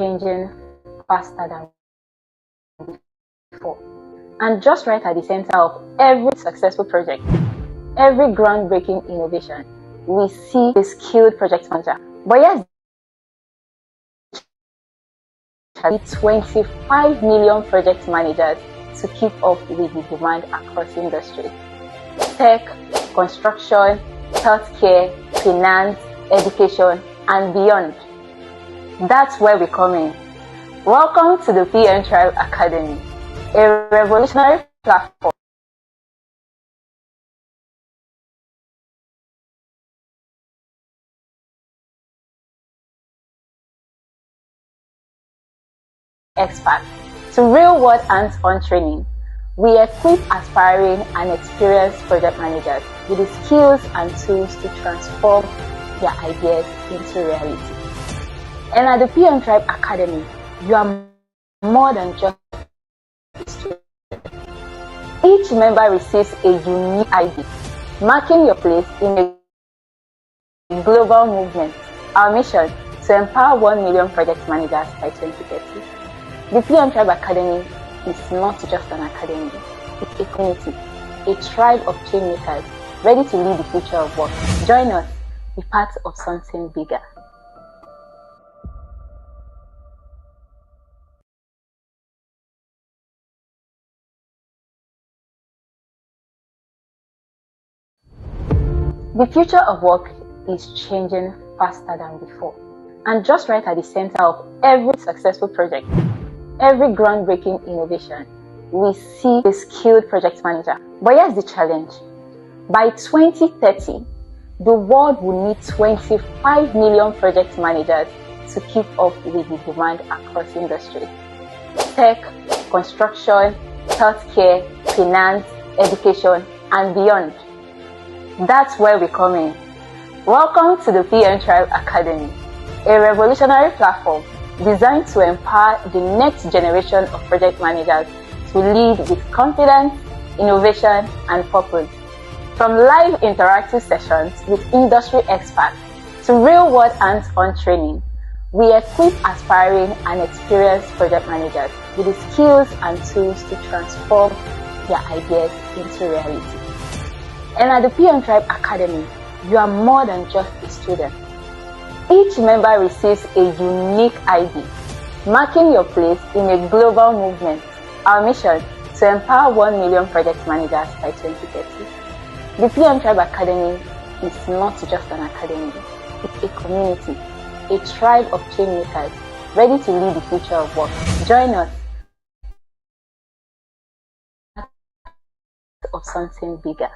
changing faster than before. And just right at the center of every successful project, every groundbreaking innovation, we see a skilled project manager. But yes, 25 million project managers to keep up with the demand across industries. Tech, construction, healthcare, finance, education, and beyond. That's where we come in. Welcome to the PM Tribe Academy, a revolutionary platform experts to real-world hands-on training. We equip aspiring and experienced project managers with the skills and tools to transform their ideas into reality. And at the PM Tribe Academy, you are more than just a student. Each member receives a unique ID, marking your place in a global movement. Our mission: to empower 1 million project managers by 2030. The PM Tribe Academy is not just an academy, it's a community, a tribe of change makers ready to lead the future of work. Join us, be part of something bigger. The future of work is changing faster than before. And just right at the center of every successful project, every groundbreaking innovation, we see a skilled project manager. But here's the challenge. By 2030, the world will need 25 million project managers to keep up with the demand across industries. Tech, construction, healthcare, finance, education, and beyond. That's where we come in. Welcome to the PM Tribe Academy, a revolutionary platform designed to empower the next generation of project managers to lead with confidence, innovation, and purpose. From live interactive sessions with industry experts to real-world hands-on training, we equip aspiring and experienced project managers with the skills and tools to transform their ideas into reality. And at the PM Tribe Academy, you are more than just a student. Each member receives a unique ID, marking your place in a global movement. Our mission: to empower 1 million project managers by 2030. The PM Tribe Academy is not just an academy, it's a community, a tribe of change makers ready to lead the future of work. Join us of something bigger.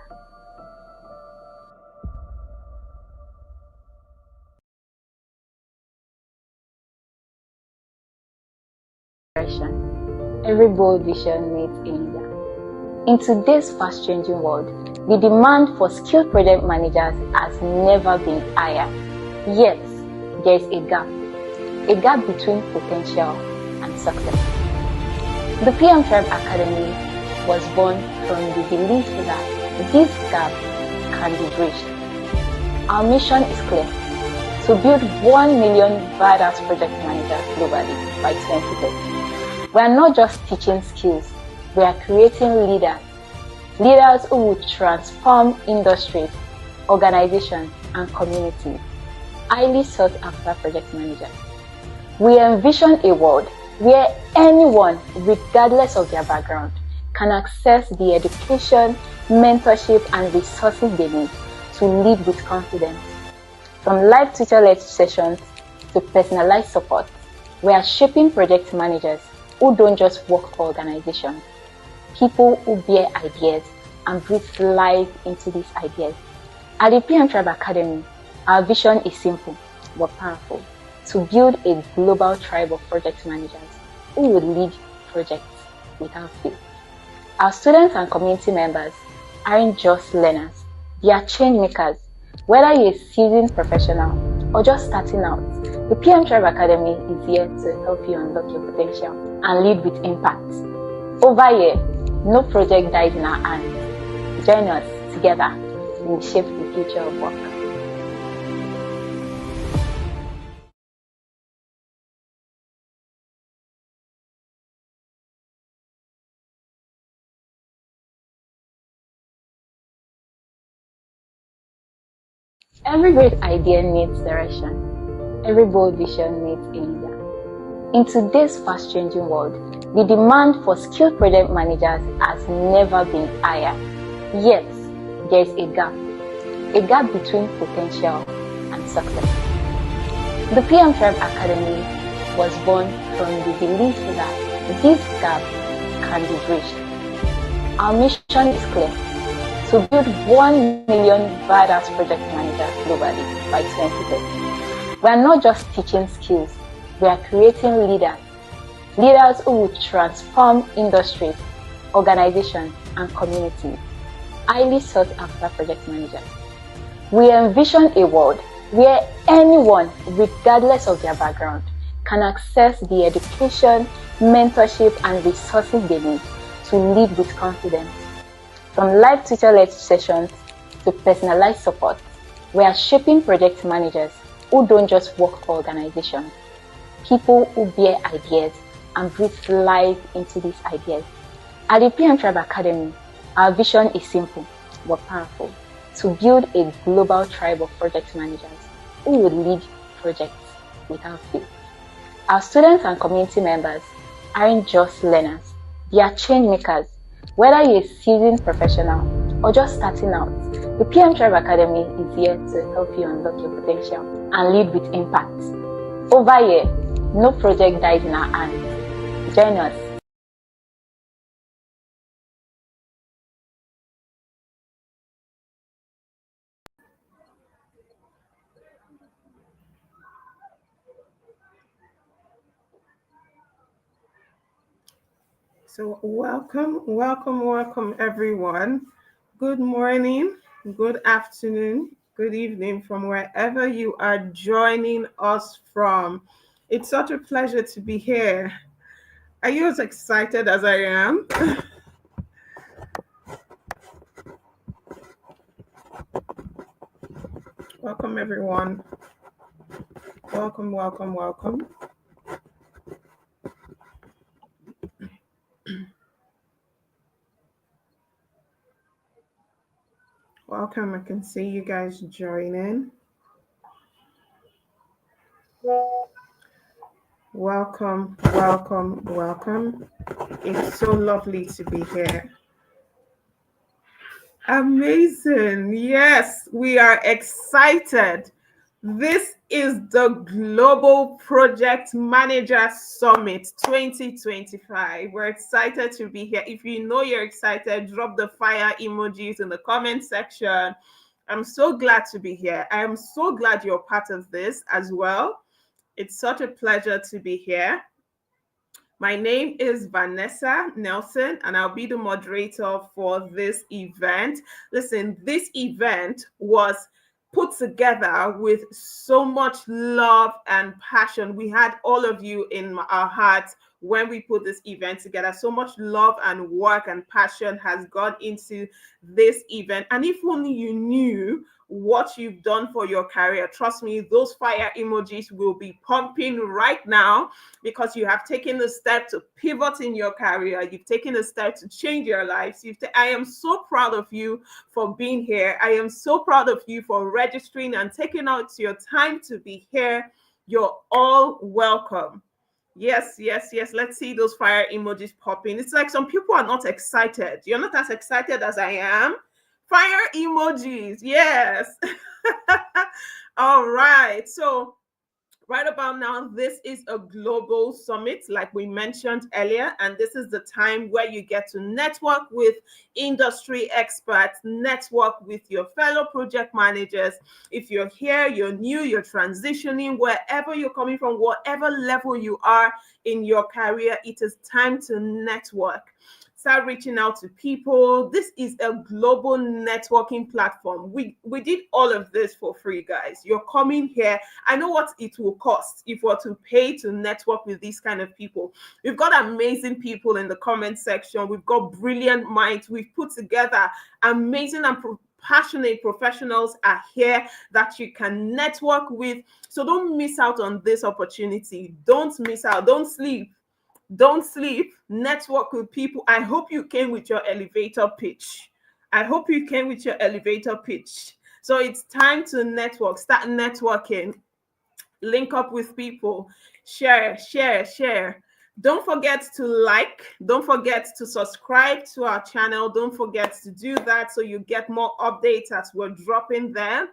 Every bold vision needs a leader. In today's fast-changing world, the demand for skilled project managers has never been higher. Yet, there is a gap between potential and success. The PM Tribe Academy was born from the belief that this gap can be bridged. Our mission is clear: to build 1 million badass project managers globally by 2030. We are not just teaching skills, we are creating leaders who will transform industries, organizations, and communities. Highly sought after project managers. We envision a world where anyone, regardless of their background, can access the education, mentorship, and resources they need to lead with confidence. From live tutor-led sessions to personalized support, we are shaping project managers who don't just work for organizations, people who bear ideas and breathe life into these ideas. At the PM Tribe Academy, our vision is simple but powerful: to build a global tribe of project managers who will lead projects without fear. Our students and community members aren't just learners, they are change makers. Whether you're a seasoned professional or just starting out, the PM Tribe Academy is here to help you unlock your potential and lead with impact. Over here, no project dies in our hands. Join us together, we shape the future of work. Every great idea needs direction. Every bold vision needs a leader. In today's fast-changing world, the demand for skilled project managers has never been higher. Yet, there is a gap between potential and success. The PM Tribe Academy was born from the belief that this gap can be bridged. Our mission is clear: to build 1 million badass project managers globally by 2030. We are not just teaching skills, we are creating leaders who will transform industries, organizations, and communities. Highly sought after project managers. We envision a world where anyone, regardless of their background, can access the education, mentorship, and resources they need to lead with confidence. From live tutor-led sessions to personalized support, we are shaping project managers who don't just work for organizations, people who bear ideas and breathe life into these ideas. At the PM Tribe Academy, our vision is simple but powerful: to build a global tribe of project managers who will lead projects without fear. Our students and community members aren't just learners, they are change makers. Whether you're a seasoned professional or just starting out, the PM Tribe Academy is here to help you unlock your potential and lead with impact. Over here, no project dies in our hands. Join us. So welcome everyone. Good morning, good afternoon, good evening from wherever you are joining us from. It's such a pleasure to be here. Are you as excited as I am? Welcome everyone. Welcome. Welcome. I can see you guys joining. Welcome. It's so lovely to be here. Amazing. Yes, we are excited. This is the Global Project Manager Summit 2025. We're excited to be here. If you know you're excited, drop the fire emojis in the comment section. I'm so glad to be here. I am so glad you're part of this as well. It's such a pleasure to be here. My name is Vanessa Nelson, and I'll be the moderator for this event. Listen, this event was put together with so much love and passion. We had all of you in our hearts when we put this event together. So much love and work and passion has gone into this event. And if only you knew what you've done for your career, trust me, those fire emojis will be pumping right now, because you have taken the step to pivot in your career. You've taken the step to change your lives. I am so proud of you for being here. I am so proud of you for registering and taking out your time to be here. You're all welcome. Yes. Let's see those fire emojis popping. It's like some people are not excited. You're not as excited as I am. Fire emojis. Yes. All right. So right about now, this is a global summit, like we mentioned earlier, and this is the time where you get to network with industry experts, network with your fellow project managers. If you're here, you're new, you're transitioning, wherever you're coming from, whatever level you are in your career, it is time to network. Start reaching out to people. This is a global networking platform. We did all of this for free, guys. You're coming here. I know what it will cost if we're to pay to network with these kind of people. We've got amazing people in the comment section. We've got brilliant minds. We've put together amazing and passionate professionals are here that you can network with. So don't miss out on this opportunity. Don't miss out. Don't sleep. Network with people. I hope you came with your elevator pitch. So it's time to network, start networking, link up with people, share, share, share. Don't forget to like, don't forget to subscribe to our channel. Don't forget to do that so you get more updates as we're dropping them.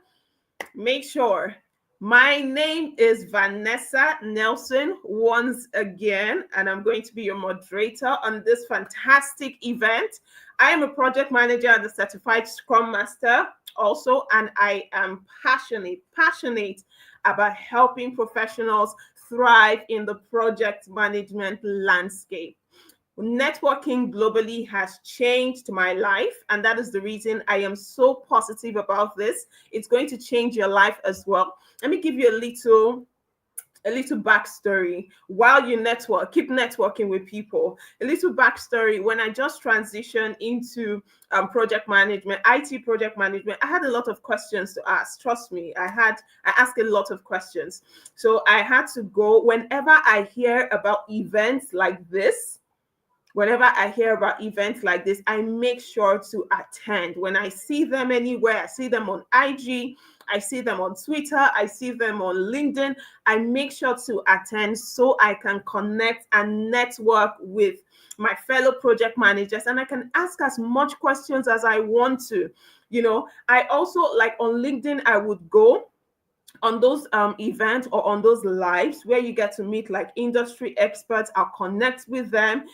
Make sure. My name is Vanessa Nelson once again, and I'm going to be your moderator on this fantastic event. I am a project manager and a certified Scrum Master also, and I am passionate about helping professionals thrive in the project management landscape. Networking globally has changed my life, and that is the reason I am so positive about this. It's going to change your life as well. Let me give you a little backstory. While you network, keep networking with people. A little backstory. When I just transitioned into project management, IT project management, I had a lot of questions to ask. Trust me, I asked a lot of questions. So I had to go whenever I hear about events like this. Whenever I hear about events like this, I make sure to attend. When I see them anywhere, I see them on IG, I see them on Twitter, I see them on LinkedIn, I make sure to attend so I can connect and network with my fellow project managers, and I can ask as much questions as I want to. I also, like on LinkedIn, I would go on those events or on those lives where you get to meet like industry experts. I'll connect with them,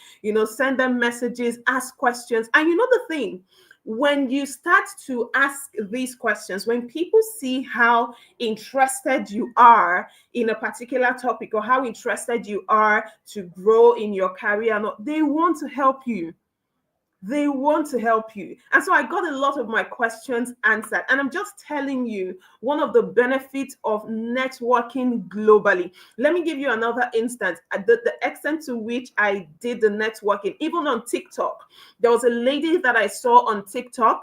send them messages, ask questions. And the thing, when you start to ask these questions, when people see how interested you are in a particular topic or how interested you are to grow in your career, they want to help you. They want to help you. And so I got a lot of my questions answered. And I'm just telling you one of the benefits of networking globally. Let me give you another instance. The extent to which I did the networking, even on TikTok. There was a lady that I saw on TikTok,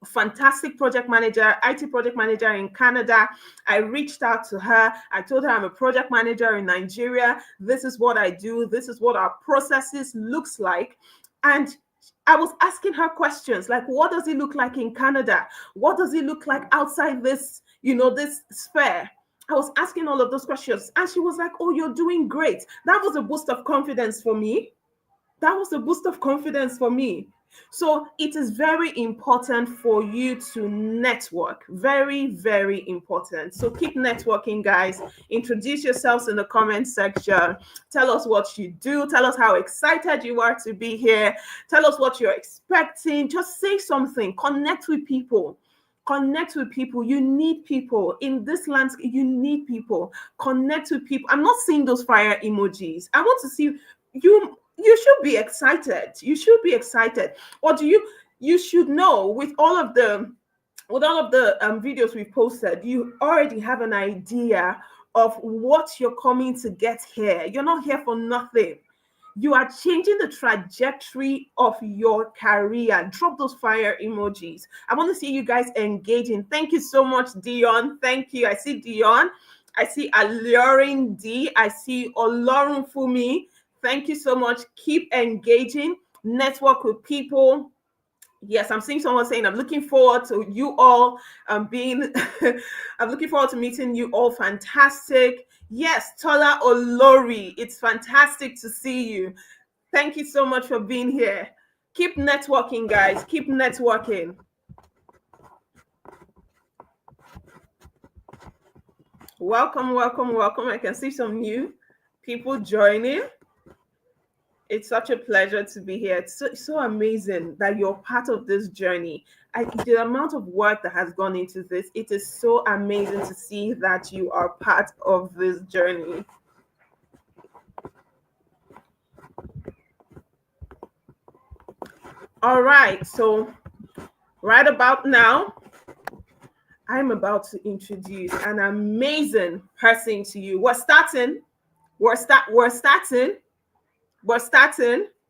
fantastic project manager, IT project manager in Canada. I reached out to her. I told her I'm a project manager in Nigeria. This is what I do. This is what our processes looks like. And I was asking her questions like, what does it look like in Canada? What does it look like outside this, this sphere? I was asking all of those questions. And she was like, oh, you're doing great. That was a boost of confidence for me. So it is very important for you to network. Very, very important. So keep networking, guys. Introduce yourselves in the comment section. Tell us what you do. Tell us how excited you are to be here. Tell us what you're expecting. Just say something. Connect with people. You need people in this landscape. You need people. Connect with people. I'm not seeing those fire emojis. I want to see you. You should be excited. Or you should know with all of the videos we've posted, you already have an idea of what you're coming to get here. You're not here for nothing. You are changing the trajectory of your career. Drop those fire emojis. I want to see you guys engaging. Thank you so much, Dion. Thank you. I see Dion. I see Alluring D. I see Olorun Fumi. Thank you so much. Keep engaging. Network with people. Yes, I'm seeing someone saying, I'm looking forward to you all I'm looking forward to meeting you all. Fantastic. Yes, Tola Olori. It's fantastic to see you. Thank you so much for being here. Keep networking, guys. Keep networking. Welcome, welcome, welcome. I can see some new people joining. It's such a pleasure to be here. It's so amazing that you're part of this journey. The amount of work that has gone into this, it is so amazing to see that you are part of this journey. All right, so right about now, I'm about to introduce an amazing person to you. We're starting.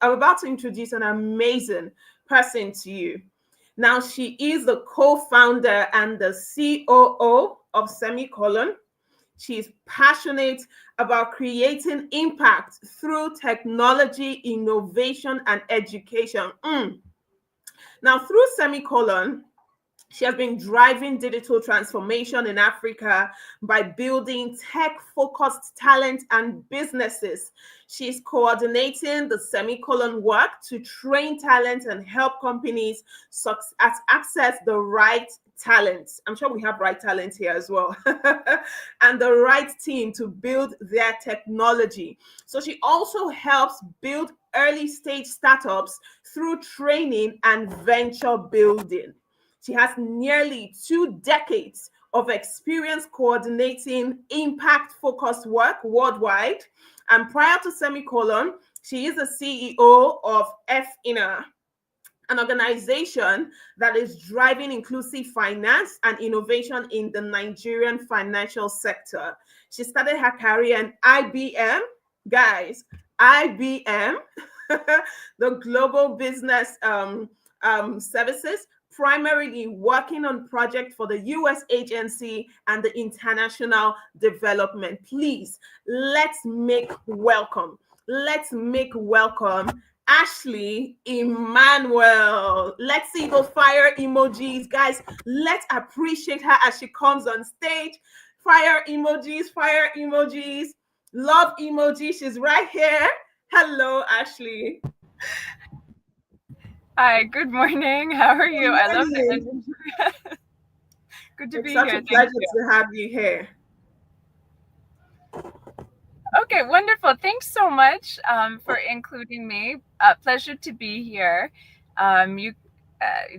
I'm about to introduce an amazing person to you. Now, she is the co-founder and the COO of Semicolon. She's passionate about creating impact through technology, innovation, and education. Now, through Semicolon, She has been driving digital transformation in Africa by building tech-focused talent and businesses. She's coordinating the semicolon work to train talent and help companies access the right talent. I'm sure we have right talent here as well. And the right team to build their technology. So she also helps build early stage startups through training and venture building. She has nearly 2 decades of experience coordinating impact-focused work worldwide. And prior to Semicolon, she is the CEO of FINA, an organization that is driving inclusive finance and innovation in the Nigerian financial sector. She started her career in IBM, guys, IBM, the global business services, primarily working on projects for the US agency and the international development. Please, let's make welcome Ashley Emmanuel. Let's see those fire emojis, guys. Let's appreciate her as she comes on stage. Fire emojis, fire emojis, love emoji. She's right here. Hello, Ashley. Hi, good morning. How are you? I love the Morning. energy. Good to It's be such here. a Thank pleasure you. to have you here. Okay, wonderful. Thanks so much for including me. Pleasure to be here. You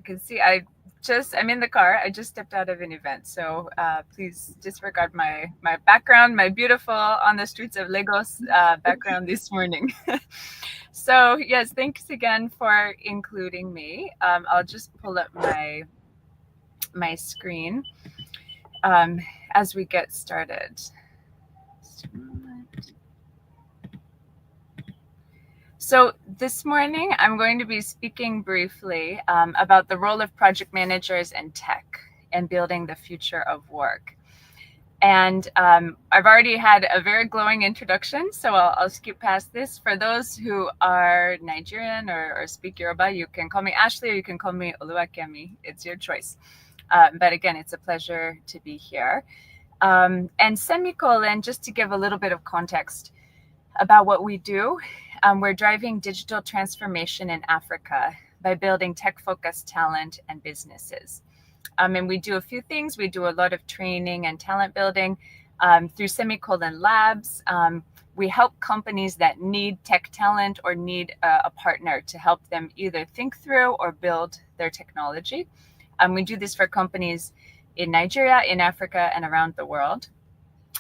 can see I'm in the car. I just stepped out of an event, so please disregard my background, my beautiful on the streets of Lagos background this morning. So yes, thanks again for including me. I'll just pull up my screen as we get started. Just a moment. So this morning, I'm going to be speaking briefly about the role of project managers in tech and building the future of work. And I've already had a very glowing introduction, so I'll skip past this. For those who are Nigerian or speak Yoruba, you can call me Ashley or you can call me Oluwakemi. It's your choice. But again, it's a pleasure to be here. And Semicolon, just to give a little bit of context about what we do, we're driving digital transformation in Africa by building tech-focused talent and businesses. And we do a few things. We do a lot of training and talent building through Semicolon Labs. We help companies that need tech talent or need a partner to help them either think through or build their technology. We do this for companies in Nigeria, in Africa, and around the world.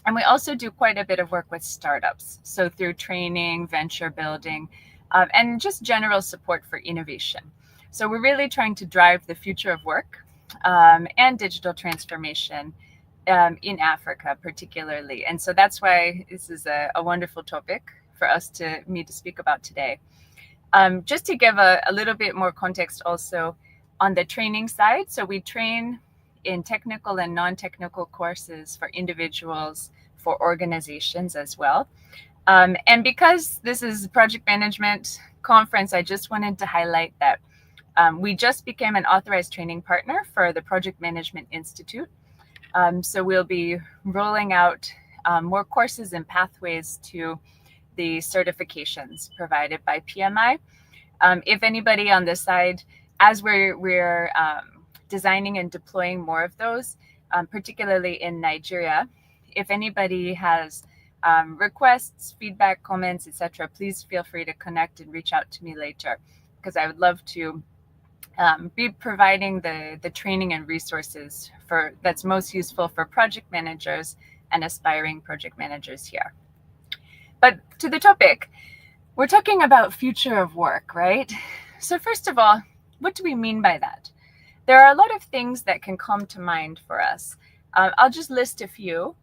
And we also do quite a bit of work with startups. So through training, venture building, and just general support for innovation. So we're really trying to drive the future of work and digital transformation in Africa particularly. And so that's why this is a wonderful topic for me to speak about today. Just to give a little bit more context also on the training side. So we train in technical and non-technical courses for individuals, for organizations as well. And because this is a project management conference, I just wanted to highlight that we just became an authorized training partner for the Project Management Institute. So we'll be rolling out more courses and pathways to the certifications provided by PMI. If anybody on this side, as we're designing and deploying more of those, particularly in Nigeria, if anybody has requests, feedback, comments, etc., please feel free to connect and reach out to me later, because I would love to be providing the training and resources that's most useful for project managers and aspiring project managers here. But to the topic, we're talking about future of work, right? So first of all, what do we mean by that? There are a lot of things that can come to mind for us. I'll just list a few.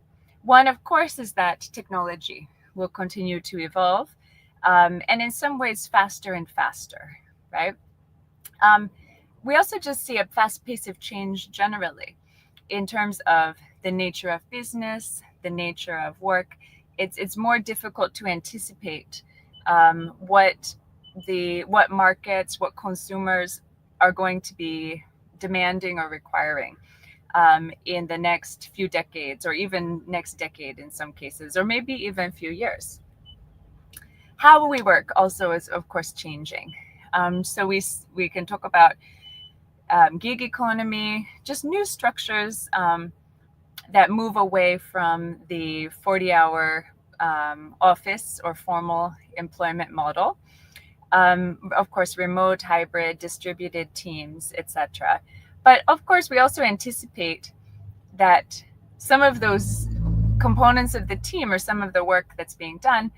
One, of course, is that technology will continue to evolve, and in some ways faster and faster, right? We also just see a fast pace of change generally in terms of the nature of business, the nature of work. It's more difficult to anticipate what markets, what consumers are going to be demanding or requiring in the next few decades, or even next decade in some cases, or maybe even a few years. How we work also is, of course, changing. So we can talk about gig economy, just new structures that move away from the 40-hour office or formal employment model. Of course, remote, hybrid, distributed teams, etc. But of course, we also anticipate that some of those components of the team or some of the work that's being done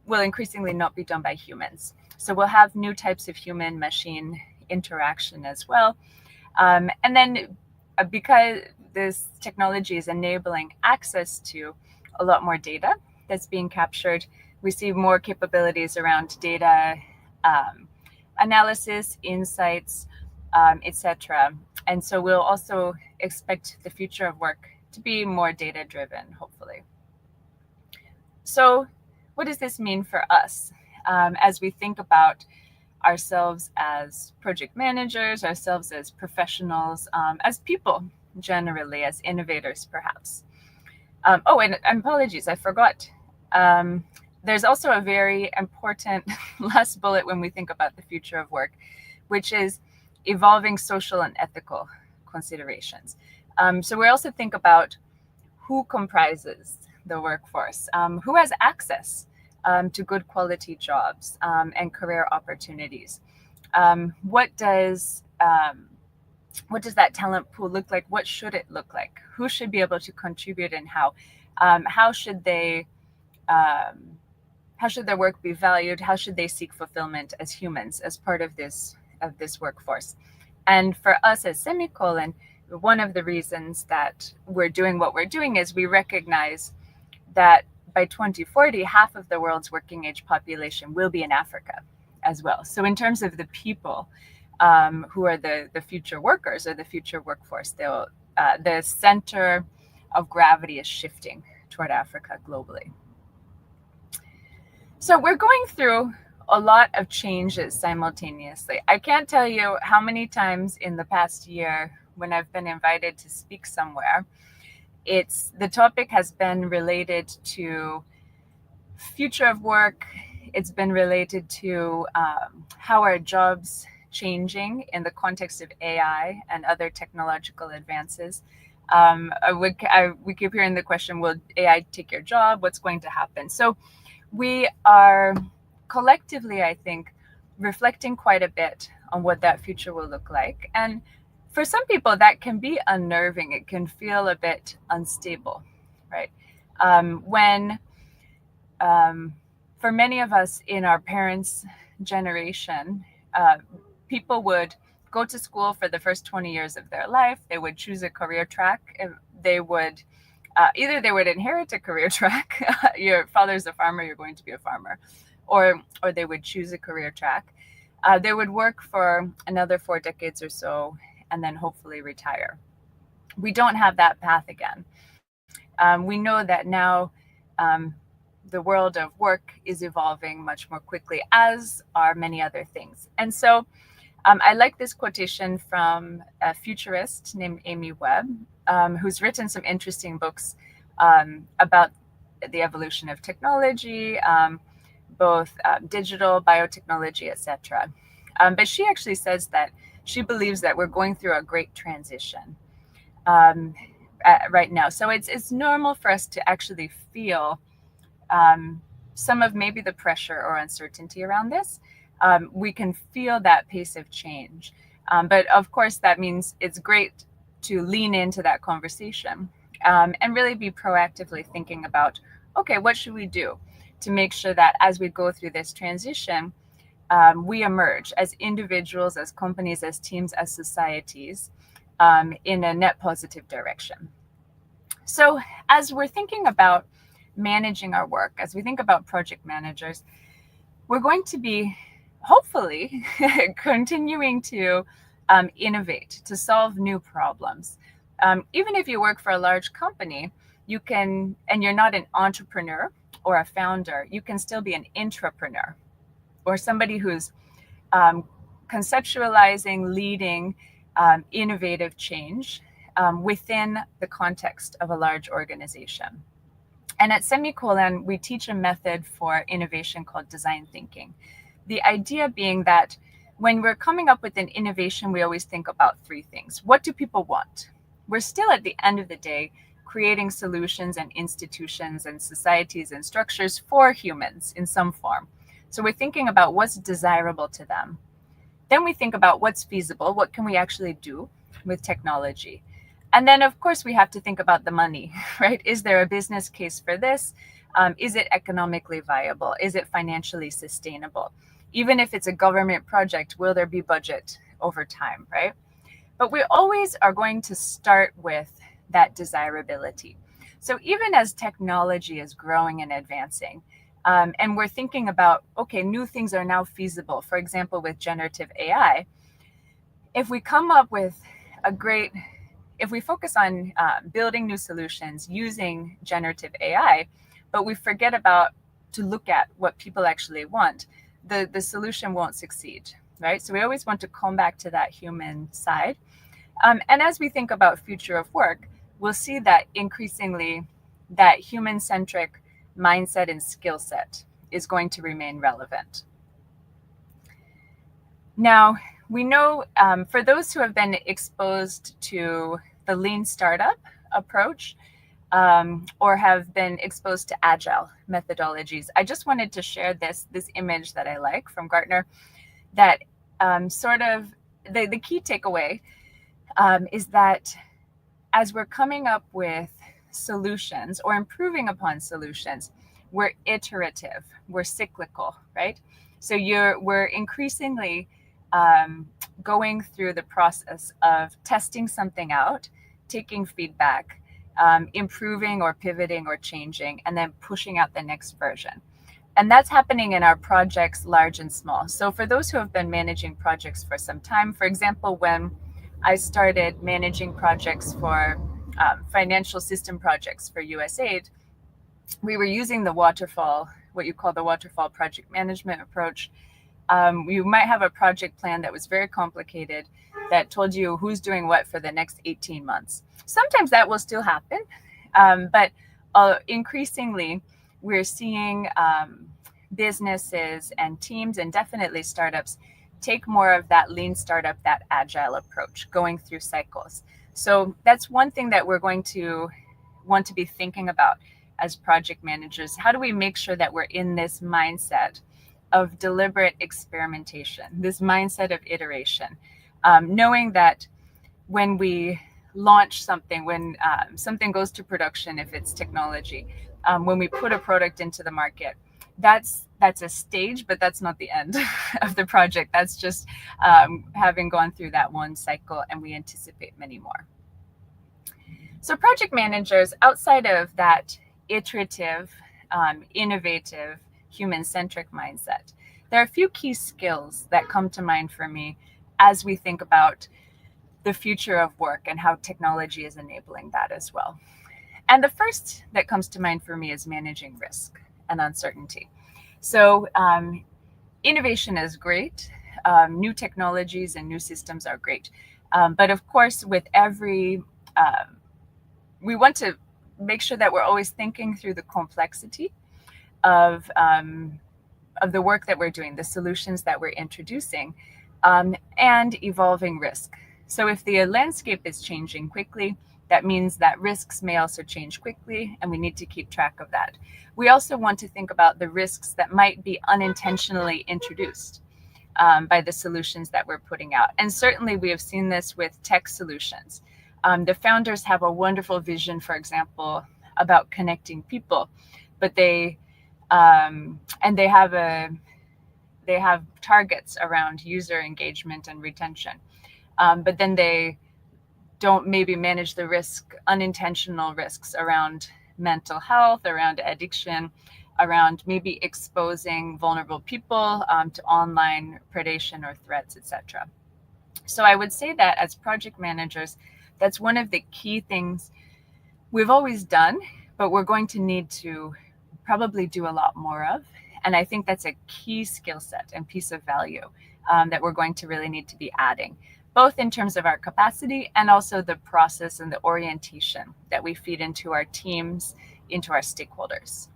will increasingly not be done by humans. So we'll have new types of human-machine interaction as well. And then because this technology is enabling access to a lot more data that's being captured, we see more capabilities around data analysis, insights, etc. And so we'll also expect the future of work to be more data-driven, hopefully. So what does this mean for us as we think about ourselves as project managers, ourselves as professionals, as people generally, as innovators perhaps? Oh, and apologies, I forgot. There's also a very important last bullet when we think about the future of work, which is evolving social and ethical considerations. So we also think about who comprises the workforce, who has access to good quality jobs and career opportunities. What does that talent pool look like? What should it look like? Who should be able to contribute and how? How should their work be valued? How should they seek fulfillment as humans, as part of this workforce? And for us as Semicolon, one of the reasons that we're doing what we're doing is we recognize that by 2040, half of the world's working age population will be in Africa as well. So in terms of the people who are the future workers or the future workforce, the center of gravity is shifting toward Africa globally. So we're going through a lot of changes simultaneously. I can't tell you how many times in the past year when I've been invited to speak somewhere, the topic has been related to future of work. It's been related to how are jobs changing in the context of AI and other technological advances. We keep hearing the question, will AI take your job? What's going to happen? So we are collectively, I think, reflecting quite a bit on what that future will look like. And for some people, that can be unnerving. It can feel a bit unstable, right? For many of us in our parents' generation, people would go to school for the first 20 years of their life. They would choose a career track. They would either they would inherit a career track. Your father's a farmer, you're going to be a farmer, or they would choose a career track. They would work for another 4 decades or so, and then hopefully retire. We don't have that path again. We know that now the world of work is evolving much more quickly, as are many other things. And so I like this quotation from a futurist named Amy Webb, who's written some interesting books about the evolution of technology, both digital, biotechnology, etc. But she actually says that she believes that we're going through a great transition right now. So it's normal for us to actually feel some of maybe the pressure or uncertainty around this. We can feel that pace of change. But of course, that means it's great to lean into that conversation and really be proactively thinking about, okay, what should we do to make sure that as we go through this transition, we emerge as individuals, as companies, as teams, as societies in a net positive direction. So as we're thinking about managing our work, as we think about project managers, we're going to be hopefully continuing to innovate, to solve new problems. Even if you work for a large company, you can, and you're not an entrepreneur or a founder, you can still be an intrapreneur, or somebody who's conceptualizing, leading, innovative change within the context of a large organization. And at Semicolon, we teach a method for innovation called design thinking. The idea being that when we're coming up with an innovation, we always think about three things. What do people want? We're still, at the end of the day, creating solutions and institutions and societies and structures for humans in some form. So we're thinking about what's desirable to them. Then we think about what's feasible, what can we actually do with technology? And then, of course, we have to think about the money, right? Is there a business case for this? Is it economically viable? Is it financially sustainable? Even if it's a government project, will there be budget over time, right? But we always are going to start with that desirability. So even as technology is growing and advancing, and we're thinking about, okay, new things are now feasible. For example, with generative AI, if we come up with if we focus on building new solutions using generative AI, but we forget about to look at what people actually want, the solution won't succeed, right? So we always want to come back to that human side. And as we think about future of work, we'll see that increasingly that human-centric mindset and skill set is going to remain relevant. Now, we know for those who have been exposed to the lean startup approach or have been exposed to agile methodologies, I just wanted to share this image that I like from Gartner that sort of the key takeaway is that as we're coming up with solutions or improving upon solutions, we're iterative, we're cyclical, right? So we're increasingly going through the process of testing something out, taking feedback, improving or pivoting or changing, and then pushing out the next version. And that's happening in our projects, large and small. So for those who have been managing projects for some time, for example, when I started managing projects for financial system projects for USAID, we were using the waterfall, what you call the waterfall project management approach. You might have a project plan that was very complicated that told you who's doing what for the next 18 months. Sometimes that will still happen, but increasingly we're seeing businesses and teams and definitely startups take more of that lean startup, that agile approach, going through cycles. So that's one thing that we're going to want to be thinking about as project managers. How do we make sure that we're in this mindset of deliberate experimentation, this mindset of iteration, knowing that when we launch something, when something goes to production, if it's technology, when we put a product into the market, that's a stage, but that's not the end of the project. That's just having gone through that one cycle, and we anticipate many more. So project managers, outside of that iterative, innovative, human-centric mindset, there are a few key skills that come to mind for me as we think about the future of work and how technology is enabling that as well. And the first that comes to mind for me is managing risk and uncertainty. So innovation is great. New technologies and new systems are great. But of course, with every, we want to make sure that we're always thinking through the complexity of the work that we're doing, the solutions that we're introducing, and evolving risk. So if the landscape is changing quickly, that means that risks may also change quickly, and we need to keep track of that. We also want to think about the risks that might be unintentionally introduced by the solutions that we're putting out. And certainly we have seen this with tech solutions. The founders have a wonderful vision, for example, about connecting people, but they have targets around user engagement and retention, but then they don't maybe manage the unintentional risks around mental health, around addiction, around maybe exposing vulnerable people to online predation or threats, etc. So I would say that as project managers, that's one of the key things we've always done, but we're going to need to probably do a lot more of. And I think that's a key skill set and piece of value that we're going to really need to be adding. both in terms of our capacity and also the process and the orientation that we feed into our teams, into our stakeholders.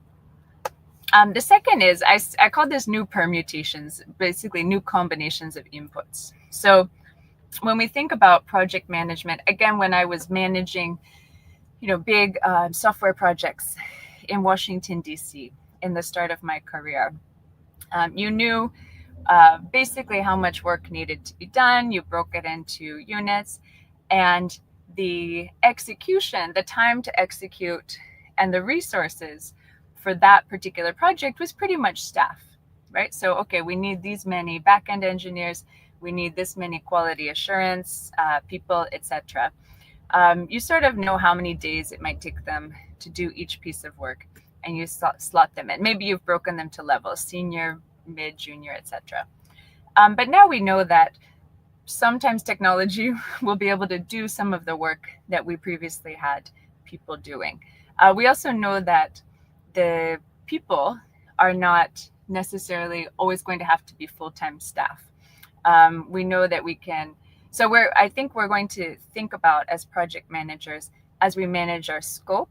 The second is, I call this new permutations, basically new combinations of inputs. So when we think about project management, again, when I was managing, big software projects in Washington, D.C. in the start of my career, you knew basically how much work needed to be done. You broke it into units, and the execution, the time to execute, and the resources for that particular project was pretty much staff, right? So, okay, we need these many back-end engineers, we need this many quality assurance people, etc. You sort of know how many days it might take them to do each piece of work, and you slot them in. Maybe you've broken them to levels, senior, mid, junior, etc. But now we know that sometimes technology will be able to do some of the work that we previously had people doing. We also know that the people are not necessarily always going to have to be full-time staff. We know that we can, so I think we're going to think about as project managers, as we manage our scope,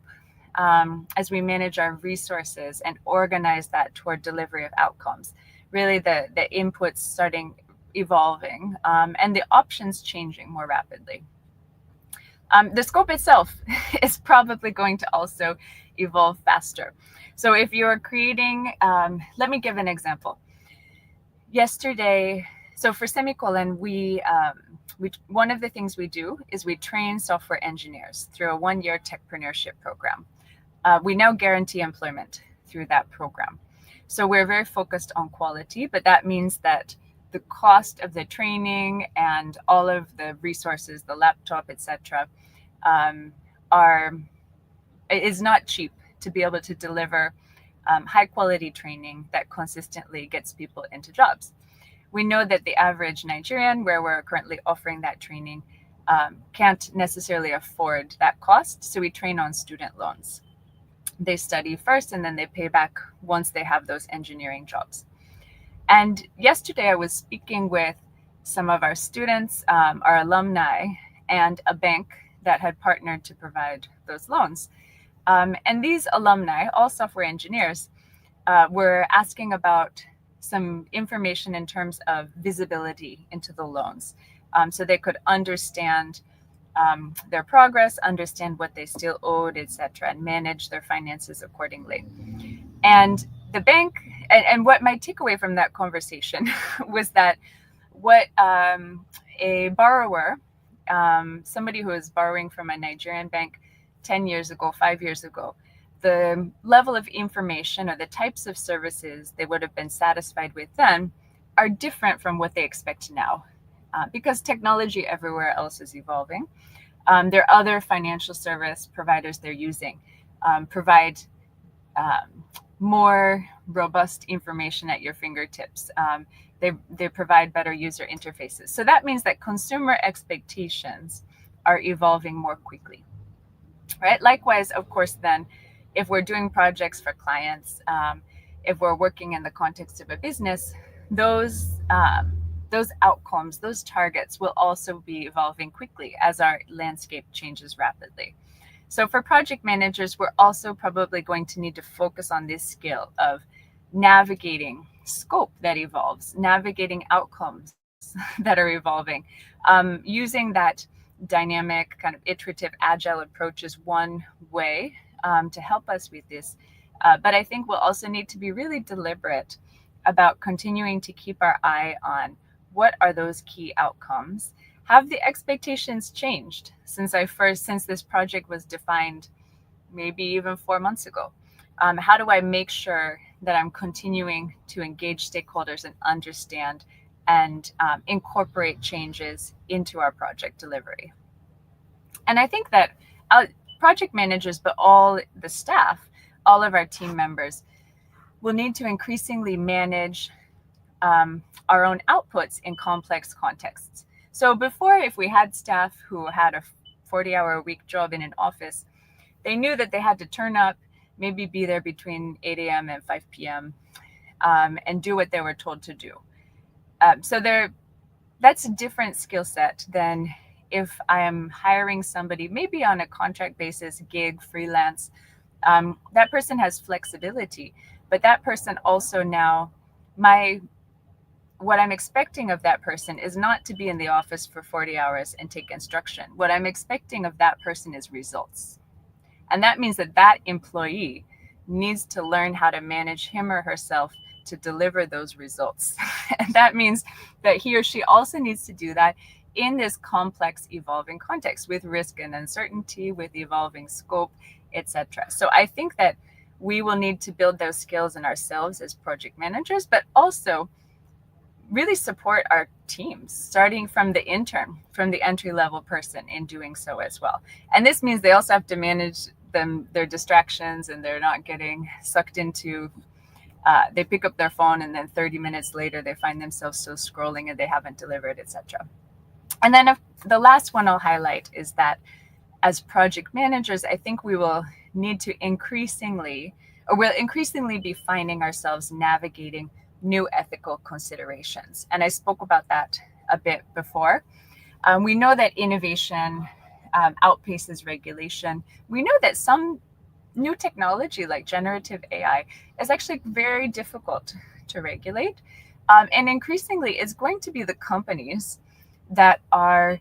as we manage our resources and organize that toward delivery of outcomes. Really the inputs starting evolving and the options changing more rapidly. The scope itself is probably going to also evolve faster. So if you're creating, let me give an example. Yesterday, so for Semicolon, we one of the things we do is we train software engineers through a one-year techpreneurship program. We now guarantee employment through that program. So we're very focused on quality, but that means that the cost of the training and all of the resources, the laptop, etc., is not cheap to be able to deliver high quality training that consistently gets people into jobs. We know that the average Nigerian, where we're currently offering that training, can't necessarily afford that cost. So we train on student loans. They study first and then they pay back once they have those engineering jobs. And yesterday I was speaking with some of our students, our alumni, and a bank that had partnered to provide those loans. And these alumni, all software engineers, were asking about some information in terms of visibility into the loans, so they could understand their progress, understand what they still owed, etc., and manage their finances accordingly. And the bank, and what my takeaway from that conversation was that what a borrower, somebody who was borrowing from a Nigerian bank 10 years ago, 5 years ago, the level of information or the types of services they would have been satisfied with then are different from what they expect now, because technology everywhere else is evolving. There are other financial service providers they're using, provide more robust information at your fingertips. They provide better user interfaces. So that means that consumer expectations are evolving more quickly, right? Likewise, of course, then, if we're doing projects for clients, if we're working in the context of a business, those outcomes, those targets will also be evolving quickly as our landscape changes rapidly. So for project managers, we're also probably going to need to focus on this skill of navigating scope that evolves, navigating outcomes that are evolving. Using that dynamic, kind of iterative, agile approach is one way to help us with this. But I think we'll also need to be really deliberate about continuing to keep our eye on what are those key outcomes. Have the expectations changed since this project was defined maybe even 4 months ago? How do I make sure that I'm continuing to engage stakeholders and understand and incorporate changes into our project delivery? And I think that project managers, but all the staff, all of our team members, will need to increasingly manage our own outputs in complex contexts. So before, if we had staff who had a 40-hour-a-week job in an office, they knew that they had to turn up, maybe be there between 8 a.m. and 5 p.m. And do what they were told to do. So that that's a different skill set than if I am hiring somebody, maybe on a contract basis, gig, freelance. That person has flexibility, but that person also now, what I'm expecting of that person is not to be in the office for 40 hours and take instruction. What I'm expecting of that person is results. And that means that that employee needs to learn how to manage him or herself to deliver those results. And that means that he or she also needs to do that in this complex, evolving context with risk and uncertainty, with evolving scope, etc. So I think that we will need to build those skills in ourselves as project managers, but also really support our teams, starting from the intern, from the entry-level person, in doing so as well. And this means they also have to manage their distractions, and they're not getting sucked into, they pick up their phone and then 30 minutes later they find themselves still scrolling and they haven't delivered, etc. And then the last one I'll highlight is that as project managers, I think we will need to increasingly be finding ourselves navigating new ethical considerations. And I spoke about that a bit before. We know that innovation outpaces regulation. We know that some new technology like generative AI is actually very difficult to regulate. And increasingly, it's going to be the companies that are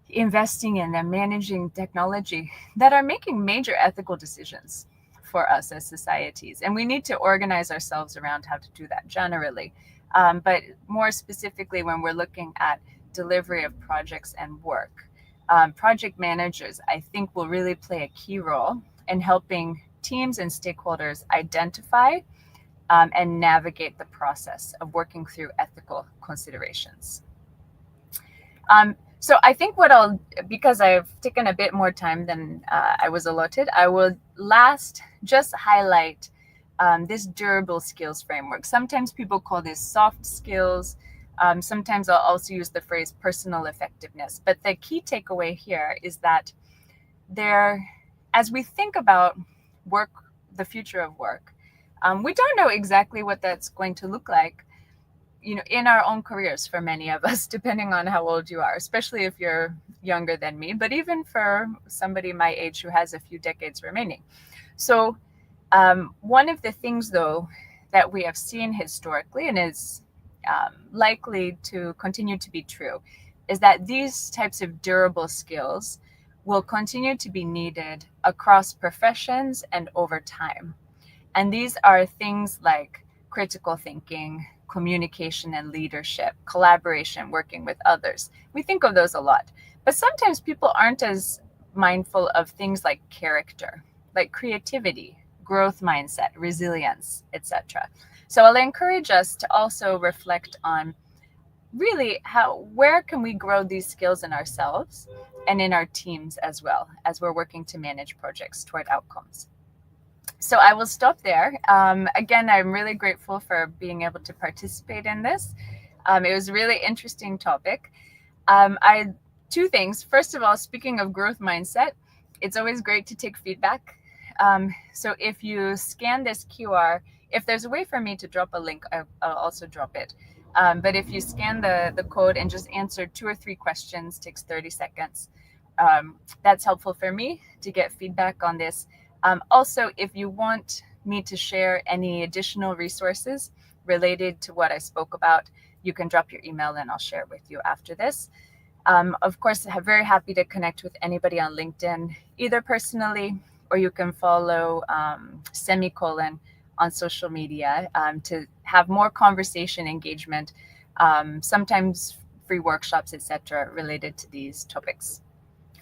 investing in and managing technology that are making major ethical decisions for us as societies. And we need to organize ourselves around how to do that generally. But more specifically, when we're looking at delivery of projects and work, project managers, I think, will really play a key role in helping teams and stakeholders identify and navigate the process of working through ethical considerations. So I think because I've taken a bit more time than I was allotted, I will last just highlight this durable skills framework. Sometimes people call this soft skills. Sometimes I'll also use the phrase personal effectiveness. But the key takeaway here is that as we think about work, the future of work, we don't know exactly what that's going to look like, in our own careers for many of us, depending on how old you are, especially if you're younger than me, but even for somebody my age who has a few decades remaining. So one of the things, though, that we have seen historically and is likely to continue to be true is that these types of durable skills will continue to be needed across professions and over time. And these are things like critical thinking, communication and leadership, collaboration, working with others. We think of those a lot. But sometimes people aren't as mindful of things like character, like creativity, growth mindset, resilience, etc. So I'll encourage us to also reflect on really where can we grow these skills in ourselves and in our teams as well as we're working to manage projects toward outcomes. So I will stop there. Again, I'm really grateful for being able to participate in this. It was a really interesting topic. Two things. First of all, speaking of growth mindset, it's always great to take feedback. So if you scan this QR, if there's a way for me to drop a link, I'll also drop it. But if you scan the code and just answer 2 or 3 questions, takes 30 seconds, that's helpful for me to get feedback on this. Also, if you want me to share any additional resources related to what I spoke about, you can drop your email and I'll share it with you after this. Of course, I'm very happy to connect with anybody on LinkedIn, either personally, or you can follow Semicolon on social media to have more conversation engagement, sometimes free workshops, etc., related to these topics.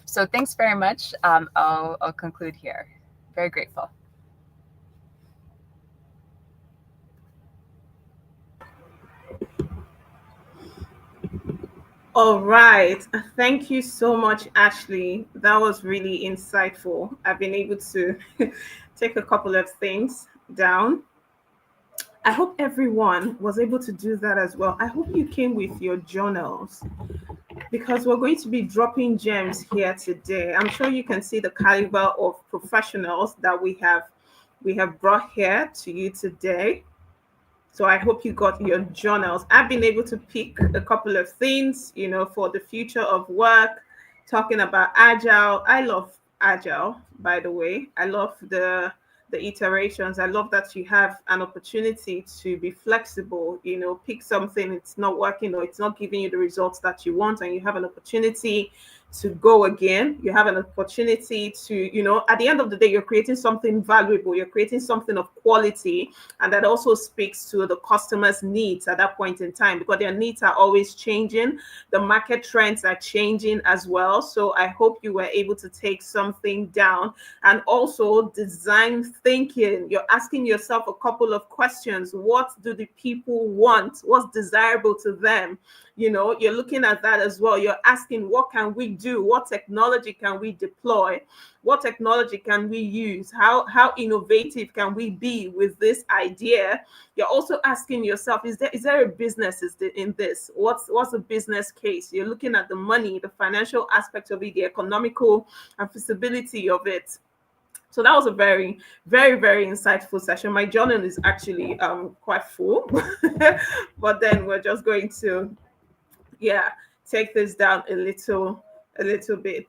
So thanks very much. I'll conclude here. Very grateful. All right. Thank you so much, Ashley. That was really insightful. I've been able to take a couple of things down. I hope everyone was able to do that as well. I hope you came with your journals because we're going to be dropping gems here today. I'm sure you can see the caliber of professionals that we have brought here to you today. So I hope you got your journals. I've been able to pick a couple of things, for the future of work, talking about agile. I love agile, by the way. I love the iterations. I love that you have an opportunity to be flexible, pick something, it's not working or it's not giving you the results that you want, and you have an opportunity to go again. You have an opportunity to, at the end of the day, you're creating something valuable, you're creating something of quality, and that also speaks to the customer's needs at that point in time, because their needs are always changing. The market trends are changing as well. So I hope you were able to take something down. And also design thinking. You're asking yourself a couple of questions. What do the people want? What's desirable to them? You're looking at that as well. You're asking, what can we do? What technology can we deploy? What technology can we use? How innovative can we be with this idea? You're also asking yourself, is there a business in this? What's a business case? You're looking at the money, the financial aspect of it, the economical and feasibility of it. So that was a very, very, very insightful session. My journal is actually quite full, but then we're just going to, take this down a little bit.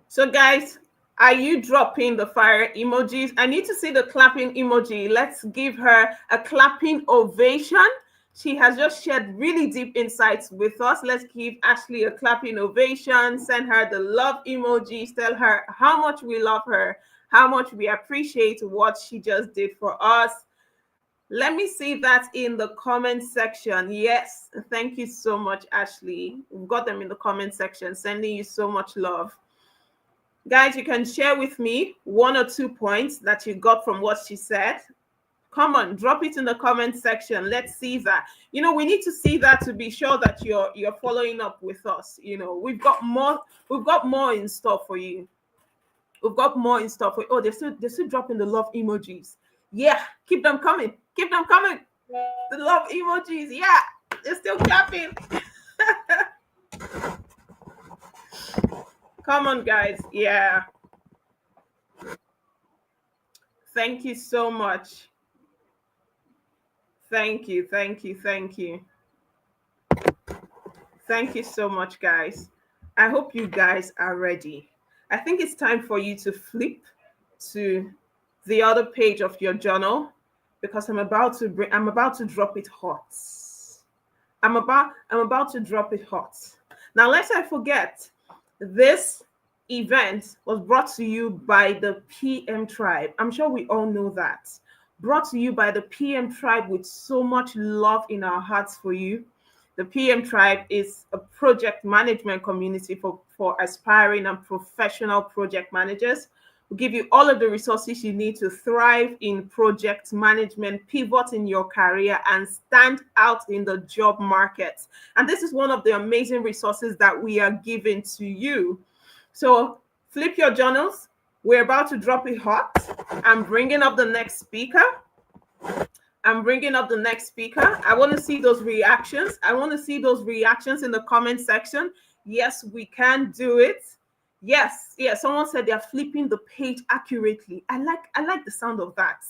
So guys, are you dropping the fire emojis? I need to see the clapping emoji. Let's give her a clapping ovation. She has just shared really deep insights with us. Let's give Ashley a clapping ovation. Send her the love emojis. Tell her how much we love her, how much we appreciate what she just did for us. Let me see that in the comment section. Yes, thank you so much, Ashley. We've got them in the comment section. Sending you so much love. Guys, you can share with me 1 or 2 points that you got from what she said. Come on, drop it in the comment section. Let's see that. We need to see that to be sure that you're following up with us. We've got more in store for you. We've got more in store for you. Oh, they're still dropping the love emojis. Yeah, keep them coming. Keep them coming. The love emojis. Yeah, they're still clapping. Come on, guys. Yeah. Thank you so much. Thank you. Thank you so much, guys. I hope you guys are ready. I think it's time for you to flip to the other page of your journal, because I'm about to drop it hot. I'm about to drop it hot. Now, lest I forget, this event was brought to you by the PM Tribe. I'm sure we all know that. Brought to you by the PM Tribe with so much love in our hearts for you. The PM Tribe is a project management community for aspiring and professional project managers. We'll give you all of the resources you need to thrive in project management, pivot in your career, and stand out in the job market. And this is one of the amazing resources that we are giving to you. So flip your journals. We're about to drop it hot. I'm bringing up the next speaker. I want to see those reactions. I want to see those reactions in the comment section. Yes, we can do it. Yes. Someone said they're flipping the page accurately. I like the sound of that.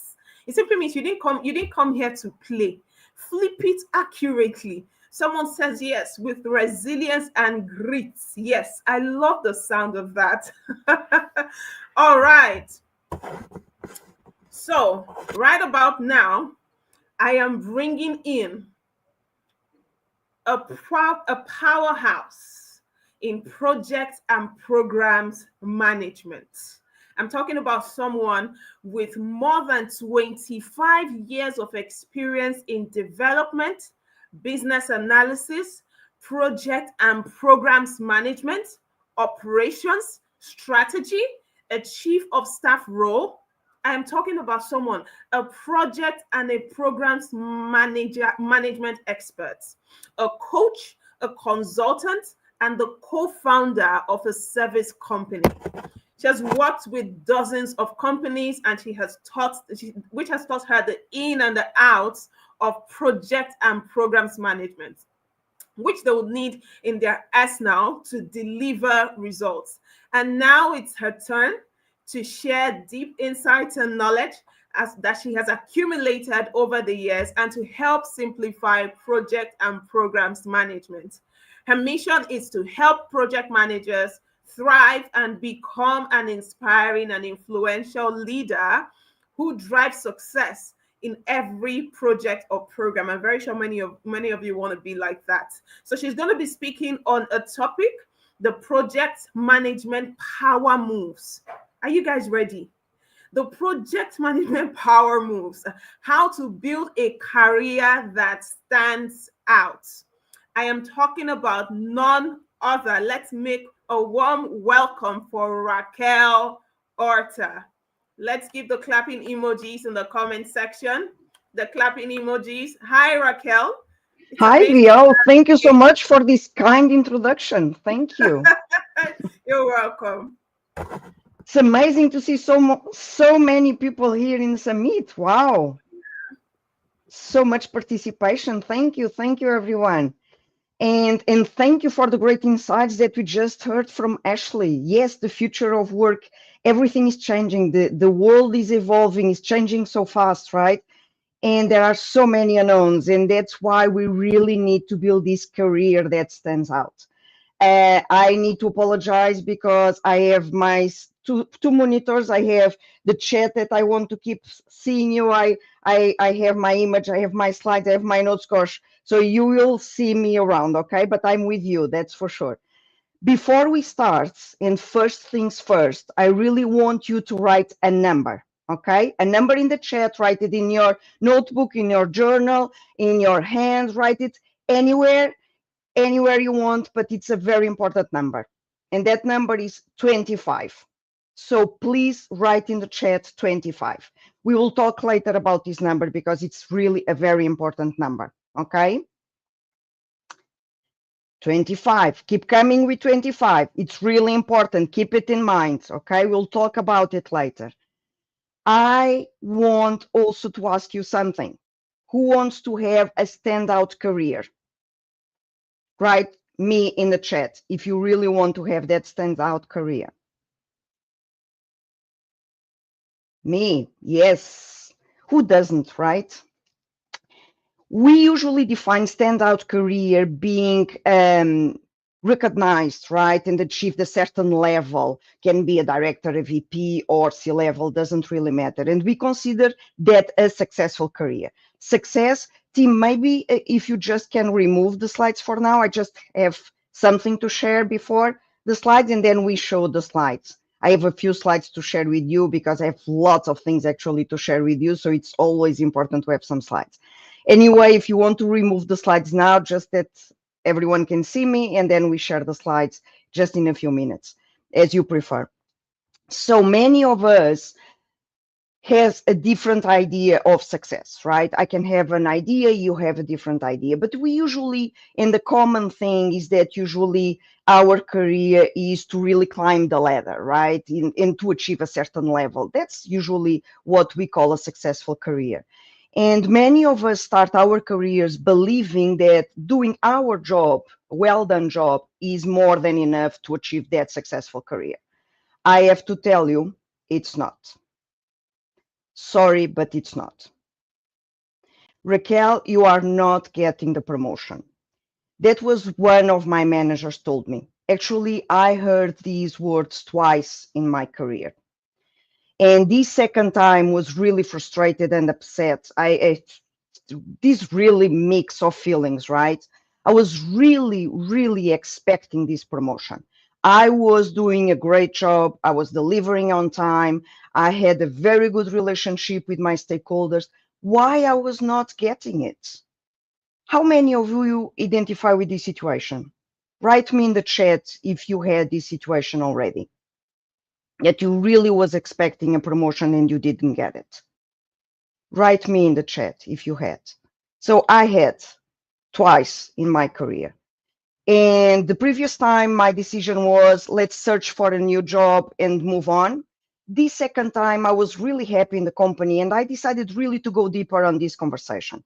It simply means you didn't come here to play. Flip it accurately. Someone says yes, with resilience and grit. Yes, I love the sound of that. All right. So right about now, I am bringing in a powerhouse in project and programs management. I'm talking about someone with more than 25 years of experience in development, business analysis, project and programs management, operations, strategy, a chief of staff role. I am talking about someone, a project and a programs management expert, a coach, a consultant, and the co-founder of a service company. She has worked with dozens of companies, and which has taught her the in and the outs of project and programs management, which they would need in their arsenal to deliver results. And now it's her turn to share deep insights and knowledge that she has accumulated over the years and to help simplify project and programs management. Her mission is to help project managers thrive and become an inspiring and influential leader who drives success in every project or program. I'm very sure many of you want to be like that. So she's going to be speaking on a topic, the project management power moves. Are you guys ready? The project management power moves, how to build a career that stands out. I am talking about none other. Let's make a warm welcome for Raquel Orta. Let's give the clapping emojis in the comment section. The clapping emojis. Hi, Raquel. It's Hi, amazing. Viol. Thank you so much for this kind introduction. Thank you. You're welcome. It's amazing to see so many people here in Summit. Wow. So much participation. Thank you, everyone. And thank you for the great insights that we just heard from Ashley. Yes, the future of work, everything is changing. The world is evolving, it's changing so fast, right? And there are so many unknowns, and that's why we really need to build this career that stands out. I need to apologize because I have my two monitors. I have the chat that I want to keep seeing you. I have my image, I have my slides, I have my notes, gosh. So you will see me around, okay? But I'm with you, that's for sure. Before we start, and first things first, I really want you to write a number, okay? A number in the chat, write it in your notebook, in your journal, in your hand, write it anywhere you want, but it's a very important number. And that number is 25. So please write in the chat 25. We will talk later about this number because it's really a very important number, okay? 25, keep coming with 25. It's really important, keep it in mind, okay? We'll talk about it later. I want also to ask you something. Who wants to have a standout career? Write me in the chat if you really want to have that standout career. Me, yes. Who doesn't, right? We usually define standout career being recognized, right, and achieved a certain level, can be a director, a VP, or C-level, doesn't really matter. And we consider that a successful career. Success, team, maybe if you just can remove the slides for now, I just have something to share before the slides, and then we show the slides. I have a few slides to share with you because I have lots of things actually to share with you, so it's always important to have some slides. Anyway, if you want to remove the slides now, just that everyone can see me, and then we share the slides just in a few minutes, as you prefer. So many of us has a different idea of success, right? I can have an idea, you have a different idea, but we usually, and the common thing is that usually our career is to really climb the ladder, right? And to achieve a certain level. That's usually what we call a successful career. And many of us start our careers believing that doing our job, well done job, is more than enough to achieve that successful career. I have to tell you, it's not. Sorry, but it's not. Raquel, you are not getting the promotion. That was one of my managers told me. Actually, I heard these words twice in my career. And this second time was really frustrated and upset. This really mix of feelings, right? I was really expecting this promotion. I was doing a great job. I was delivering on time. I had a very good relationship with my stakeholders. Why I was not getting it? How many of you identify with this situation? Write me in the chat if you had this situation already, that you really was expecting a promotion and you didn't get it. Write me in the chat if you had. So I had twice in my career. And the previous time my decision was, let's search for a new job and move on. This second time I was really happy in the company and I decided really to go deeper on this conversation.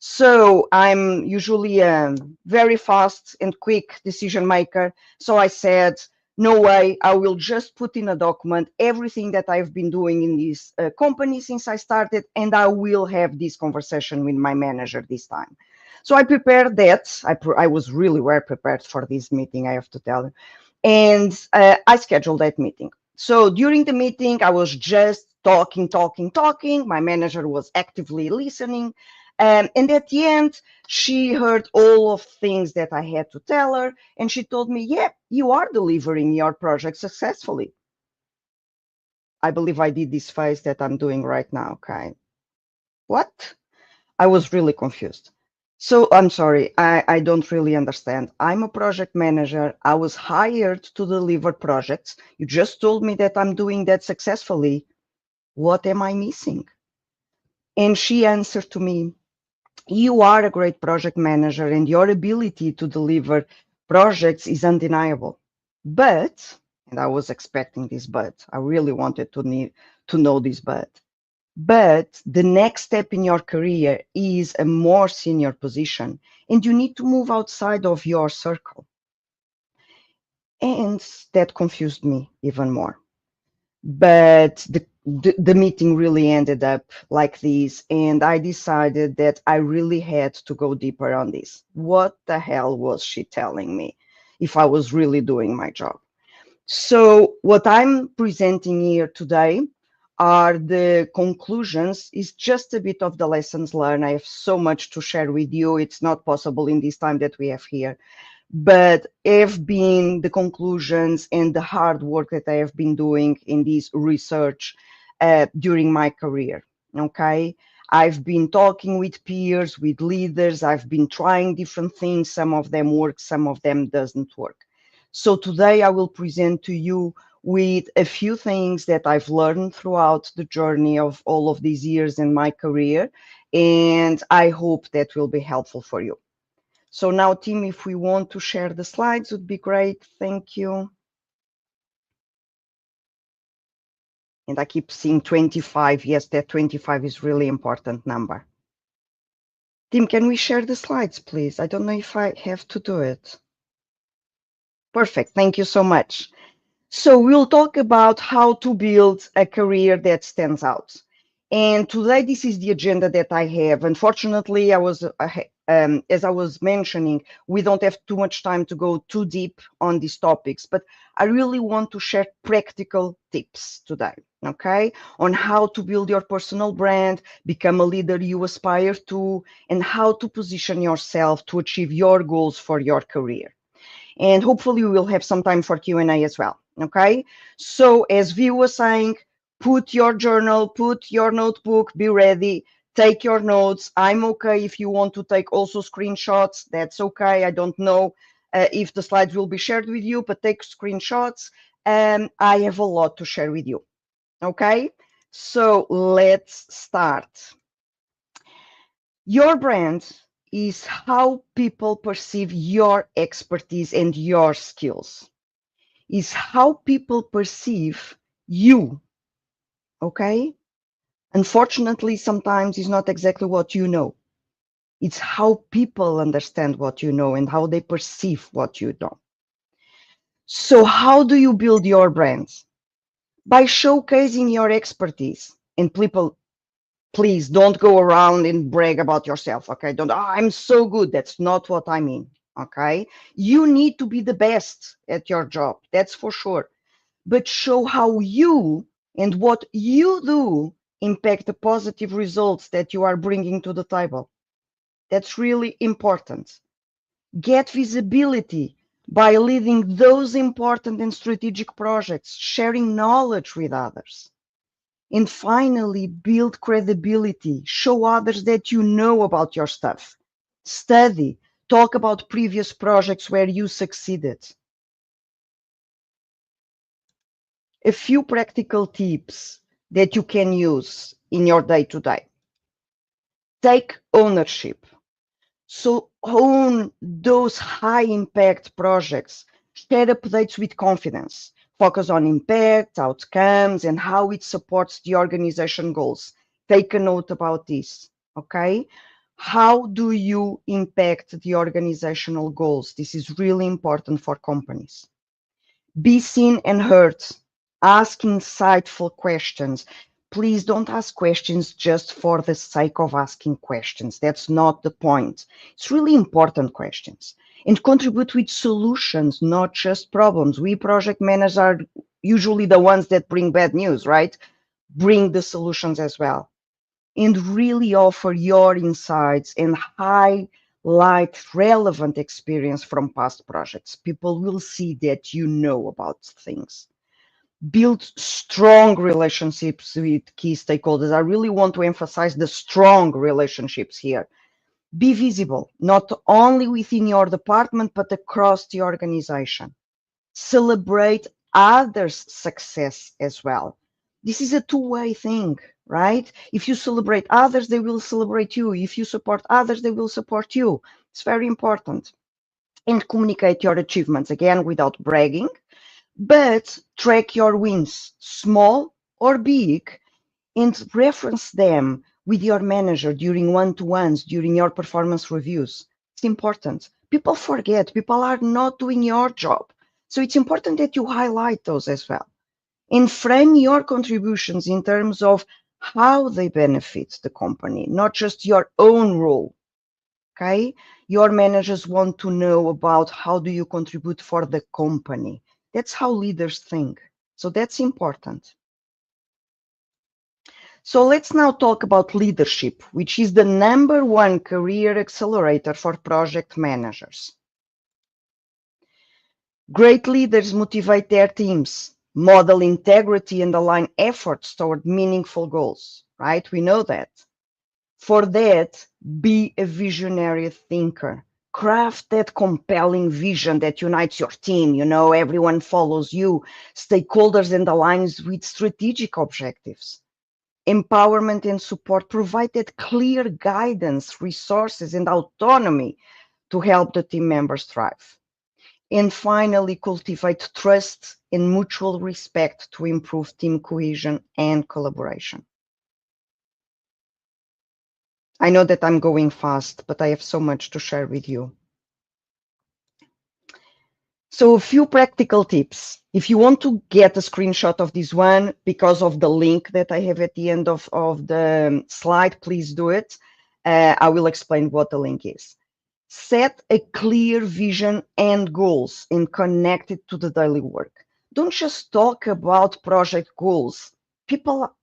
So I'm usually a very fast and quick decision maker. So I said, No way, I will just put in a document everything that I've been doing in this company since I started, and I will have this conversation with my manager this time. So I prepared that. I was really well prepared for this meeting, I have to tell you. And I scheduled that meeting. So during the meeting, I was just talking. My manager was actively listening. And at the end, she heard all of things that I had to tell her. And she told me, yeah, you are delivering your project successfully. I believe I did this face that I'm doing right now. Okay. What? I was really confused. So I'm sorry, I don't really understand. I'm a project manager. I was hired to deliver projects. You just told me that I'm doing that successfully. What am I missing? And she answered to me, you are a great project manager and your ability to deliver projects is undeniable. But, and I was expecting this but, I really wanted to know this but the next step in your career is a more senior position, and you need to move outside of your circle. And that confused me even more. But the meeting really ended up like this, and I decided that I really had to go deeper on this. What the hell was she telling me if I was really doing my job? So what I'm presenting here today are the conclusions. Is just a bit of the lessons learned. I have so much to share with you. It's not possible in this time that we have here, but have been the conclusions and the hard work that I have been doing in this research during my career. Okay. I've been talking with peers, with leaders. I've been trying different things. Some of them work, some of them doesn't work. So today I will present to you with a few things that I've learned throughout the journey of all of these years in my career, and I hope that will be helpful for you. So now, Tim, if we want to share the slides, would be great. Thank you. And I keep seeing 25. Yes, that 25 is really important number. Tim, can we share the slides, please? I don't know if I have to do it. Perfect. Thank you so much. So we'll talk about how to build a career that stands out. And today, this is the agenda that I have. Unfortunately, as I was mentioning, we don't have too much time to go too deep on these topics, but I really want to share practical tips today, okay, on how to build your personal brand, become a leader you aspire to, and how to position yourself to achieve your goals for your career. And hopefully we will have some time for Q&A as well, okay? So as Vi was saying, put your journal, put your notebook, be ready, take your notes. I'm okay if you want to take also screenshots, that's okay. I don't know if the slides will be shared with you, but take screenshots. I have a lot to share with you, okay? So let's start. Your brand is how people perceive your expertise and your skills. Is how people perceive you, okay? Unfortunately, sometimes it's not exactly what you know. It's how people understand what you know and how they perceive what you know. So how do you build your brands? By showcasing your expertise. And people, please don't go around and brag about yourself, okay? Don't, oh, I'm so good. That's not what I mean, okay? You need to be the best at your job, that's for sure. But show how you and what you do impact the positive results that you are bringing to the table. That's really important. Get visibility by leading those important and strategic projects, sharing knowledge with others. And finally, build credibility. Show others that you know about your stuff. Study. Talk about previous projects where you succeeded. A few practical tips that you can use in your day-to-day. Take ownership. So own those high-impact projects. Share updates with confidence. Focus on impact, outcomes, and how it supports the organization goals. Take a note about this, okay? How do you impact the organizational goals? This is really important for companies. Be seen and heard. Ask insightful questions. Please don't ask questions just for the sake of asking questions. That's not the point. It's really important questions. And contribute with solutions, not just problems. We project managers are usually the ones that bring bad news, right? Bring the solutions as well. And really offer your insights and highlight relevant experience from past projects. People will see that you know about things. Build strong relationships with key stakeholders. I really want to emphasize the strong relationships here. Be visible, not only within your department, but across the organization. Celebrate others' success as well. This is a two-way thing, right? If you celebrate others, they will celebrate you. If you support others, they will support you. It's very important. And communicate your achievements, again, without bragging, but track your wins, small or big, and reference them with your manager during one-to-ones, during your performance reviews. It's important. People forget, people are not doing your job. So it's important that you highlight those as well. And frame your contributions in terms of how they benefit the company, not just your own role. Okay? Your managers want to know about how do you contribute for the company. That's how leaders think. So that's important. So let's now talk about leadership, which is the #1 career accelerator for project managers. Great leaders motivate their teams, model integrity, and align efforts toward meaningful goals, right? We know that. For that, be a visionary thinker. Craft that compelling vision that unites your team. You know, everyone follows you, stakeholders, and aligns with strategic objectives. Empowerment and support provided clear guidance, resources, and autonomy to help the team members thrive. And finally, cultivate trust and mutual respect to improve team cohesion and collaboration. I know that I'm going fast, but I have so much to share with you. So a few practical tips. If you want to get a screenshot of this one, because of the link that I have at the end of the slide, please do it. I will explain what the link is. Set a clear vision and goals and connect it to the daily work. Don't just talk about project goals. People,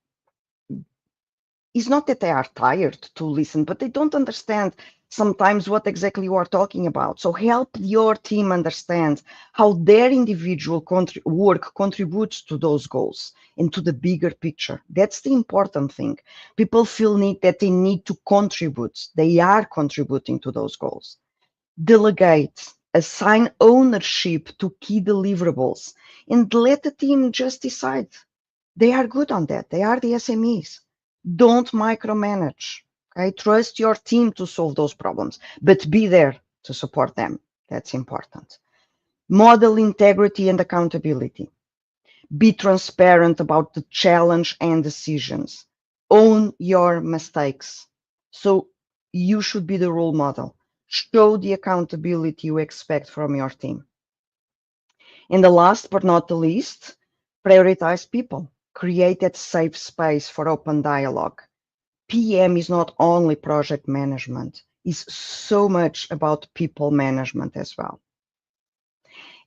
it's not that they are tired to listen, but they don't understand sometimes what exactly you are talking about. So help your team understand how their individual work contributes to those goals and to the bigger picture. That's the important thing. People feel that they need to contribute. They are contributing to those goals. Delegate, assign ownership to key deliverables, and let the team just decide. They are good on that. They are the SMEs. Don't micromanage. Okay? Trust your team to solve those problems, but be there to support them. That's important. Model integrity and accountability. Be transparent about the challenge and decisions. Own your mistakes. So you should be the role model. Show the accountability you expect from your team. And the last but not the least, prioritize people. Create that safe space for open dialogue. PM is not only project management, it's so much about people management as well.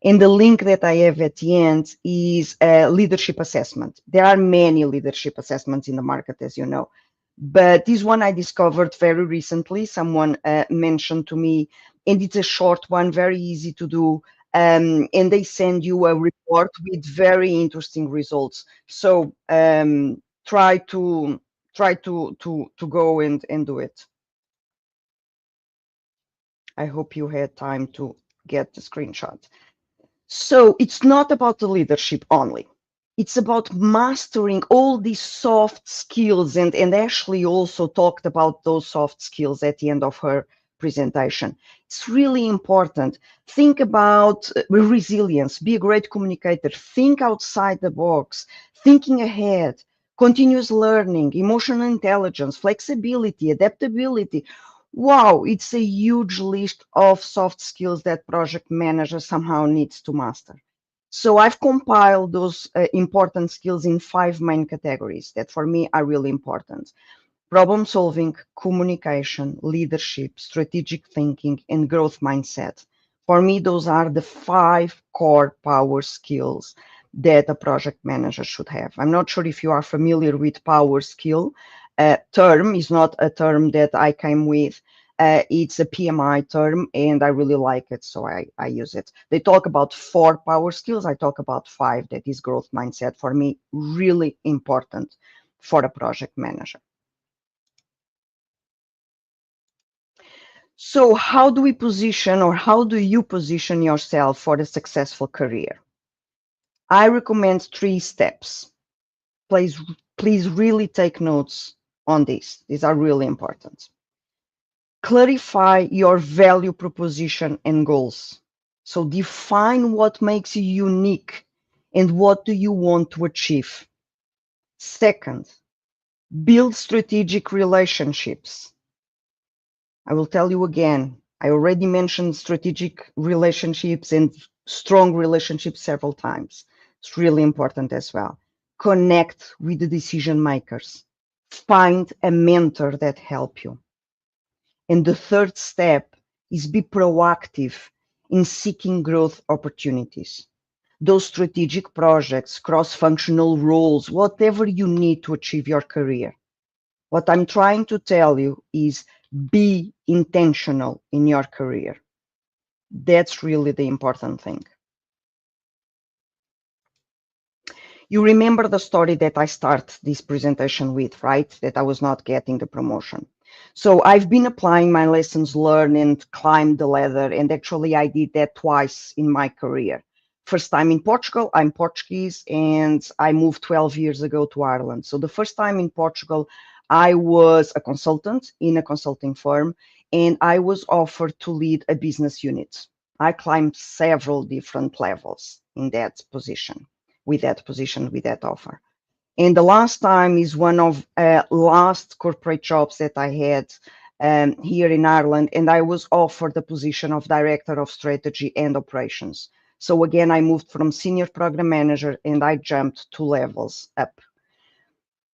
And the link that I have at the end is a leadership assessment. There are many leadership assessments in the market, as you know, but this one I discovered very recently. Someone mentioned to me, and it's a short one, very easy to do. And they send you a report with very interesting results. So try to go and do it. I hope you had time to get the screenshot. So it's not about the leadership only. It's about mastering all these soft skills. And Ashley also talked about those soft skills at the end of her presentation. It's really important. Think about resilience, be a great communicator, think outside the box, thinking ahead, continuous learning, emotional intelligence, flexibility, adaptability. Wow, it's a huge list of soft skills that project manager somehow needs to master. So I've compiled those important skills in 5 main categories that for me are really important. Problem solving, communication, leadership, strategic thinking, and growth mindset. For me, those are the 5 core power skills that a project manager should have. I'm not sure if you are familiar with power skill. Term is not a term that I came with. It's a PMI term, and I really like it, so I use it. They talk about 4 power skills. I talk about 5. That is growth mindset. For me, really important for a project manager. So how do we position, or how do you position yourself for a successful career? I recommend 3 steps. Please really take notes on this. These are really important. Clarify your value proposition and goals. So define what makes you unique and what do you want to achieve. Second, build strategic relationships. I will tell you again, I already mentioned strategic relationships and strong relationships several times. It's really important as well. Connect with the decision makers. Find a mentor that helps you. And the third step is be proactive in seeking growth opportunities. Those strategic projects, cross-functional roles, whatever you need to achieve your career. What I'm trying to tell you is be intentional in your career. That's really the important thing. You remember the story that I start this presentation with, right? That I was not getting the promotion. So I've been applying my lessons learned and climbed the ladder, and actually I did that twice in my career. First time in Portugal, I'm Portuguese, and I moved 12 years ago to Ireland. So the first time in Portugal, I was a consultant in a consulting firm, and I was offered to lead a business unit. I climbed several different levels in that position, with that offer. And the last time is one of last corporate jobs that I had here in Ireland, and I was offered the position of Director of Strategy and Operations. So again, I moved from Senior Program Manager and I jumped 2 levels up.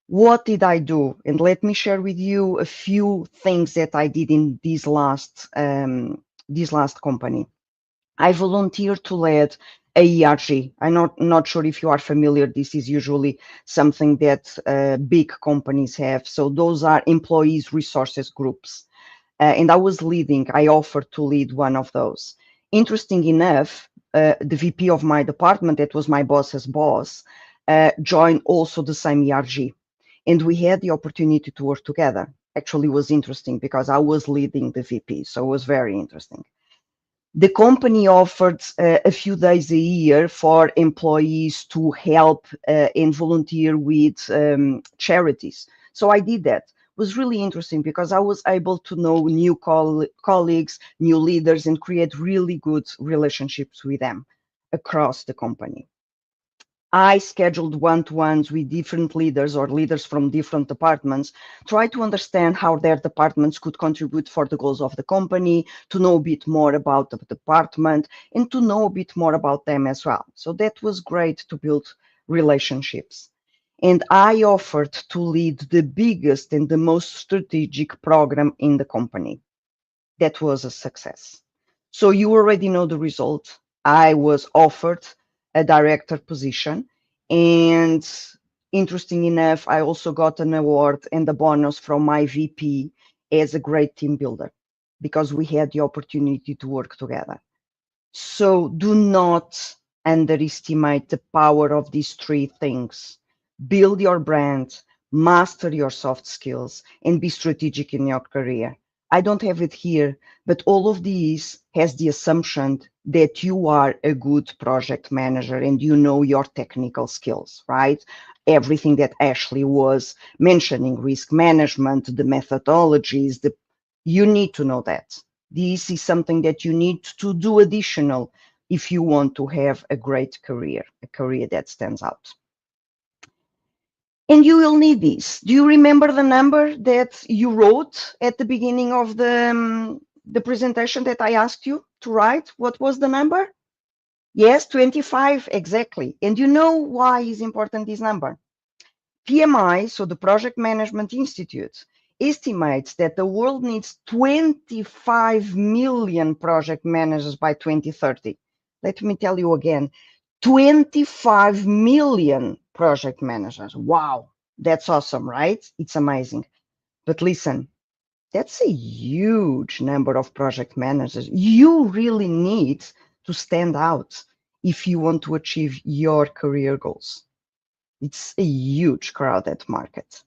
What did I do? And let me share with you a few things that I did in this last company. I volunteered to lead a ERG. I'm not sure if you are familiar. This is usually something that big companies have. So those are employees resources groups. And I offered to lead one of those. Interesting enough, the VP of my department, that was my boss's boss, joined also the same ERG. And we had the opportunity to work together. Actually, it was interesting because I was leading the VP. So it was very interesting. The company offered a few days a year for employees to help and volunteer with charities. So I did that. It was really interesting because I was able to know new colleagues, new leaders, and create really good relationships with them across the company. I scheduled one-to-ones with different leaders or leaders from different departments, try to understand how their departments could contribute for the goals of the company, to know a bit more about the department, and to know a bit more about them as well. So that was great to build relationships. And I offered to lead the biggest and the most strategic program in the company. That was a success. So you already know the result. I was offered a director position, and interesting enough, I also got an award and a bonus from my VP as a great team builder because we had the opportunity to work together. So do not underestimate the power of these 3 things. Build your brand, master your soft skills, and be strategic in your career. I don't have it here, but all of these has the assumption that you are a good project manager and you know your technical skills, right? Everything that Ashley was mentioning, risk management, the methodologies, you need to know that. This is something that you need to do additional if you want to have a great career, a career that stands out. And you will need this. Do you remember the number that you wrote at the beginning of the presentation that I asked you to write? What was the number? Yes, 25, exactly. And you know why is important this number? PMI, so the Project Management Institute, estimates that the world needs 25 million project managers by 2030. Let me tell you again, 25 million project managers. Wow, that's awesome, right? It's amazing. But listen, that's a huge number of project managers. You really need to stand out if you want to achieve your career goals. It's a huge crowded market.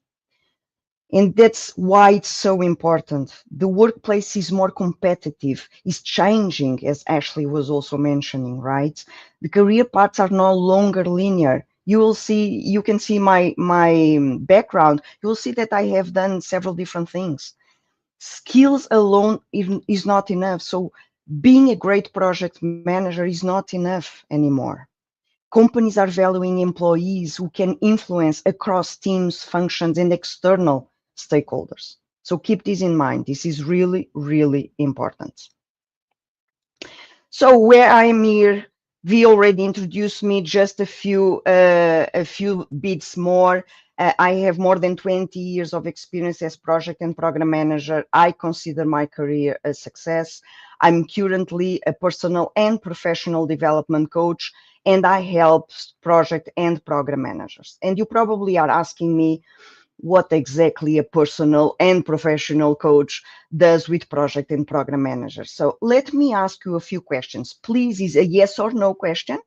And that's why it's so important. The workplace is more competitive, is changing, as Ashley was also mentioning, right? The career paths are no longer linear. You can see my background. You will see that I have done several different things. Skills alone is not enough. So being a great project manager is not enough anymore. Companies are valuing employees who can influence across teams, functions, and external stakeholders. So keep this in mind. This is really, really important. So where I'm here, Vi already introduced me, just a few bits more. I have more than 20 years of experience as project and program manager. I consider my career a success. I'm currently a personal and professional development coach, and I help project and program managers. And you probably are asking me what exactly a personal and professional coach does with project and program managers. So let me ask you a few questions. Please, is a yes or no question.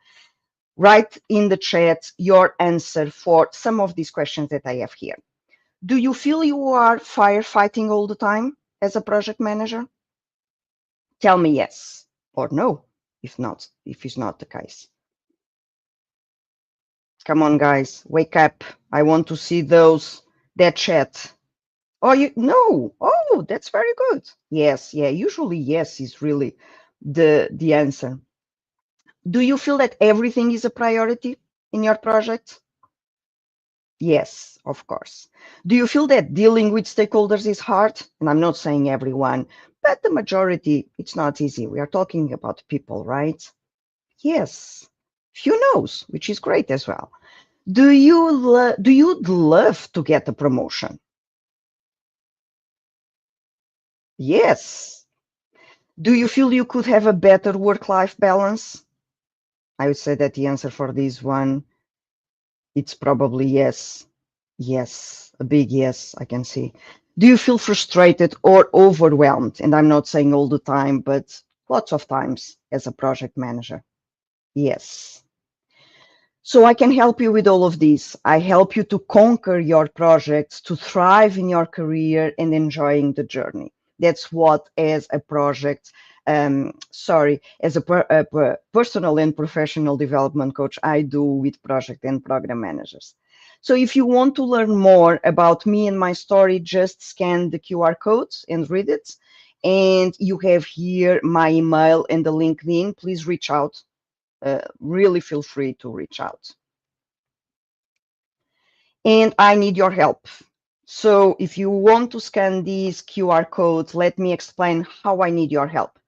Write in the chat your answer for some of these questions that I have here. Do you feel you are firefighting all the time as a project manager? Tell me yes or no, if it's not the case. Come on, guys, wake up. I want to see that chat. Oh, you no. Oh, that's very good. Yes, yeah. Usually, yes is really the answer. Do you feel that everything is a priority in your project? Yes, of course. Do you feel that dealing with stakeholders is hard? And I'm not saying everyone, but the majority, it's not easy. We are talking about people, right? Yes. Few knows, which is great as well. Do you love to get a promotion? Yes. Do you feel you could have a better work-life balance? I would say that the answer for this one, it's probably yes. Yes, a big yes, I can see. Do you feel frustrated or overwhelmed? And I'm not saying all the time, but lots of times as a project manager. Yes. So I can help you with all of these. I help you to conquer your projects, to thrive in your career and enjoying the journey. That's what, as a project, as a personal and professional development coach, I do with project and program managers. So if you want to learn more about me and my story, just scan the QR codes and read it. And you have here my email and the LinkedIn. Please reach out. Really feel free to reach out. And I need your help. So if you want to scan these QR codes, let me explain how I need your help.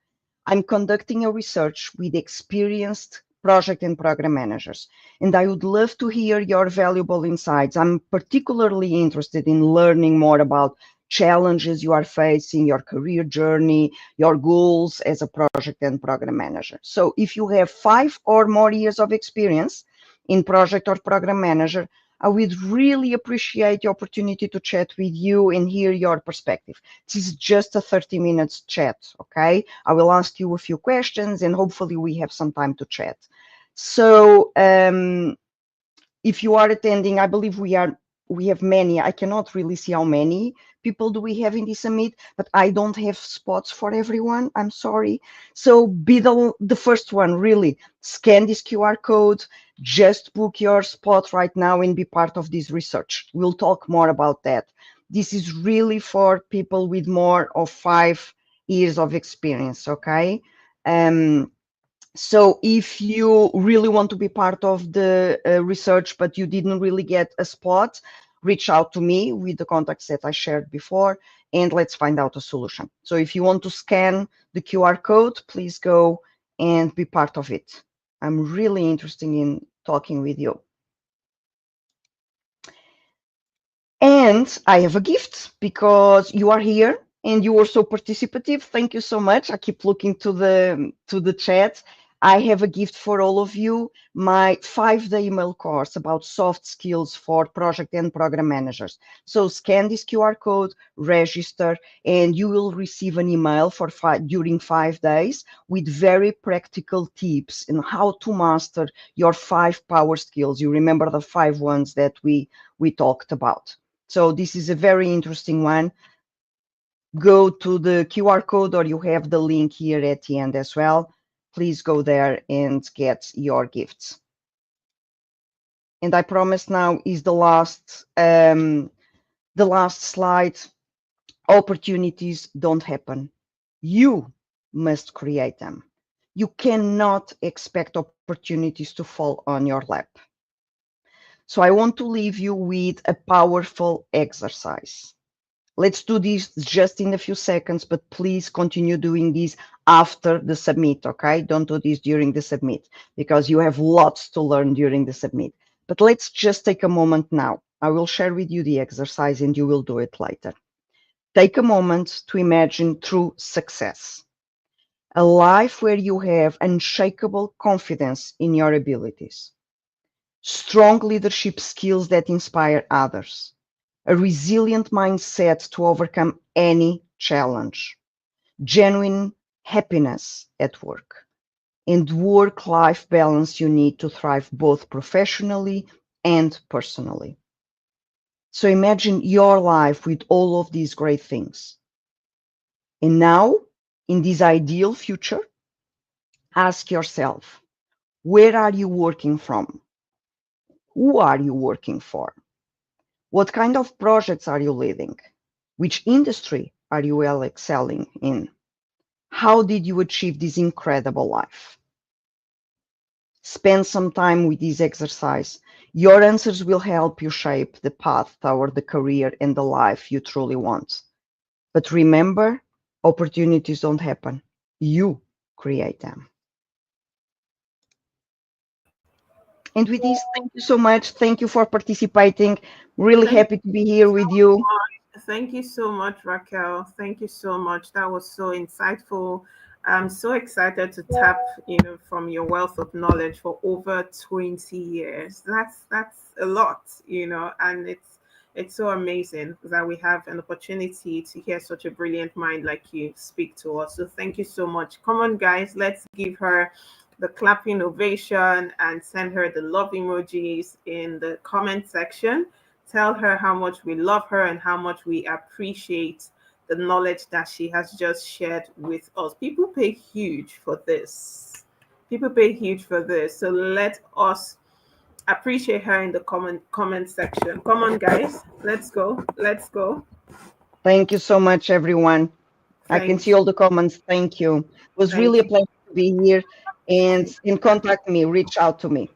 I'm conducting a research with experienced project and program managers, and I would love to hear your valuable insights. I'm particularly interested in learning more about challenges you are facing, your career journey, your goals as a project and program manager. So if you have 5 or more years of experience in project or program manager, I would really appreciate the opportunity to chat with you and hear your perspective. This is just a 30 minutes chat, okay? I will ask you a few questions and hopefully we have some time to chat. So if you are attending, I believe we have many. I cannot really see how many people do we have in this summit, but I don't have spots for everyone. I'm sorry. So be the first one, really. Scan this QR code, just book your spot right now and be part of this research. We'll talk more about that. This is really for people with more of 5 years of experience, okay? So if you really want to be part of the research, but you didn't really get a spot, reach out to me with the contacts that I shared before, and let's find out a solution. So if you want to scan the QR code, please go and be part of it. I'm really interested in talking with you. And I have a gift because you are here and you were so participative. Thank you so much. I keep looking to the chat. I have a gift for all of you, my 5-day email course about soft skills for project and program managers. So scan this QR code, register, and you will receive an email for during 5 days with very practical tips on how to master your 5 power skills. You remember the 5 ones that we talked about. So this is a very interesting one. Go to the QR code, or you have the link here at the end as well. Please go there and get your gifts. And I promise now is the last slide. Opportunities don't happen. You must create them. You cannot expect opportunities to fall on your lap. So I want to leave you with a powerful exercise. Let's do this just in a few seconds, but please continue doing this after the submit, okay? Don't do this during the submit because you have lots to learn during the submit. But let's just take a moment now. I will share with you the exercise and you will do it later. Take a moment to imagine true success, a life where you have unshakable confidence in your abilities, strong leadership skills that inspire others, a resilient mindset to overcome any challenge, genuine happiness at work, and work-life balance you need to thrive both professionally and personally. So imagine your life with all of these great things. And now, in this ideal future, ask yourself, where are you working from? Who are you working for? What kind of projects are you leading? Which industry are you well excelling in? How did you achieve this incredible life? Spend some time with this exercise. Your answers will help you shape the path toward the career and the life you truly want. But remember, opportunities don't happen. You create them. And with this, thank you so much. Thank you for participating. Really happy to be here with you. Thank you so much, Raquel. Thank you so much. That was so insightful. I'm so excited to tap, from your wealth of knowledge for over 20 years. That's a lot, and it's so amazing that we have an opportunity to hear such a brilliant mind like you speak to us. So thank you so much. Come on, guys, let's give her the clapping ovation and send her the love emojis in the comment section. Tell her how much we love her and how much we appreciate the knowledge that she has just shared with us. People pay huge for this. People pay huge for this. So let us appreciate her in the comment section. Come on, guys. Let's go. Let's go. Thank you so much, everyone. I can Thank see all the comments. Thank you. It was really a you. pleasure to be here. And contact me, reach out to me.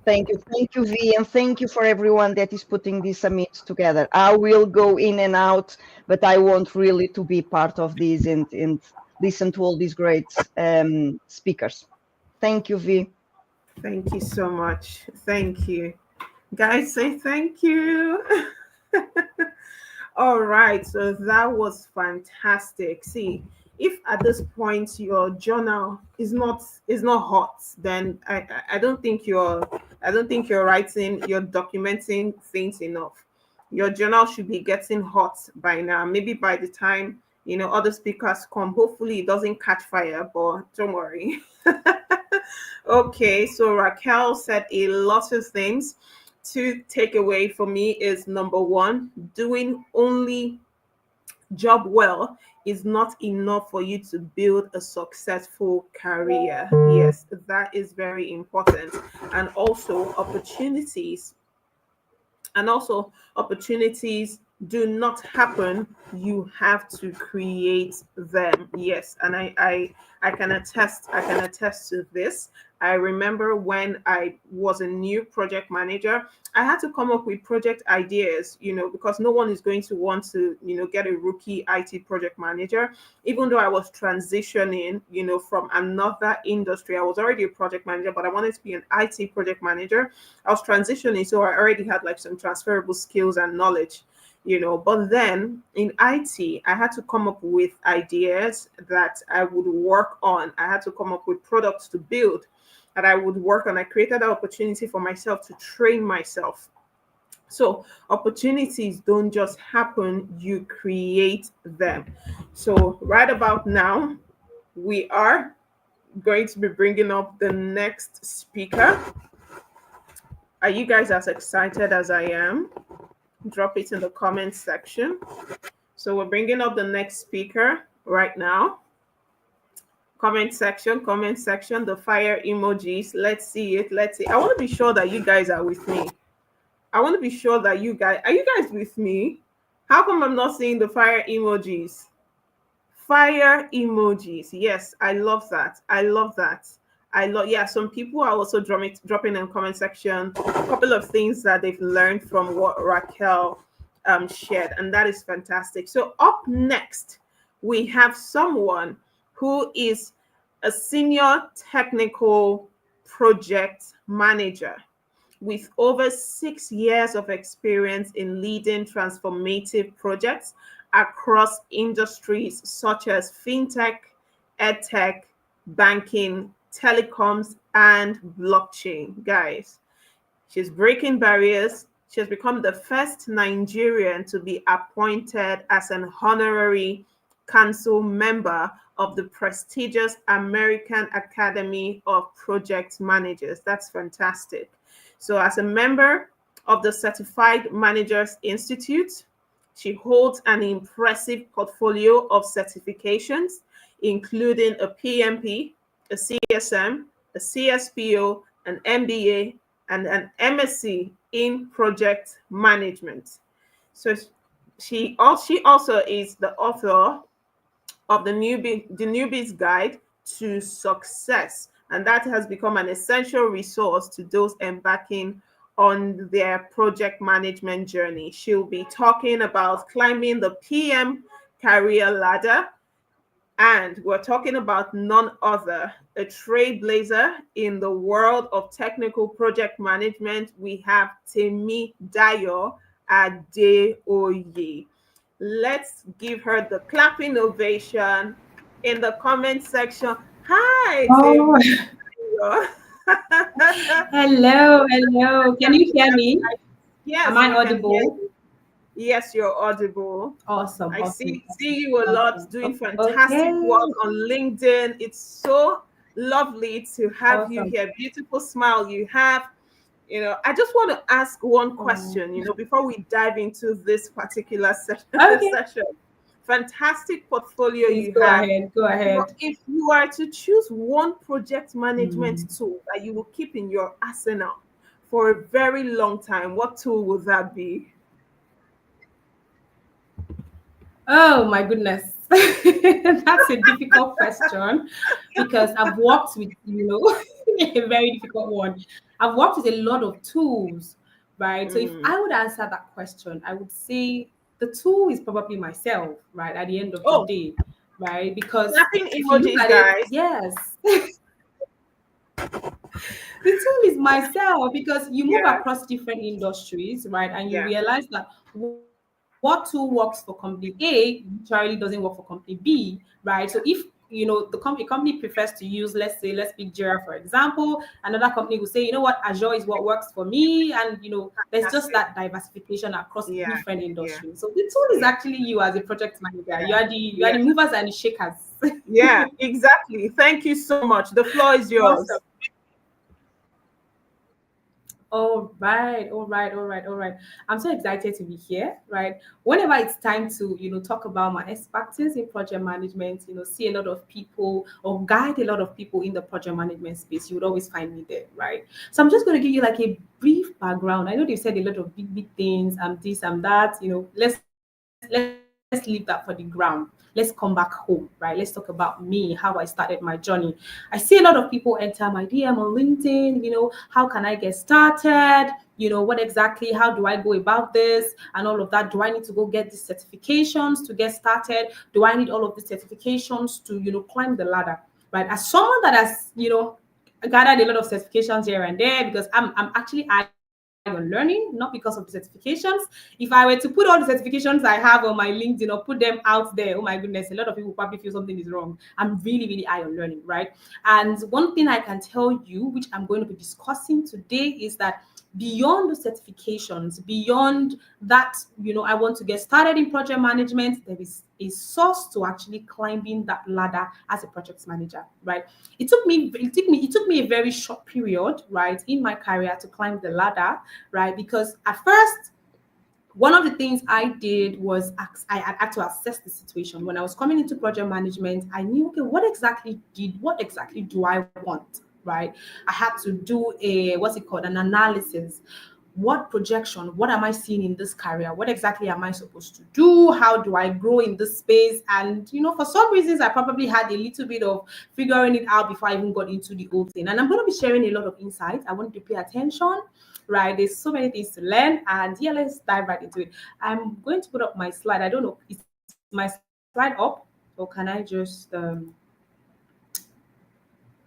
Thank you. Thank you, V, and thank you for everyone that is putting this summit together. I will go in and out, but I want really to be part of this and listen to all these great speakers. Thank you, V. Thank you so much. Thank you. Guys, say thank you. All right, so that was fantastic. See, if at this point your journal is not hot, then I don't think you're writing, you're documenting things enough. Your journal should be getting hot by now. Maybe by the time other speakers come, hopefully it doesn't catch fire, but don't worry. Okay, so Raquel said a lot of things. To take away for me is number one, doing only job well is not enough for you to build a successful career. Yes, that is very important. And also opportunities do not happen, you have to create them. Yes, and I can attest to this. I remember when I was a new project manager, I had to come up with project ideas, because no one is going to want to, get a rookie IT project manager. Even though I was transitioning, from another industry, I was already a project manager, but I wanted to be an IT project manager. I was transitioning, so I already had like some transferable skills and knowledge. But then in IT, I had to come up with ideas that I would work on. I had to come up with products to build that I would work on. I created an opportunity for myself to train myself. So opportunities don't just happen, you create them. So right about now, we are going to be bringing up the next speaker. Are you guys as excited as I am? Drop it in the comment section. So we're bringing up the next speaker right now. Comment section, the fire emojis. Let's see it. Let's see. I want to be sure that you guys are with me. I want to be sure that are you guys with me? How come I'm not seeing the fire emojis? Fire emojis. Yes, I love that. I love that. Yeah, some people are also dropping in the comment section a couple of things that they've learned from what Raquel shared, and that is fantastic. So up next, we have someone who is a senior technical project manager with over 6 years of experience in leading transformative projects across industries such as fintech, edtech, banking, telecoms, and blockchain. Guys, she's breaking barriers. She has become the first Nigerian to be appointed as an honorary council member of the prestigious American Academy of Project Managers. That's fantastic. So, as a member of the Certified Managers Institute, she holds an impressive portfolio of certifications, including a PMP, a CSM, a CSPO, an MBA, and an MSc in project management. So she also is the author of the newbie's guide to success, and that has become an essential resource to those embarking on their project management journey. She'll be talking about climbing the PM career ladder, and we're talking about none other, a trailblazer in the world of technical project management. We have Temi Dayo Adeoye. Let's give her the clapping ovation in the comment section. Hi, Oh, Temi. hello, hello. Can you hear me? Yes, Am I we can hear audible? you. Yes, you're audible. Awesome, I awesome, see you a lot awesome. doing fantastic Okay, work on LinkedIn. It's so lovely to have you awesome. here. Beautiful smile you have. I just want to ask one Oh, question, before we dive into this particular okay, session. Fantastic portfolio please you go have. ahead. Go ahead. If you are to choose one project management Hmm. tool that you will keep in your arsenal for a very long time, what tool would that be? Oh my goodness. That's a difficult question because I've worked with, a very difficult one. I've worked with a lot of tools, right? So if Mm. I would answer that question, I would say the tool is probably myself, right? At the end of the Oh, day, right? Because clapping if you look emojis, at it, guys. yes, the tool is myself because you move Yeah, across different industries, right? And you yeah, realize that what tool works for company A usually doesn't work for company B, right? So if the company prefers to use, let's pick Jira for example, another company will say, you know what, Azure is what works for me, and there's just fantastic. that diversification across Yeah, different yeah, industries. So the tool is yeah, actually you as a project manager. yeah, You are the yes, movers and the shakers. yeah, exactly. Thank you so much. The floor is Awesome. yours. All right, all right, all right, all right. I'm so excited to be here, right? Whenever it's time to, talk about my expertise in project management, see a lot of people or guide a lot of people in the project management space, you would always find me there, right? So I'm just going to give you like a brief background. I know they've said a lot of big, big things, this and that, let's let's leave that for the ground. Let's come back home, right? Let's talk about me, how I started my journey. I see a lot of people enter my DM on LinkedIn, how can I get started? What exactly, how do I go about this and all of that? Do I need to go get these certifications to get started? Do I need all of these certifications to, climb the ladder, right? As someone that has, gathered a lot of certifications here and there, because I'm actually on learning, not because of the certifications. If I were to put all the certifications I have on my LinkedIn or put them out there, oh my goodness, a lot of people probably feel something is wrong. I'm really, really high on learning, right? And one thing I can tell you, which I'm going to be discussing today, is that beyond the certifications, beyond that, I want to get started in project management, there is a source to actually climbing that ladder as a project manager, right? It took me a very short period, right, in my career to climb the ladder, right? Because at first, one of the things I did was I had to assess the situation. When I was coming into project management, I knew, okay, what exactly do I want, right? I had to do an analysis. What projection, what am I seeing in this career? What exactly am I supposed to do? How do I grow in this space? And, for some reasons, I probably had a little bit of figuring it out before I even got into the whole thing. And I'm going to be sharing a lot of insights. I want you to pay attention, right? There's so many things to learn. And yeah, let's dive right into it. I'm going to put up my slide. I don't know, is my slide up? Or can I just...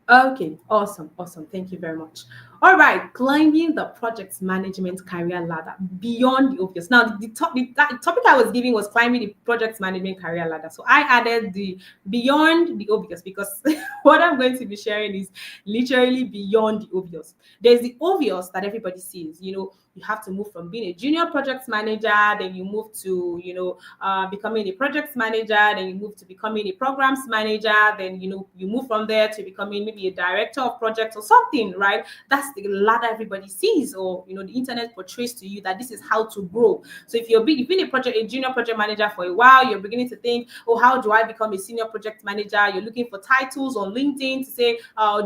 Okay, awesome. Thank you very much. All right, climbing the project management career ladder beyond the obvious. Now, the topic I was giving was climbing the project management career ladder. So I added the beyond the obvious because what I'm going to be sharing is literally beyond the obvious. There's the obvious that everybody sees. You have to move from being a junior project manager, then you move to, becoming a project manager, then you move to becoming a programs manager, then, you move from there to becoming maybe a director of projects or something, right? That's the ladder everybody sees, or, the internet portrays to you that this is how to grow. So if you've been a junior project manager for a while, you're beginning to think, oh, how do I become a senior project manager? You're looking for titles on LinkedIn to say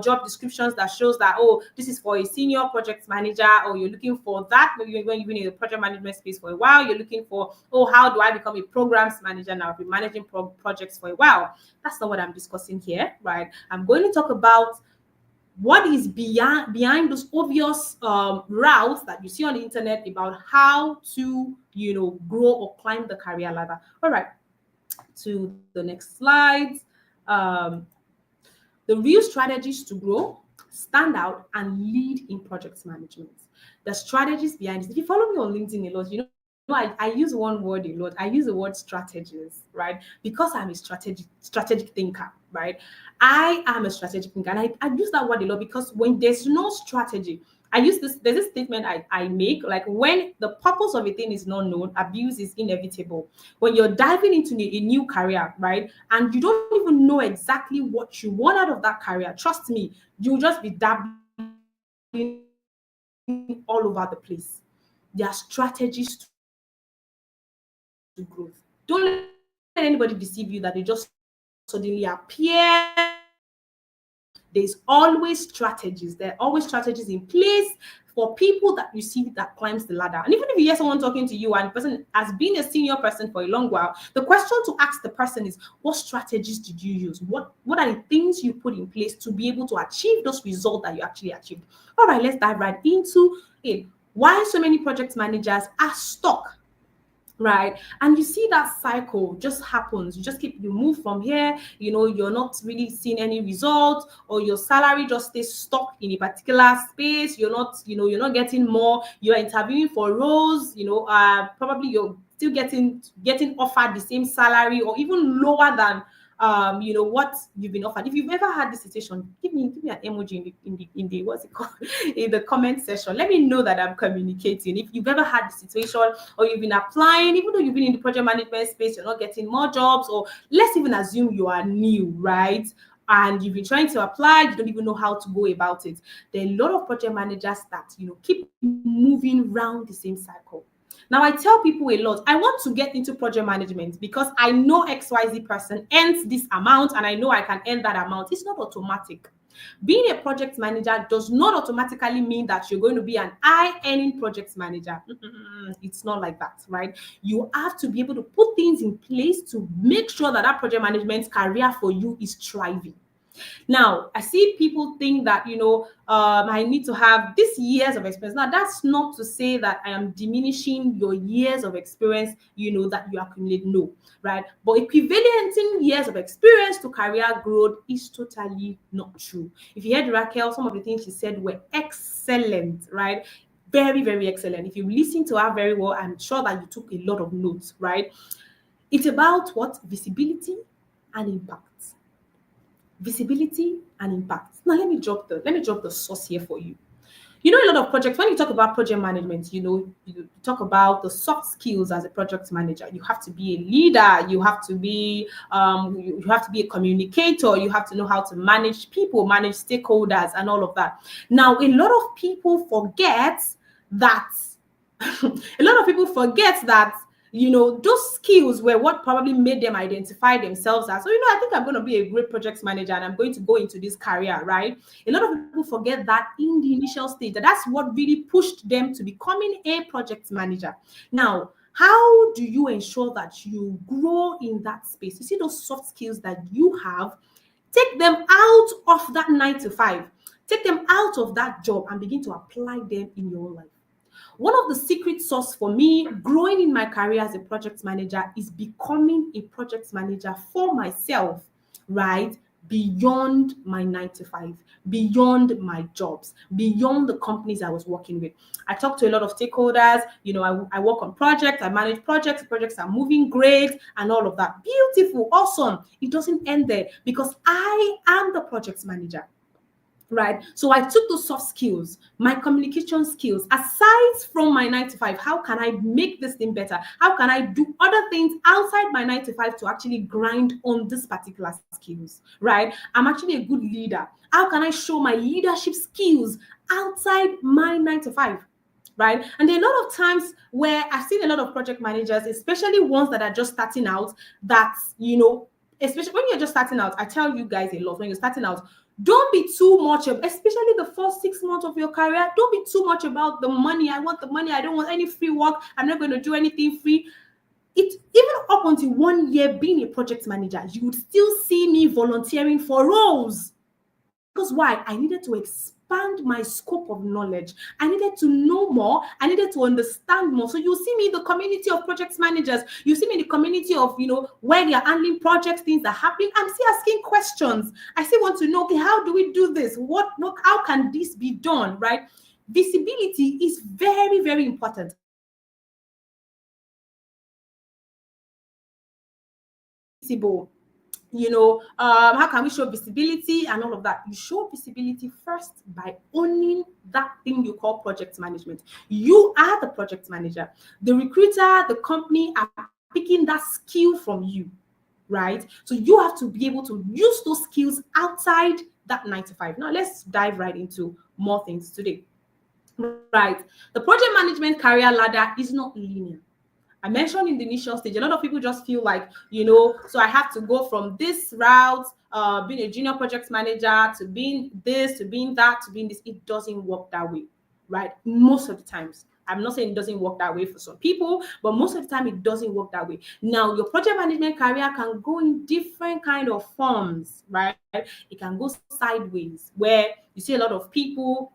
job descriptions that shows that, oh, this is for a senior project manager, or you're looking for that when you've been in the project management space for a while. You're looking for, oh, how do I become a programs manager now? I've been managing projects for a while. That's not what I'm discussing here, right? I'm going to talk about what is behind those obvious routes that you see on the internet about how to, grow or climb the career ladder. All right, to the next slide. The real strategies to grow, stand out, and lead in project management. The strategies behind this. If you follow me on LinkedIn a lot, I use one word a lot. I use the word strategies, right? Because I'm a strategic thinker, right? I am a strategic thinker, and I use that word a lot because when there's no strategy, there's this statement I make, like, when the purpose of a thing is not known, abuse is inevitable. When you're diving into a new career, right, and you don't even know exactly what you want out of that career, trust me, you'll just be dabbling all over the place. There are strategies to growth. Don't let anybody deceive you that they just suddenly appear. There's always strategies. There are always strategies in place for people that you see that climbs the ladder. And even if you hear someone talking to you and the person has been a senior person for a long while, the question to ask the person is, what strategies did you use? What are the things you put in place to be able to achieve those results that you actually achieved? All right, let's dive right into it. Why so many project managers are stuck, right? And you see that cycle just happens. You move from here, you're not really seeing any results, or your salary just stays stuck in a particular space. You're not getting more. You're interviewing for roles, probably you're still getting offered the same salary or even lower than what you've been offered. If you've ever had this situation, give me an emoji in the what's it called in the comment section. Let me know that I'm communicating. If you've ever had the situation, or you've been applying, even though you've been in the project management space, you're not getting more jobs, or let's even assume you are new, right? And you've been trying to apply, you don't even know how to go about it. There are a lot of project managers that keep moving around the same cycle. Now, I tell people a lot, I want to get into project management because I know XYZ person earns this amount and I know I can earn that amount. It's not automatic. Being a project manager does not automatically mean that you're going to be an high-earning project manager. It's not like that, right? You have to be able to put things in place to make sure that that project management career for you is thriving. Now, I see people think that, I need to have this years of experience. Now, that's not to say that I am diminishing your years of experience, that you accumulate. No, right? But equivalenting years of experience to career growth is totally not true. If you heard Raquel, some of the things she said were excellent, right? Very, very excellent. If you listen to her very well, I'm sure that you took a lot of notes, right? It's about what? Visibility and impact. Visibility and impact. Now let me drop the sauce here for you. A lot of projects, when you talk about project management, you talk about the soft skills as a project manager. You have to be a leader, you have to be you have to be a communicator, you have to know how to manage people, manage stakeholders, and all of that. Now, a lot of people forget that those skills were what probably made them identify themselves as, I think I'm going to be a great project manager and I'm going to go into this career, right? A lot of people forget that in the initial stage, that's what really pushed them to becoming a project manager. Now, how do you ensure that you grow in that space? You see those soft skills that you have, take them out of that 9 to 5, take them out of that job and begin to apply them in your life. One of the secret sauce for me growing in my career as a project manager is becoming a project manager for myself, right? Beyond my 9 to 5, beyond my jobs, beyond the companies I was working with. I talk to a lot of stakeholders, I work on projects, I manage projects are moving great and all of that. Beautiful, awesome. It doesn't end there because I am the project manager. Right. So I took those soft skills, my communication skills, aside from my 9 to 5. How can I make this thing better? How can I do other things outside my 9 to 5 to actually grind on this particular skills? Right. I'm actually a good leader. How can I show my leadership skills outside my 9 to 5? Right. And there are a lot of times where I've seen a lot of project managers, especially ones that are just starting out, that, especially when you're just starting out, I tell you guys a lot, when you're starting out, don't be too much, especially the first 6 months of your career. Don't be too much about the money. I want the money. I don't want any free work. I'm not going to do anything free. It's even up until 1 year being a project manager, you would still see me volunteering for roles. Because why? I needed to expand my scope of knowledge. I needed to know more. I needed to understand more. So you see me in the community of project managers. You see me in the community of, where they're handling projects, things are happening. I'm still asking questions. I still want to know, okay, how do we do this? How can this be done, right? Visibility is very, very important. Visible. How can we show visibility and all of that? You show visibility first by owning that thing you call project management. You are the project manager. The recruiter, the company are picking that skill from you, right? So you have to be able to use those skills outside that 9 to 5. Now let's dive right into more things today. Right. The project management career ladder is not linear. I mentioned in the initial stage, a lot of people just feel like, so I have to go from this route, being a junior project manager, to being this, to being that, to being this. It doesn't work that way, right? Most of the times. I'm not saying it doesn't work that way for some people, but most of the time it doesn't work that way. Now, your project management career can go in different kind of forms, right? It can go sideways, where you see a lot of people,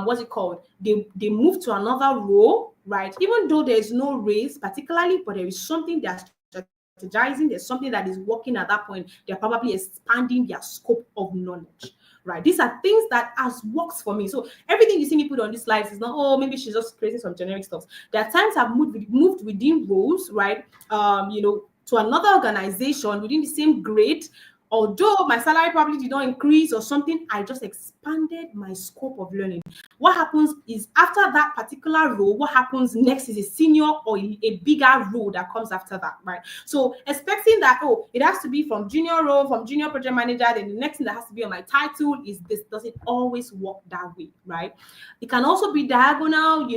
what's it called? They move to another role, right? Even though there is no raise particularly, but there is something they're strategizing, there's something that is working at that point. They're probably expanding their scope of knowledge. Right. These are things that has works for me. So everything you see me put on these slides is not, maybe she's just creating some generic stuff. There are times I've moved within roles, right? To another organization within the same grade. Although my salary probably did not increase or something, I just expanded my scope of learning. What happens is, after that particular role, what happens next is a senior or a bigger role that comes after that, right? So expecting that, it has to be from junior role, from junior project manager, then the next thing that has to be on my title is this. Doesn't always work that way, right? It can also be diagonal,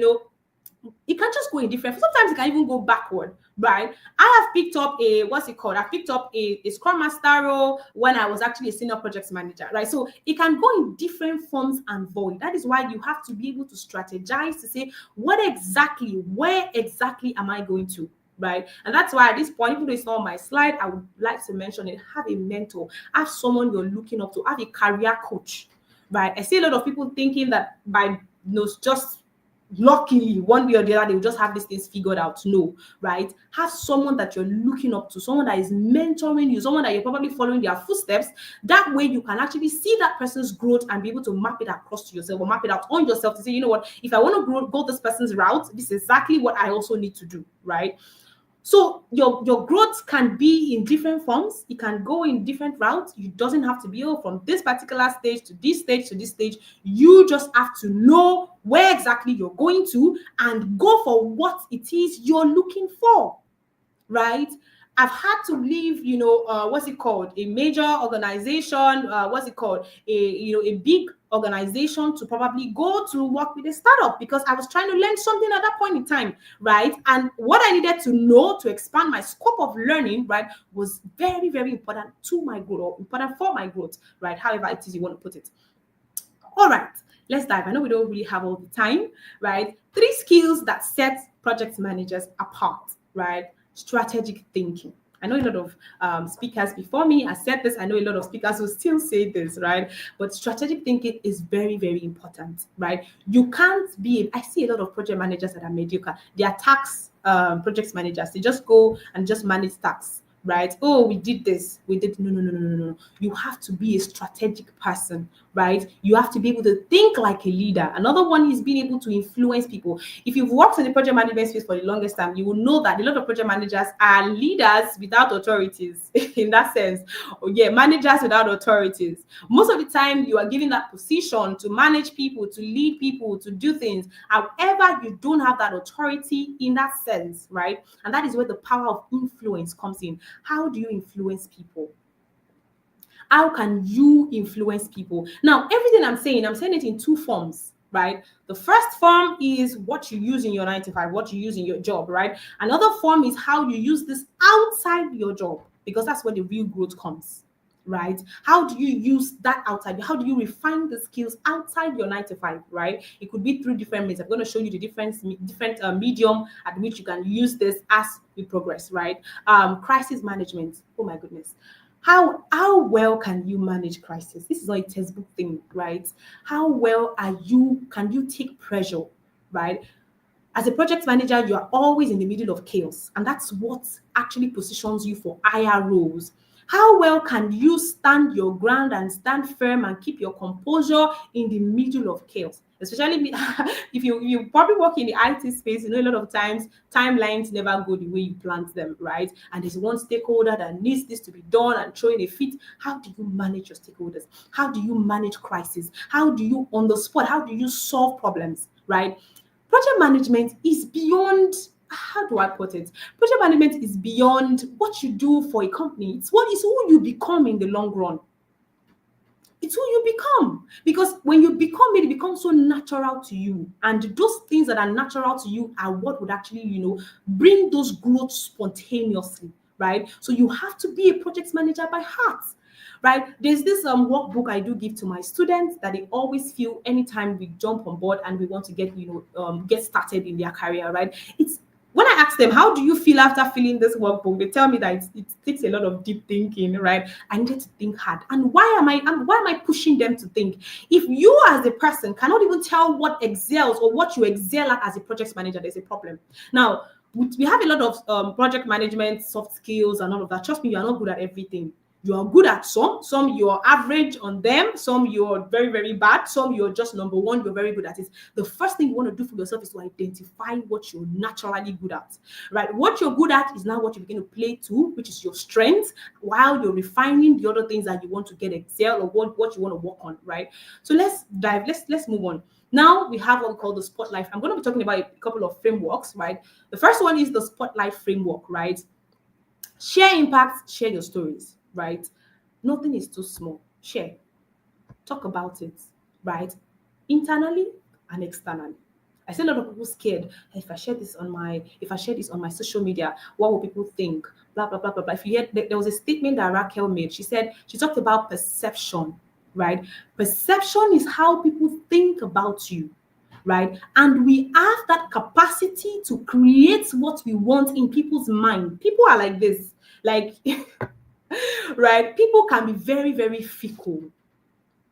it can just go in different. Sometimes it can even go backward, right? I have picked up a I picked up a Scrum Master role when I was actually a senior project manager, right? So it can go in different forms and void. That is why you have to be able to strategize to say where exactly am I going to? Right. And that's why at this point, even though it's not on my slide, I would like to mention it. Have a mentor, have someone you're looking up to, have a career coach. Right. I see a lot of people thinking that by just luckily one way or the other they will just have these things figured out. No, right? Have someone that you're looking up to, someone that is mentoring you, someone that you're probably following their footsteps. That way you can actually see that person's growth and be able to map it across to yourself or map it out on yourself to say, you know what, if I want to go this person's route, this is exactly what I also need to do, right? So your growth can be in different forms. It can go in different routes. It doesn't have to be from this particular stage to this stage to this stage. You just have to know where exactly you're going to and go for what it is you're looking for, right? I've had to leave, a major organization, a big organization to probably go to work with a startup because I was trying to learn something at that point in time, right? And what I needed to know to expand my scope of learning, right, was very, very important to my growth or important for my growth, right? However it is you want to put it. All right, let's dive. I know we don't really have all the time, right? 3 skills that set project managers apart, right? Strategic thinking. I know a lot of speakers before me. I said this. I know a lot of speakers will still say this, right? But strategic thinking is very, very important, right? You can't be. I see a lot of project managers that are mediocre. They are tax project managers. They just go and just manage tax, right? Oh, we did this. We did. No. You have to be a strategic person, right? You have to be able to think like a leader. Another one is being able to influence people. If you've worked in the project management space for the longest time, you will know that a lot of project managers are leaders without authorities in that sense. Oh, yeah, managers without authorities. Most of the time, you are given that position to manage people, to lead people, to do things. However, you don't have that authority in that sense, right? And that is where the power of influence comes in. How do you influence people? How can you influence people? Now, everything I'm saying it in 2 forms, right? The first form is what you use in your 9 to 5, what you use in your job, right? Another form is how you use this outside your job, because that's where the real growth comes, right? How do you use that outside? How do you refine the skills outside your 9 to 5, right? It could be through different means. I'm going to show you the different medium at which you can use this as we progress, right? Crisis management. Oh my goodness. How well can you manage crisis? This is not a textbook thing, right? How well can you take pressure, right? As a project manager, you are always in the middle of chaos, and that's what actually positions you for higher roles. How well can you stand your ground and stand firm and keep your composure in the middle of chaos? Especially if you probably work in the IT space, you know a lot of times timelines never go the way you planned them, right? And there's one stakeholder that needs this to be done and throwing a fit. How do you manage your stakeholders? How do you manage crisis? How do you on the spot? How do you solve problems, right? Project management is beyond, how do I put it? Project management is beyond what you do for a company. It's who you become in the long run. It's who you become. Because when you become it, it becomes so natural to you. And those things that are natural to you are what would actually, bring those growth spontaneously, right? So you have to be a project manager by heart. Right, there's this workbook I do give to my students that they always feel anytime we jump on board and we want to get started in their career. Right, it's when I ask them, how do you feel after filling this workbook? They tell me that it takes a lot of deep thinking, right? I needed to think hard. And why am I pushing them to think? If you as a person cannot even tell what excels or what you excel at as a project manager, there's a problem. Now, we have a lot of project management, soft skills and all of that. Trust me, you're not good at everything. You are good at some you're average on them, some you're very, very bad, some you're just number one, you're very good at it. The first thing you want to do for yourself is to identify what you're naturally good at, right? What you're good at is now what you begin to play to, which is your strength, while you're refining the other things that you want to get excel or what you want to work on, right? So let's move on. Now we have what we call the spotlight. I'm going to be talking about a couple of frameworks, right? The first one is the spotlight framework, right? Share impact, share your stories, right? Nothing is too small. Share. Talk about it, right? Internally and externally. I see a lot of people scared. If I share this on my social media, what will people think? Blah blah blah blah blah. If you hear, there was a statement that Raquel made. She talked about perception, right? Perception is how people think about you, right? And we have that capacity to create what we want in people's mind. People are like this, like right? People can be very, very fickle.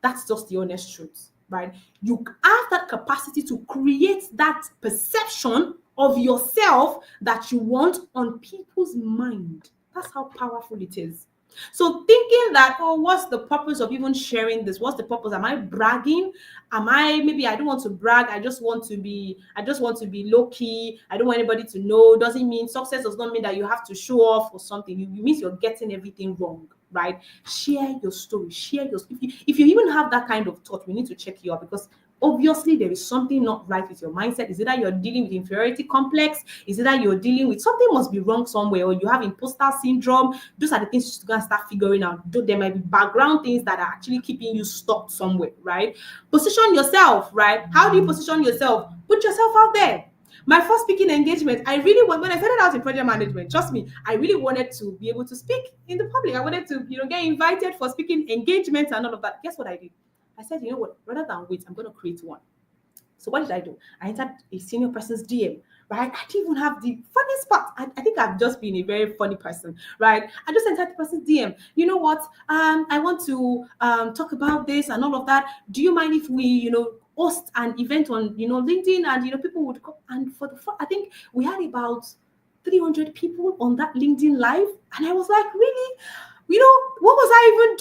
That's just the honest truth, right? You have that capacity to create that perception of yourself that you want on people's mind. That's how powerful it is. So thinking that, oh, what's the purpose of even sharing this? What's the purpose? Am I bragging? Maybe I don't want to brag. I just want to be low key. I don't want anybody to know. Doesn't mean success does not mean that you have to show off or something. It means you're getting everything wrong, right? Share your story. If you even have that kind of thought, we need to check you out, because obviously there is something not right with your mindset. Is it that you're dealing with inferiority complex? Is it that you're dealing with something must be wrong somewhere, or you have imposter syndrome? Those are the things you should go and start figuring out. There might be background things that are actually keeping you stuck somewhere, right? Position yourself, right? How do you position yourself? Put yourself out there. My first speaking engagement, when I started out in project management, trust me, I really wanted to be able to speak in the public. I wanted to, get invited for speaking engagements and all of that. Guess what I did? I said, you know what, rather than wait, I'm going to create one. So what did I do? I entered a senior person's DM, right? I didn't even have the funniest part. I think I've just been a very funny person, right? I just entered the person's DM. You know what? I want to talk about this and all of that. Do you mind if we, host an event on, LinkedIn, and, people would come. And I think we had about 300 people on that LinkedIn live. And I was like, really? What was I even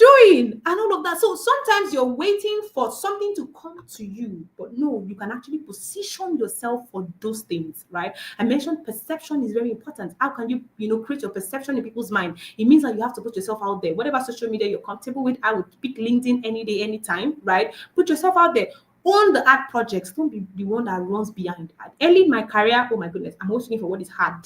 doing? And all of that. So sometimes you're waiting for something to come to you, but no, you can actually position yourself for those things, right? I mentioned perception is very important. How can you, create your perception in people's mind? It means that you have to put yourself out there. Whatever social media you're comfortable with, I would pick LinkedIn any day, anytime, right? Put yourself out there. Own the art projects. Don't be the one that runs behind. Early in my career, oh my goodness, I'm always looking for what is hard.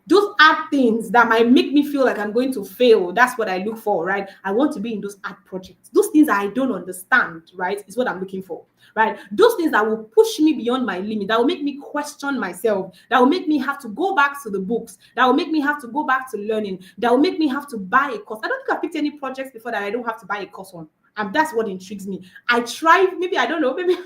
Those art things that might make me feel like I'm going to fail, that's what I look for, right? I want to be in those art projects. Those things I don't understand, right, is what I'm looking for, right? Those things that will push me beyond my limit, that will make me question myself, that will make me have to go back to the books, that will make me have to go back to learning, that will make me have to buy a course. I don't think I picked any projects before that I don't have to buy a course on. And that's what intrigues me. I thrive, maybe as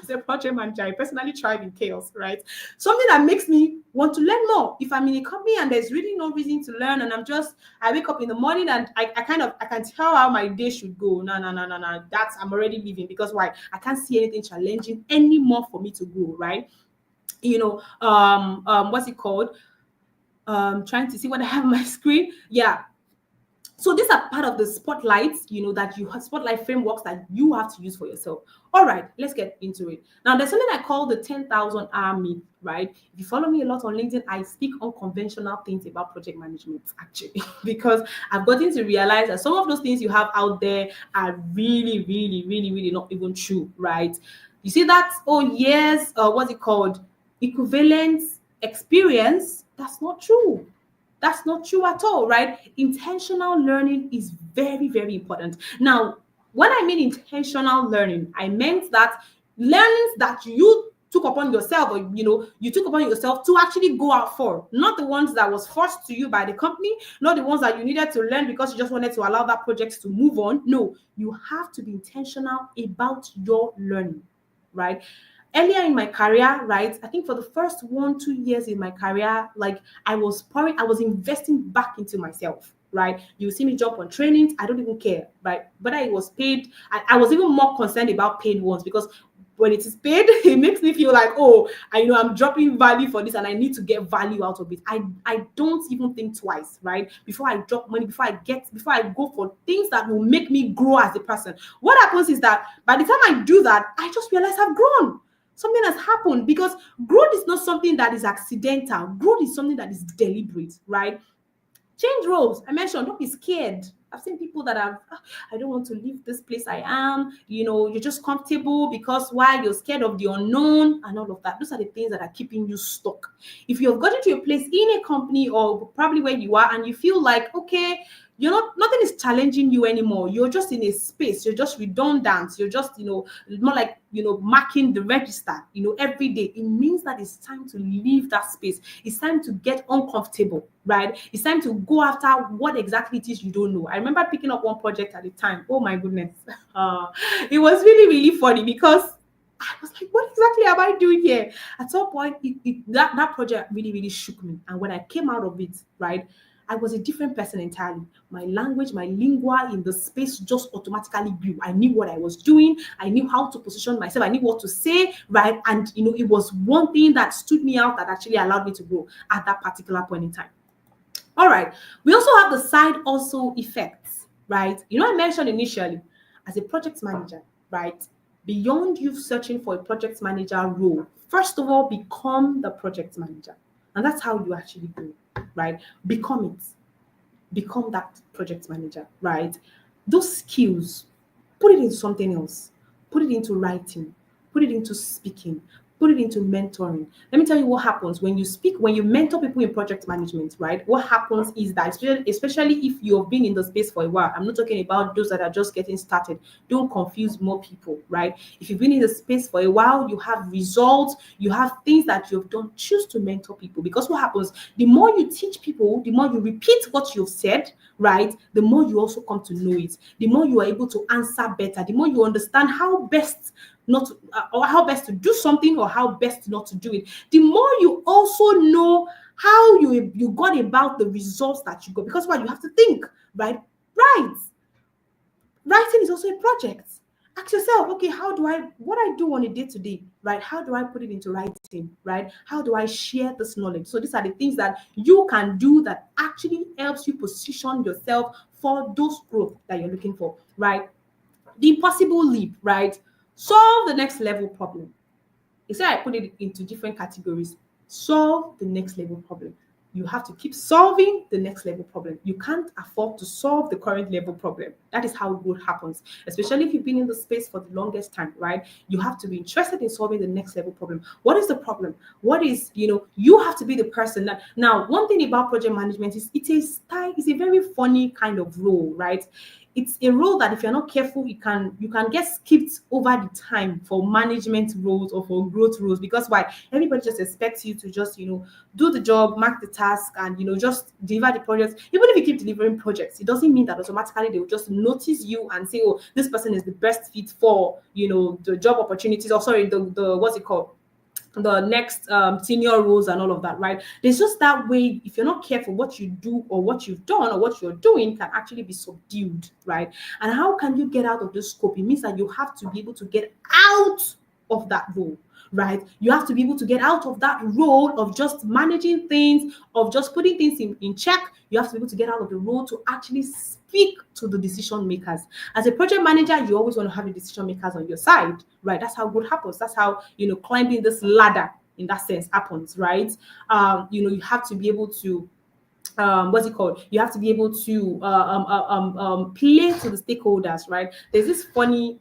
a project manager, I personally thrive in chaos, right? Something that makes me want to learn more. If I'm in a company and there's really no reason to learn, and I wake up in the morning and I can tell how my day should go. No. I'm already leaving, because why? I can't see anything challenging anymore for me to go, right? What's it called? Trying to see what I have on my screen. Yeah. So these are part of the spotlights, that you have spotlight frameworks that you have to use for yourself. All right, let's get into it. Now, there's something I call the 10,000 hour myth, right? If you follow me a lot on LinkedIn, I speak unconventional things about project management, actually, because I've gotten to realize that some of those things you have out there are really, really, really, really not even true, right? You see that? Oh, yes. What's it called? Equivalent experience. That's not true. That's not true at all, right? Intentional learning is very, very important. Now, when I mean intentional learning, I meant that learnings that you took upon yourself, or you took upon yourself to actually go out for, not the ones that was forced to you by the company, not the ones that you needed to learn because you just wanted to allow that project to move on. No, you have to be intentional about your learning, right? Earlier in my career, right, I think for the first 1-2 years in my career, like I was investing back into myself, right? You see me jump on trainings, I don't even care, right? Whether it was paid, I was even more concerned about paid ones, because when it is paid, it makes me feel like, oh, I'm dropping value for this and I need to get value out of it. I don't even think twice, right? Before I drop money, before I go for things that will make me grow as a person. What happens is that by the time I do that, I just realize I've grown. Something has happened, because growth is not something that is accidental. Growth is something that is deliberate, right? Change roles. I mentioned, don't be scared. I've seen people that I don't want to leave this place I am. You're just comfortable because why? You're scared of the unknown and all of that. Those are the things that are keeping you stuck. If you've gotten to a place in a company or probably where you are and you feel like, okay, nothing is challenging you anymore. You're just in a space. You're just redundant. You're just, more like, marking the register, every day. It means that it's time to leave that space. It's time to get uncomfortable, right? It's time to go after what exactly it is you don't know. I remember picking up one project at the time. Oh my goodness. It was really, really funny because I was like, what exactly am I doing here? At some point, that project really, really shook me. And when I came out of it, right, I was a different person entirely. My language, my lingua in the space just automatically grew. I knew what I was doing. I knew how to position myself. I knew what to say, right? And, it was one thing that stood me out that actually allowed me to grow at that particular point in time. All right. We also have the side also effects, right? I mentioned initially as a project manager, right? Beyond you searching for a project manager role, first of all, become the project manager. And that's how you actually do, right? Become it. Become that project manager, right? Those skills, put it into something else. Put it into writing. Put it into speaking. Put it into mentoring. Let me tell you what happens when you speak, when you mentor people in project management, right? What happens is that, especially if you've been in the space for a while, I'm not talking about those that are just getting started. Don't confuse more people, right? If you've been in the space for a while, you have results, you have things that you've done, choose to mentor people. Because what happens, the more you teach people, the more you repeat what you've said, right? The more you also come to know it, the more you are able to answer better, the more you understand how best not to, or how best to do something or how best not to do it, the more you also know how you got about the results that you got. Because what you have to think, right? Writing is also a project. Ask yourself, okay, what I do on a day-to-day, right? How do I put it into writing, right? How do I share this knowledge? So these are the things that you can do that actually helps you position yourself for those growth that you're looking for, right? The impossible leap, right? Solve the next level problem. Instead, I put it into different categories. Solve the next level problem. You have to keep solving the next level problem. You can't afford to solve the current level problem. That is how growth happens, especially if you've been in the space for the longest time, right? You have to be interested in solving the next level problem. What is the problem? What is, you have to be the person that, now, one thing about project management is it's a very funny kind of role, right? It's a role that if you're not careful, you can get skipped over the time for management roles or for growth roles. Because why? Everybody just expects you to just, do the job, mark the task, and just deliver the projects. Even if you keep delivering projects, it doesn't mean that automatically they will just notice you and say, oh, this person is the best fit for, the job opportunities, or sorry, the what's it called? The next senior roles and all of that, right? There's just that way, if you're not careful, what you do or what you've done or what you're doing can actually be subdued, right? And how can you get out of this scope? It means that you have to be able to get out of that role, right? You have to be able to get out of that role of just managing things, of just putting things in check. You have to be able to get out of the role to actually speak to the decision makers. As a project manager, you always want to have the decision makers on your side, right? That's how growth happens. That's how, climbing this ladder in that sense happens, right? You have to be able to what's it called? You have to be able to play to the stakeholders, right? There's this funny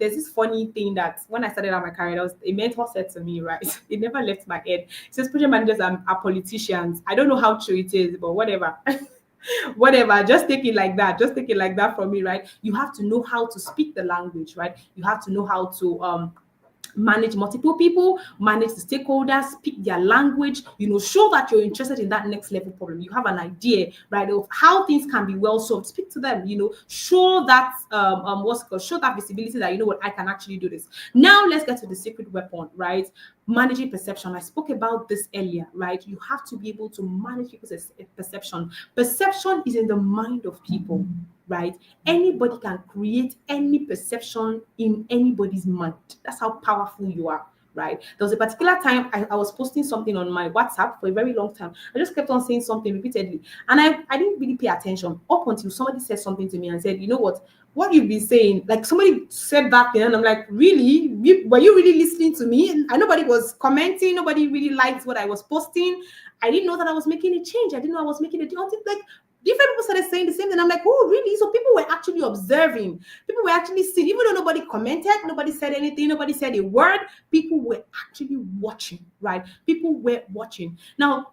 thing that when I started out my career, a mentor said to me, right? It never left my head. It says project managers are politicians. I don't know how true it is, but whatever. Whatever, just take it like that from me, right? You have to know how to speak the language, right? You have to know how to manage multiple people, manage the stakeholders, speak their language, show that you're interested in that next level problem. You have an idea, right, of how things can be well solved. Speak to them, show that show that visibility that, what, I can actually do this. Now let's get to the secret weapon, right? Managing perception. I spoke about this earlier, right? You have to be able to manage people's perception. Perception is in the mind of people, right? Anybody can create any perception in anybody's mind. That's how powerful you are, right? There was a particular time I was posting something on my WhatsApp for a very long time. I just kept on saying something repeatedly, and I didn't really pay attention up until somebody said something to me and said, you know what you've been saying, like somebody said that thing, and I'm like, really? Were you really listening to me? And nobody was commenting, nobody really liked what I was posting. I didn't know that I was making a change. I didn't know I was making a difference. Like, different people started saying the same thing. I'm like, oh, really? So people were actually observing. People were actually seeing, even though nobody commented, nobody said anything, nobody said a word, people were actually watching, right? People were watching. Now,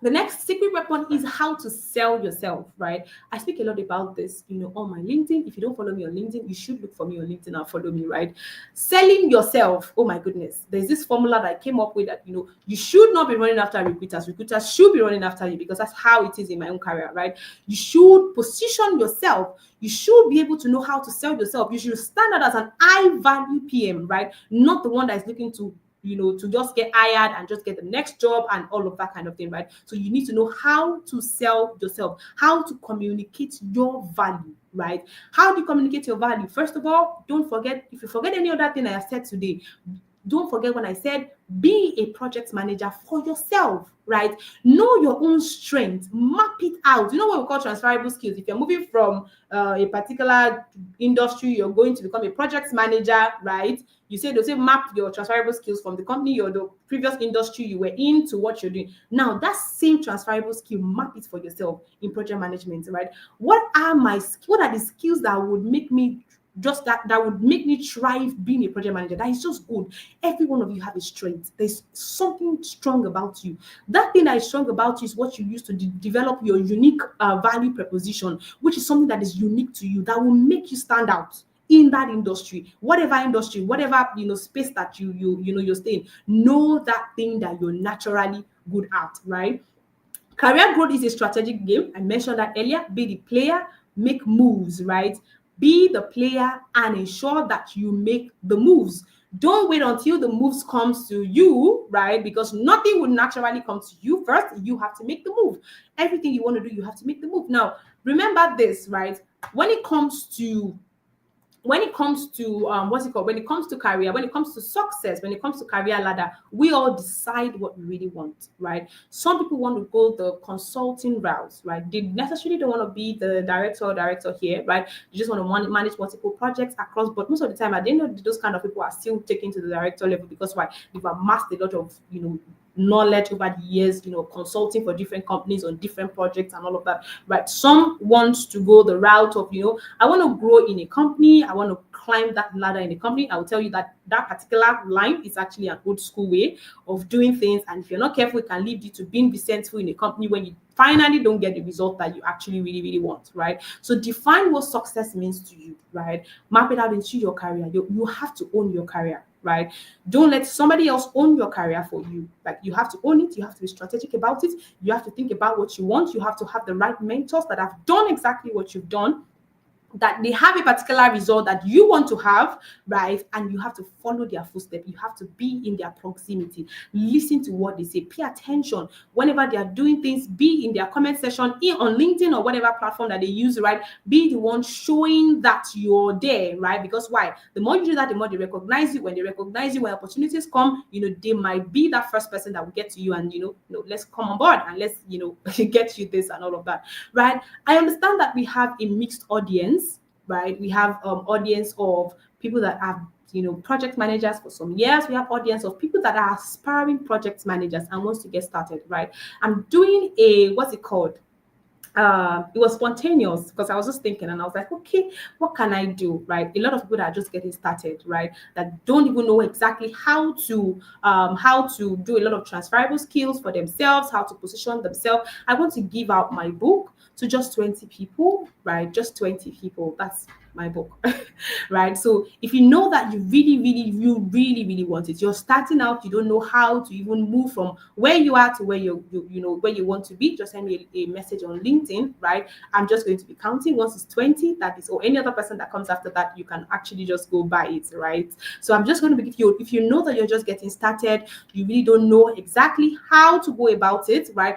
The next secret weapon is how to sell yourself, right? I speak a lot about this, on my LinkedIn. If you don't follow me on LinkedIn, you should look for me on LinkedIn and follow me, right? Selling yourself. Oh my goodness. There's this formula that I came up with that, you should not be running after recruiters. Recruiters should be running after you, because that's how it is in my own career, right? You should position yourself. You should be able to know how to sell yourself. You should stand out as an high value PM, right? Not the one that is looking to to just get hired and just get the next job and all of that kind of thing, right? So you need to know how to sell yourself, how to communicate your value, right? How do you communicate your value? First of all, don't forget, if you forget any other thing I have said today, don't forget when I said be a project manager for yourself, right? Know your own strength, map it out. You know what we call transferable skills? If you're moving from a particular industry, you're going to become a project manager, right? They'll say map your transferable skills from the company or the previous industry you were in to what you're doing. Now, that same transferable skill, map it for yourself in project management, right? What are the skills that would make me that would make me thrive being a project manager? That is just good. Every one of you have a strength. There's something strong about you. That thing that is strong about you is what you use to develop your unique value proposition, which is something that is unique to you, that will make you stand out in that industry, whatever space that you're staying. Know that thing that you're naturally good at, right? Career growth is a strategic game. I mentioned that earlier. Be the player, make moves, right? Be the player and ensure that you make the moves. Don't wait until the moves comes to you, right? Because nothing will naturally come to you first. You have to make the move. Everything you want to do, you have to make the move. Now, remember this, right? When it comes to when it comes to career, when it comes to success, when it comes to career ladder, we all decide what we really want, right? Some people want to go the consulting route, right? They necessarily don't want to be the director here, right? They just want to manage multiple projects across. But most of the time, I didn't know those kind of people are still taken to the director level, because why? They've amassed a lot of knowledge over the years, consulting for different companies on different projects and all of that, right? Some want to go the route of, I want to grow in a company, I want to climb that ladder in a company. I will tell you that particular line is actually an old school way of doing things, and if you're not careful, it can lead you to being resentful in a company when you finally don't get the result that you actually really, really want, right? So define what success means to you, right? Map it out into your career. You have to own your career, right? Don't let somebody else own your career for you. Like, you have to own it. You have to be strategic about it. You have to think about what you want. You have to have the right mentors that have done exactly what you've done, that they have a particular result that you want to have, right? And you have to follow their footsteps. You have to be in their proximity. Listen to what they say. Pay attention whenever they are doing things. Be in their comment section on LinkedIn or whatever platform that they use, right? Be the one showing that you're there, right? Because why? The more you do that, the more they recognize you. When they recognize you, when opportunities come, they might be that first person that will get to you and, let's come on board and let's, get you this and all of that, right? I understand that we have a mixed audience, right? We have audience of people that have project managers for some years. We have audience of people that are aspiring project managers and wants to get started, right? I'm doing what's it called? It was spontaneous because I was just thinking and I was like, okay, what can I do, right? A lot of people that are just getting started, right, that don't even know exactly how to do a lot of transferable skills for themselves, how to position themselves. I want to give out my book to just 20 people, right? Just 20 people. That's my book, right? So if you know that you really want it, you're starting out, you don't know how to even move from where you are to where where you want to be, just send me a message on LinkedIn, right? I'm just going to be counting. Once it's 20, that is, or any other person that comes after that, you can actually just go by it, right? So I'm just going to be, if you know that you're just getting started, you really don't know exactly how to go about it, right?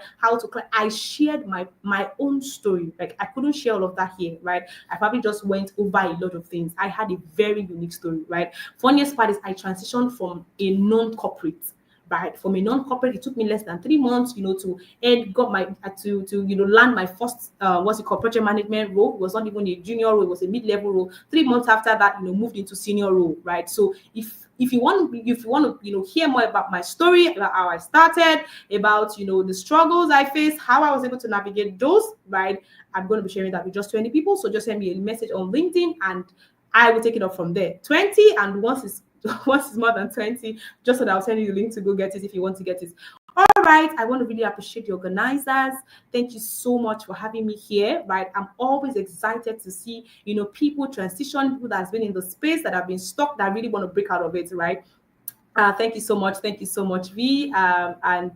I shared my own story. Like, I couldn't share all of that here, right? I probably just went over a lot of things. I had a very unique story, right? Funniest part is I transitioned from a non-corporate, right? From a non-corporate, it took me less than 3 months, to land my first project management role. It was not even a junior role, it was a mid-level role. 3 months after that, moved into senior role, right? So if you want to hear more about my story, about how I started, about the struggles I faced, how I was able to navigate those, right, I'm going to be sharing that with just 20 people. So just send me a message on LinkedIn and I will take it up from there. 20, and once it's more than 20, just so that I'll send you the link to go get it if you want to get it. All All right, I want to really appreciate the organizers. Thank you so much for having me here, right? I'm always excited to see, people transition, people that's been in the space, that have been stuck, that really want to break out of it, right? Thank you so much. Thank you so much, V. And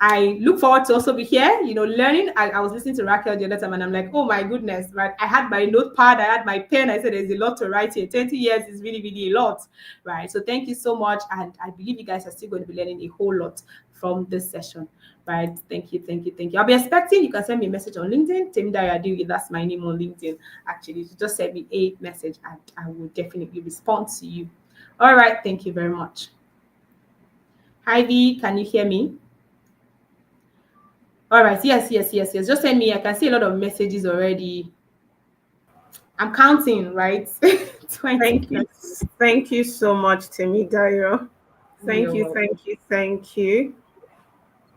I look forward to also be here, learning. I was listening to Raquel the other time and I'm like, oh my goodness, right? I had my notepad, I had my pen. I said, there's a lot to write here. 20 years is really, really a lot, right? So thank you so much. And I believe you guys are still going to be learning a whole lot from this session, right? Thank you, thank you, thank you. I'll be expecting, you can send me a message on LinkedIn. Temidare, that's my name on LinkedIn. Actually, just send me a message and I will definitely respond to you. All right, thank you very much. Hi, V, can you hear me? All right, yes. Just send me. I can see a lot of messages already. I'm counting, right? 20. Thank you so much, Temidare. Thank you.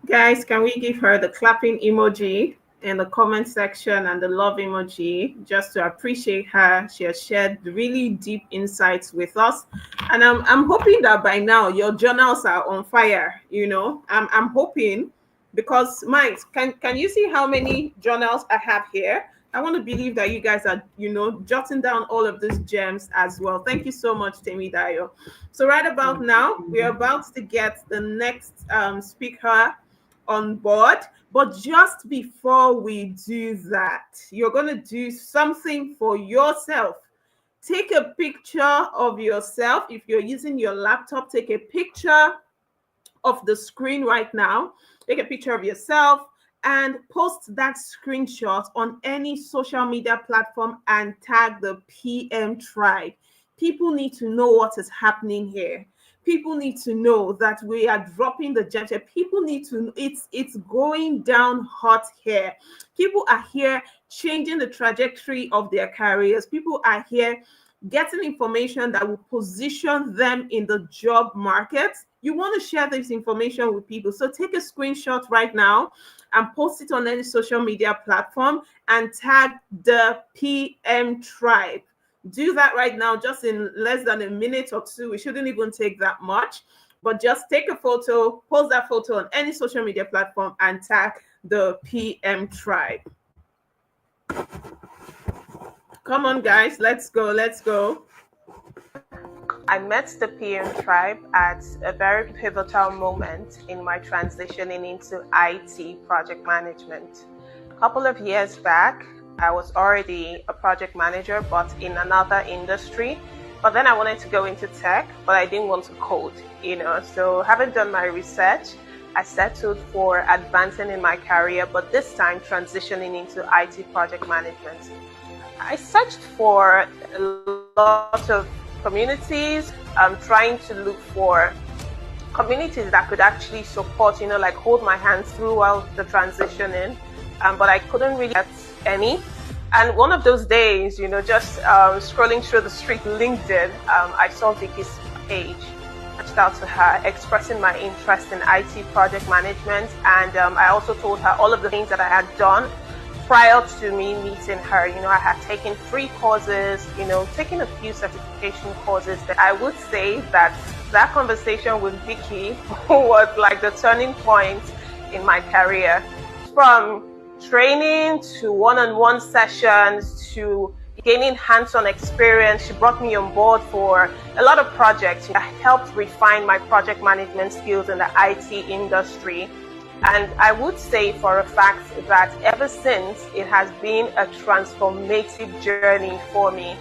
Guys, can we give her the clapping emoji in the comment section and the love emoji just to appreciate her? She has shared really deep insights with us. And I'm hoping that by now your journals are on fire, I'm hoping, because Mike, can you see how many journals I have here? I want to believe that you guys are, jotting down all of these gems as well. Thank you so much, Temidare. So right about now, we're about to get the next speaker on board. But just before we do that, you're going to do something for yourself. Take a picture of yourself. If you're using your laptop, take a picture of the screen right now. Take a picture of yourself and post that screenshot on any social media platform and tag the PM tribe. People need to know what is happening here. People need to know that we are dropping the gems. People need to know it's going down hot here. People are here changing the trajectory of their careers. People are here getting information that will position them in the job market. You want to share this information with people. So take a screenshot right now and post it on any social media platform and tag the PM tribe. Do that right now, just in less than a minute or two. It shouldn't even take that much, but just take a photo, post that photo on any social media platform and tag the PM tribe. Come on, guys, let's go. I met the PM tribe at a very pivotal moment in my transitioning into IT project management. A couple of years back, I was already a project manager, but in another industry. But then I wanted to go into tech, but I didn't want to code, So having done my research, I settled for advancing in my career, but this time transitioning into IT project management. I searched for a lot of communities. I'm trying to look for communities that could actually support, hold my hands throughout the transitioning, but I couldn't really get any. And one of those days, just scrolling through the street LinkedIn, I saw Vicky's page. I reached out to her, expressing my interest in IT project management, and I also told her all of the things that I had done prior to me meeting her. I had taken 3 courses, taken a few certification courses. That I would say that conversation with Vicky was like the turning point in my career. From training to one-on-one sessions to gaining hands-on experience, she brought me on board for a lot of projects. I helped refine my project management skills in the IT industry. And I would say for a fact that ever since, it has been a transformative journey for me.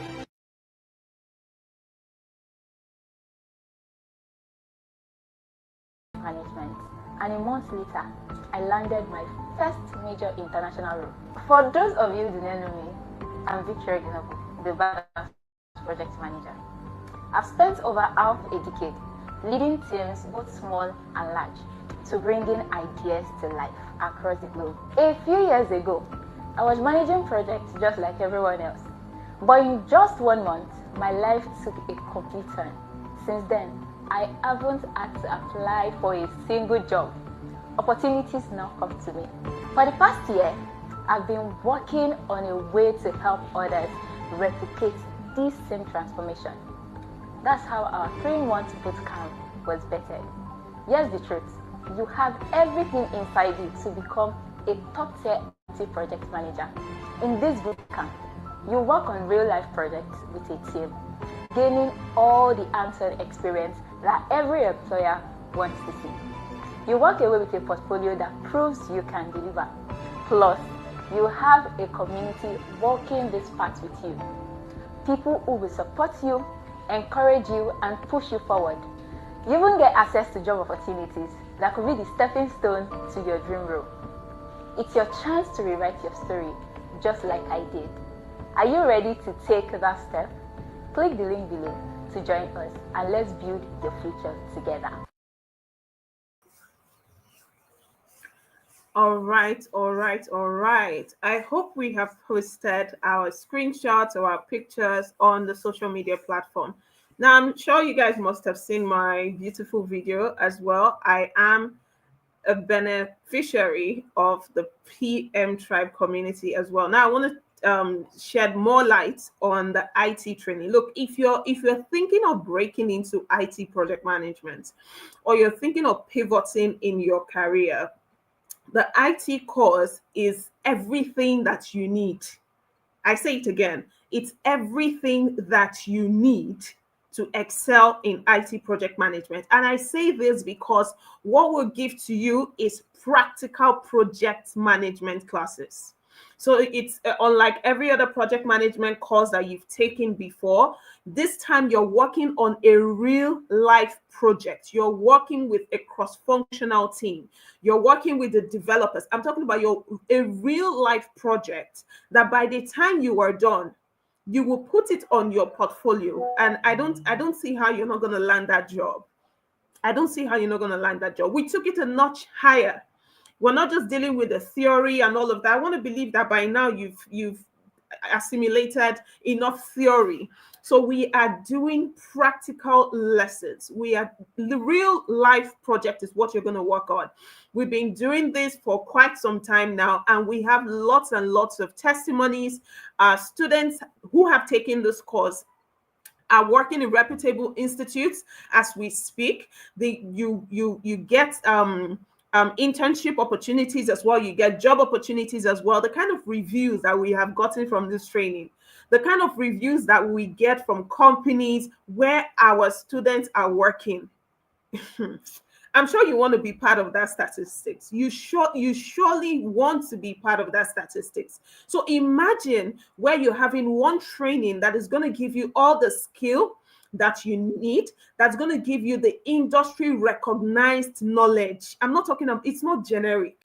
Management. And a month later, I landed my first major international role. For those of you who don't know me, I'm Victoria Ginobu, the Badass Project Manager. I've spent over half a decade leading teams both small and large to bringing ideas to life across the globe. A few years ago, I was managing projects just like everyone else. But in just 1 month, my life took a complete turn. Since then, I haven't had to apply for a single job. Opportunities now come to me. For the past year, I've been working on a way to help others replicate this same transformation. That's how our 3-month bootcamp was bettered. Here's the truth. you have everything inside you to become a top-tier IT project manager. In this bootcamp, you work on real-life projects with a team, gaining all the hands-on experience that every employer wants to see. You walk away with a portfolio that proves you can deliver. Plus, you have a community walking this path with you. People who will support you, encourage you, and push you forward. You even get access to job opportunities that could be the stepping stone to your dream role. It's your chance to rewrite your story, just like I did. Are you ready to take that step? Click the link below to join us, and let's build your future together. All right. I hope we have posted our screenshots or our pictures on the social media platform. Now, I'm sure you guys must have seen my beautiful video as well. I am a beneficiary of the PM Tribe community as well. Now, I want to shed more light on the IT training. Look, if you're thinking of breaking into IT project management, or you're thinking of pivoting in your career, the IT course is everything that you need. I say it again, it's everything that you need to excel in IT project management. And I say this because what we'll give to you is practical project management classes. So it's unlike every other project management course that you've taken before. This time you're working on a real life project. You're working with a cross-functional team. You're working with the developers. I'm talking about a real life project that by the time you are done, you will put it on your portfolio. And I don't see how you're not going to land that job. I don't see how you're not going to land that job. We took it a notch higher. We're not just dealing with the theory and all of that. I want to believe that by now you've assimilated enough theory. So we are doing practical lessons. The real life project is what you're going to work on. We've been doing this for quite some time now, and we have lots and lots of testimonies. Students who have taken this course are working in reputable institutes as we speak. You get internship opportunities as well. You get job opportunities as well. The kind of reviews that we have gotten from this training, the kind of reviews that we get from companies where our students are working. I'm sure you want to be part of that statistics. You surely want to be part of that statistics. So imagine where you're having one training that is going to give you all the skill that you need, that's going to give you the industry recognized knowledge. I'm not talking about, it's not generic.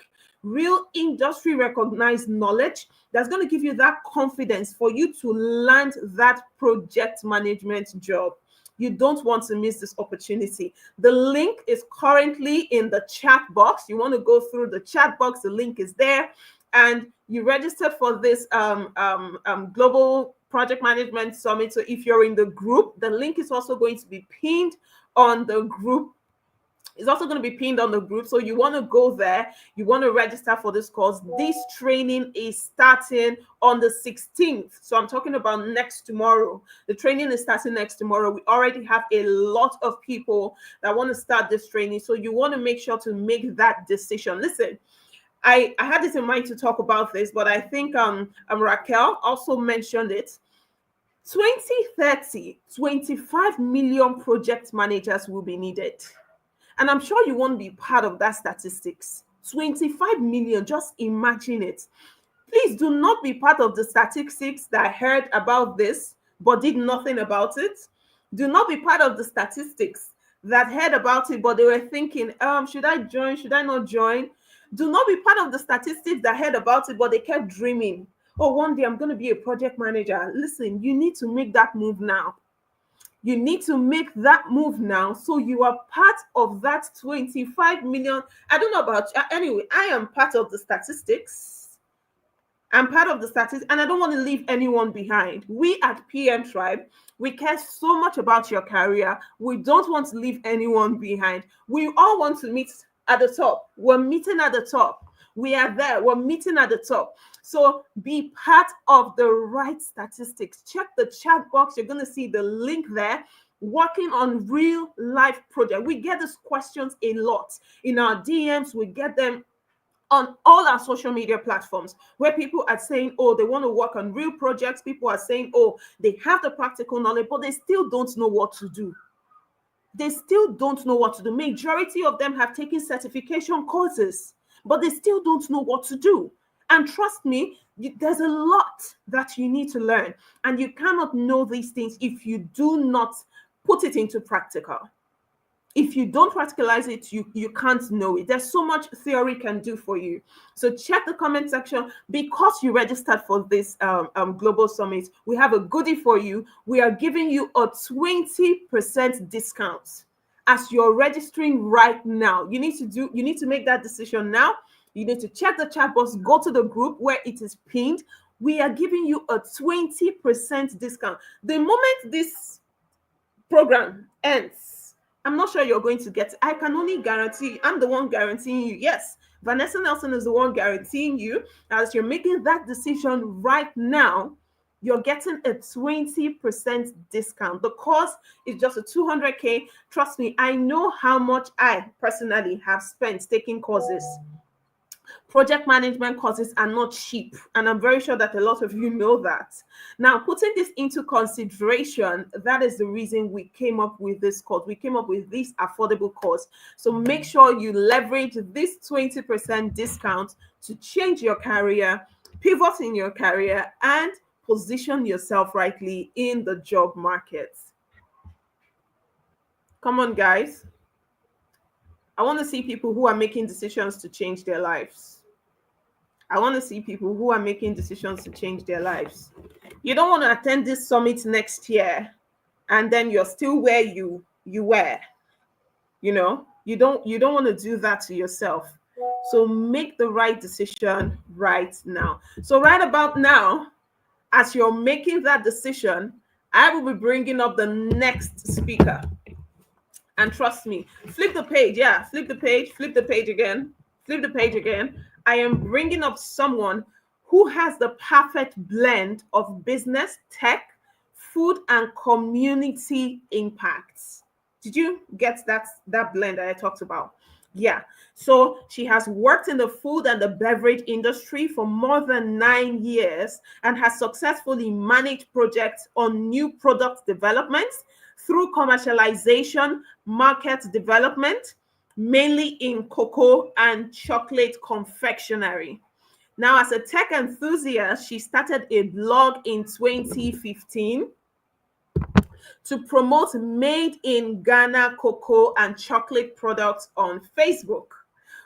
Real industry recognized knowledge that's going to give you that confidence for you to land that project management job. You don't want to miss this opportunity. The link is currently in the chat box. You want to go through the chat box. The link is there. And you registered for this Global Project Management Summit. So if you're in the group, the link is also going to be pinned on the group. It's also going to be pinned on the group. So you want to go there. You want to register for this course. This training is starting on the 16th. So I'm talking about next tomorrow. The training is starting next tomorrow. We already have a lot of people that want to start this training. So you want to make sure to make that decision. Listen, I had this in mind to talk about this, but I think Raquel also mentioned it. 2030, 25 million project managers will be needed. And I'm sure you won't be part of that statistics. 25 million, just imagine it. Please do not be part of the statistics that heard about this but did nothing about it. Do not be part of the statistics that heard about it but they were thinking, should I join? Should I not join? Do not be part of the statistics that heard about it but they kept dreaming. Oh, one day I'm going to be a project manager. Listen, you need to make that move now. You need to make that move now so you are part of that 25 million. I don't know about you. Anyway, I am part of the statistics. I'm part of the statistics, and I don't want to leave anyone behind. We at PM Tribe, we care so much about your career. We don't want to leave anyone behind. We all want to meet at the top. We're meeting at the top. We are there. We're meeting at the top. So be part of the right statistics. Check the chat box. You're going to see the link there. working on real life projects. We get these questions a lot in our DMs. We get them on all our social media platforms where people are saying, oh, they want to work on real projects. People are saying, oh, they have the practical knowledge, but they still don't know what to do. They still don't know what to do. Majority of them have taken certification courses, but they still don't know what to do. And trust me, there's a lot that you need to learn. And you cannot know these things if you do not put it into practical. If you don't practicalize it, you can't know it. There's so much theory can do for you. So check the comment section. Because you registered for this global summit, we have a goodie for you. We are giving you a 20% discount as you're registering right now. You need to make that decision now. You need to check the chat box, go to the group where it is pinned. We are giving you a 20% discount. The moment this program ends, I'm not sure you're going to get it. I can only guarantee, I'm the one guaranteeing you. Yes, Vanessa Nelson is the one guaranteeing you. As you're making that decision right now, you're getting a 20% discount. The cost is just a 200K. Trust me, I know how much I personally have spent taking courses. Project management courses are not cheap, and I'm very sure that a lot of you know that. Now, putting this into consideration, that is the reason we came up with this course. We came up with this affordable course. So make sure you leverage this 20% discount to change your career, pivot in your career, and position yourself rightly in the job market. Come on, guys. I want to see people who are making decisions to change their lives. I want to see people who are making decisions to change their lives. You don't want to attend this summit next year and then you're still where you were. You know, you don't want to do that to yourself. So make the right decision right now. So right about now, as you're making that decision, I will be bringing up the next speaker. And trust me, flip the page. Yeah, flip the page again. Flip the page again. I am bringing up someone who has the perfect blend of business, tech, food, and community impacts. Did you get that blend that I talked about? Yeah. So she has worked in the food and the beverage industry for more than 9 years and has successfully managed projects on new product developments through commercialization, market development, mainly in cocoa and chocolate confectionery. Now, as a tech enthusiast, she started a blog in 2015 to promote made in Ghana cocoa and chocolate products on Facebook,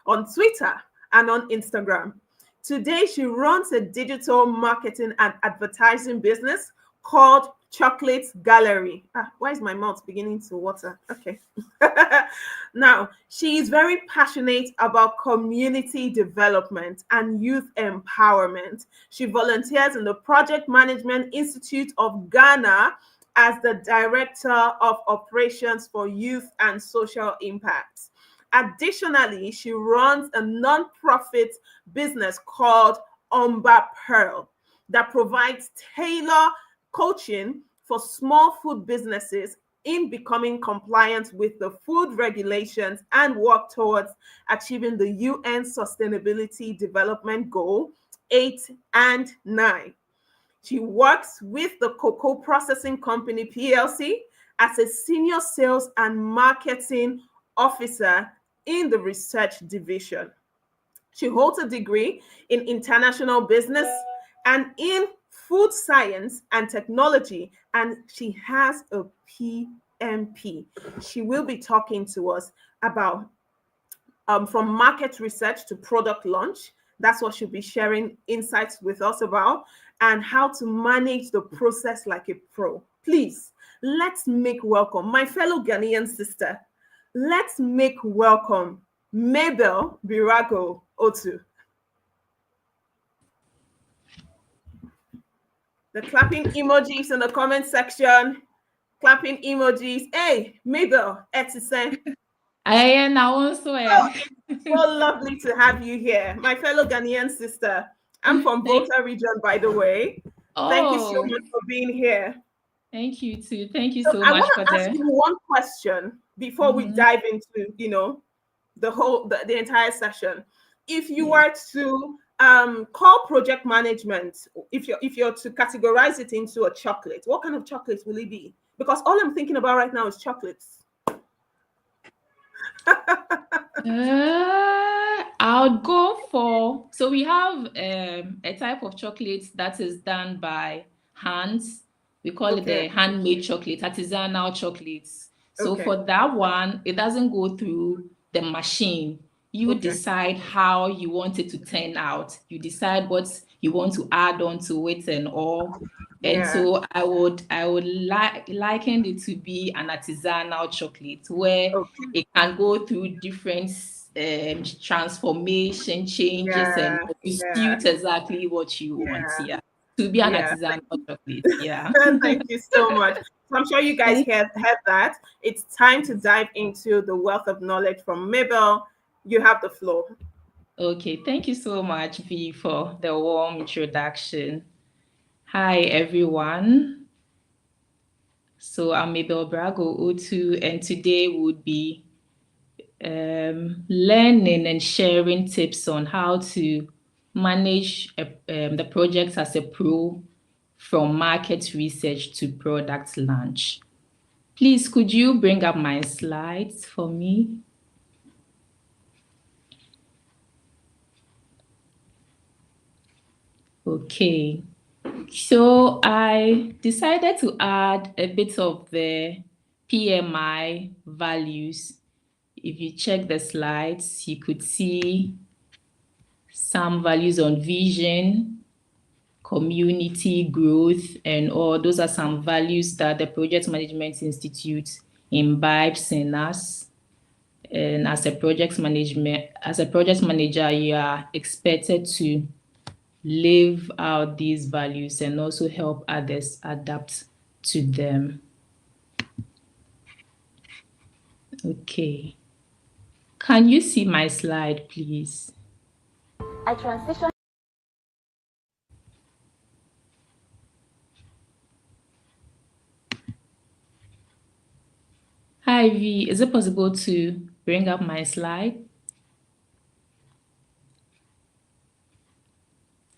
on Twitter, and on Instagram. Today, she runs a digital marketing and advertising business called Chocolate Gallery. Why is my mouth beginning to water? Okay. Now, she is very passionate about community development and youth empowerment. She volunteers in the Project Management Institute of Ghana as the Director of Operations for Youth and Social Impacts. Additionally, she runs a nonprofit business called Umba Pearl that provides tailored coaching for small food businesses in becoming compliant with the food regulations and work towards achieving the UN Sustainability Development Goal 8 and 9. She works with the Cocoa Processing Company PLC as a senior sales and marketing officer in the research division. She holds a degree in international business and in food science and technology, and she has a PMP. She will be talking to us about from market research to product launch. That's what she'll be sharing insights with us about, and how to manage the process like a pro. Please, let's make welcome my fellow Ghanaian sister. Let's make welcome Mabel Birago Otu. The clapping emojis in the comment section. Clapping emojis. Hey, Mabel, Etisen. It's so lovely to have you here, my fellow Ghanaian sister. I'm from Volta region, by the way. Thank you so much for being here. Thank you too. Thank you So so I much want for to ask the. you one question before we dive into, the entire session. If you were to call project management, if you're to categorize it into a chocolate, what kind of chocolate will it be? Because all I'm thinking about right now is chocolates. I'll go for, so we have a type of chocolate that is done by hands. We call it the handmade chocolate, artisanal chocolates. So Okay. for that one, it doesn't go through the machine. You decide how you want it to turn out. You decide what you want to add on to it and all. And so I would liken it to be an artisanal chocolate where it can go through different transformation changes and to suit exactly what you want. Yeah, to be an artisanal chocolate. Yeah. Thank you so much. So I'm sure you guys heard that. It's time to dive into the wealth of knowledge from Mabel. You have the floor. Okay, thank you so much, V, for the warm introduction. Hi, everyone. So I'm Mabel Brago Otu, and today would be learning and sharing tips on how to manage the projects as a pro from market research to product launch. Please, could you bring up my slides for me? Okay. So I decided to add a bit of the PMI values. If you check the slides, you could see some values on vision, community growth, and all. Those are some values that the Project Management Institute imbibes in us. And as a project manager, you are expected to live out these values and also help others adapt to them. Okay. Can you see my slide, please? I transition. Hi, V. Is it possible to bring up my slide?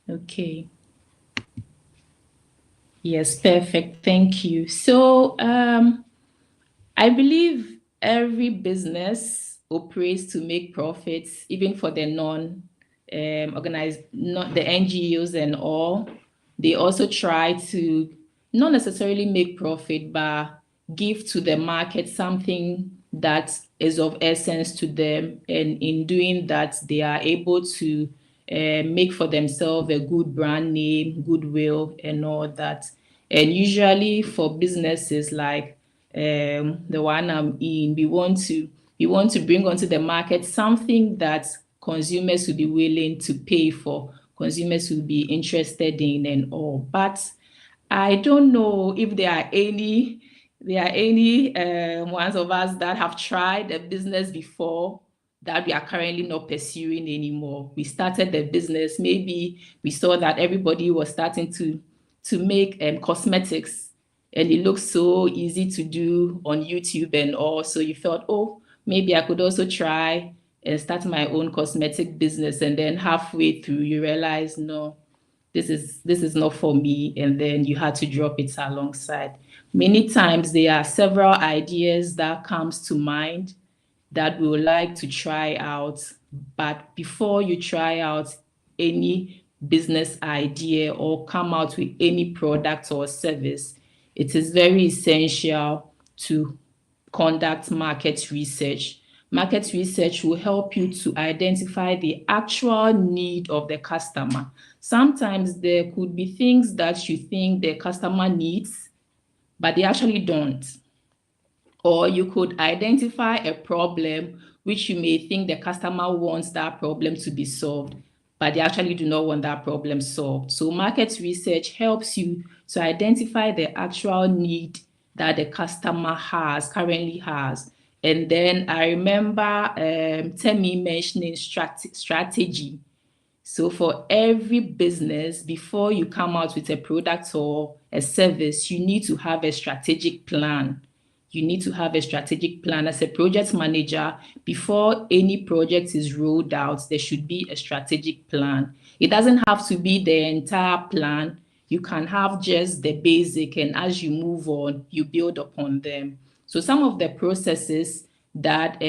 Okay. Yes, perfect. Thank you. So I believe every business operates to make profits, even for the non-organized, not the NGOs and all. They also try to not necessarily make profit, but give to the market something that is of essence to them. And in doing that, they are able to make for themselves a good brand name, goodwill, and all that. And usually for businesses like the one I'm in, we want to bring onto the market something that consumers will be willing to pay for, consumers will be interested in and all. But I don't know if there are any ones of us that have tried a business before that we are currently not pursuing anymore. We started the business, maybe we saw that everybody was starting to make cosmetics, and it looks so easy to do on YouTube and all. So you felt, oh, maybe I could also try and start my own cosmetic business. And then halfway through, you realize, no, this is not for me, and then you had to drop it alongside. Many times there are several ideas that comes to mind that we would like to try out, but before you try out any business idea or come out with any product or service, it is very essential to conduct market research. Market research will help you to identify the actual need of the customer. Sometimes there could be things that you think the customer needs, but they actually don't. Or you could identify a problem which you may think the customer wants that problem to be solved, but they actually do not want that problem solved. So market research helps you to identify the actual need that the customer currently has. And then I remember Temi mentioning strategy. So for every business, before you come out with a product or a service, you need to have a strategic plan. You need to have a strategic plan as a project manager. Before any project is rolled out, there should be a strategic plan. It doesn't have to be the entire plan. You can have just the basic, and as you move on, you build upon them. So some of the processes that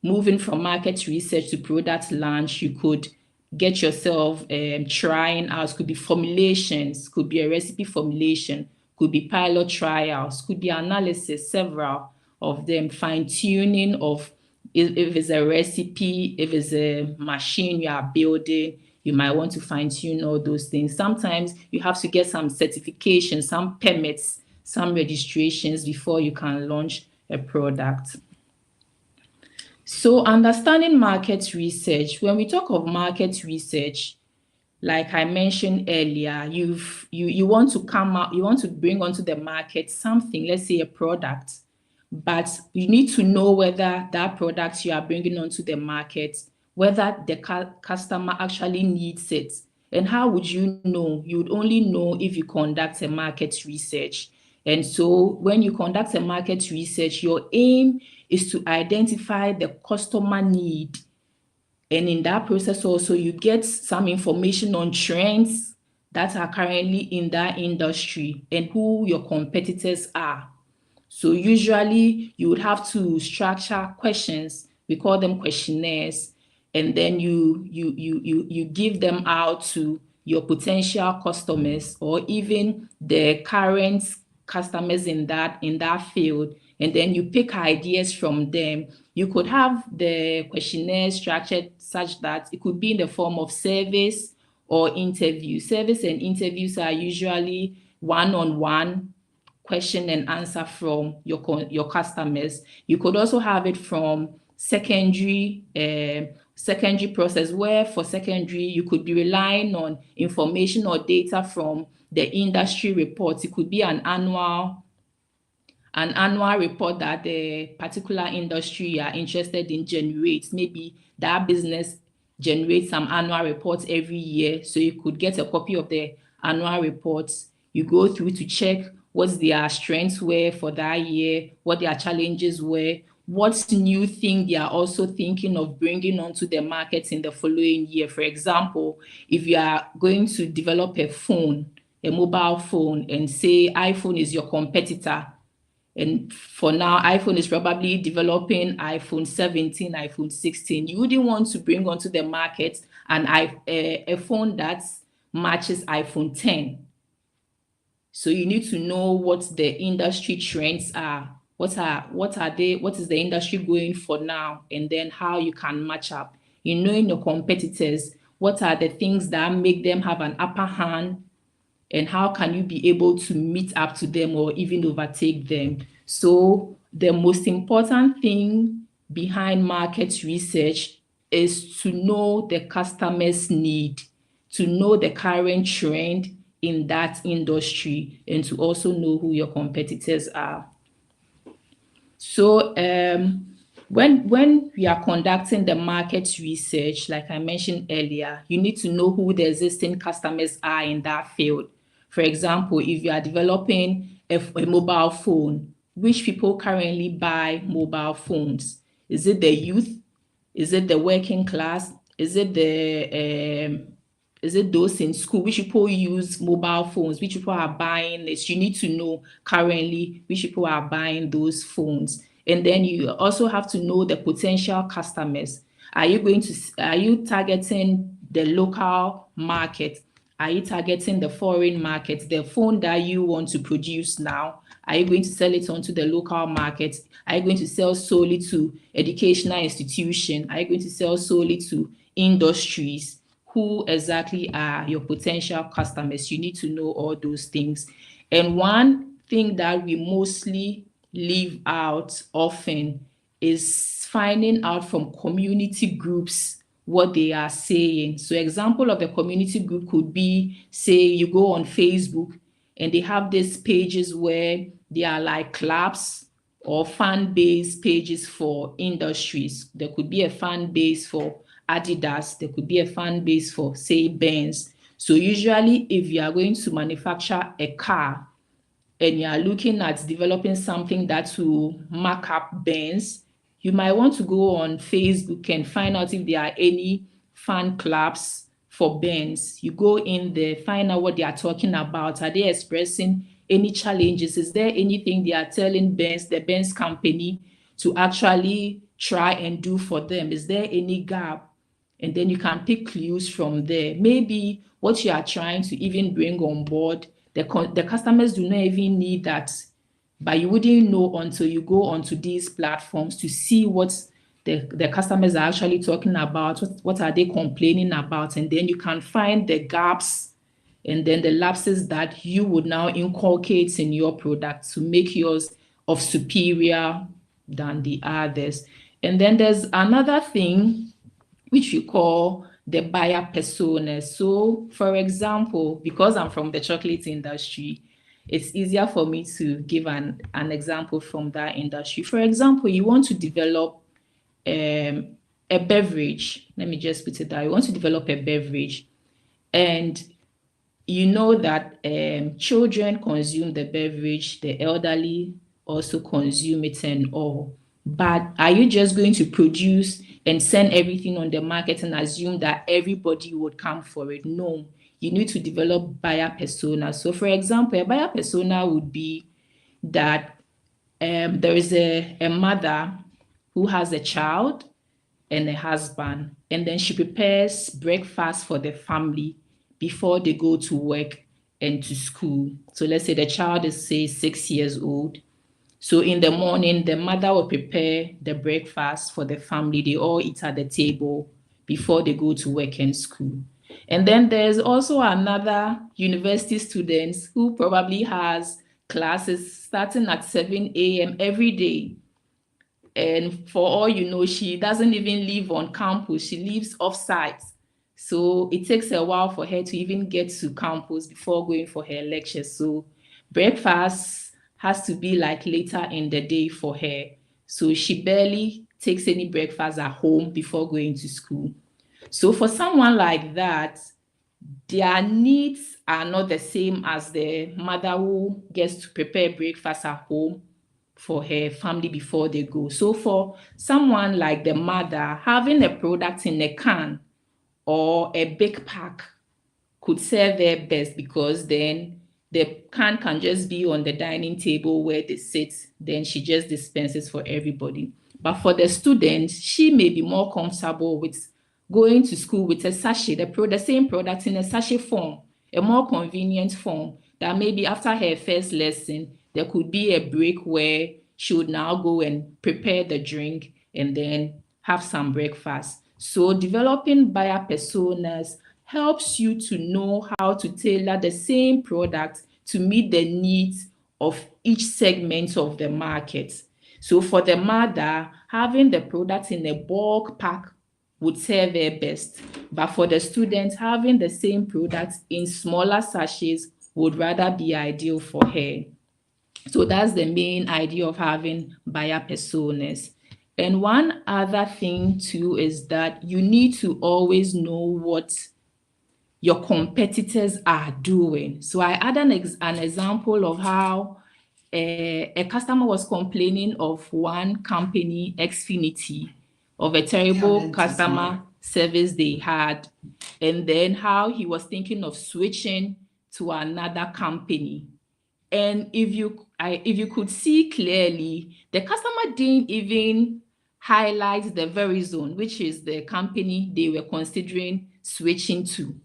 moving from market research to product launch, you could get yourself trying out. Could be formulations, could be a recipe formulation, could be pilot trials, could be analysis, several of them, fine-tuning of if it's a recipe, if it's a machine you are building, you might want to fine-tune all those things. Sometimes you have to get some certifications, some permits, some registrations before you can launch a product. So understanding market research, when we talk of market research, like I mentioned earlier, you want to come out, you want to bring onto the market something, let's say a product, but you need to know whether that product you are bringing onto the market, whether the customer actually needs it. And how would you know? You would only know if you conduct a market research. And so when you conduct a market research, your aim is to identify the customer need. And in that process also, you get some information on trends that are currently in that industry and who your competitors are. So usually you would have to structure questions. We call them questionnaires. And then you give them out to your potential customers or even the current customers in that field. And then you pick ideas from them. You could have the questionnaire structured such that it could be in the form of surveys or interview. Surveys and interviews are usually one-on-one question and answer from your customers. You could also have it from secondary process, where for secondary you could be relying on information or data from the industry reports. It could be an annual report that the particular industry you are interested in generates. Maybe that business generates some annual reports every year, so you could get a copy of the annual reports. You go through to check what their strengths were for that year, what their challenges were, what new thing they are also thinking of bringing onto the market in the following year. For example, if you are going to develop a mobile phone, and say iPhone is your competitor, and for now, iPhone is probably developing iPhone 17, iPhone 16. You wouldn't want to bring onto the market a phone that matches iPhone 10. So you need to know what the industry trends are. What are they? What is the industry going for now? And then how you can match up. In knowing your competitors, what are the things that make them have an upper hand, and how can you be able to meet up to them or even overtake them? So the most important thing behind market research is to know the customer's need, to know the current trend in that industry, and to also know who your competitors are. So when we are conducting the market research, like I mentioned earlier, you need to know who the existing customers are in that field. For example, if you are developing a mobile phone, which people currently buy mobile phones? Is it the youth? Is it the working class? Is it those in school? Which people use mobile phones? Which people are buying this? You need to know currently which people are buying those phones. And then you also have to know the potential customers. Are you targeting the local market? Are you targeting the foreign market? The phone that you want to produce now, are you going to sell it onto the local market? Are you going to sell solely to educational institutions? Are you going to sell solely to industries? Who exactly are your potential customers? You need to know all those things. And one thing that we mostly leave out often is finding out from community groups what they are saying. So example of a community group could be, say you go on Facebook and they have these pages where they are like clubs or fan-based pages for industries. There could be a fan base for Adidas. There could be a fan base for, say, Benz. So usually if you are going to manufacture a car and you are looking at developing something that will mark up Benz, you might want to go on Facebook and find out if there are any fan clubs for Benz. You go in there, find out what they are talking about. Are they expressing any challenges? Is there anything they are telling Benz, the Benz company, to actually try and do for them? Is there any gap? And then you can pick clues from there. Maybe what you are trying to even bring on board, the customers do not even need that, but you wouldn't know until you go onto these platforms to see what the customers are actually talking about, what are they complaining about, and then you can find the gaps and then the lapses that you would now inculcate in your product to make yours of superior than the others. And then there's another thing which we call the buyer personas. So, for example, because I'm from the chocolate industry, it's easier for me to give an example from that industry. For example, you want to develop a beverage. Let me just put it that you want to develop a beverage, and you know that children consume the beverage, the elderly also consume it and all. But are you just going to produce and send everything on the market and assume that everybody would come for it? No, you need to develop buyer persona. So for example, a buyer persona would be that there is a mother who has a child and a husband, and then she prepares breakfast for the family before they go to work and to school. So let's say the child is, say, 6 years old. So in the morning, the mother will prepare the breakfast for the family. They all eat at the table before they go to work and school. And then there's also another university student who probably has classes starting at 7 a.m. every day. And for all you know, she doesn't even live on campus. She lives off-site. So it takes a while for her to even get to campus before going for her lectures. So breakfast has to be like later in the day for her. So she barely takes any breakfast at home before going to school. So for someone like that, their needs are not the same as the mother who gets to prepare breakfast at home for her family before they go. So for someone like the mother, having a product in a can or a big pack could serve her best, because then the can just be on the dining table where they sit, then she just dispenses for everybody. But for the student, she may be more comfortable with going to school with a sachet, the same product in a sachet form, a more convenient form, that maybe after her first lesson, there could be a break where she would now go and prepare the drink and then have some breakfast. So developing buyer personas helps you to know how to tailor the same product to meet the needs of each segment of the market. So for the mother, having the product in a bulk pack would serve her best. But for the student, having the same product in smaller sachets would rather be ideal for her. So that's the main idea of having buyer personas. And one other thing too is that you need to always know what your competitors are doing. So I add an example of how a customer was complaining of one company, Xfinity, of a terrible customer service they had, and then how he was thinking of switching to another company. And if you could see clearly, the customer didn't even highlight the Verizon, which is the company they were considering switching to.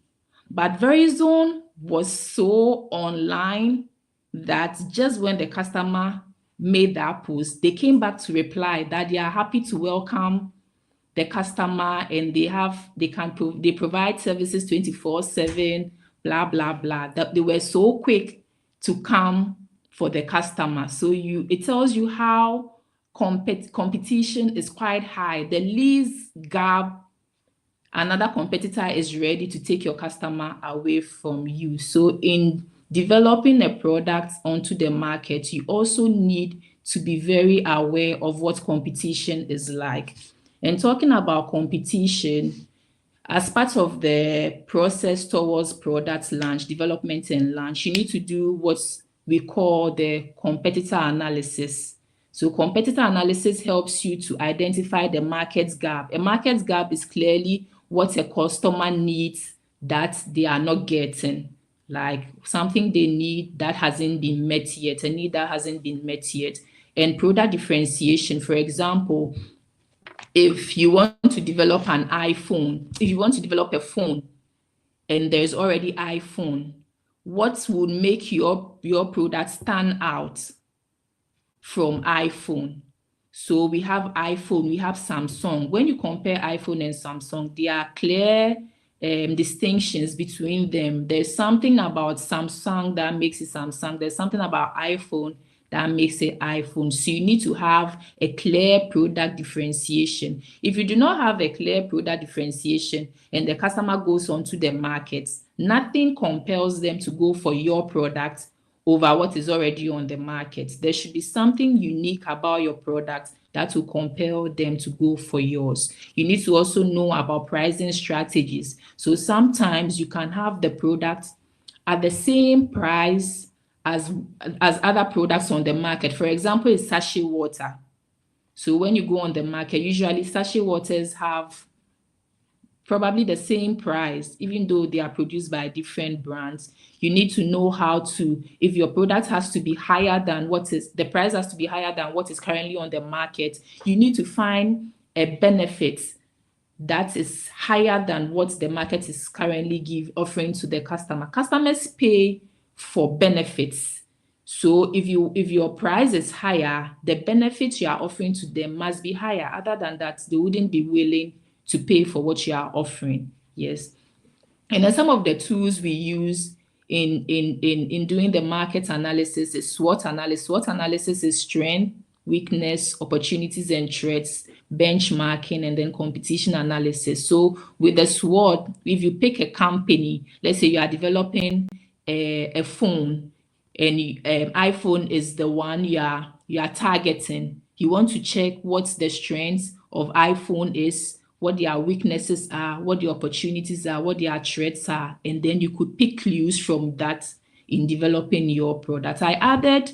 But Verizon was so online that just when the customer made that post, they came back to reply that they are happy to welcome the customer, and they provide services 24/7, blah blah blah. That they were so quick to come for the customer. So it tells you how competition is quite high. The least gap another competitor is ready to take your customer away from you. So in developing a product onto the market, you also need to be very aware of what competition is like. And talking about competition, As part of the process towards product launch, development and launch, you need to do what we call the competitor analysis. So competitor analysis helps you to identify the market gap. A market gap is clearly what a customer needs that they are not getting, like something they need that hasn't been met yet, a need that hasn't been met yet. And product differentiation, for example, if you want to develop an iPhone, if you want to develop a phone and there's already iPhone, what would make your product stand out from iPhone? So we have iPhone, we have Samsung. When you compare iPhone and Samsung, there are clear distinctions between them. There's something about Samsung that makes it Samsung. There's something about iPhone that makes it iPhone. So you need to have a clear product differentiation. If you do not have a clear product differentiation and the customer goes onto the market, nothing compels them to go for your product over what is already on the market. There should be something unique about your product that will compel them to go for yours. You need to also know about pricing strategies. So sometimes you can have the product at the same price as other products on the market. For example, is sachet water. So when you go on the market, usually sachet waters have probably the same price, even though they are produced by different brands. You need to know how to, if your product has to be higher than the price has to be higher than what is currently on the market, you need to find a benefit that is higher than what the market is currently offering to the customer. Customers pay for benefits. So if your price is higher, the benefits you are offering to them must be higher. Other than that, they wouldn't be willing to pay for what you are offering. Yes. And then some of the tools we use in doing the market analysis is SWOT analysis. SWOT analysis is strength, weakness, opportunities and threats, benchmarking, and then competition analysis. So with the SWOT, if you pick a company, let's say you are developing a phone, and iPhone is the one you are targeting, you want to check what the strengths of iPhone is, what their weaknesses are, what the opportunities are, what their threats are, and then you could pick clues from that in developing your product. I added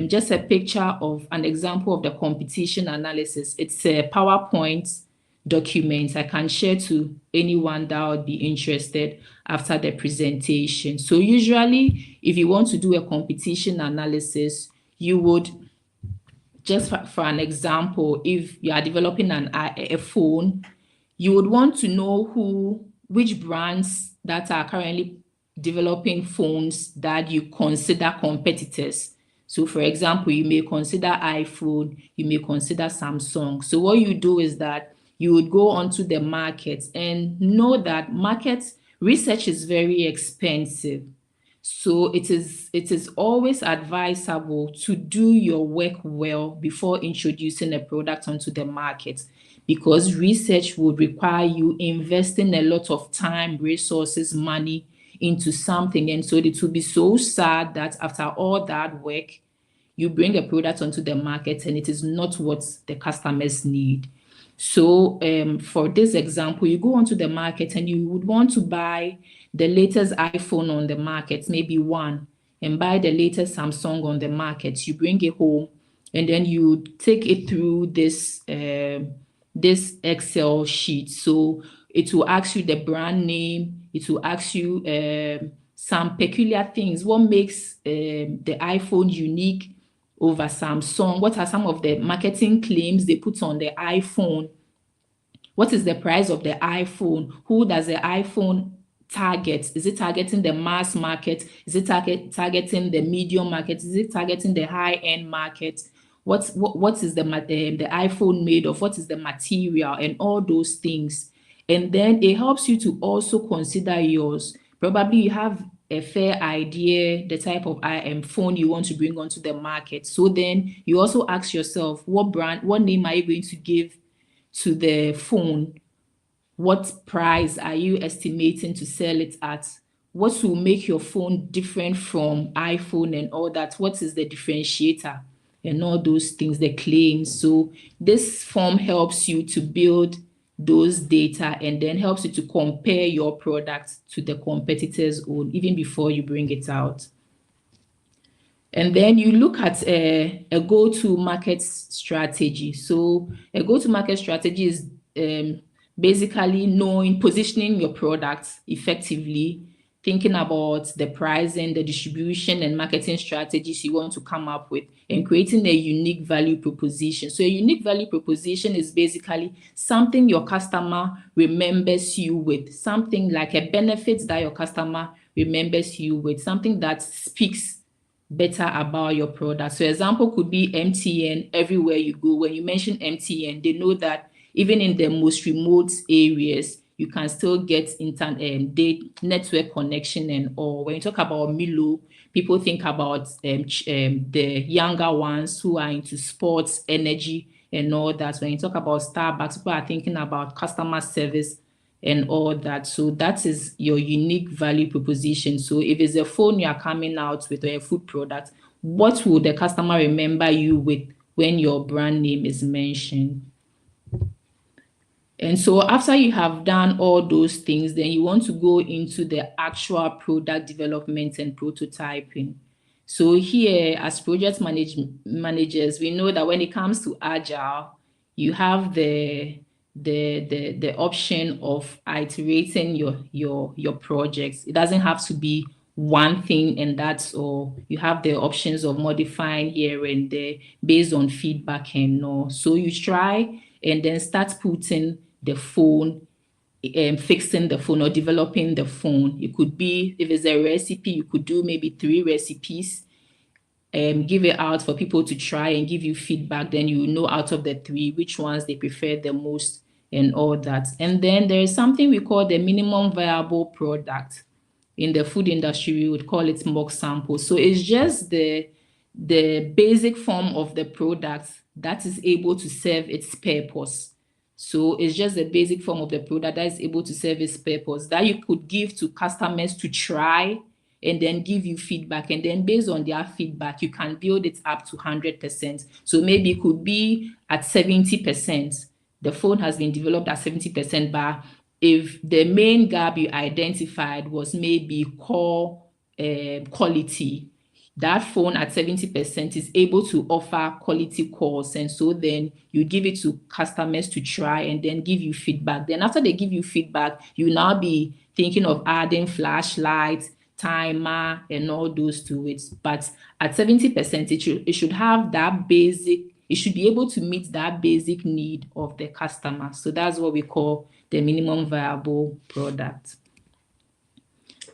just a picture of an example of the competition analysis. It's a PowerPoint document I can share to anyone that would be interested after the presentation. So usually, if you want to do a competition analysis, you would, just for an example, if you are developing a phone, you would want to know which brands that are currently developing phones that you consider competitors. So for example, you may consider iPhone, you may consider Samsung. So what you do is that you would go onto the market and know that market research is very expensive. So it is always advisable to do your work well before introducing a product onto the market, because research would require you investing a lot of time, resources, money into something. And so it will be so sad that after all that work, you bring a product onto the market and it is not what the customers need. So for this example, you go onto the market and you would want to buy the latest iPhone on the market, maybe one, and buy the latest Samsung on the market. You bring it home and then you take it through this Excel sheet. So it will ask you the brand name. It will ask you some peculiar things. What makes the iPhone unique over Samsung? What are some of the marketing claims they put on the iPhone? What is the price of the iPhone? Who does the iPhone target? Is it targeting the mass market? Is it targeting the medium market? Is it targeting the high-end market? What is the iPhone made of? What is the material? And all those things. And then it helps you to also consider yours. Probably you have a fair idea the type of phone you want to bring onto the market. So then you also ask yourself, what name are you going to give to the phone? What price are you estimating to sell it at? What will make your phone different from iPhone and all that? What is the differentiator and all those things, the claims? So this form helps you to build those data and then helps you to compare your product to the competitor's own even before you bring it out. And then you look at a go-to-market strategy. So a go-to-market strategy is basically positioning your product effectively, thinking about the pricing, the distribution, and marketing strategies you want to come up with, and creating a unique value proposition. So a unique value proposition is basically something your customer remembers you with, something like a benefit that your customer remembers you with, something that speaks better about your product. So example could be MTN. Everywhere you go, when you mention MTN, they know that even in the most remote areas, you can still get network connection and all. When you talk about Milo, people think about the younger ones who are into sports, energy, and all that. When you talk about Starbucks, people are thinking about customer service and all that. So that is your unique value proposition. So if it's a phone you are coming out with or a food product, what will the customer remember you with when your brand name is mentioned? And so after you have done all those things, then you want to go into the actual product development and prototyping. So here, as project managers, we know that when it comes to Agile, you have the option of iterating your projects. It doesn't have to be one thing and that's all. You have the options of modifying here and there based on feedback and all. So you try and then start putting the phone, fixing the phone or developing the phone. It could be, if it's a recipe, you could do maybe 3 recipes, give it out for people to try and give you feedback. Then you know out of the 3 which ones they prefer the most and all that. And then there is something we call the minimum viable product. In the food industry, we would call it mock sample. So it's just the basic form of the product that is able to serve its purpose. So it's just the basic form of the product that is able to serve its purpose that you could give to customers to try and then give you feedback. And then based on their feedback, you can build it up to 100%. So maybe it could be at 70%. The phone has been developed at 70%, but if the main gap you identified was maybe core quality, that phone at 70% is able to offer quality calls. And so then you give it to customers to try and then give you feedback. Then after they give you feedback, you now be thinking of adding flashlights, timer, and all those to it. But at 70%, it should have that basic, it should be able to meet that basic need of the customer. So that's what we call the minimum viable product.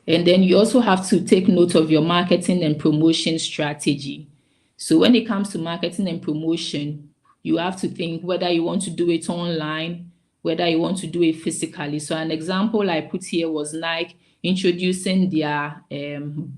And then you also have to take note of your marketing and promotion strategy. So when it comes to marketing and promotion, you have to think whether you want to do it online, whether you want to do it physically. So an example I put here was Nike introducing their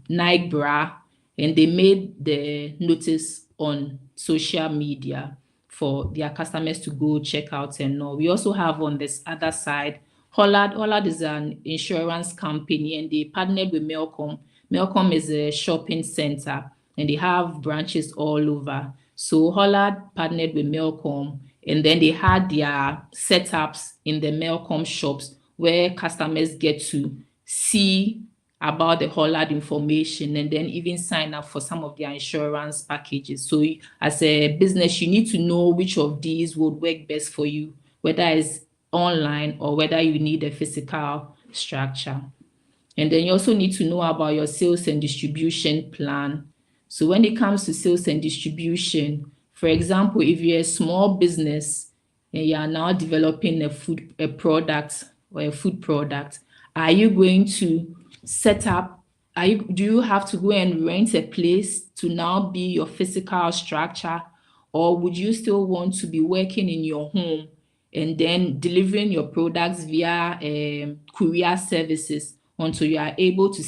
Nike bra, and they made the notice on social media for their customers to go check out and all. We also have on this other side, Hollard is an insurance company and they partnered with Melcom. Melcom is a shopping center and they have branches all over. So Hollard partnered with Melcom and then they had their setups in the Melcom shops where customers get to see about the Hollard information and then even sign up for some of their insurance packages. So as a business, you need to know which of these would work best for you, whether it's online or whether you need a physical structure. And then you also need to know about your sales and distribution plan. So when it comes to sales and distribution, for example, if you're a small business and you are now developing a product or a food product, are you going to set up, do you have to go and rent a place to now be your physical structure? Or would you still want to be working in your home and then delivering your products via courier services until you are able to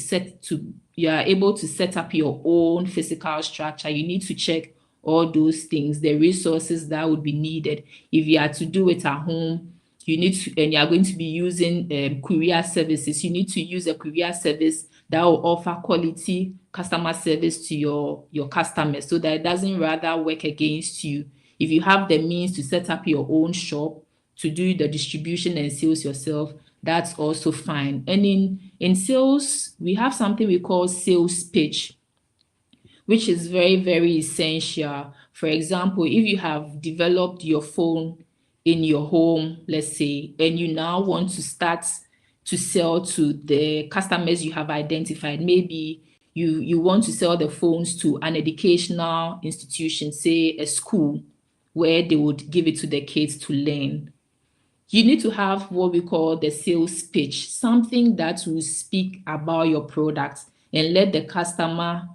set up your own physical structure? You need to check all those things, the resources that would be needed. If you are to do it at home, you need to, and you are going to be using courier services, you need to use a courier service that will offer quality customer service to your customers so that it doesn't rather work against you. If you have the means to set up your own shop, to do the distribution and sales yourself, that's also fine. And in sales, we have something we call sales pitch, which is very, very essential. For example, if you have developed your phone in your home, let's say, and you now want to start to sell to the customers you have identified, maybe you want to sell the phones to an educational institution, say a school, where they would give it to the kids to learn. You need to have what we call the sales pitch, something that will speak about your product and let the customer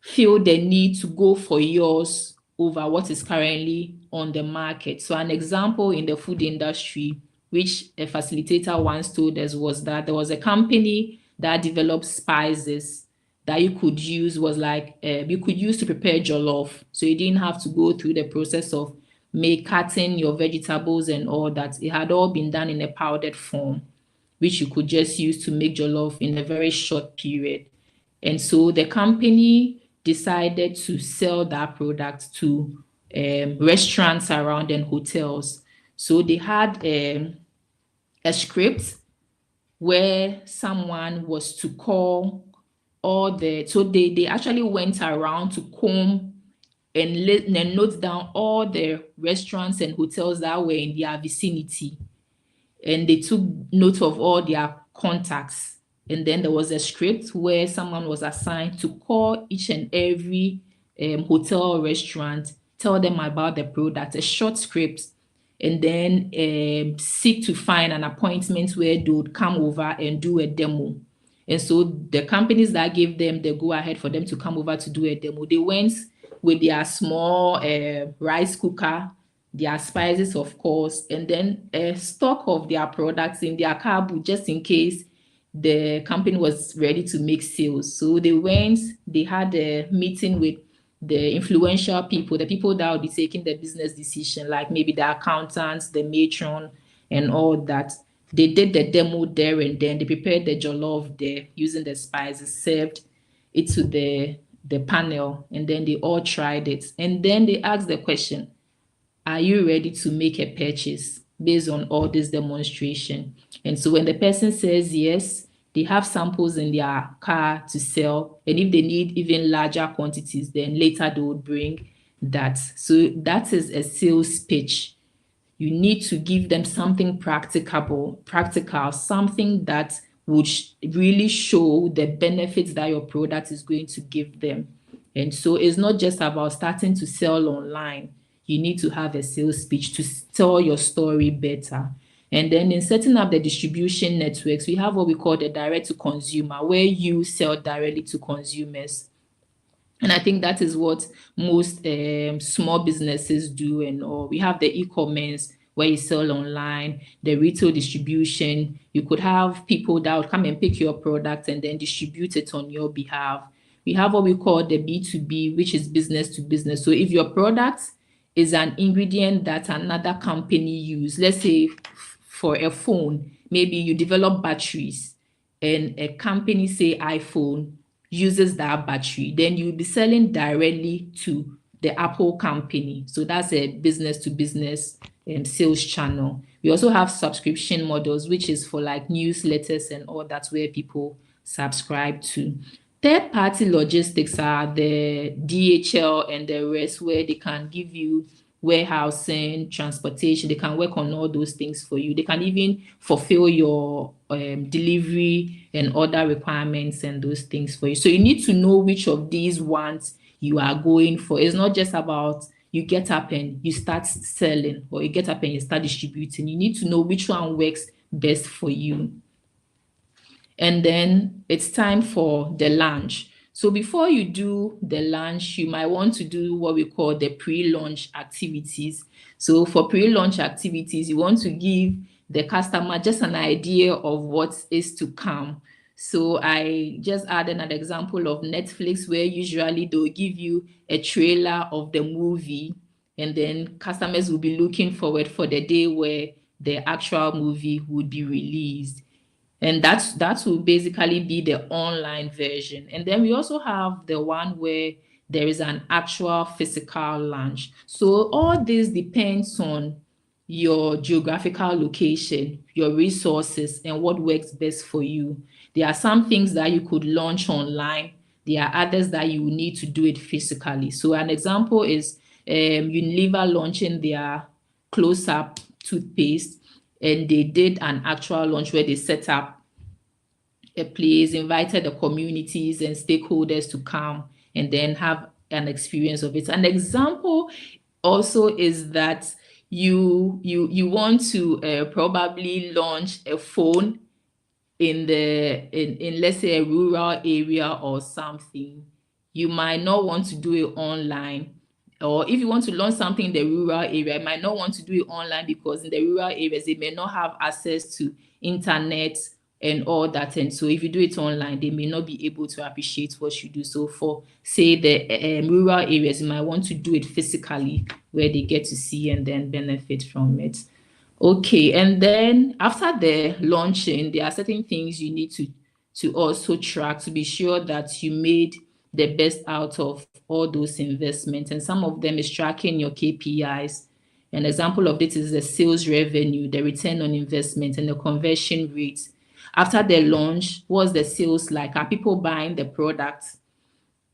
feel the need to go for yours over what is currently on the market. So an example in the food industry, which a facilitator once told us, was that there was a company that developed spices that you could use, was like you could use to prepare jollof. So you didn't have to go through the process of cutting your vegetables and all that. It had all been done in a powdered form, which you could just use to make jollof in a very short period. And so the company decided to sell that product to restaurants around and hotels. So they had a script where someone was to call so they actually went around to comb and note down all the restaurants and hotels that were in their vicinity. And they took note of all their contacts. And then there was a script where someone was assigned to call each and every hotel or restaurant, tell them about the product, a short script, and then seek to find an appointment where they would come over and do a demo. And so the companies that gave them the go ahead for them to come over to do a demo, they went with their small rice cooker, their spices, of course, and then a stock of their products in their car boot, just in case the company was ready to make sales. So they went, they had a meeting with the influential people, the people that would be taking the business decision, like maybe the accountants, the matron, and all that. They did the demo there and then. They prepared the jollof there using the spices, served it to the panel, and then they all tried it. And then they asked the question, are you ready to make a purchase based on all this demonstration? And so when the person says yes, they have samples in their car to sell. And if they need even larger quantities, then later they would bring that. So that is a sales pitch. You need to give them something practical, something that would really show the benefits that your product is going to give them. And so it's not just about starting to sell online. You need to have a sales pitch to tell your story better. And then in setting up the distribution networks, we have what we call the direct to consumer, where you sell directly to consumers. And I think that is what most small businesses do. And or we have the e-commerce where you sell online, the retail distribution. You could have people that would come and pick your product and then distribute it on your behalf. We have what we call the B2B, which is business to business. So if your product is an ingredient that another company use, let's say for a phone, maybe you develop batteries and a company, say iPhone, uses that battery, then you'll be selling directly to the Apple company. So that's a business to business sales channel. We also have subscription models, which is for like newsletters and all that, where people subscribe to. Third-party logistics are the DHL and the rest, where they can give you warehousing, transportation. They can work on all those things for you. They can even fulfill your delivery and other requirements and those things for you. So you need to know which of these ones you are going for. It's not just about you get up and you start selling, or you get up and you start distributing. You need to know which one works best for you. And then it's time for the launch. So before you do the launch, you might want to do what we call the pre-launch activities. So for pre-launch activities, you want to give the customer just an idea of what is to come. So I just added an example of Netflix, where usually they'll give you a trailer of the movie, and then customers will be looking forward for the day where the actual movie would be released. And that will basically be the online version. And then we also have the one where there is an actual physical launch. So all this depends on your geographical location, your resources, and what works best for you. There are some things that you could launch online. There are others that you need to do it physically. So an example is Unilever launching their close-up toothpaste, and they did an actual launch where they set up a place, invited the communities and stakeholders to come and then have an experience of it. An example also is that you want to probably launch a phone in let's say a rural area or something. You might not want to do it online, or if you want to launch something in the rural area, you might not want to do it online because in the rural areas they may not have access to internet and all that. And so if you do it online, they may not be able to appreciate what you do. So for say the rural areas, you might want to do it physically where they get to see and then benefit from it. Okay, and then after the launching, there are certain things you need to also track to be sure that you made the best out of all those investments. And some of them is tracking your KPIs. An example of this is the sales revenue, the return on investment, and the conversion rate. After the launch, what's the sales like? Are people buying the product?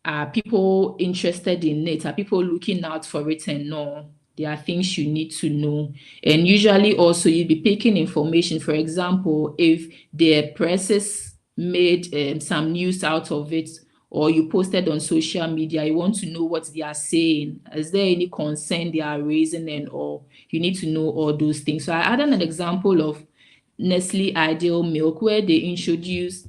Are people interested in it? Are people looking out for it and no? There are things you need to know. And usually also you'll be picking information. For example, if the presses made some news out of it, or you posted on social media, you want to know what they are saying. Is there any concern they are raising and all? You need to know all those things. So I added an example of Nestle Ideal Milk where they introduced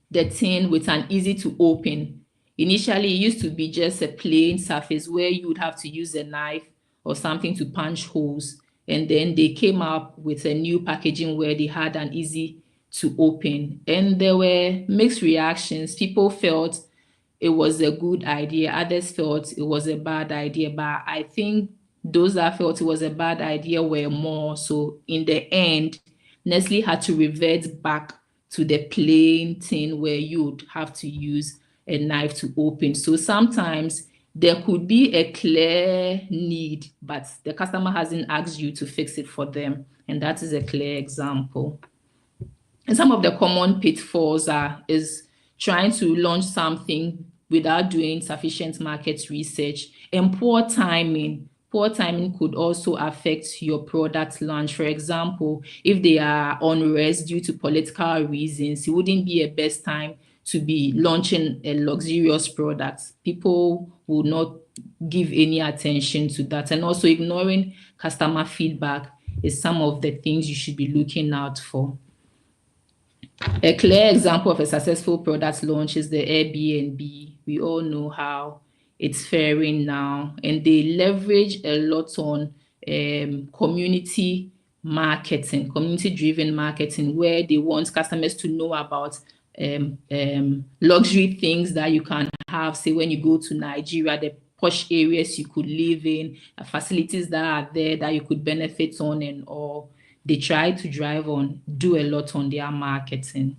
the tin with an easy to open. Initially, it used to be just a plain surface where you would have to use a knife or something to punch holes. And then they came up with a new packaging where they had an easy to open. And there were mixed reactions. People felt it was a good idea. Others felt it was a bad idea. But I think those that felt it was a bad idea were more. So in the end, Nestle had to revert back to the plain tin where you would have to use a knife to open. So sometimes there could be a clear need, but the customer hasn't asked you to fix it for them. And that is a clear example. And some of the common pitfalls is trying to launch something without doing sufficient market research and poor timing. Poor timing could also affect your product launch. For example, if they are on rest due to political reasons, it wouldn't be a best time to be launching a luxurious product. People will not give any attention to that. And also ignoring customer feedback is some of the things you should be looking out for. A clear example of a successful product launch is the Airbnb. We all know how it's faring now, and they leverage a lot on community marketing, community-driven marketing, where they want customers to know about luxury things that you can have. Say when you go to Nigeria, the posh areas you could live in, facilities that are there that you could benefit on and all. They try to do a lot on their marketing.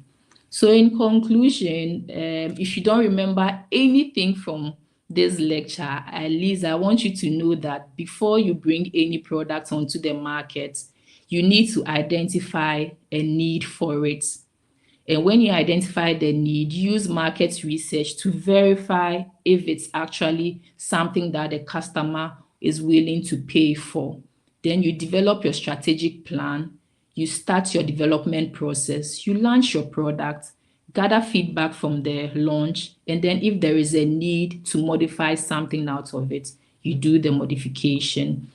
So in conclusion, if you don't remember anything from this lecture, at least I want you to know that before you bring any product onto the market, you need to identify a need for it. And when you identify the need, use market research to verify if it's actually something that the customer is willing to pay for. Then you develop your strategic plan, you start your development process, you launch your product, gather feedback from the launch, and then if there is a need to modify something out of it, you do the modification.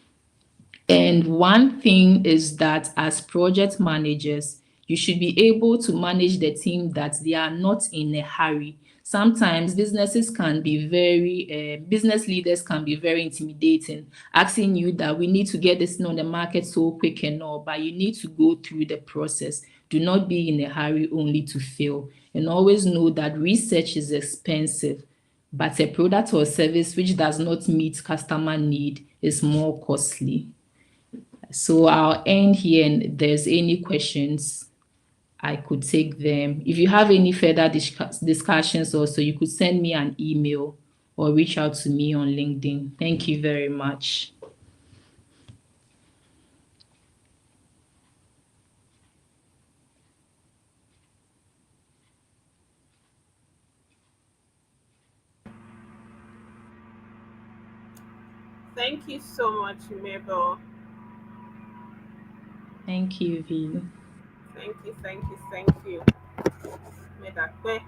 And one thing is that as project managers, you should be able to manage the team that they are not in a hurry. Sometimes business leaders can be very intimidating, asking you that we need to get this on the market so quick and all, but you need to go through the process. Do not be in a hurry only to fail. And always know that research is expensive, but a product or service which does not meet customer need is more costly. So I'll end here, and if there's any questions, I could take them. If you have any further discussions also, you could send me an email or reach out to me on LinkedIn. Thank you very much. Thank you so much, Mabel. Thank you, V. Thank you, thank you, thank you. Medakwe.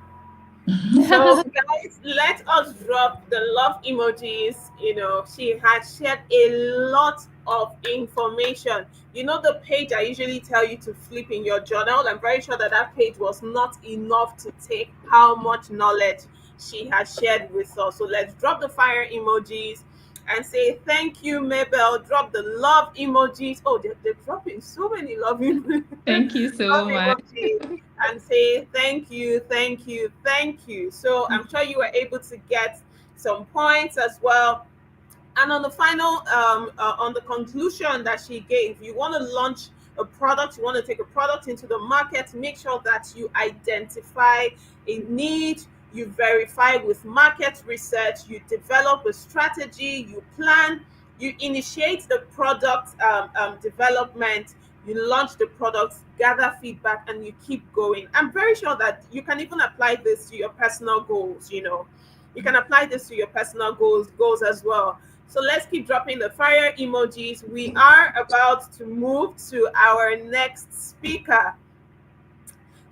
So, guys, let us drop the love emojis. She has shared a lot of information. The page I usually tell you to flip in your journal. I'm very sure that that page was not enough to take how much knowledge she has shared with us. So, let's drop the fire emojis and say thank you, Mabel. Drop the love emojis. Oh, they're dropping so many love emojis. Thank you Love so much. emojis and say thank you, thank you, thank you. So I'm sure you were able to get some points as well. And on the final, on the conclusion that she gave, you want to launch a product, you want to take a product into the market, make sure that you identify a need, you verify with market research, you develop a strategy, you plan, you initiate the product development, you launch the product, gather feedback, and you keep going. I'm very sure that you can even apply this to your personal goals. You can apply this to your personal goals as well. So let's keep dropping the fire emojis. We are about to move to our next speaker.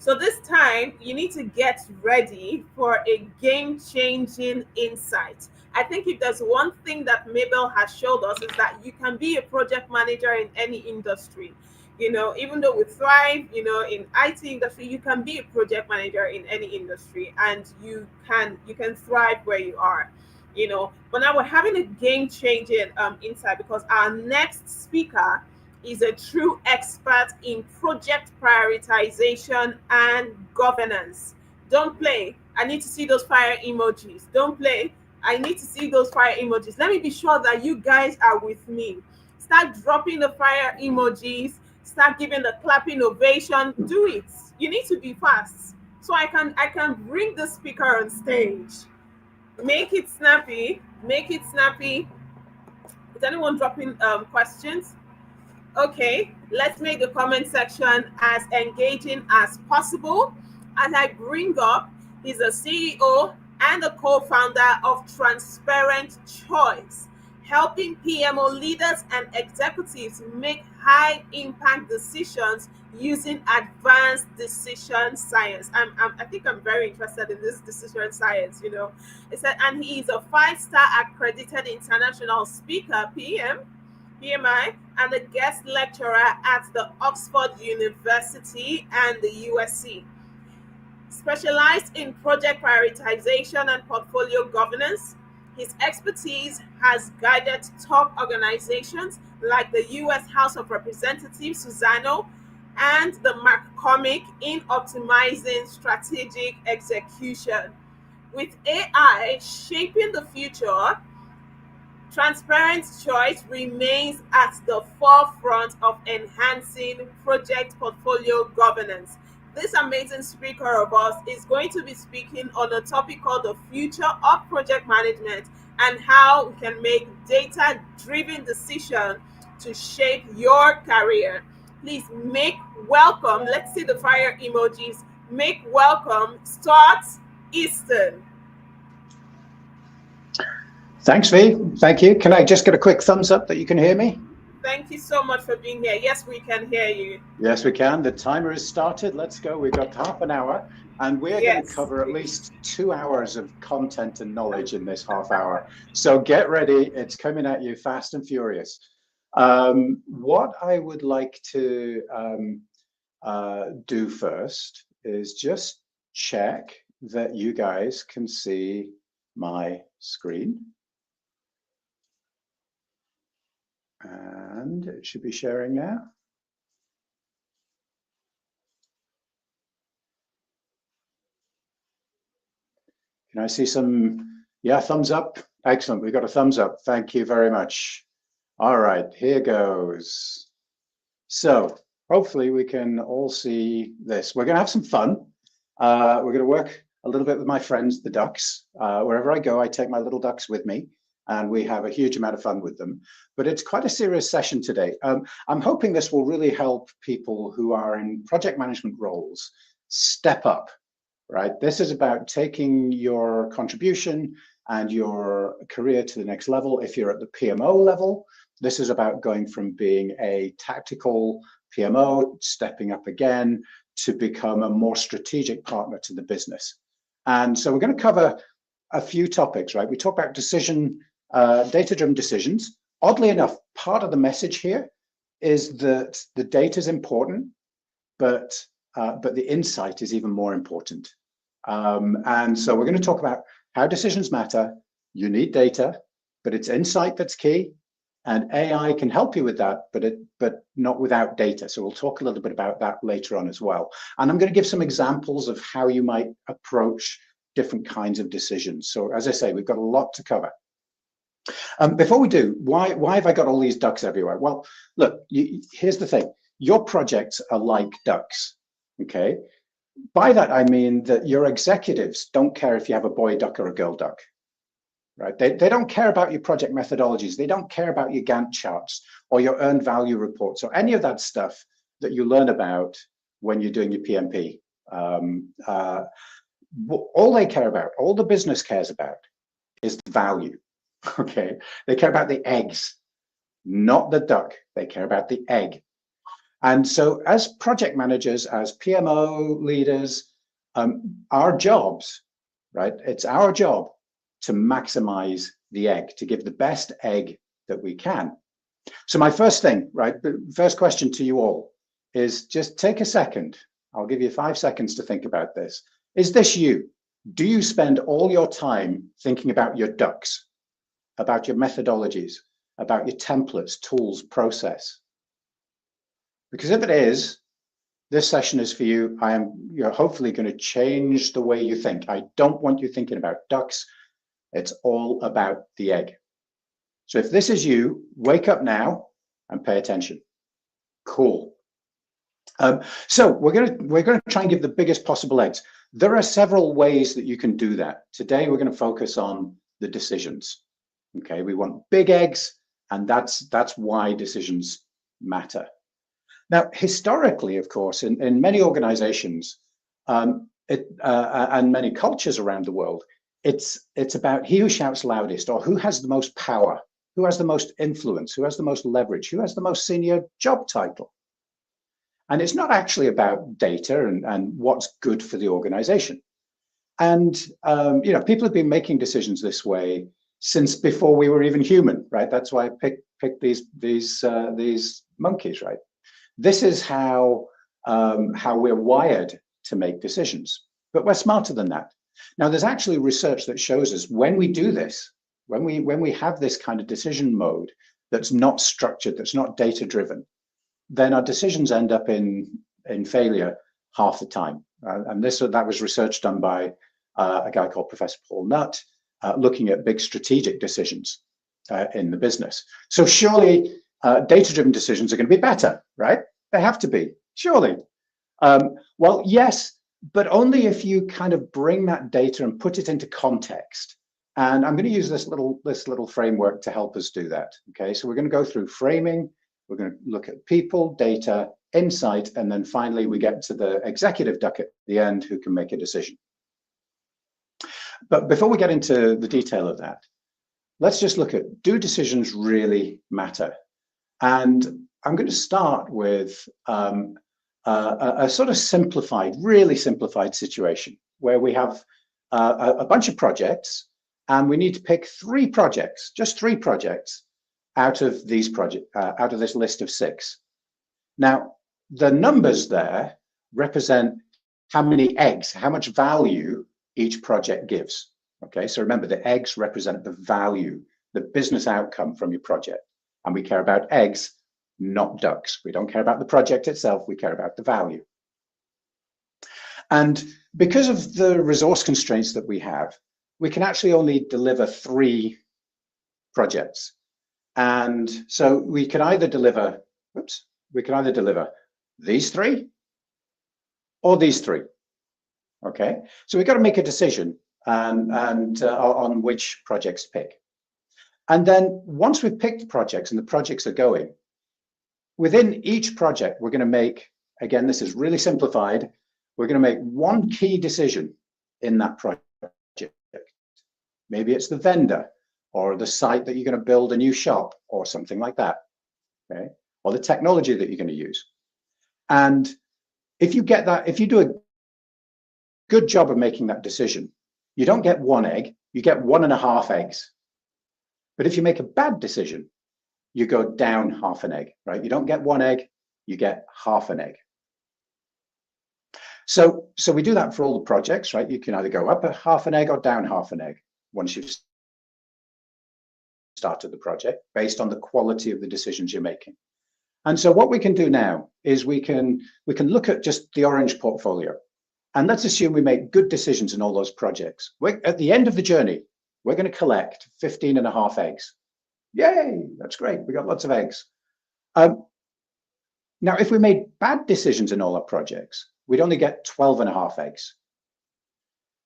So this time, you need to get ready for a game-changing insight. I think if there's one thing that Mabel has showed us is that you can be a project manager in any industry. Even though we thrive, in IT industry, you can be a project manager in any industry, and you can thrive where you are. But now we're having a game-changing insight because our next speaker is a true expert in project prioritization and governance. Don't play. I need to see those fire emojis. Don't play. I need to see those fire emojis. Let me be sure that you guys are with me. Start dropping the fire emojis. Start giving the clapping ovation. Do it. You need to be fast. So I can bring the speaker on stage. Make it snappy. Make it snappy. Is anyone dropping questions? Okay, let's make the comment section as engaging as possible. As I bring up, he's a CEO and a co-founder of Transparent Choice, helping PMO leaders and executives make high impact decisions using advanced decision science. I think I'm very interested in this decision science. It said, and he is a 5-star accredited international speaker, PMI, and a guest lecturer at the Oxford University and the USC. Specialized in project prioritization and portfolio governance, his expertise has guided top organizations like the US House of Representatives, Susano, and the McCormick in optimizing strategic execution. With AI shaping the future, Transparent Choice remains at the forefront of enhancing project portfolio governance. This amazing speaker of ours is going to be speaking on a topic called the future of project management and how we can make data-driven decisions to shape your career. Please make welcome, let's see the fire emojis, make welcome Stuart Easton. Thanks, V. Thank you. Can I just get a quick thumbs up that you can hear me? Thank you so much for being here. Yes, we can hear you. Yes, we can. The timer is started. Let's go. We've got half an hour, and we're going to cover at least 2 hours of content and knowledge in this half hour. So get ready. It's coming at you fast and furious. What I would like to do first is just check that you guys can see my screen. And it should be sharing now. Can I see some, thumbs up? Excellent, we got a thumbs up. Thank you very much. All right, here goes. So hopefully we can all see this. We're gonna have some fun. We're gonna work a little bit with my friends, the ducks. Wherever I go, I take my little ducks with me, and we have a huge amount of fun with them. But it's quite a serious session today. I'm hoping this will really help people who are in project management roles step up, right? This is about taking your contribution and your career to the next level. If you're at the PMO level, this is about going from being a tactical PMO, stepping up again to become a more strategic partner to the business. And so we're going to cover a few topics, right? We talk about data-driven decisions. Oddly enough, part of the message here is that the data is important, but the insight is even more important. And so we're going to talk about how decisions matter. You need data, but it's insight that's key. And AI can help you with that, but not without data. So we'll talk a little bit about that later on as well. And I'm going to give some examples of how you might approach different kinds of decisions. So as I say, we've got a lot to cover. Before we do, why have I got all these ducks everywhere? Well, look, here's the thing. Your projects are like ducks, okay? By that, I mean that your executives don't care if you have a boy duck or a girl duck, right? They don't care about your project methodologies. They don't care about your Gantt charts or your earned value reports or any of that stuff that you learn about when you're doing your PMP. All they care about, all the business cares about is the value, okay? They care about the eggs, not the duck. They care about the egg. And so as project managers, as PMO leaders, our jobs, right? It's our job to maximize the egg, to give the best egg that we can. So my first thing, right? First question to you all is just take a second. I'll give you 5 seconds to think about this. Is this you? Do you spend all your time thinking about your ducks, about your methodologies, about your templates, tools, process? Because if it is, this session is for you. You're hopefully going to change the way you think. I don't want you thinking about ducks. It's all about the egg. So if this is you, wake up now and pay attention. Cool. So we're going to try and give the biggest possible eggs. There are several ways that you can do that. Today, we're going to focus on the decisions. Okay, we want big eggs, and that's why decisions matter. Now, historically, of course, in many organizations and many cultures around the world, it's about he who shouts loudest, or who has the most power, who has the most influence, who has the most leverage, who has the most senior job title. And it's not actually about data and what's good for the organization. And people have been making decisions this way since before we were even human, right? That's why I picked these monkeys, right? This is how we're wired to make decisions, but we're smarter than that. Now, there's actually research that shows us when we do this, when we have this kind of decision mode that's not structured, that's not data driven, then our decisions end up in failure half the time. And that was research done by a guy called Professor Paul Nutt, looking at big strategic decisions in the business. So surely data-driven decisions are going to be better, right? They have to be, surely. Well, yes, but only if you kind of bring that data and put it into context. And I'm going to use this little framework to help us do that. Okay, so we're going to go through framing. We're going to look at people, data, insight, and then finally we get to the executive duck at the end who can make a decision. But before we get into the detail of that, let's just look at, do decisions really matter? And I'm going to start with a sort of simplified, really simplified situation where we have a bunch of projects and we need to pick 3 projects, just 3 projects out of these out of this list of 6. Now, the numbers there represent how many eggs, how much value each project gives. Okay, so remember, the eggs represent the value, the business outcome from your project. And we care about eggs, not ducks. We don't care about the project itself, we care about the value. And because of the resource constraints that we have, we can actually only deliver 3 projects. And so we can either deliver, these 3 or these 3. Okay, so we've got to make a decision on which projects to pick. And then once we've picked projects and the projects are going, within each project, we're going to make, again, this is really simplified, we're going to make one key decision in that project. Maybe it's the vendor or the site that you're going to build a new shop or something like that, okay? Or the technology that you're going to use. And if you get that, if you do a good job of making that decision, you don't get one egg, you get 1.5 eggs. But if you make a bad decision, you go down half an egg, right? You don't get one egg, you get half an egg. So we do that for all the projects, right? You can either go up half an egg or down half an egg once you've started the project based on the quality of the decisions you're making. And so what we can do now is we can look at just the orange portfolio. And let's assume we make good decisions in all those projects. At the end of the journey, we're going to collect 15.5 eggs. Yay, that's great. We got lots of eggs. Now, if we made bad decisions in all our projects, we'd only get 12.5 eggs.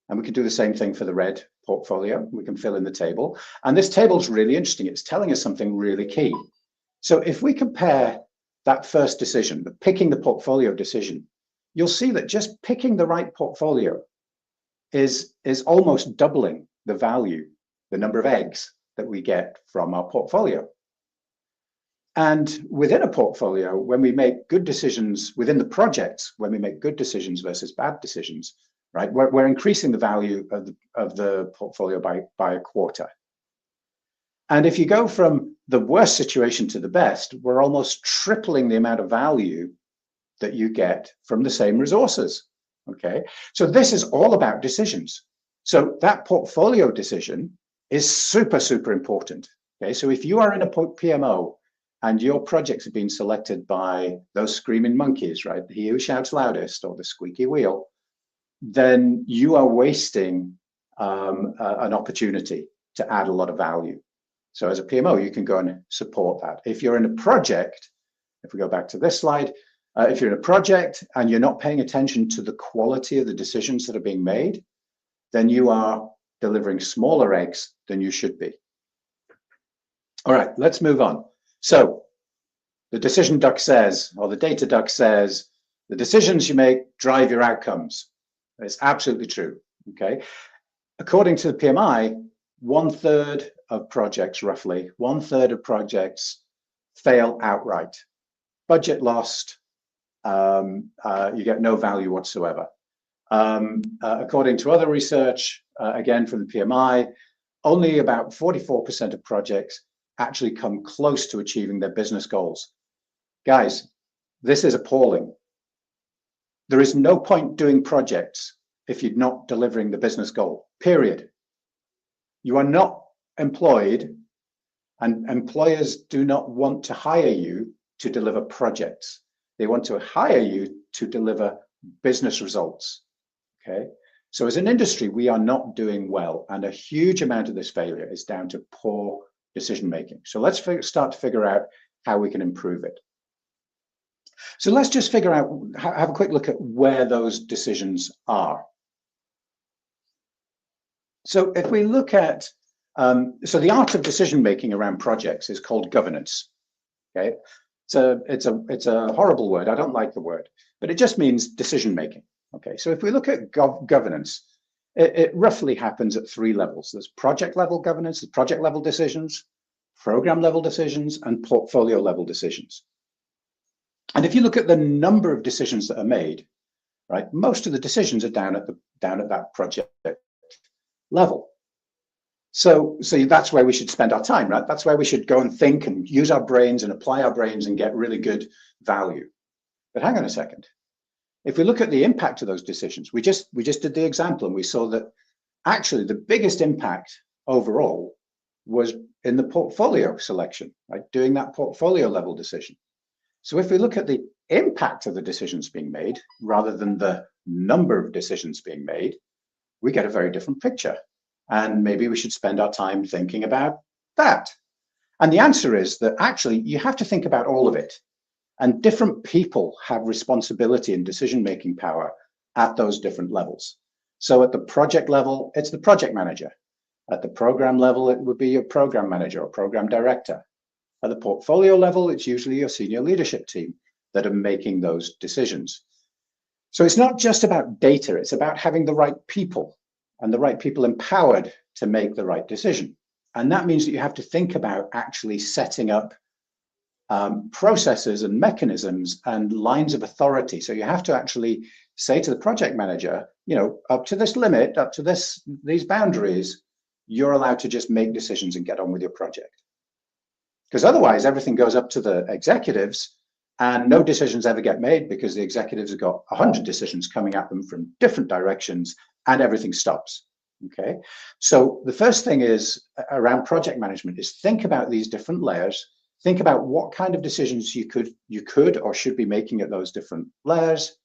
And we can do the same thing for the red portfolio. We can fill in the table. And this table is really interesting. It's telling us something really key. So if we compare that first decision, the picking the portfolio decision, you'll see that just picking the right portfolio is almost doubling the value, the number of eggs that we get from our portfolio. And within a portfolio, when we make good decisions within the projects, when we make good decisions versus bad decisions, right, we're increasing the value of the portfolio by 1/4. And if you go from the worst situation to the best, we're almost tripling the amount of value that you get from the same resources. Okay, so this is all about decisions. So that portfolio decision is super, super important. Okay, so if you are in a PMO and your projects have been selected by those screaming monkeys, right, he who shouts loudest or the squeaky wheel, then you are wasting an opportunity to add a lot of value. So as a PMO, you can go and support that. If you're in a project, if we go back to this slide, if you're in a project and you're not paying attention to the quality of the decisions that are being made, then you are delivering smaller eggs than you should be. All right, let's move on. So the decision duck says, or the data duck says, the decisions you make drive your outcomes. It's absolutely true, okay? According to the PMI, 1/3 of projects, roughly, 1/3 of projects fail outright. Budget lost, you get no value whatsoever. According to other research, again from the PMI, only about 44% of projects actually come close to achieving their business goals. Guys, this is appalling. There is no point doing projects if you're not delivering the business goal, period. You are not employed, and employers do not want to hire you to deliver projects. They want to hire you to deliver business results, okay? So as an industry, we are not doing well, and a huge amount of this failure is down to poor decision-making. So let's start to figure out how we can improve it. So let's just figure out, have a quick look at where those decisions are. So if we look at, so the art of decision-making around projects is called governance, okay? It's a horrible word, I don't like the word, but it just means decision-making, okay? So if we look at governance, it roughly happens at 3 levels. There's project-level governance, there's project-level decisions, program-level decisions, and portfolio-level decisions. And if you look at the number of decisions that are made, right, most of the decisions are down at that project level. So that's where we should spend our time, right? That's where we should go and think and use our brains and apply our brains and get really good value. But hang on a second. If we look at the impact of those decisions, we just did the example and we saw that actually the biggest impact overall was in the portfolio selection, right? Doing that portfolio level decision. So if we look at the impact of the decisions being made rather than the number of decisions being made, we get a very different picture. And maybe we should spend our time thinking about that. And the answer is that actually you have to think about all of it. And different people have responsibility and decision-making power at those different levels. So at the project level, it's the project manager. At the program level, it would be your program manager or program director. At the portfolio level, it's usually your senior leadership team that are making those decisions. So it's not just about data, it's about having the right people and the right people empowered to make the right decision. And that means that you have to think about actually setting up processes and mechanisms and lines of authority. So you have to actually say to the project manager, you know, up to this limit, up to these boundaries, you're allowed to just make decisions and get on with your project. Because otherwise everything goes up to the executives and no decisions ever get made, because the executives have got 100 decisions coming at them from different directions and everything stops. Okay, so the first thing is around project management is think about these different layers. Think about what kind of decisions you could or should be making at those different layers,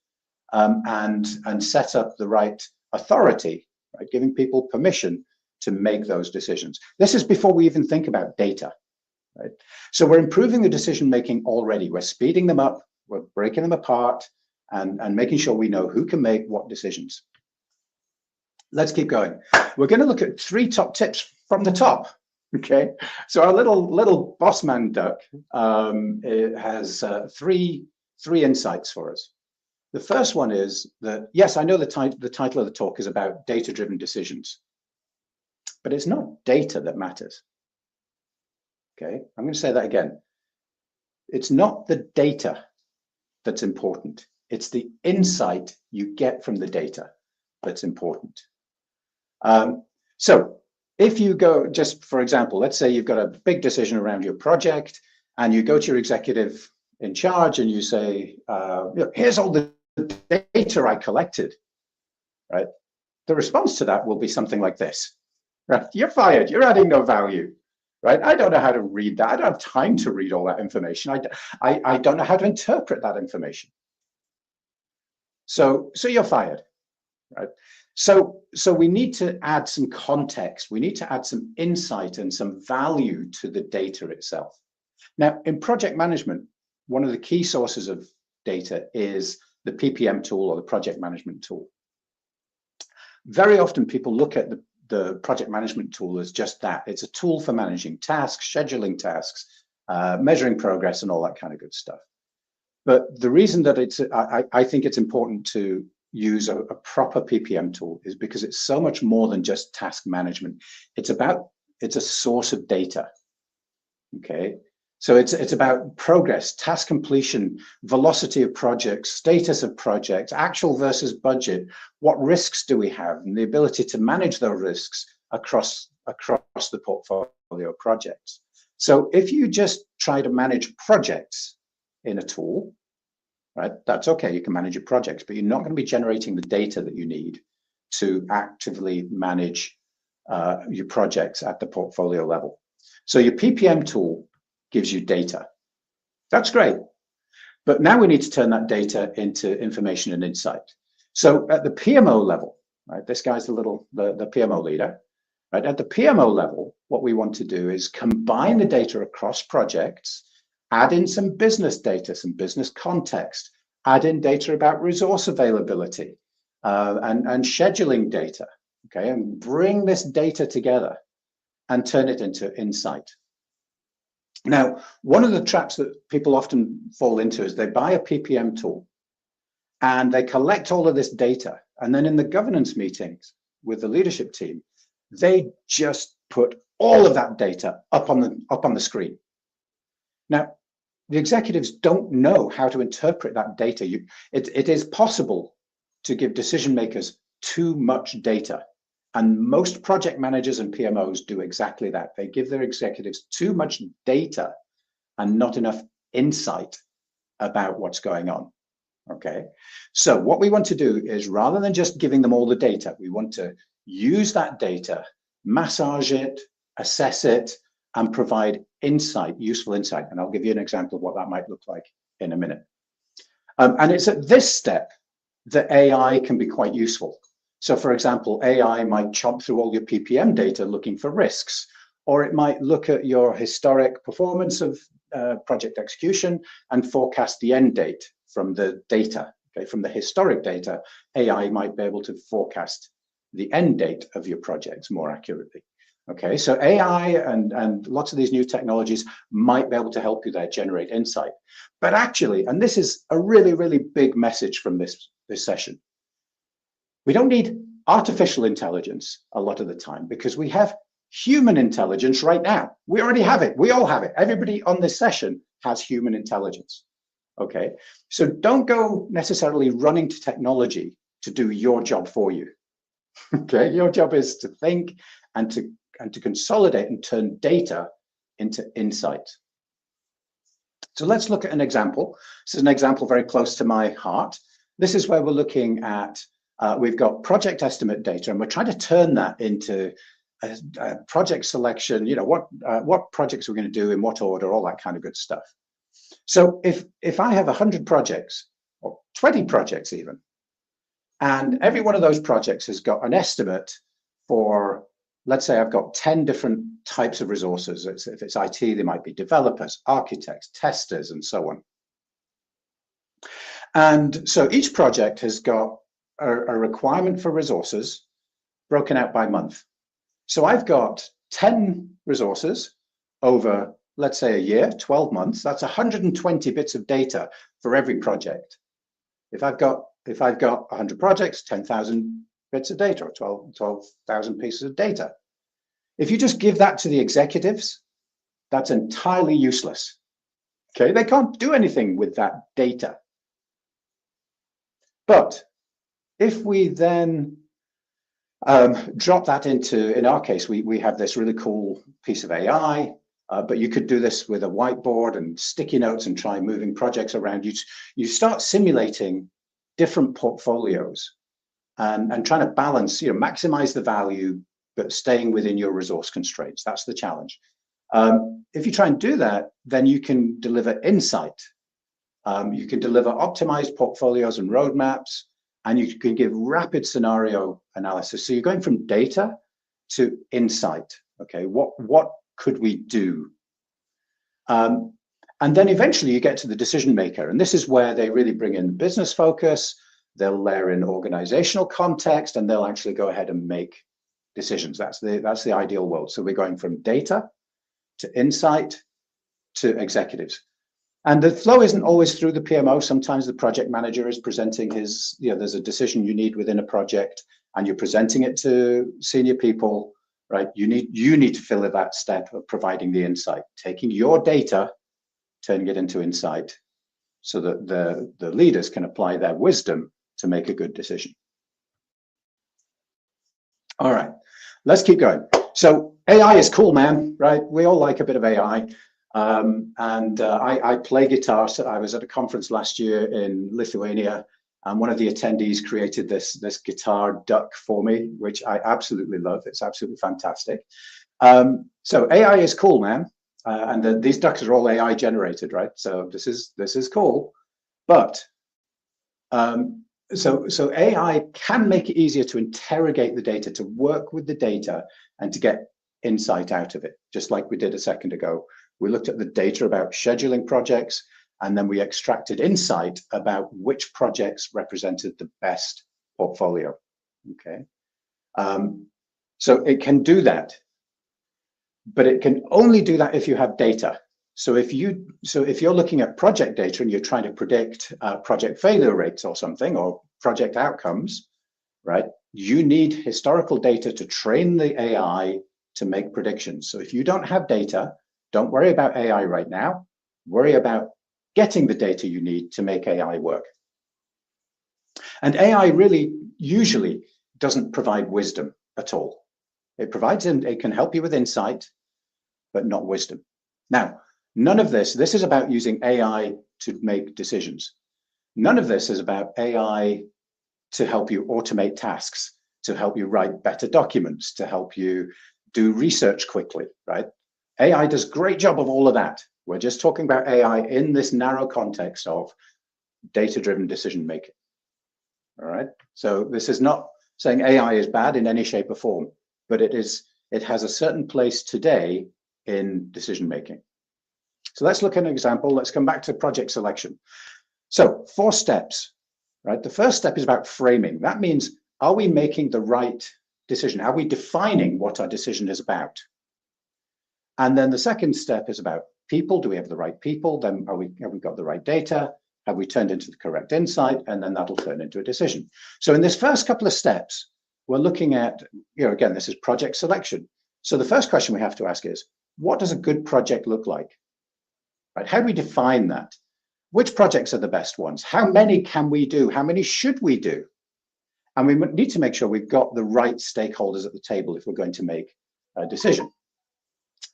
and set up the right authority, right? Giving people permission to make those decisions. This is before we even think about data, right? So we're improving the decision making already. We're speeding them up, we're breaking them apart, and making sure we know who can make what decisions. Let's keep going. We're going to look at 3 top tips from the top. Okay, so our little boss man duck it has three insights for us. The first one is that, yes, I know the title of the talk is about data-driven decisions, but it's not data that matters. Okay, I'm going to say that again. It's not the data that's important. It's the insight you get from the data that's important. So if you go, just for example, let's say you've got a big decision around your project and you go to your executive in charge and you say, here's all the data I collected, right? The response to that will be something like this, right? You're fired, you're adding no value, right? I don't know how to read that. I don't have time to read all that information. I don't know how to interpret that information. So you're fired, right? So we need to add some context. We need to add some insight and some value to the data itself. Now, in project management, one of the key sources of data is the PPM tool or the project management tool. Very often people look at the project management tool as just that. It's a tool for managing tasks, scheduling tasks, measuring progress and all that kind of good stuff. But the reason that I think it's important to use a proper PPM tool is because it's so much more than just task management. It's a source of data. Okay, so it's about progress, task completion, velocity of projects, status of projects, actual versus budget, what risks do we have, and the ability to manage those risks across the portfolio of projects. So if you just try to manage projects in a tool, right, that's okay, you can manage your projects, but you're not going to be generating the data that you need to actively manage your projects at the portfolio level. So your PPM tool gives you data. That's great. But now we need to turn that data into information and insight. So at the PMO level, right, this guy's the PMO leader, right? At the PMO level, what we want to do is combine the data across projects, add in some business data, some business context, add in data about resource availability and scheduling data, okay, and bring this data together and turn it into insight. Now, one of the traps that people often fall into is they buy a PPM tool and they collect all of this data, and then in the governance meetings with the leadership team, they just put all of that data up on the screen. Now, the executives don't know how to interpret that data. It is possible to give decision makers too much data. And most project managers and PMOs do exactly that. They give their executives too much data and not enough insight about what's going on. Okay. So what we want to do is, rather than just giving them all the data, we want to use that data, massage it, assess it, and provide insight, useful insight. And I'll give you an example of what that might look like in a minute. And it's at this step that AI can be quite useful. So for example, AI might chomp through all your PPM data looking for risks, or it might look at your historic performance of project execution and forecast the end date from the data. Okay, from the historic data, AI might be able to forecast the end date of your projects more accurately. Okay, so AI and lots of these new technologies might be able to help you there, generate insight. But actually, and this is a really, really big message from this session, we don't need artificial intelligence a lot of the time, because we have human intelligence right now. We already have it. We all have it. Everybody on this session has human intelligence. Okay, so don't go necessarily running to technology to do your job for you. Okay, your job is to think and to consolidate and turn data into insight. So let's look at an example. This is an example very close to my heart. This is where we're looking at, we've got project estimate data, and we're trying to turn that into a project selection, you know, what projects we're going to do in what order, all that kind of good stuff. So if I have 100 projects, or 20 projects even, and every one of those projects has got an estimate for, let's say I've got 10 different types of resources. If it's IT, they might be developers, architects, testers, and so on. And so each project has got a requirement for resources broken out by month. So I've got 10 resources over, let's say, a year, 12 months. That's 120 bits of data for every project. If I've got 100 projects, 10,000 bits of data, or 12,000 pieces of data. If you just give that to the executives, that's entirely useless. Okay, they can't do anything with that data. But if we then drop that into, in our case, we have this really cool piece of AI, but you could do this with a whiteboard and sticky notes and try moving projects around. You start simulating different portfolios and trying to balance, you know, maximize the value, but staying within your resource constraints. That's the challenge. If you try and do that, then you can deliver insight. You can deliver optimized portfolios and roadmaps, and you can give rapid scenario analysis. So you're going from data to insight. Okay, what could we do? And then eventually you get to the decision maker, and this is where they really bring in business focus. They'll layer in organizational context, and they'll actually go ahead and make decisions. That's the ideal world. So we're going from data to insight to executives. And the flow isn't always through the PMO. Sometimes the project manager is presenting his, you know, there's a decision you need within a project, and you're presenting it to senior people, right? You need to fill in that step of providing the insight, taking your data, turning it into insight, so that the leaders can apply their wisdom to make a good decision. All right, let's keep going. So AI is cool, man, right? We all like a bit of AI. I play guitar. So I was at a conference last year in Lithuania, and one of the attendees created this guitar duck for me, which I absolutely love. It's absolutely fantastic. So AI is cool, man. And these ducks are all AI generated, right? So this is cool, but so AI can make it easier to interrogate the data, to work with the data, and to get insight out of it, just like we did a second ago. We looked at the data about scheduling projects, and then we extracted insight about which projects represented the best portfolio. Okay, so it can do that, but it can only do that if you have data. So if you're looking at project data and you're trying to predict project failure rates or something, or project outcomes, right? You need historical data to train the AI to make predictions. So if you don't have data, don't worry about AI right now. Worry about getting the data you need to make AI work. And AI really usually doesn't provide wisdom at all. It can help you with insight, but not wisdom. Now, none of this is about using AI to make decisions. None of this is about AI to help you automate tasks, to help you write better documents, to help you do research quickly, right? AI does a great job of all of that. We're just talking about AI in this narrow context of data-driven decision making. All right. So this is not saying AI is bad in any shape or form, but it has a certain place today in decision making. So let's look at an example. Let's come back to project selection. So 4 steps, right? The first step is about framing. That means, are we making the right decision? Are we defining what our decision is about? And then the second step is about people. Do we have the right people? Then have we got the right data? Have we turned into the correct insight? And then that'll turn into a decision. So in this first couple of steps, we're looking at, again, this is project selection. So the first question we have to ask is, what does a good project look like? Right? How do we define that? Which projects are the best ones? How many can we do? How many should we do? And we need to make sure we've got the right stakeholders at the table if we're going to make a decision.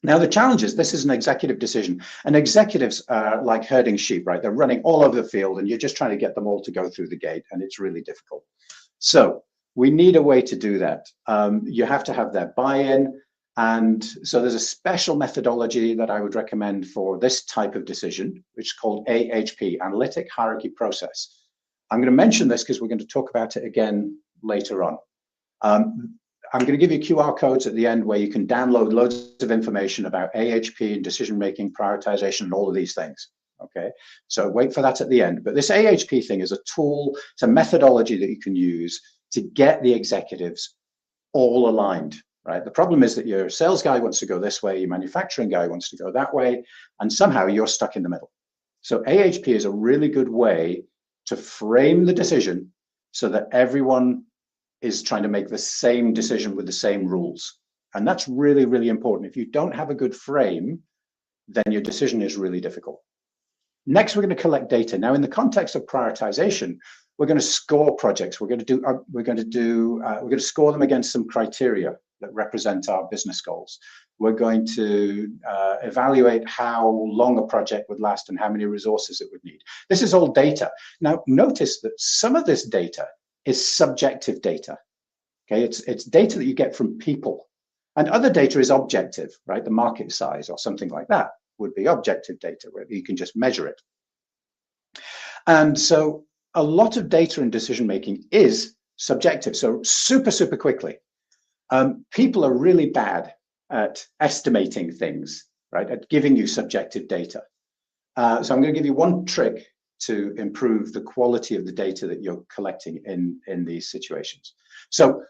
Now, the challenge is this is an executive decision, and executives are like herding sheep, right? They're running all over the field, and you're just trying to get them all to go through the gate, and it's really difficult. So we need a way to do that. You have to have their buy-in. And so there's a special methodology that I would recommend for this type of decision, which is called AHP, Analytic Hierarchy Process. I'm going to mention this because we're going to talk about it again later on. I'm going to give you QR codes at the end where you can download loads of information about AHP and decision-making, prioritization, and all of these things. Okay, so wait for that at the end. But this AHP thing is a tool, it's a methodology that you can use to get the executives all aligned. Right. The problem is that your sales guy wants to go this way, your manufacturing guy wants to go that way, and somehow you're stuck in the middle. So AHP is a really good way to frame the decision so that everyone is trying to make the same decision with the same rules. And that's really, really important. If you don't have a good frame, then your decision is really difficult. Next, we're going to collect data. Now, in the context of prioritization, we're going to score projects. We're going to score them against some criteria that represent our business goals. We're going to evaluate how long a project would last and how many resources it would need. This is all data. Now, notice that some of this data is subjective data. Okay, it's data that you get from people, and other data is objective, right? The market size or something like that would be objective data where you can just measure it. And so a lot of data in decision making is subjective. So super quickly. People are really bad at estimating things, right? At giving you subjective data. So I'm going to give you one trick to improve the quality of the data that you're collecting in these situations. So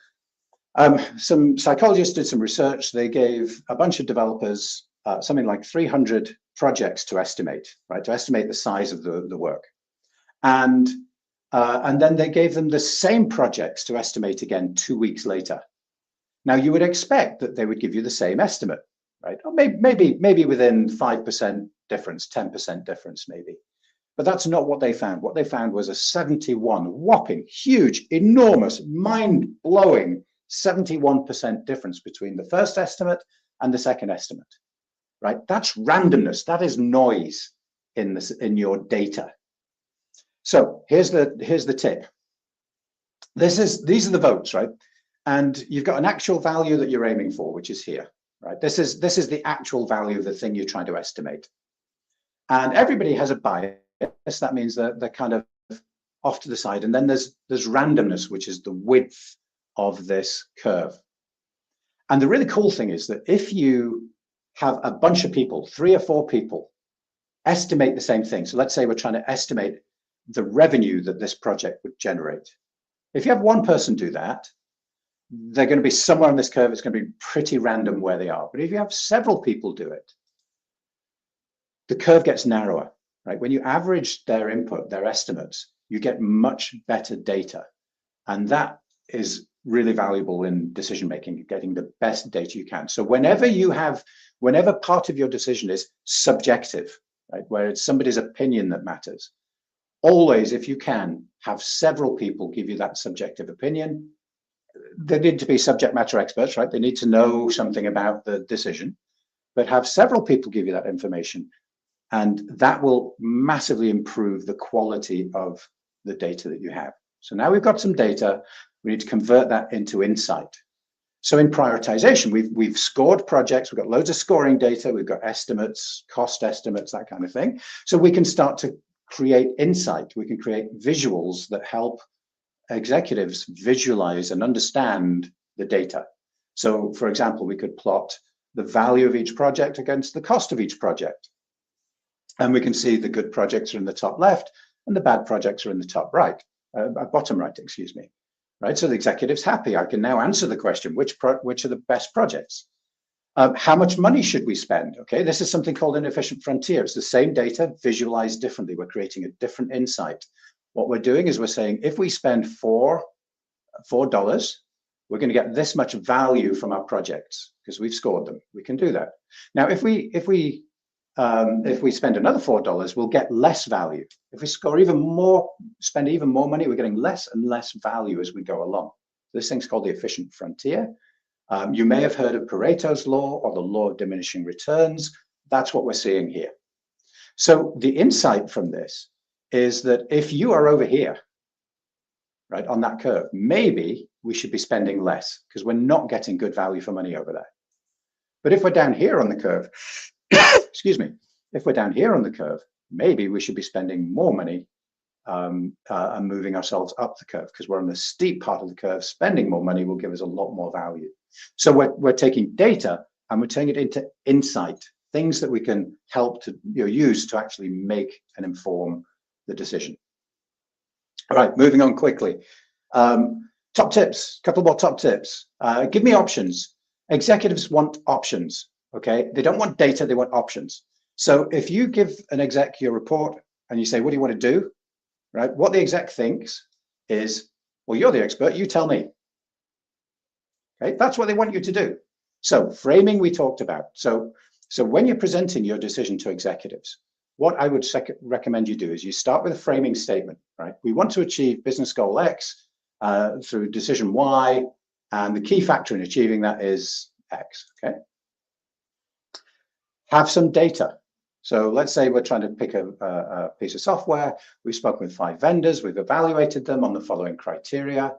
some psychologists did some research. They gave a bunch of developers something like 300 projects to estimate, right? To estimate the size of the work. And then they gave them the same projects to estimate again 2 weeks later. Now, you would expect that they would give you the same estimate, right? Or maybe within 5% difference, 10% difference, maybe. But that's not what they found. What they found was a 71, whopping, huge, enormous, mind-blowing 71% difference between the first estimate and the second estimate, right? That's randomness. That is noise in your data. So here's the tip. These are the votes, right? And you've got an actual value that you're aiming for, which is here, right? This is the actual value of the thing you're trying to estimate. And everybody has a bias. That means that they're kind of off to the side. And then there's randomness, which is the width of this curve. And the really cool thing is that if you have a bunch of people, 3 or 4 people, estimate the same thing. So let's say we're trying to estimate the revenue that this project would generate. If you have one person do that, they're going to be somewhere on this curve. It's going to be pretty random where they are. But if you have several people do it, the curve gets narrower, right? When you average their input, their estimates, you get much better data. And that is really valuable in decision making, getting the best data you can. So whenever part of your decision is subjective, right, where it's somebody's opinion that matters, always, if you can, have several people give you that subjective opinion. They need to be subject matter experts, right? They need to know something about the decision, but have several people give you that information. And that will massively improve the quality of the data that you have. So now we've got some data, we need to convert that into insight. So in prioritization, we've scored projects, we've got loads of scoring data, we've got estimates, cost estimates, that kind of thing. So we can start to create insight. We can create visuals that help executives visualize and understand the data. So for example, we could plot the value of each project against the cost of each project. And we can see the good projects are in the top left and the bad projects are in the top right, bottom right, excuse me. Right, so the executive's happy. I can now answer the question, which are the best projects? How much money should we spend? Okay, this is something called an efficient frontier. It's the same data visualized differently. We're creating a different insight. What we're doing is we're saying if we spend $4, we're we're going to get this much value from our projects because we've scored them. We can do that. Now, if we spend another $4, we'll get less value. If we score even more, spend even more money, we're getting less and less value as we go along. This thing's called the efficient frontier. You may have heard of Pareto's law or the law of diminishing returns. That's what we're seeing here. So the insight from this is that if you are over here, right, on that curve, maybe we should be spending less because we're not getting good value for money over there. But if we're down here on the curve, excuse me, if we're down here on the curve, maybe we should be spending more money and moving ourselves up the curve because we're on the steep part of the curve. Spending more money will give us a lot more value. So we're taking data and we're turning it into insight, things that we can help to use to actually make and inform the decision. All right, moving on quickly. Top tips, a couple more top tips. Give me options. Executives want options, okay? They don't want data, they want options. So if you give an exec your report and you say, what do you want to do? Right, what the exec thinks is, well, you're the expert, you tell me. Okay, that's what they want you to do. So framing we talked about. So when you're presenting your decision to executives, what I would recommend you do is you start with a framing statement, right? We want to achieve business goal X through decision Y, and the key factor in achieving that is X, okay? Have some data. So let's say we're trying to pick a piece of software. We've spoken with 5 vendors. We've evaluated them on the following criteria.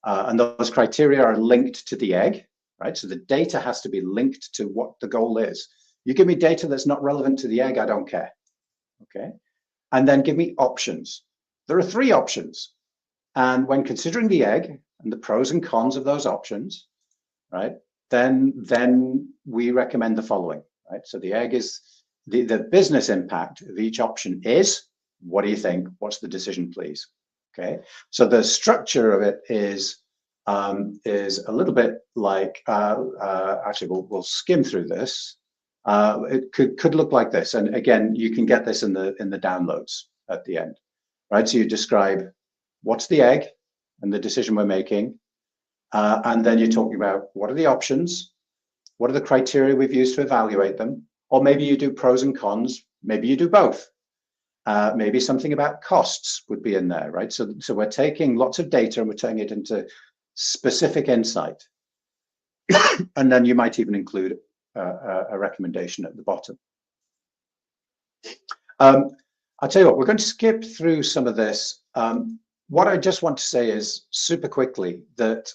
And those criteria are linked to the egg, right? So the data has to be linked to what the goal is. You give me data that's not relevant to the egg, I don't care, okay? And then give me options. There are 3 options. And when considering the egg and the pros and cons of those options, right, then we recommend the following, right? So the egg is the business impact of each option is, what do you think? What's the decision, please? Okay, so the structure of it is a little bit like, actually, we'll skim through this. It could look like this, and again, you can get this in the downloads at the end, right? So you describe what's the egg and the decision we're making, and then you're talking about what are the options, what are the criteria we've used to evaluate them, or maybe you do pros and cons, maybe you do both. Maybe something about costs would be in there, right? So we're taking lots of data and we're turning it into specific insight. And then you might even include a recommendation at the bottom. I'll tell you what, we're going to skip through some of this. What I just want to say is super quickly that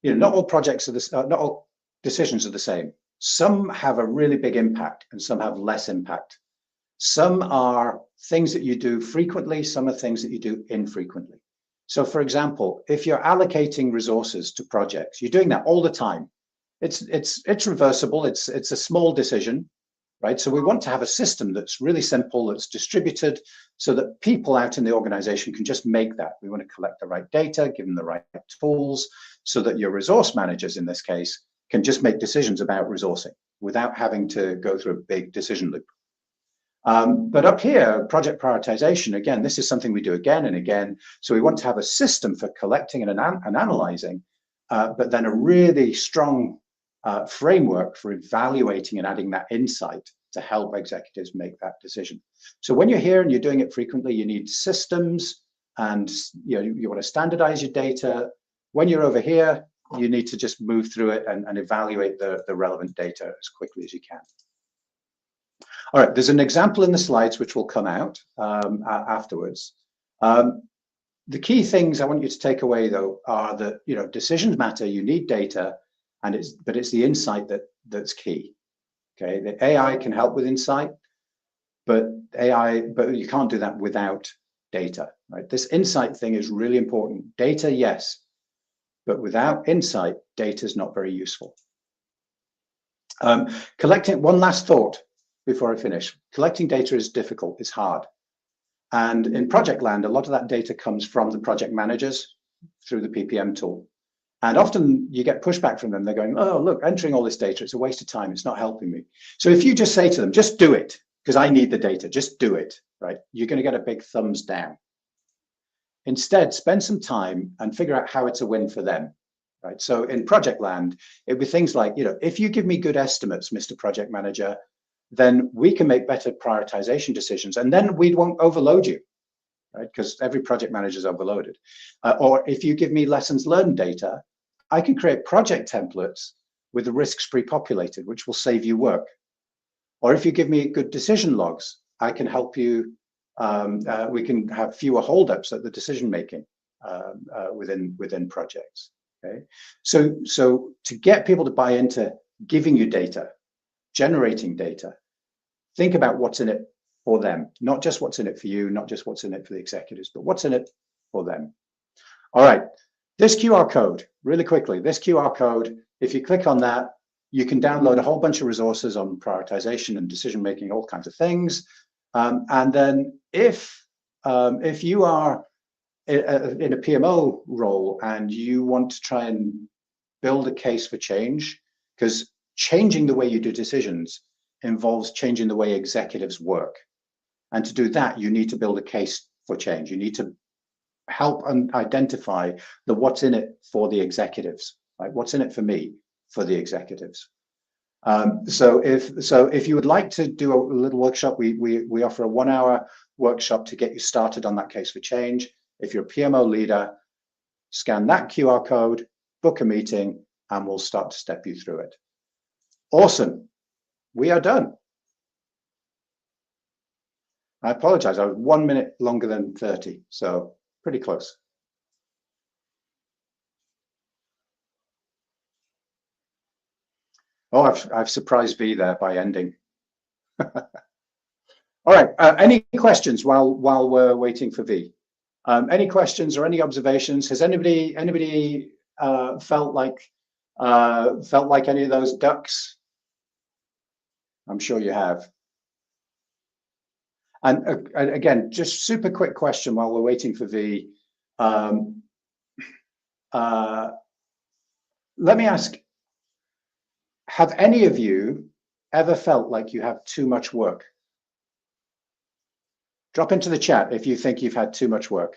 not all projects are not all decisions are the same. Some have a really big impact and some have less impact. Some are things that you do frequently, some are things that you do infrequently. So for example, if you're allocating resources to projects, you're doing that all the time. It's reversible, it's a small decision, right? So we want to have a system that's really simple, that's distributed, so that people out in the organization can just make that. We want to collect the right data, give them the right tools, so that your resource managers in this case can just make decisions about resourcing without having to go through a big decision loop. But up here, project prioritization, again, this is something we do again and again. So we want to have a system for collecting and analyzing, but then a really strong framework for evaluating and adding that insight to help executives make that decision. So when you're here and you're doing it frequently, you need systems and you want to standardize your data. When you're over here, you need to just move through it and evaluate the relevant data as quickly as you can. All right, there's an example in the slides which will come out afterwards. The key things I want you to take away though are that decisions matter. You need data, but it's the insight that's key. Okay, the AI can help with insight, but you can't do that without data. Right, this insight thing is really important. Data, yes, but without insight, data is not very useful. Collecting one last thought before I finish. Collecting data is difficult, it's hard. And in project land, a lot of that data comes from the project managers through the PPM tool. And often you get pushback from them. They're going, oh, look, entering all this data, it's a waste of time. It's not helping me. So if you just say to them, just do it, because I need the data, just do it, right? You're going to get a big thumbs down. Instead, spend some time and figure out how it's a win for them, right? So in project land, it'd be things like, if you give me good estimates, Mr. Project Manager, then we can make better prioritization decisions, and then we won't overload you, right? Because every project manager is overloaded. Or if you give me lessons learned data, I can create project templates with the risks pre-populated, which will save you work. Or if you give me good decision logs, I can help you. We can have fewer holdups at the decision making within projects. Okay, so to get people to buy into giving you data, generating data, think about what's in it for them, not just what's in it for you, not just what's in it for the executives, but what's in it for them. All right, this QR code, really quickly, this QR code, if you click on that, you can download a whole bunch of resources on prioritization and decision making, all kinds of things. And then if you are in a PMO role and you want to try and build a case for change, because changing the way you do decisions involves changing the way executives work. And to do that, you need to build a case for change. You need to help and identify the what's in it for the executives, right? What's in it for me, for the executives. So if you would like to do a little workshop, we offer a 1-hour workshop to get you started on that case for change. If you're a PMO leader, scan that QR code, book a meeting, and we'll start to step you through it. Awesome. We are done. I apologize. I was 1 minute longer than 30, so pretty close. Oh, I've surprised V there by ending. All right. Any questions while we're waiting for V? Any questions or any observations? Has anybody felt like any of those ducks? I'm sure you have. And again, just super quick question while we're waiting for V. Let me ask, have any of you ever felt like you have too much work? Drop into the chat if you think you've had too much work.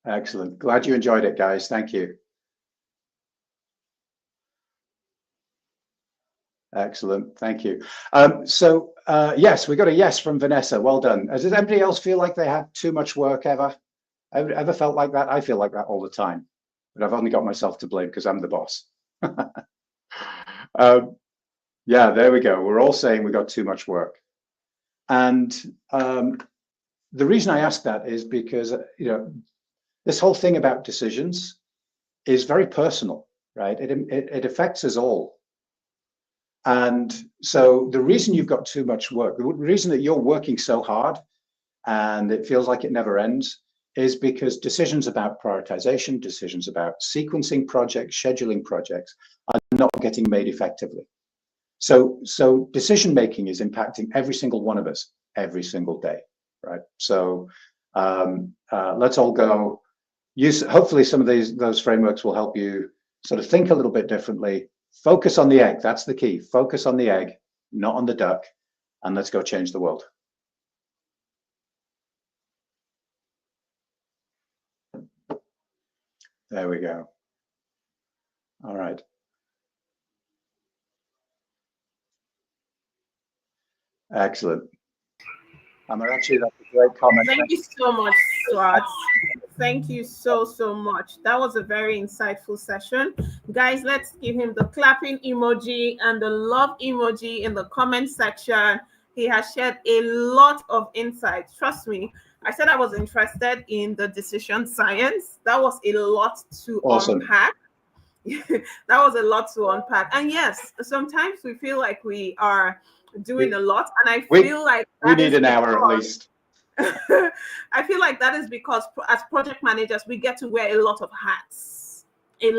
Excellent. Glad you enjoyed it, guys. Thank you. Excellent. Thank you. Yes, we got a yes from Vanessa. Well done. Does anybody else feel like they have too much work ever? Ever felt like that? I feel like that all the time, but I've only got myself to blame because I'm the boss. Yeah, there we go. We're all saying we got too much work. And the reason I ask that is because, this whole thing about decisions is very personal, right? It affects us all. And so the reason you've got too much work, the reason that you're working so hard and it feels like it never ends, is because decisions about prioritization, decisions about sequencing projects, scheduling projects are not getting made effectively. So decision making is impacting every single one of us every single day, right? So let's all go use. Hopefully, some of those frameworks will help you sort of think a little bit differently. Focus on the egg. That's the key. Focus on the egg, not on the duck, and let's go change the world. There we go. All right. Excellent. Amarachi, that's a great comment. Thank you so much, Swat. Thank you so much. That was a very insightful session. Guys, let's give him the clapping emoji and the love emoji in the comment section. He has shared a lot of insights. Trust me, I said I was interested in the decision science. That was a lot to unpack. That was a lot to unpack. And yes, sometimes we feel like we are doing a lot, and I feel like we need an hour at least. I feel like that is because as project managers, we get to wear a lot of hats. At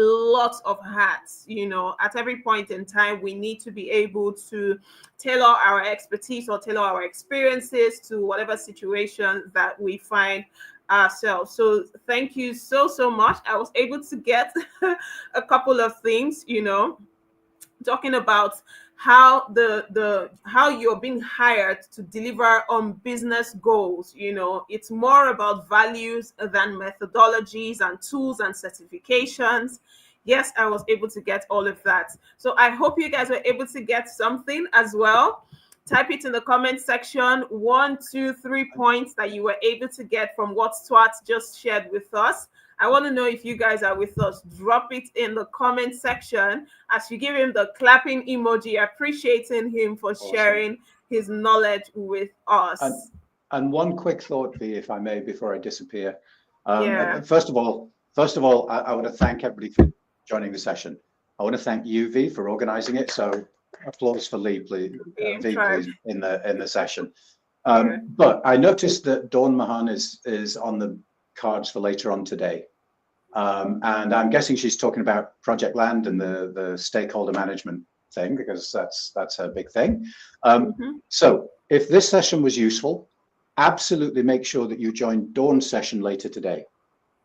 every point in time, we need to be able to tailor our expertise or tailor our experiences to whatever situation that we find ourselves. So thank you so much. I was able to get a couple of things, talking about how how you're being hired to deliver on business goals. It's more about values than methodologies and tools and certifications. Yes, I was able to get all of that. So I hope you guys were able to get something as well. Type it in the comment section, 1, 2, 3 points that you were able to get from what Stuart just shared with us. I want to know if you guys are with us. Drop it in the comment section as you give him the clapping emoji, appreciating him for sharing his knowledge with us. And one quick thought, V, if I may, before I disappear. Yeah. First of all, I want to thank everybody for joining the session. I want to thank you, V, for organizing it. So applause for Lee, please, V, please, in the session. But I noticed that Dawn Mahan is on the cards for later on today. And I'm guessing she's talking about Project Land and the stakeholder management thing, because that's her big thing. So if this session was useful, absolutely make sure that you join Dawn's session later today,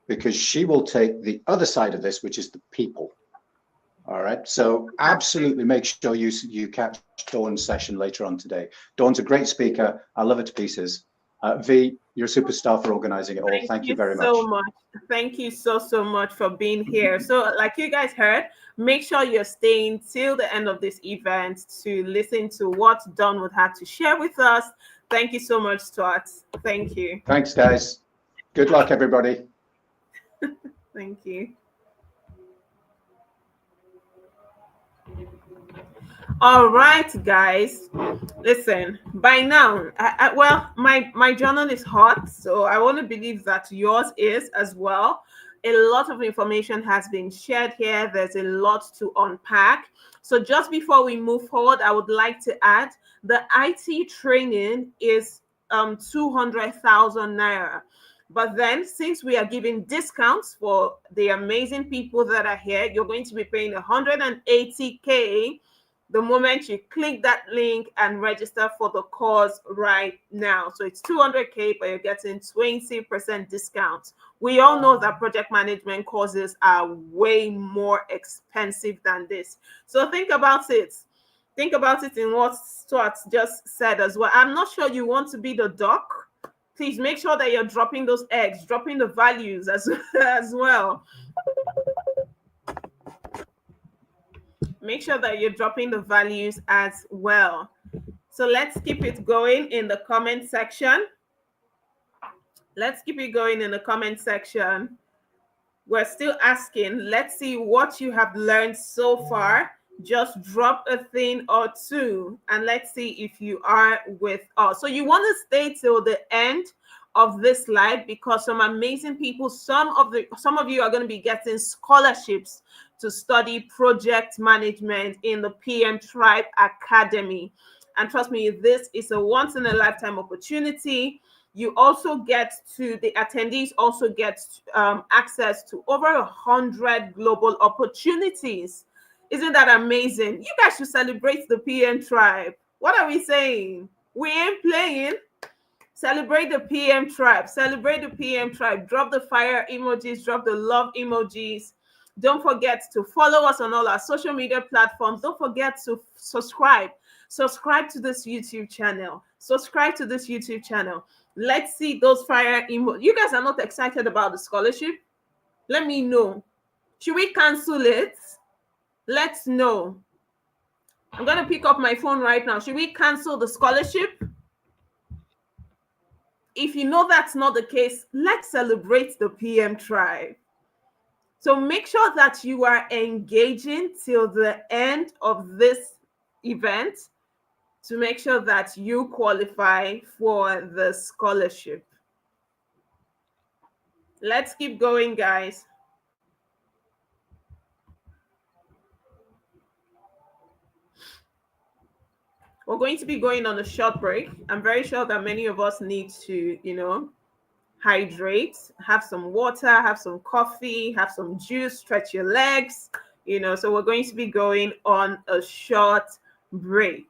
because she will take the other side of this, which is the people. All right. So absolutely make sure you catch Dawn's session later on today. Dawn's a great speaker. I love her to pieces. V, you're a superstar for organizing it all. Thank you very much. Thank you so much for being here. So like you guys heard, make sure you're staying till the end of this event to listen to what Dawn would have to share with us. Thank you so much, Stuart. Thank you. Thanks, guys. Good luck, everybody. Thank you. All right, guys. Listen, by now, well, my journal is hot, so I want to believe that yours is as well. A lot of information has been shared here. There's a lot to unpack. So just before we move forward, I would like to add the IT training is 200,000 naira. But then, since we are giving discounts for the amazing people that are here, you're going to be paying 180K the moment you click that link and register for the course right now. So it's 200K, but you're getting 20% discount. We all know that project management courses are way more expensive than this. So think about it. Think about it in what Stuart just said as well. I'm not sure you want to be the doc. Please make sure that you're dropping those eggs, dropping the values as well. Make sure that you're dropping the values as well. So let's keep it going in the comment section. Let's keep it going in the comment section. We're still asking, let's see what you have learned so far. Just drop a thing or two and let's see if you are with us. So you want to stay till the end of this live because some amazing people, some of you are going to be getting scholarships to study project management in the PM Tribe Academy. And trust me, this is a once in a lifetime opportunity. You also get to, the attendees also get access to over 100 global opportunities. Isn't that amazing? You guys should celebrate the PM Tribe. What are we saying? We ain't playing. Celebrate the PM Tribe. Celebrate the PM Tribe. Drop the fire emojis. Drop the love emojis. Don't forget to follow us on all our social media platforms. Don't forget to subscribe. Subscribe to this YouTube channel. Subscribe to this YouTube channel. Let's see those fire emojis. You guys are not excited about the scholarship? Let me know. Should we cancel it? Let's know. I'm going to pick up my phone right now. Should we cancel the scholarship? If you know that's not the case, let's celebrate the PM Tribe. So make sure that you are engaging till the end of this event to make sure that you qualify for the scholarship. Let's keep going, guys. We're going to be going on a short break. I'm very sure that many of us need to, hydrate, have some water, have some coffee, have some juice, stretch your legs, so we're going to be going on a short break.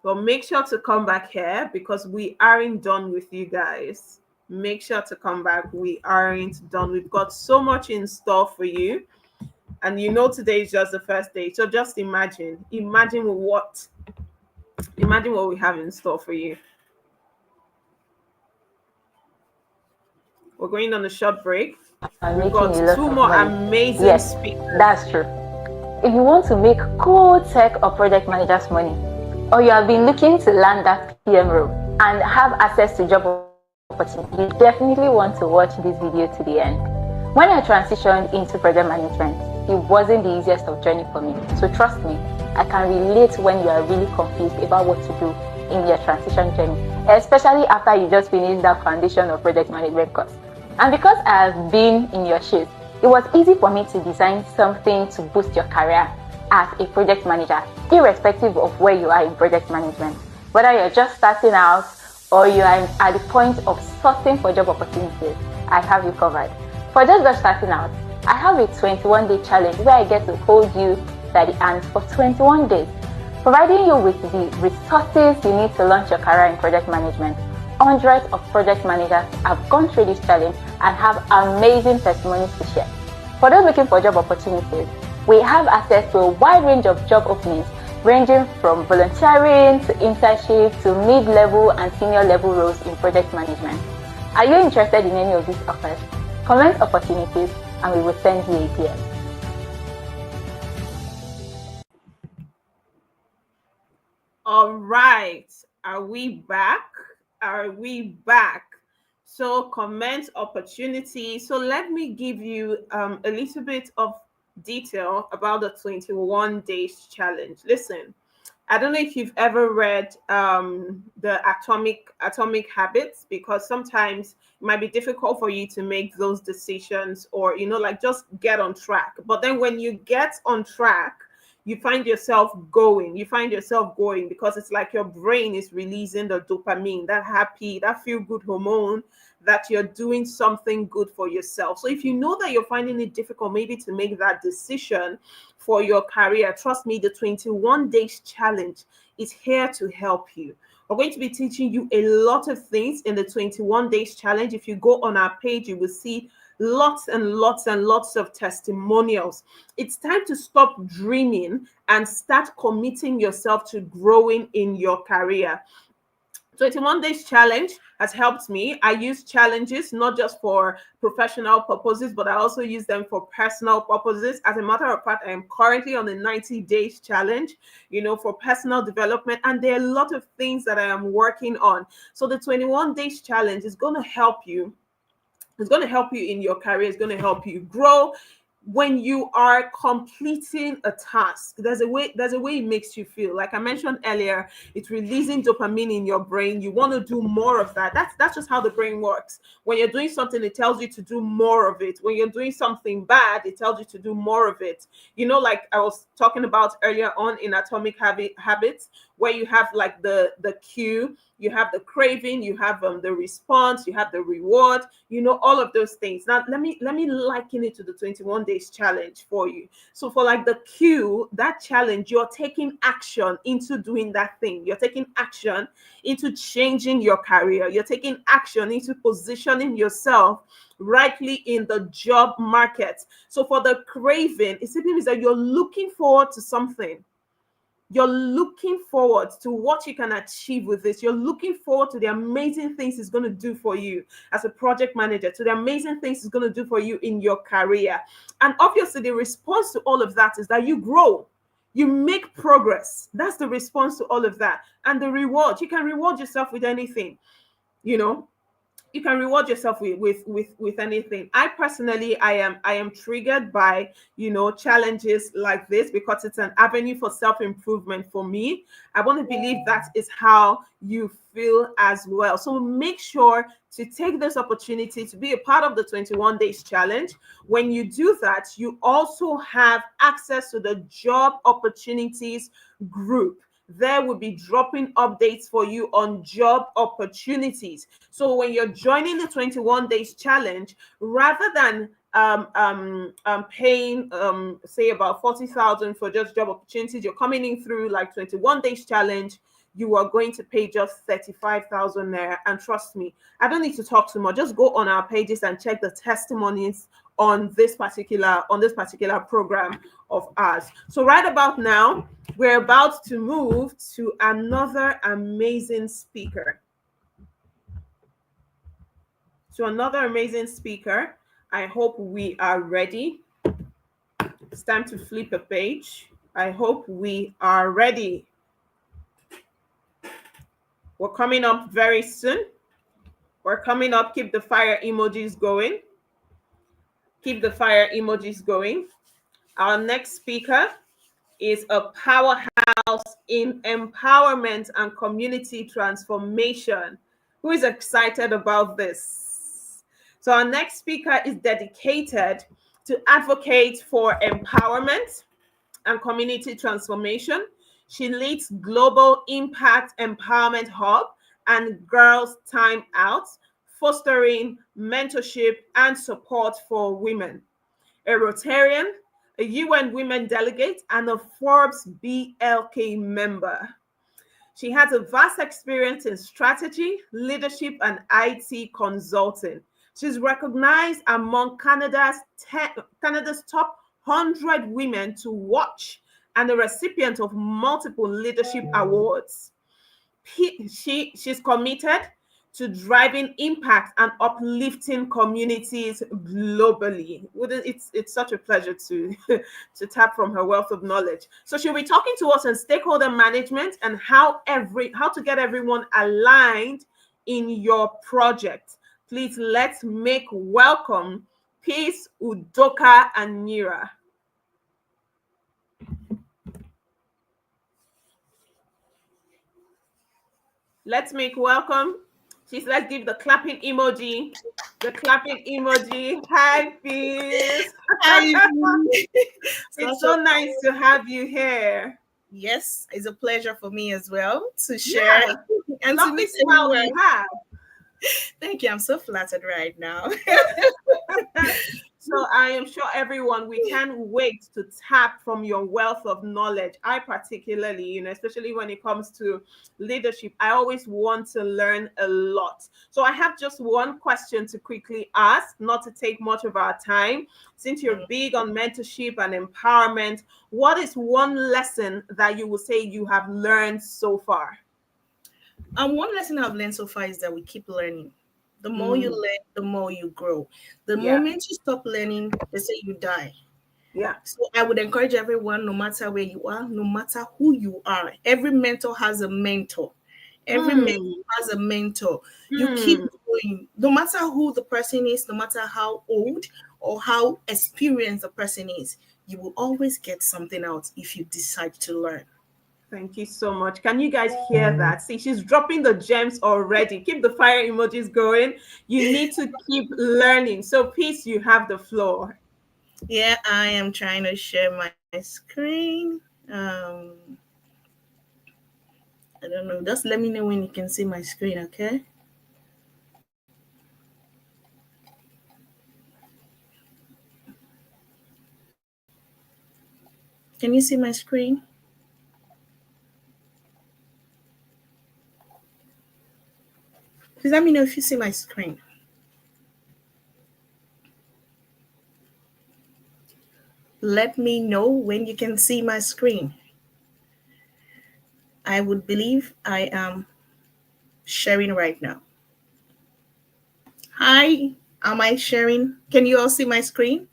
But make sure to come back here because we aren't done with you guys. Make sure to come back. We aren't done. We've got so much in store for you. and you know today is just the first day. So just imagine what we have in store for you. We're going on a short break. And We've making got a lot two of more money. amazing Yes, speakers. that's true. If you want to make cool tech or project managers money, or you have been looking to land that PM role and have access to job opportunity, you definitely want to watch this video to the end. When I transitioned into project management, it wasn't the easiest of journey for me. So trust me, I can relate when you are really confused about what to do in your transition journey, especially after you just finished that foundation of project management course. And because I have been in your shoes, it was easy for me to design something to boost your career as a project manager, irrespective of where you are in project management. Whether you're just starting out or you are at the point of sourcing for job opportunities, I have you covered. For just starting out, I have a 21-day challenge where I get to hold you by the hands for 21 days, providing you with the resources you need to launch your career in project management. Hundreds of project managers have gone through this challenge and have amazing testimonies to share. For those looking for job opportunities, we have access to a wide range of job openings, ranging from volunteering to internship to mid-level and senior level roles in project management. Are you interested in any of these offers? Comment opportunities and we will send you a DM. All right. Are we back? Are we back? So comment opportunity. So let me give you a little bit of detail about the 21 days challenge. Listen, I don't know if you've ever read the atomic habits, because sometimes it might be difficult for you to make those decisions, or like just get on track. But then when you get on track, you find yourself going because it's like your brain is releasing the dopamine, that feel good hormone, that you're doing something good for yourself. So if you know that you're finding it difficult maybe to make that decision for your career, trust me, the 21 days challenge is here to help you. We're going to be teaching you a lot of things in the 21 days challenge. If you go on our page, you will see lots and lots and lots of testimonials. It's time to stop dreaming and start committing yourself to growing in your career. 21 days challenge has helped me. I use challenges not just for professional purposes, but I also use them for personal purposes. As a matter of fact, I am currently on the 90 days challenge, for personal development. And there are a lot of things that I am working on. So the 21 days challenge is going to help you. It's going to help you in your career. It's going to help you grow. When you are completing a task, there's a way it makes you feel. Like I mentioned earlier, it's releasing dopamine in your brain. You want to do more of that. That's just how the brain works. When you're doing something, it tells you to do more of it. When you're doing something bad, it tells you to do more of it. Like I was talking about earlier on in Atomic Habits, where you have like the cue, you have the craving, you have the response, you have the reward, all of those things. Now let me liken it to the 21 days challenge for you. So for like the cue, that challenge, you're taking action into doing that thing. You're taking action into changing your career. You're taking action into positioning yourself rightly in the job market. So for the craving, it simply means that you're looking forward to something. You're looking forward to what you can achieve with this. You're looking forward to the amazing things it's going to do for you as a project manager, to the amazing things it's going to do for you in your career. And obviously, the response to all of that is that you grow. You make progress. That's the response to all of that. And the reward, you can reward yourself with anything, you can reward yourself with anything. I personally, I am triggered by challenges like this, because it's an avenue for self-improvement for me. I want to believe that is how you feel as well. So make sure to take this opportunity to be a part of the 21 days challenge. When you do that, you also have access to the job opportunities group. There will be dropping updates for you on job opportunities. So when you're joining the 21 days challenge, rather than paying say about 40,000 for just job opportunities, you're coming in through like 21 days challenge. you are going to pay just 35,000 naira. And trust me, I don't need to talk too much. Just go on our pages and check the testimonies on this particular program of ours. So right about now, we're about to move to another amazing speaker. I hope we are ready. It's time to flip a page. I hope we are ready. We're coming up very soon. We're coming up. Keep the fire emojis going. Keep the fire emojis going. Our next speaker is a powerhouse in empowerment and community transformation. Who is excited about this? So our next speaker is dedicated to advocate for empowerment and community transformation. She leads Global Impact Empowerment Hub and Girls Time Out, fostering mentorship and support for women. A Rotarian, a UN Women Delegate, and a Forbes BLK member. She has a vast experience in strategy, leadership, and IT consulting. She's recognized among Canada's top 100 women to watch and a recipient of multiple leadership awards. She's committed to driving impact and uplifting communities globally. It's such a pleasure to tap from her wealth of knowledge. So she'll be talking to us on stakeholder management and how to get everyone aligned in your project. Please let's make welcome Peace, Udoka, and Nira. Let's make welcome. Let's give the clapping emoji. The clapping emoji. Hi, Peace. Hi. It's so nice to have you here. Yes, it's a pleasure for me as well to share and to meet everyone. You have. Thank you. I'm so flattered right now. So I am sure everyone, we can't wait to tap from your wealth of knowledge. I particularly, especially when it comes to leadership, I always want to learn a lot. So I have just one question to quickly ask, not to take much of our time. Since you're big on mentorship and empowerment, what is one lesson that you will say you have learned so far? One lesson I've learned so far is that we keep learning. The more you learn, the more you grow. The moment you stop learning, they say you die. Yeah. So I would encourage everyone, no matter where you are, no matter who you are, every mentor has a mentor. Every mentor has a mentor. You keep going. No matter who the person is, no matter how old or how experienced the person is, you will always get something out if you decide to learn. Thank you so much. Can you guys hear that? See, she's dropping the gems already. Keep the fire emojis going. You need to keep learning. So, Peace, you have the floor. Yeah, I am trying to share my screen. I don't know. Just let me know when you can see my screen, okay? Can you see my screen? Please let me know if you see my screen. Let me know when you can see my screen. I would believe I am sharing right now. Hi, am I sharing? Can you all see my screen?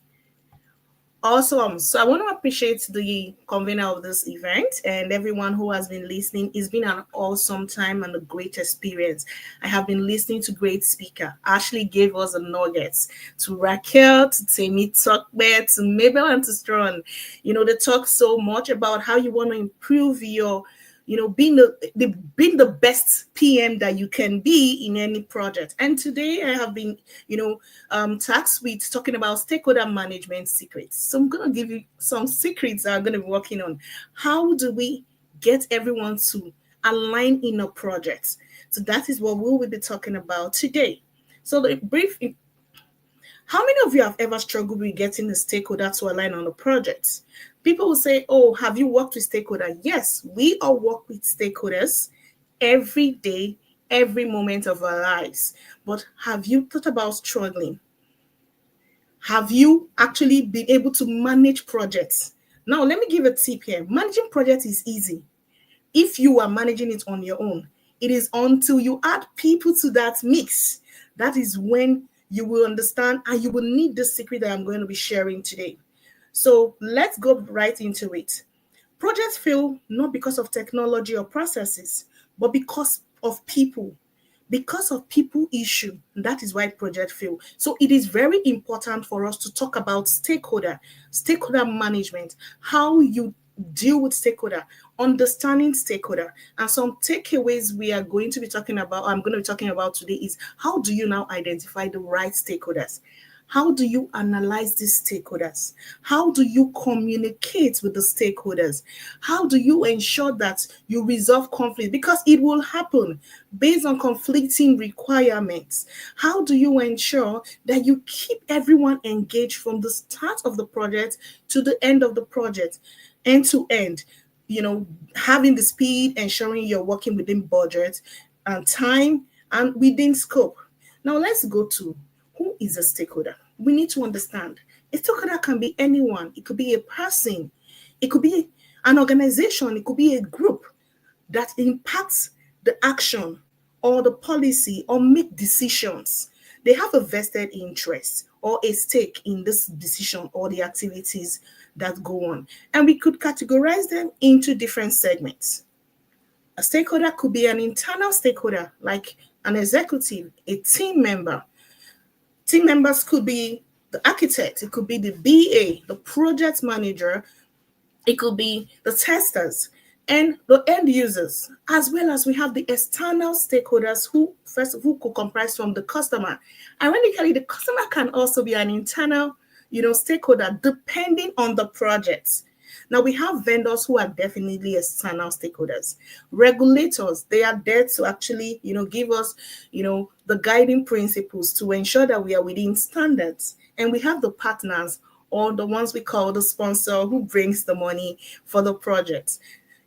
Awesome. So I want to appreciate the convener of this event and everyone who has been listening. It's been an awesome time and a great experience. I have been listening to great speakers. Ashley gave us the nuggets. To Raquel, to Temi Tokbe, to Mabel, and to Strong. They talk so much about how you want to improve your being the best PM that you can be in any project. And today I have been, tasked with talking about stakeholder management secrets. So I'm going to give you some secrets that I'm going to be working on. How do we get everyone to align in a project? So that is what we will be talking about today. So the brief, how many of you have ever struggled with getting the stakeholder to align on a project? People will say, oh, have you worked with stakeholders? Yes, we all work with stakeholders every day, every moment of our lives. But have you thought about struggling? Have you actually been able to manage projects? Now, let me give a tip here. Managing projects is easy if you are managing it on your own. It is until you add people to that mix that is when you will understand and you will need the secret that I'm going to be sharing today. So let's go right into it. Projects fail not because of technology or processes, but because of people. Because of people issue, that is why project fail. So it is very important for us to talk about stakeholder management, how you deal with stakeholder, understanding stakeholder. And some takeaways we are going to be talking about, I'm going to be talking about today is how do you now identify the right stakeholders? How do you analyze these stakeholders? How do you communicate with the stakeholders? How do you ensure that you resolve conflict? Because it will happen based on conflicting requirements. How do you ensure that you keep everyone engaged from the start of the project to the end of the project, end to end? Having the speed, ensuring you're working within budget and time and within scope. Now let's go to who is a stakeholder. We need to understand a stakeholder can be anyone. It could be a person, it could be an organization, it could be a group that impacts the action or the policy or make decisions. They have a vested interest or a stake in this decision or the activities that go on. And we could categorize them into different segments. A stakeholder could be an internal stakeholder, like an executive, a team member. Team members could be the architect, it could be the BA, the project manager, it could be the testers and the end users, as well as we have the external stakeholders who could comprise from the customer. Ironically, the customer can also be an internal, stakeholder depending on the project. Now we have vendors who are definitely external stakeholders. Regulators, they are there to actually, give us, the guiding principles to ensure that we are within standards. And we have the partners or the ones we call the sponsor who brings the money for the project.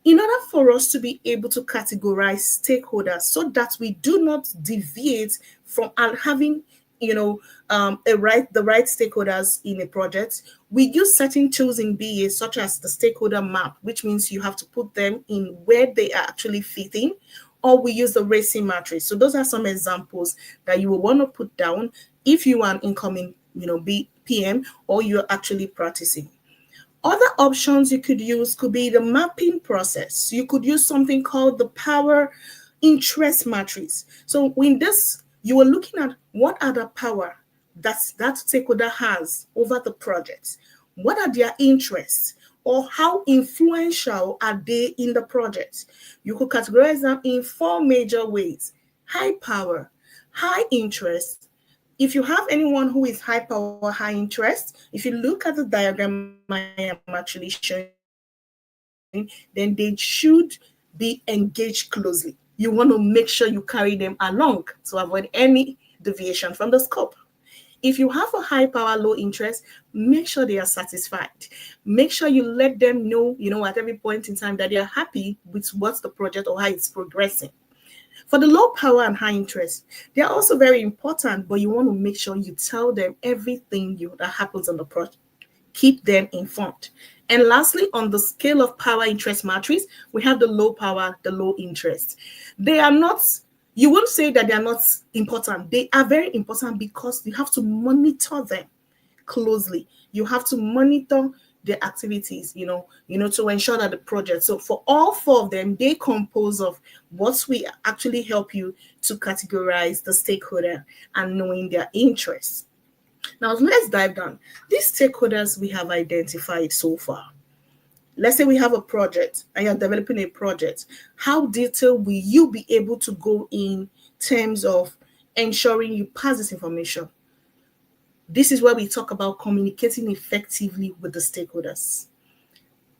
In order for us to be able to categorize stakeholders so that we do not deviate from having the right stakeholders in a project, we use certain tools in BA such as the stakeholder map, which means you have to put them in where they are actually fitting, or we use the racing matrix. So those are some examples that you will want to put down if you are an incoming PM or you're actually practicing. Other options you could use could be the mapping process. You could use something called the power interest matrix. So in this, you are looking at what are the power that stakeholder has over the project. What are their interests or how influential are they in the project? You could categorize them in 4 major ways: high power, high interest. If you have anyone who is high power, high interest, if you look at the diagram I am actually showing, then they should be engaged closely. You want to make sure you carry them along to avoid any deviation from the scope. If you have a high power, low interest, make sure they are satisfied. Make sure you let them know, at every point in time that they are happy with what's the project or how it's progressing. For the low power and high interest, they are also very important, but you want to make sure you tell them everything that happens on the project. Keep them informed. And lastly, on the scale of power interest matrix, we have the low power, the low interest. They are not, you won't say that they are not important. They are very important because you have to monitor them closely. You have to monitor their activities, to ensure that the project. So for all 4 of them, they compose of what we actually help you to categorize the stakeholder and knowing their interests. Now, let's dive down. These stakeholders we have identified so far. Let's say we have a project and you're developing a project. How detailed will you be able to go in terms of ensuring you pass this information? This is where we talk about communicating effectively with the stakeholders.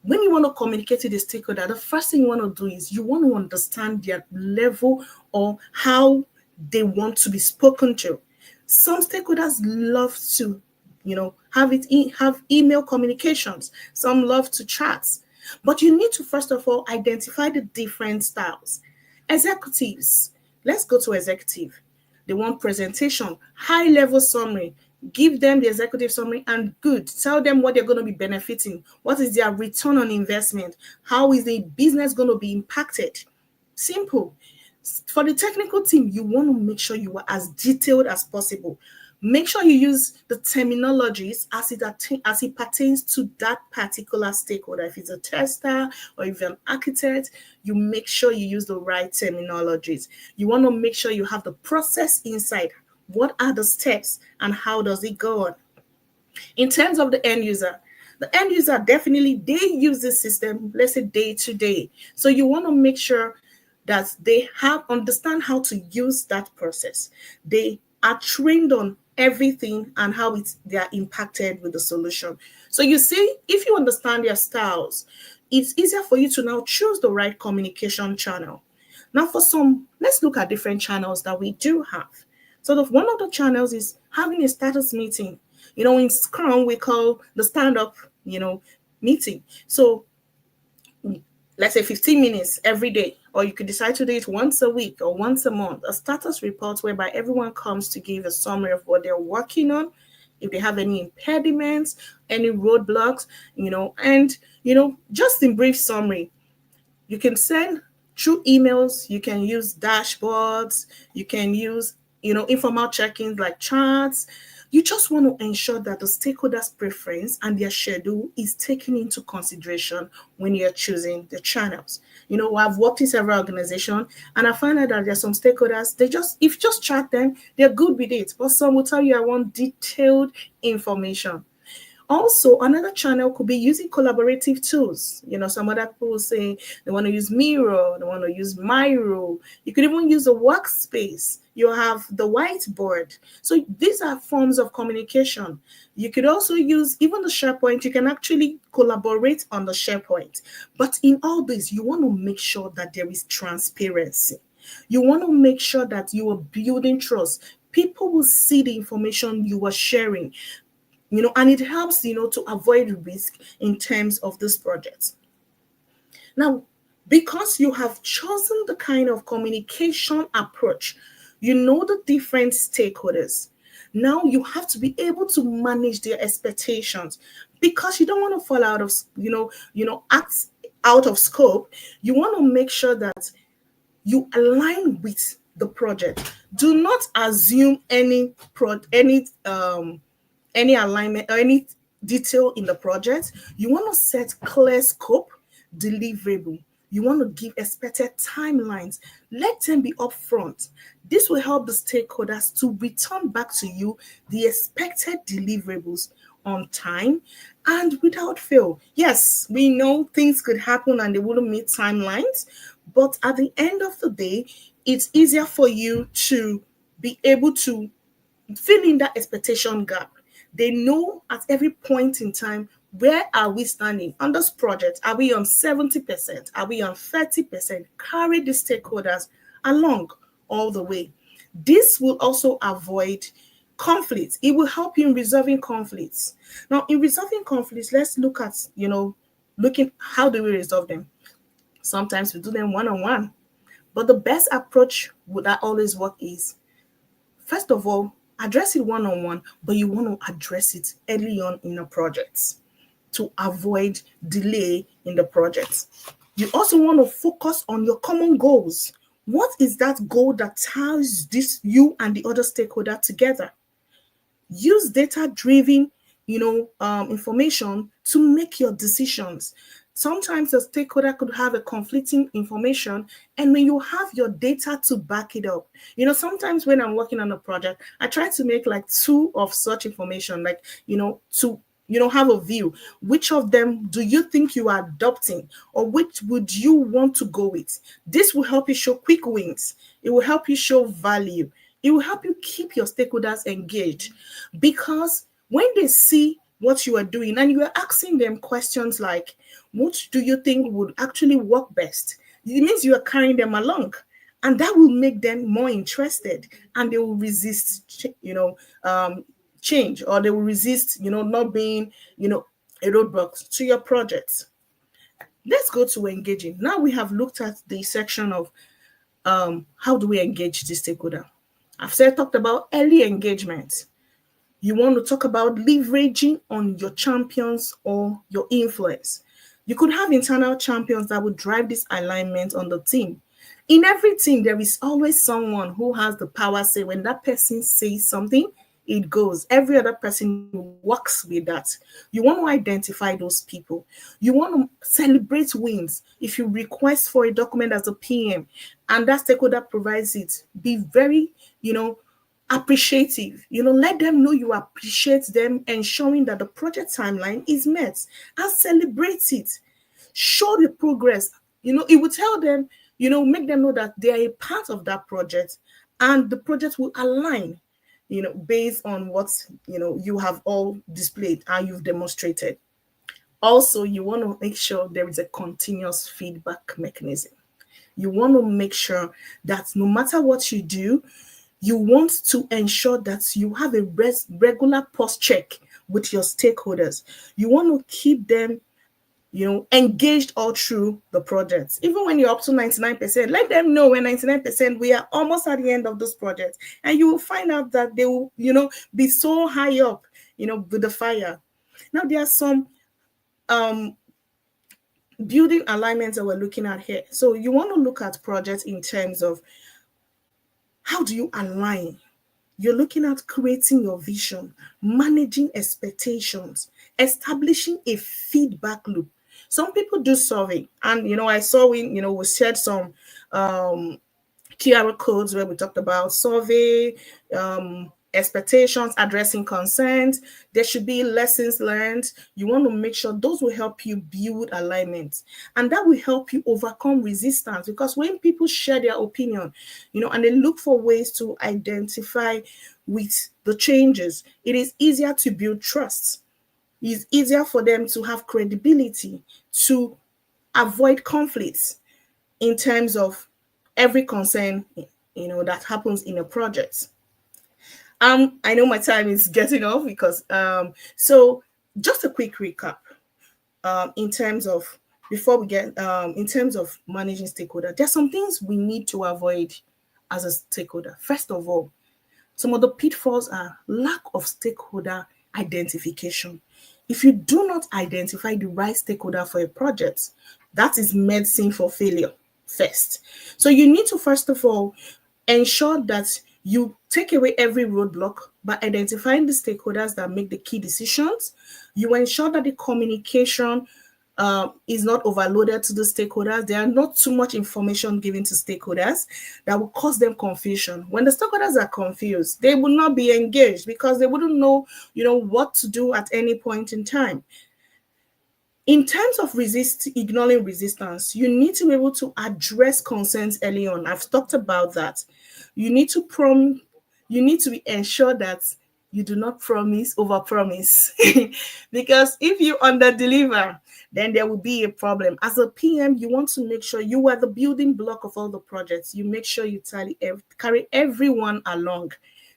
When you want to communicate to the stakeholder, the first thing you want to do is you want to understand their level or how they want to be spoken to. Some stakeholders love to, have email communications. Some love to chat. But you need to, first of all, identify the different styles. Executives, let's go to executive. They want presentation, high level summary. Give them the executive summary and good. Tell them what they're going to be benefiting. What is their return on investment? How is the business going to be impacted? Simple. For the technical team, you want to make sure you are as detailed as possible. Make sure you use the terminologies as it pertains to that particular stakeholder. If it's a tester or if you're an architect, you make sure you use the right terminologies. You want to make sure you have the process inside. What are the steps and how does it go on? In terms of the end user definitely, they use this system, let's say day to day. So you want to make sure that they understand how to use that process. They are trained on everything and how they are impacted with the solution. So you see, if you understand their styles, it's easier for you to now choose the right communication channel. Now for some, let's look at different channels that we do have. So one of the channels is having a status meeting. In Scrum, we call the stand-up, meeting. So let's say 15 minutes every day, or you could decide to do it once a week or once a month, a status report whereby everyone comes to give a summary of what they're working on, if they have any impediments, any roadblocks, and, just in brief summary. You can send through emails, you can use dashboards, you can use, informal check-ins like charts. You just want to ensure that the stakeholders' preference and their schedule is taken into consideration when you're choosing the channels. I've worked in several organizations and I find out that there are some stakeholders, if you just chat them, they're good with it. But some will tell you, I want detailed information. Also, another channel could be using collaborative tools. Some other people say they want to use Miro, they want to use Miro. You could even use a workspace. You have the whiteboard. So these are forms of communication. You could also use even the SharePoint. You can actually collaborate on the SharePoint. But in all this, you want to make sure that there is transparency. You want to make sure that you are building trust. People will see the information you are sharing. And it helps, to avoid risk in terms of this project. Now, because you have chosen the kind of communication approach, the different stakeholders. Now you have to be able to manage their expectations because you don't want to fall out of, act out of scope. You want to make sure that you align with the project. Do not assume any alignment or any detail in the project. You want to set clear scope, deliverable. You want to give expected timelines. Let them be upfront. This will help the stakeholders to return back to you the expected deliverables on time and without fail. Yes, we know things could happen and they wouldn't meet timelines, but at the end of the day, it's easier for you to be able to fill in that expectation gap. They know at every point in time, where are we standing on this project? Are we on 70%? Are we on 30%? Carry the stakeholders along all the way. This will also avoid conflicts. It will help you in resolving conflicts. Now, in resolving conflicts, let's look at, looking how do we resolve them? Sometimes we do them one-on-one. But the best approach that always work is, first of all, address it one-on-one, but you want to address it early on in the project to avoid delay in the project. You also want to focus on your common goals. What is that goal that ties you and the other stakeholder together? Use data-driven, information to make your decisions. Sometimes a stakeholder could have a conflicting information, and when you have your data to back it up, sometimes when I'm working on a project, I try to make like two of such information, like, to have a view. Which of them do you think you are adopting, or which would you want to go with? This will help you show quick wins. It will help you show value. It will help you keep your stakeholders engaged, because when they see what you are doing and you are asking them questions like, what do you think would actually work best? It means you are carrying them along, and that will make them more interested, and they will resist, change, or they will resist, not being, a roadblock to your project. Let's go to engaging. Now we have looked at the section of how do we engage the stakeholder? I've talked about early engagement. You want to talk about leveraging on your champions or your influence. You could have internal champions that would drive this alignment on the team. In every team, there is always someone who has the power say when that person says something, it goes. Every other person works with that. You want to identify those people. You want to celebrate wins. If you request for a document as a PM and that stakeholder provides it, be very, appreciative. Let them know you appreciate them, ensuring that the project timeline is met, and celebrate it. Show the progress. It will tell them, make them know that they are a part of that project, and the project will align, based on what, you have all displayed and you've demonstrated. Also, you want to make sure there is a continuous feedback mechanism. You want to make sure that no matter what you do, you want to ensure that you have a regular post check with your stakeholders. You want to keep them, engaged all through the project. Even when you're up to 99%, let them know when 99%, we are almost at the end of this project. And you will find out that they will, be so high up, with the fire. Now, there are some building alignments that we're looking at here. So you want to look at projects in terms of how do you align? You're looking at creating your vision, managing expectations, establishing a feedback loop. Some people do survey, and I saw we shared some QR codes where we talked about survey, expectations, addressing concerns. There should be lessons learned. You want to make sure those will help you build alignment, and that will help you overcome resistance, because when people share their opinion, and they look for ways to identify with the changes, it is easier to build trust. It's easier for them to have credibility, to avoid conflicts in terms of every concern, that happens in a project. I know my time is getting off because so just a quick recap in terms of before we get in terms of managing stakeholder. There's some things we need to avoid as a stakeholder. First of all, some of the pitfalls are lack of stakeholder identification. If you do not identify the right stakeholder for a project, that is medicine for failure first. So you need to first of all ensure that you take away every roadblock by identifying the stakeholders that make the key decisions. You ensure that the communication is not overloaded to the stakeholders. There are not too much information given to stakeholders that will cause them confusion. When the stakeholders are confused, they will not be engaged because they wouldn't know, what to do at any point in time. In terms of ignoring resistance, you need to be able to address concerns early on. I've talked about that. You need to ensure that you do not overpromise. Because if you underdeliver, then there will be a problem. As a PM, you want to make sure you are the building block of all the projects. You make sure you carry everyone along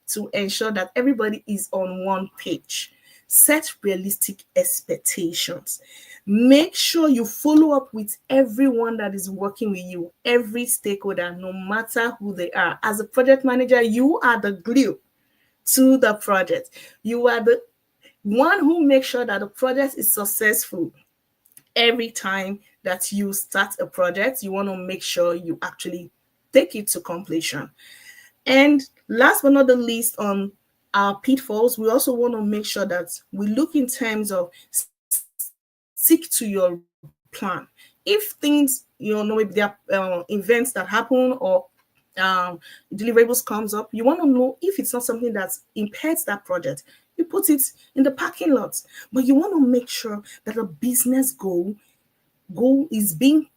to ensure that everybody is on one page. Set realistic expectations. Make sure you follow up with everyone that is working with you, every stakeholder, no matter who they are. As a project manager, you are the glue to the project. You are the one who makes sure that the project is successful. Every time that you start a project, you want to make sure you actually take it to completion. And last but not the least, on our pitfalls, we also want to make sure that we look in terms of stick to your plan. If things, maybe there are events that happen or deliverables comes up, you want to know if it's not something that impairs that project. You put it in the parking lot, but you want to make sure that a business goal is being,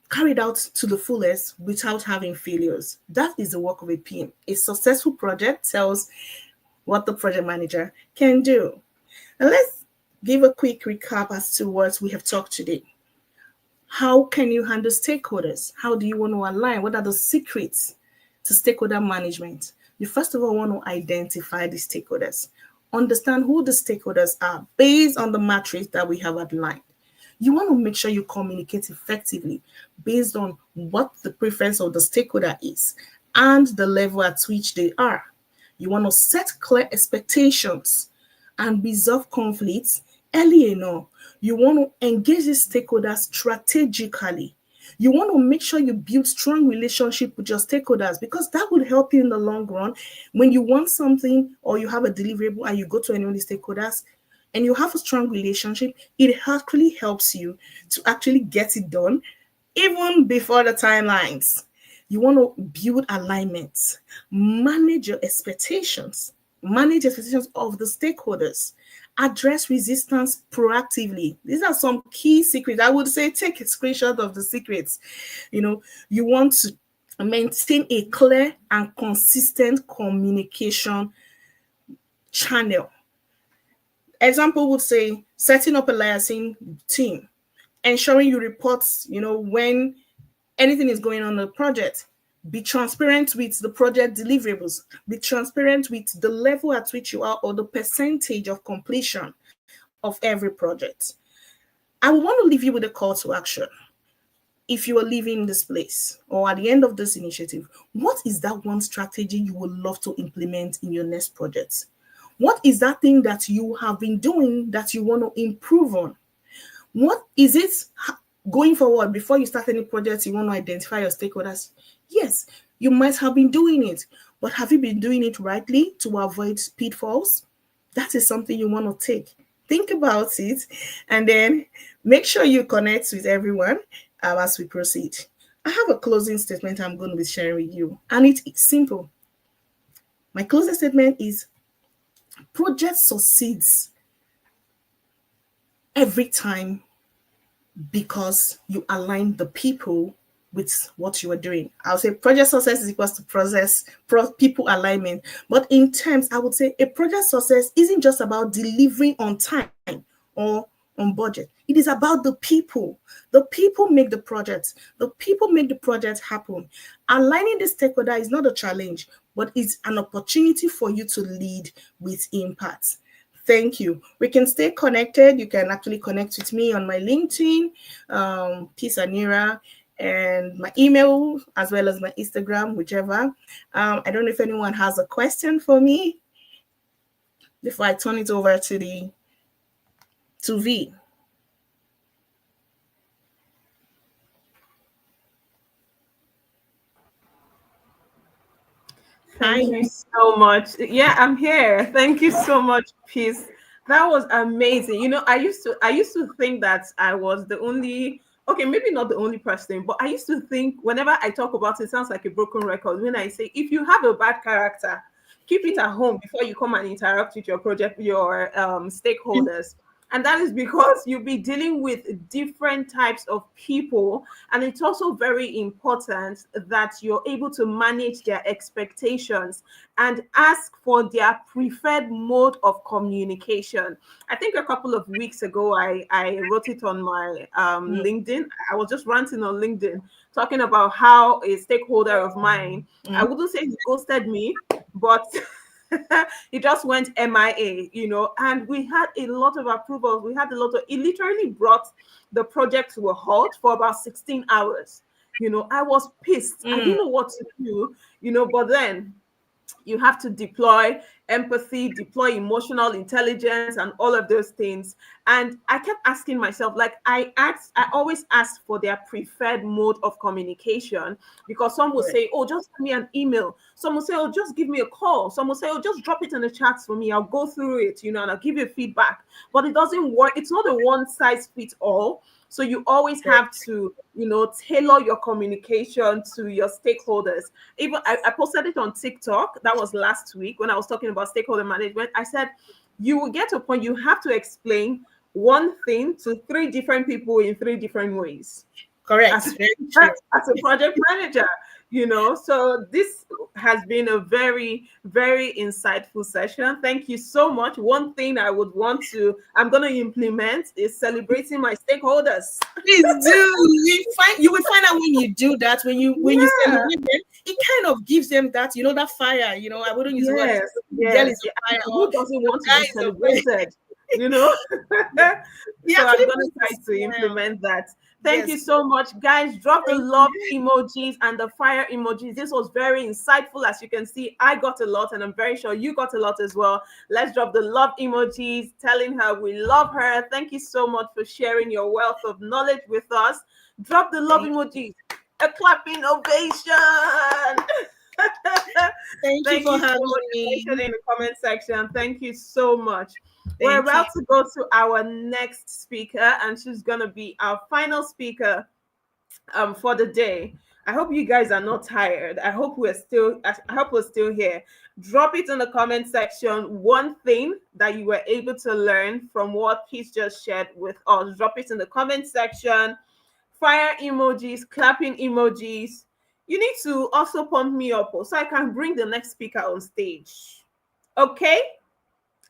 carried out to the fullest without having failures. That is the work of a PM. A successful project tells what the project manager can do. Now let's give a quick recap as to what we have talked today. How can you handle stakeholders? How do you want to align? What are the secrets to stakeholder management? You first of all want to identify the stakeholders. Understand who the stakeholders are based on the matrix that we have outlined. You want to make sure you communicate effectively based on what the preference of the stakeholder is and the level at which they are. You want to set clear expectations and resolve conflicts early enough. You want to engage the stakeholders strategically. You want to make sure you build strong relationship with your stakeholders, because that will help you in the long run. When you want something or you have a deliverable and you go to any of the stakeholders and you have a strong relationship, it actually helps you to actually get it done even before the timelines. You want to build alignment, manage expectations of the stakeholders, address resistance proactively. These are some key secrets. I would say take a screenshot of the secrets. You want to maintain a clear and consistent communication channel. Example would say setting up a liaison team, ensuring you report, when anything is going on in the project. Be transparent with the project deliverables. Be transparent with the level at which you are or the percentage of completion of every project. I want to leave you with a call to action. If you are leaving this place or at the end of this initiative, what is that one strategy you would love to implement in your next project? What is that thing that you have been doing that you want to improve on? What is it going forward? Before you start any project, you want to identify your stakeholders. Yes, you might have been doing it, but have you been doing it rightly to avoid pitfalls? That is something you want to take. Think about it, and then make sure you connect with everyone as we proceed. I have a closing statement I'm going to be sharing with you, and it's simple. My closing statement is: project succeeds every time because you align the people with what you are doing. I'll say project success is equals to people alignment. But in terms, I would say a project success isn't just about delivering on time or on budget. It is about the people. The people make the project. The people make the project happen. Aligning the stakeholder is not a challenge, but it's an opportunity for you to lead with impact. Thank you. We can stay connected. You can actually connect with me on my LinkedIn, Peace Anira, and my email, as well as my Instagram, whichever. I don't know if anyone has a question for me before I turn it over to V. Thank you so much. Yeah, I'm here. Thank you so much, Peace. That was amazing. I used to think that I was the only, okay, maybe not the only person, but I used to think whenever I talk about it, it sounds like a broken record when I say, if you have a bad character, keep it at home before you come and interact with your stakeholders. And that is because you'll be dealing with different types of people. And it's also very important that you're able to manage their expectations and ask for their preferred mode of communication. I think a couple of weeks ago, I wrote it on my LinkedIn. I was just ranting on LinkedIn, talking about how a stakeholder of mine, I wouldn't say he ghosted me, but it just went MIA, and we had a lot of approvals. It literally brought the project to a halt for about 16 hours. I was pissed. I didn't know what to do, but then you have to deploy empathy, deploy emotional intelligence, and all of those things. And I kept asking myself, I always ask for their preferred mode of communication, because some will say, oh, just send me an email. Some will say, oh, just give me a call. Some will say, oh, just drop it in the chats for me. I'll go through it, and I'll give you feedback. But it doesn't work. It's not a one size fits all. So you always have to, tailor your communication to your stakeholders. Even I posted it on TikTok. That was last week when I was talking about stakeholder management. I said, you will get to a point you have to explain one thing to 3 different people in 3 different ways. Correct. As a project manager, so this has been a very, very insightful session. Thank you so much. One thing I'm going to implement is celebrating my stakeholders. Please do. You will find out when you do that, when you celebrate them, it kind of gives them that, that fire, I wouldn't use the word. Yes. Who doesn't want to be celebrated? you know. We So I'm actually going to put try a to smile. implement that. Thank you Yes. so much, guys. Drop the Thank love you. emojis and the fire emojis. This was very insightful. As you can see, I got a lot, and I'm very sure you got a lot as well. Let's drop the love emojis, telling her we love her. Thank you so much for sharing your wealth of knowledge with us. Drop the love Thank emojis. A clapping ovation. Thank you Thank for you so having much. me. Mention in the comment section. Thank you so much. We're Thank you. about to go to our next speaker, and she's gonna be our final speaker for the day. I hope you guys are not tired. I hope we're still here. Drop it in the comment section. One thing that you were able to learn from what Peace just shared with us. Drop it in the comment section. Fire emojis, clapping emojis. You need to also pump me up so I can bring the next speaker on stage. Okay?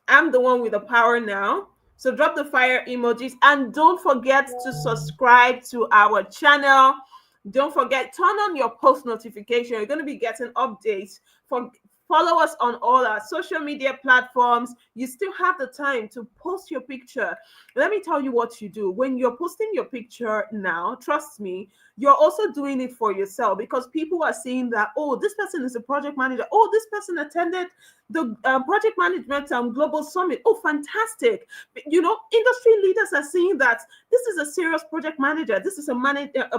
I'm the one with the power now. So drop the fire emojis and don't forget to subscribe to our channel. Don't forget, turn on your post notification. You're going to be getting updates. Follow us on all our social media platforms. You still have the time to post your picture. Let me tell you what you do. When you're posting your picture now, trust me, you're also doing it for yourself, because people are seeing that, oh, this person is a project manager. Oh, this person attended the project management global summit. Oh, fantastic. You know, industry leaders are seeing that this is a serious project manager. This is a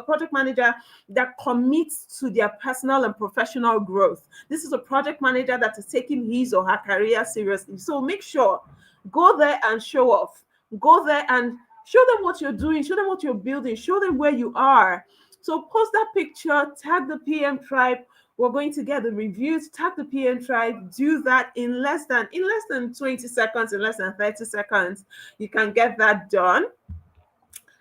project manager that commits to their personal and professional growth. This is a project manager that is taking his or her career seriously. So make sure, go there and show off. Go there and show them what you're doing, show them what you're building, show them where you are. So post that picture, tag the PM tribe. We're going to get the reviews, tag the PM tribe. Do that in less than 20 seconds, in less than 30 seconds. You can get that done.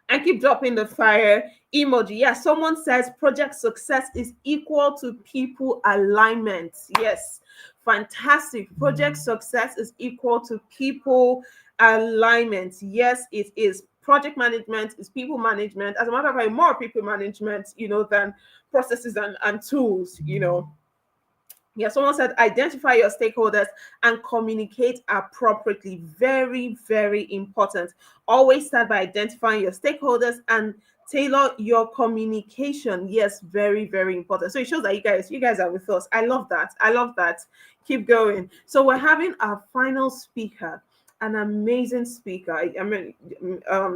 And keep dropping the fire emoji. Yeah, someone says project success is equal to people alignment. Yes, fantastic. Project success is equal to people alignment. Yes, it is. Project management is people management. As a matter of fact, more people management, than processes and tools, Yeah, someone said identify your stakeholders and communicate appropriately. Very, very important. Always start by identifying your stakeholders and tailor your communication. Yes, very, very important. So it shows that you guys are with us. I love that. I love that. Keep going. So we're having our final speaker, an amazing speaker. I mean,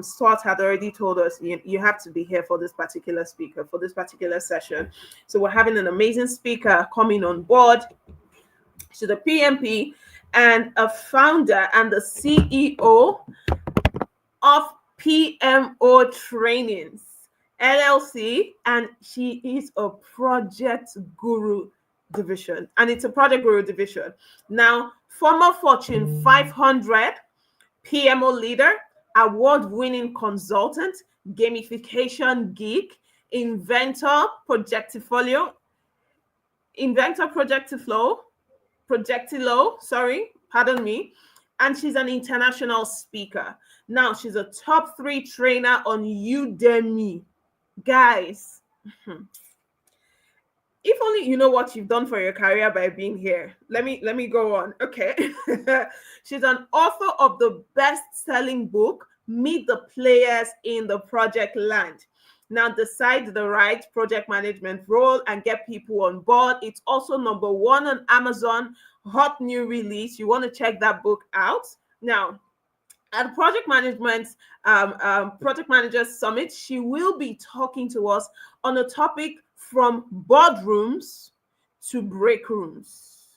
Stuart had already told us you have to be here for this particular speaker, for this particular session. So we're having an amazing speaker coming on board. She's a PMP and a founder and the CEO of PMO Trainings LLC, and she is a Project Guru division, and it's a Project Guru division. Now, former Fortune 500 PMO leader, award-winning consultant, gamification geek, inventor, Projectiflow, pardon me, and she's an international speaker. Now she's a top 3 trainer on Udemy. Guys, if only you know what you've done for your career by being here. Let me go on. Okay. She's an author of the best-selling book, Meet the Players in the Project Land. Now decide the right project management role and get people on board. It's also number 1 on Amazon, hot new release. You want to check that book out. Now, at Project Managers Summit, she will be talking to us on a topic from boardrooms to break rooms.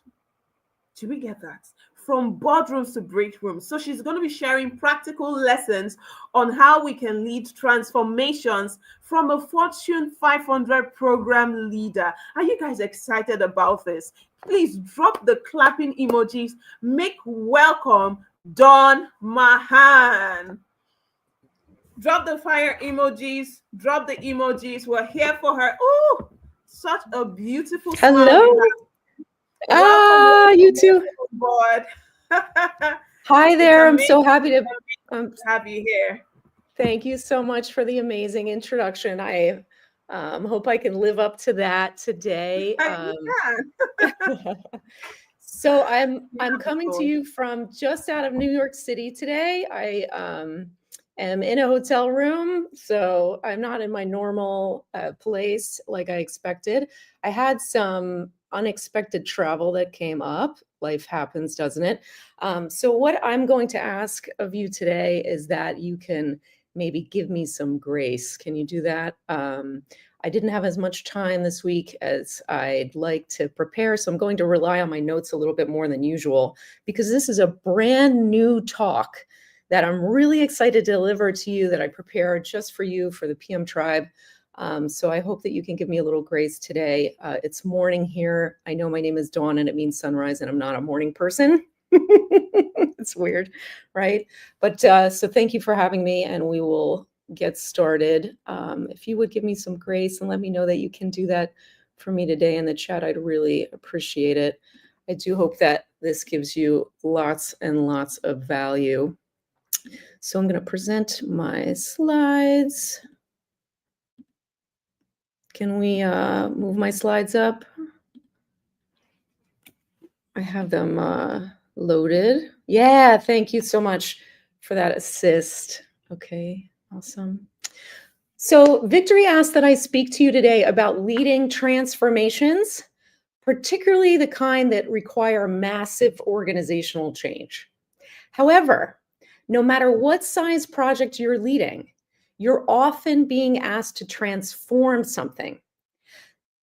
Do we get that? From boardrooms to break rooms. So she's going to be sharing practical lessons on how we can lead transformations from a Fortune 500 program leader. Are you guys excited about this? Please drop the clapping emojis. Make welcome Dawn Mahan. Drop the fire emojis. Drop the emojis. We're here for her. Oh, such a beautiful Hello. Welcome, you too. Board. Hi there. I'm so happy to have you here. Thank you so much for the amazing introduction. I hope I can live up to that today. So I'm coming to you from just out of New York City today. I am in a hotel room, so I'm not in my normal place like I expected. I had some unexpected travel that came up. Life happens, doesn't it? So what I'm going to ask of you today is that you can maybe give me some grace. Can you do that? I didn't have as much time this week as I'd like to prepare, so I'm going to rely on my notes a little bit more than usual because this is a brand new talk that I'm really excited to deliver to you that I prepared just for you for the PM Tribe. So I hope that you can give me a little grace today. It's morning here. I know my name is Dawn and it means sunrise and I'm not a morning person. It's weird, right? But so thank you for having me and we will get started. If you would give me some grace and let me know that you can do that for me today in the chat, I'd really appreciate it. I do hope that this gives you lots and lots of value. So I'm going to present my slides. Can we move my slides up? I have them loaded. Yeah, thank you so much for that assist. Okay, awesome. So Victory asked that I speak to you today about leading transformations, particularly the kind that require massive organizational change. However, no matter what size project you're leading, you're often being asked to transform something.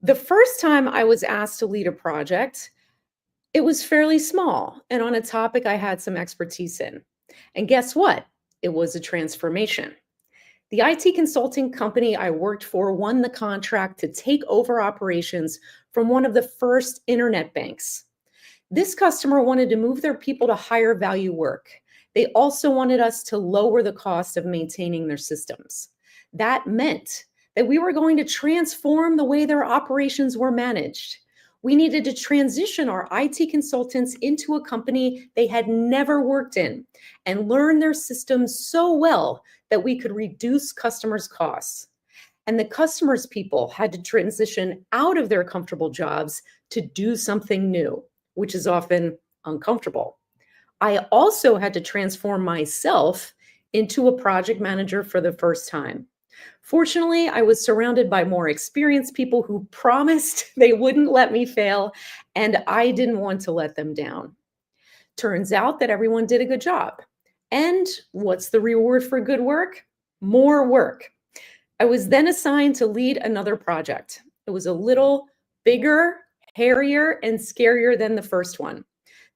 The first time I was asked to lead a project, it was fairly small and on a topic I had some expertise in. And guess what? It was a transformation. The IT consulting company I worked for won the contract to take over operations from one of the first internet banks. This customer wanted to move their people to higher value work. They also wanted us to lower the cost of maintaining their systems. That meant that we were going to transform the way their operations were managed. We needed to transition our IT consultants into a company they had never worked in and learn their systems so well that we could reduce customers' costs. And the customers' people had to transition out of their comfortable jobs to do something new, which is often uncomfortable. I also had to transform myself into a project manager for the first time. Fortunately, I was surrounded by more experienced people who promised they wouldn't let me fail, and I didn't want to let them down. Turns out that everyone did a good job. And what's the reward for good work? More work. I was then assigned to lead another project. It was a little bigger, hairier, and scarier than the first one.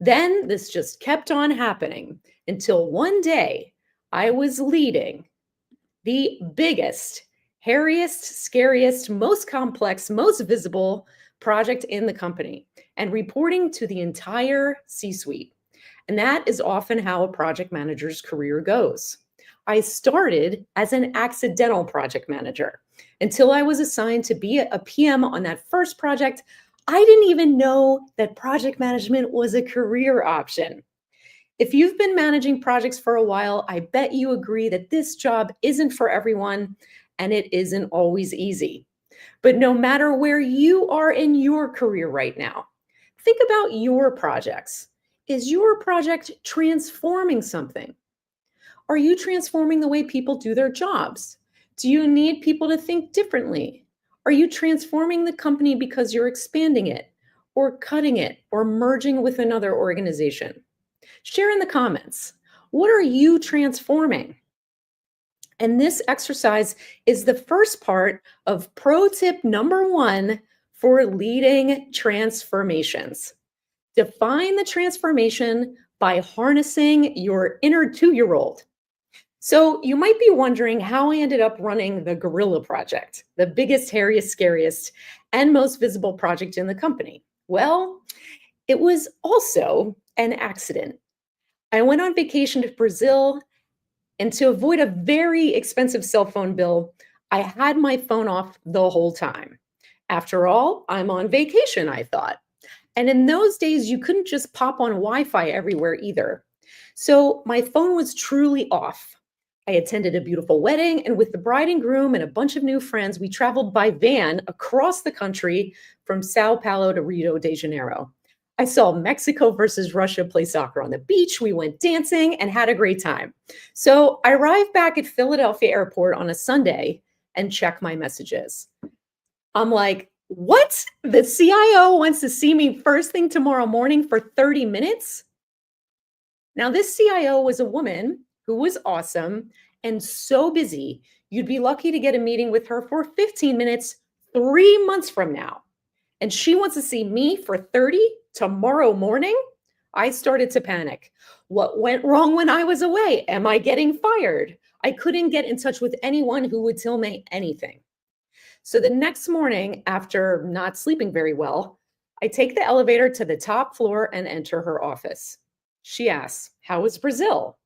Then this just kept on happening until one day I was leading the biggest, hairiest, scariest, most complex, most visible project in the company and reporting to the entire C-suite. And that is often how a project manager's career goes. I started as an accidental project manager until I was assigned to be a PM on that first project. I didn't even know that project management was a career option. If you've been managing projects for a while, I bet you agree that this job isn't for everyone and it isn't always easy. But no matter where you are in your career right now, think about your projects. Is your project transforming something? Are you transforming the way people do their jobs? Do you need people to think differently? Are you transforming the company because you're expanding it or cutting it or merging with another organization? Share in the comments. What are you transforming? And this exercise is the first part of pro tip number 1 for leading transformations. Define the transformation by harnessing your inner 2-year-old. So you might be wondering how I ended up running the Gorilla Project, the biggest, hairiest, scariest, and most visible project in the company. Well, it was also an accident. I went on vacation to Brazil, and to avoid a very expensive cell phone bill, I had my phone off the whole time. After all, I'm on vacation, I thought. And in those days, you couldn't just pop on Wi-Fi everywhere either. So my phone was truly off. I attended a beautiful wedding, and with the bride and groom and a bunch of new friends, we traveled by van across the country from Sao Paulo to Rio de Janeiro. I saw Mexico versus Russia play soccer on the beach. We went dancing and had a great time. So I arrived back at Philadelphia Airport on a Sunday and check my messages. I'm like, what? The CIO wants to see me first thing tomorrow morning for 30 minutes? Now, this CIO was a woman who was awesome and so busy, you'd be lucky to get a meeting with her for 15 minutes 3 months from now. And she wants to see me for 30 tomorrow morning? I started to panic. What went wrong when I was away? Am I getting fired? I couldn't get in touch with anyone who would tell me anything. So the next morning, after not sleeping very well, I take the elevator to the top floor and enter her office. She asks, "How was Brazil?"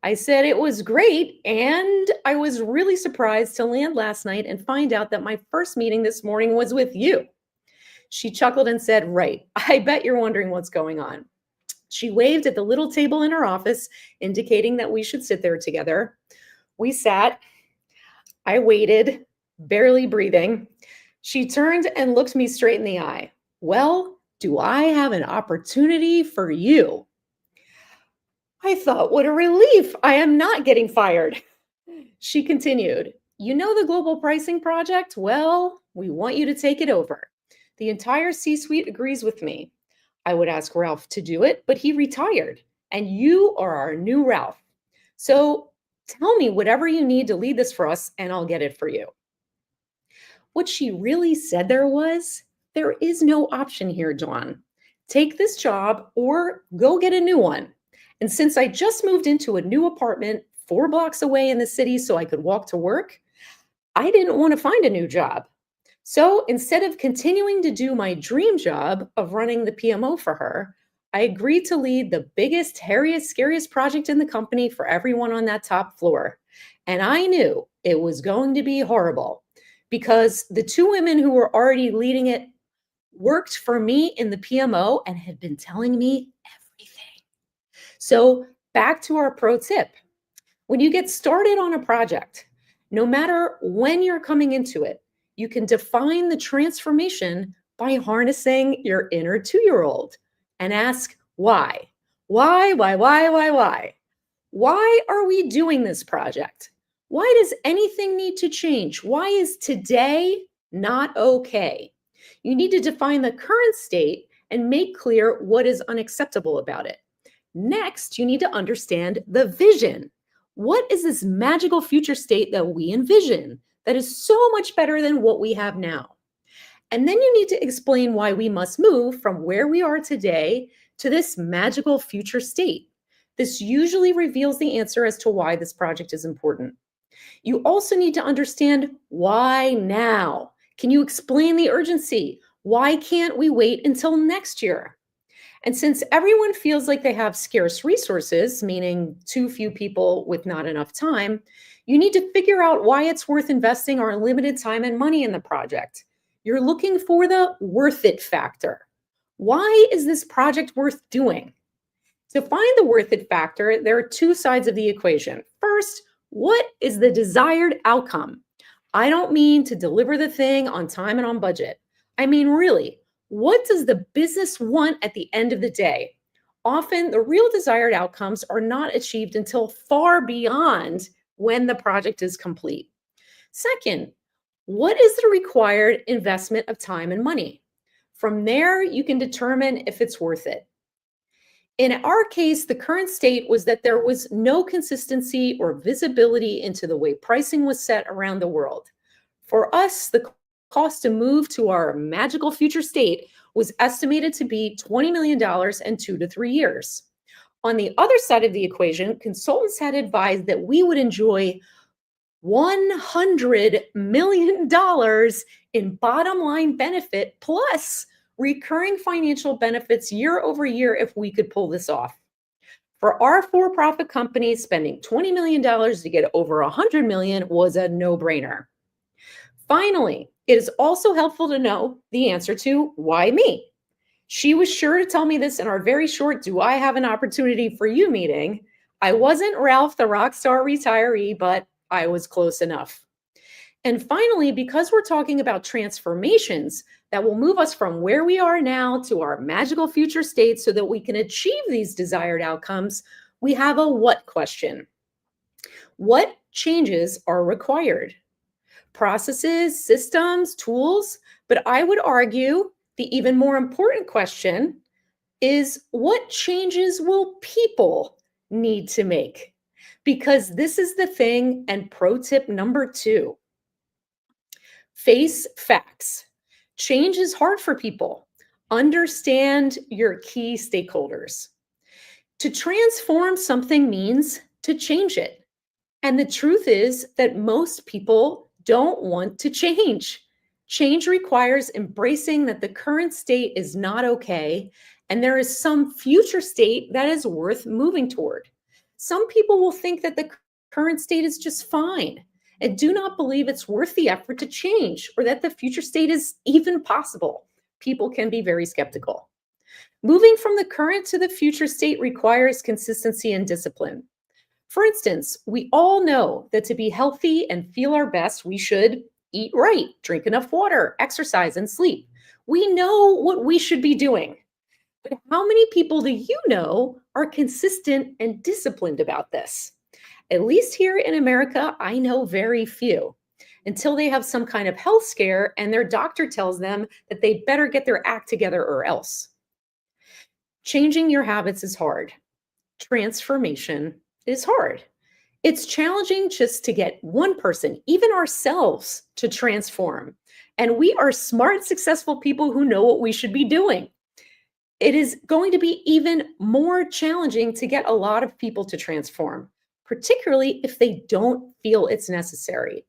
I said it was great, and I was really surprised to land last night and find out that my first meeting this morning was with you. She chuckled and said, "Right, I bet you're wondering what's going on." She waved at the little table in her office, indicating that we should sit there together. We sat. I waited, barely breathing. She turned and looked me straight in the eye. "Well, do I have an opportunity for you?" I thought, what a relief. I am not getting fired. She continued, "You know the global pricing project? Well, we want you to take it over. The entire C-suite agrees with me. I would ask Ralph to do it, but he retired, and you are our new Ralph. So tell me whatever you need to lead this for us, and I'll get it for you." What she really said there was, there is no option here, Dawn. Take this job or go get a new one. And since I just moved into a new apartment 4 blocks away in the city so I could walk to work, I didn't want to find a new job. So instead of continuing to do my dream job of running the PMO for her, I agreed to lead the biggest, hairiest, scariest project in the company for everyone on that top floor. And I knew it was going to be horrible because the 2 women who were already leading it worked for me in the PMO and had been telling me everything. So back to our pro tip. When you get started on a project, no matter when you're coming into it, you can define the transformation by harnessing your inner 2-year-old and ask why. Why? Why are we doing this project? Why does anything need to change? Why is today not okay? You need to define the current state and make clear what is unacceptable about it. Next, you need to understand the vision. What is this magical future state that we envision that is so much better than what we have now? And then you need to explain why we must move from where we are today to this magical future state. This usually reveals the answer as to why this project is important. You also need to understand why now. Can you explain the urgency? Why can't we wait until next year? And since everyone feels like they have scarce resources, meaning too few people with not enough time, you need to figure out why it's worth investing our limited time and money in the project. You're looking for the worth it factor. Why is this project worth doing? To find the worth it factor, there are 2 sides of the equation. First, what is the desired outcome? I don't mean to deliver the thing on time and on budget. I mean, really, what does the business want at the end of the day? Often, the real desired outcomes are not achieved until far beyond when the project is complete. Second, what is the required investment of time and money? From there, you can determine if it's worth it. In our case, the current state was that there was no consistency or visibility into the way pricing was set around the world. For us, the cost to move to our magical future state was estimated to be $20 million in 2 to 3 years. On the other side of the equation, consultants had advised that we would enjoy $100 million in bottom line benefit plus recurring financial benefits year over year if we could pull this off. For our for-profit company, spending $20 million to get over $100 million was a no-brainer. Finally, it is also helpful to know the answer to why me. She was sure to tell me this in our very short "Do I have an opportunity for you" meeting. I wasn't Ralph, the rock star retiree, but I was close enough. And finally, because we're talking about transformations that will move us from where we are now to our magical future state so that we can achieve these desired outcomes, we have a what question. What changes are required? Processes, systems, tools, but I would argue the even more important question is what changes will people need to make? Because this is the thing, and pro tip number 2. Face facts. Change is hard for people. Understand your key stakeholders. To transform something means to change it. And the truth is that most people don't want to change. Change requires embracing that the current state is not okay, and there is some future state that is worth moving toward. Some people will think that the current state is just fine and do not believe it's worth the effort to change or that the future state is even possible. People can be very skeptical. Moving from the current to the future state requires consistency and discipline. For instance, we all know that to be healthy and feel our best, we should eat right, drink enough water, exercise, and sleep. We know what we should be doing. But how many people do you know are consistent and disciplined about this? At least here in America, I know very few, until they have some kind of health scare and their doctor tells them that they better get their act together or else. Changing your habits is hard. Transformation is hard. It's challenging just to get one person, even ourselves, to transform. And we are smart, successful people who know what we should be doing. It is going to be even more challenging to get a lot of people to transform, particularly if they don't feel it's necessary.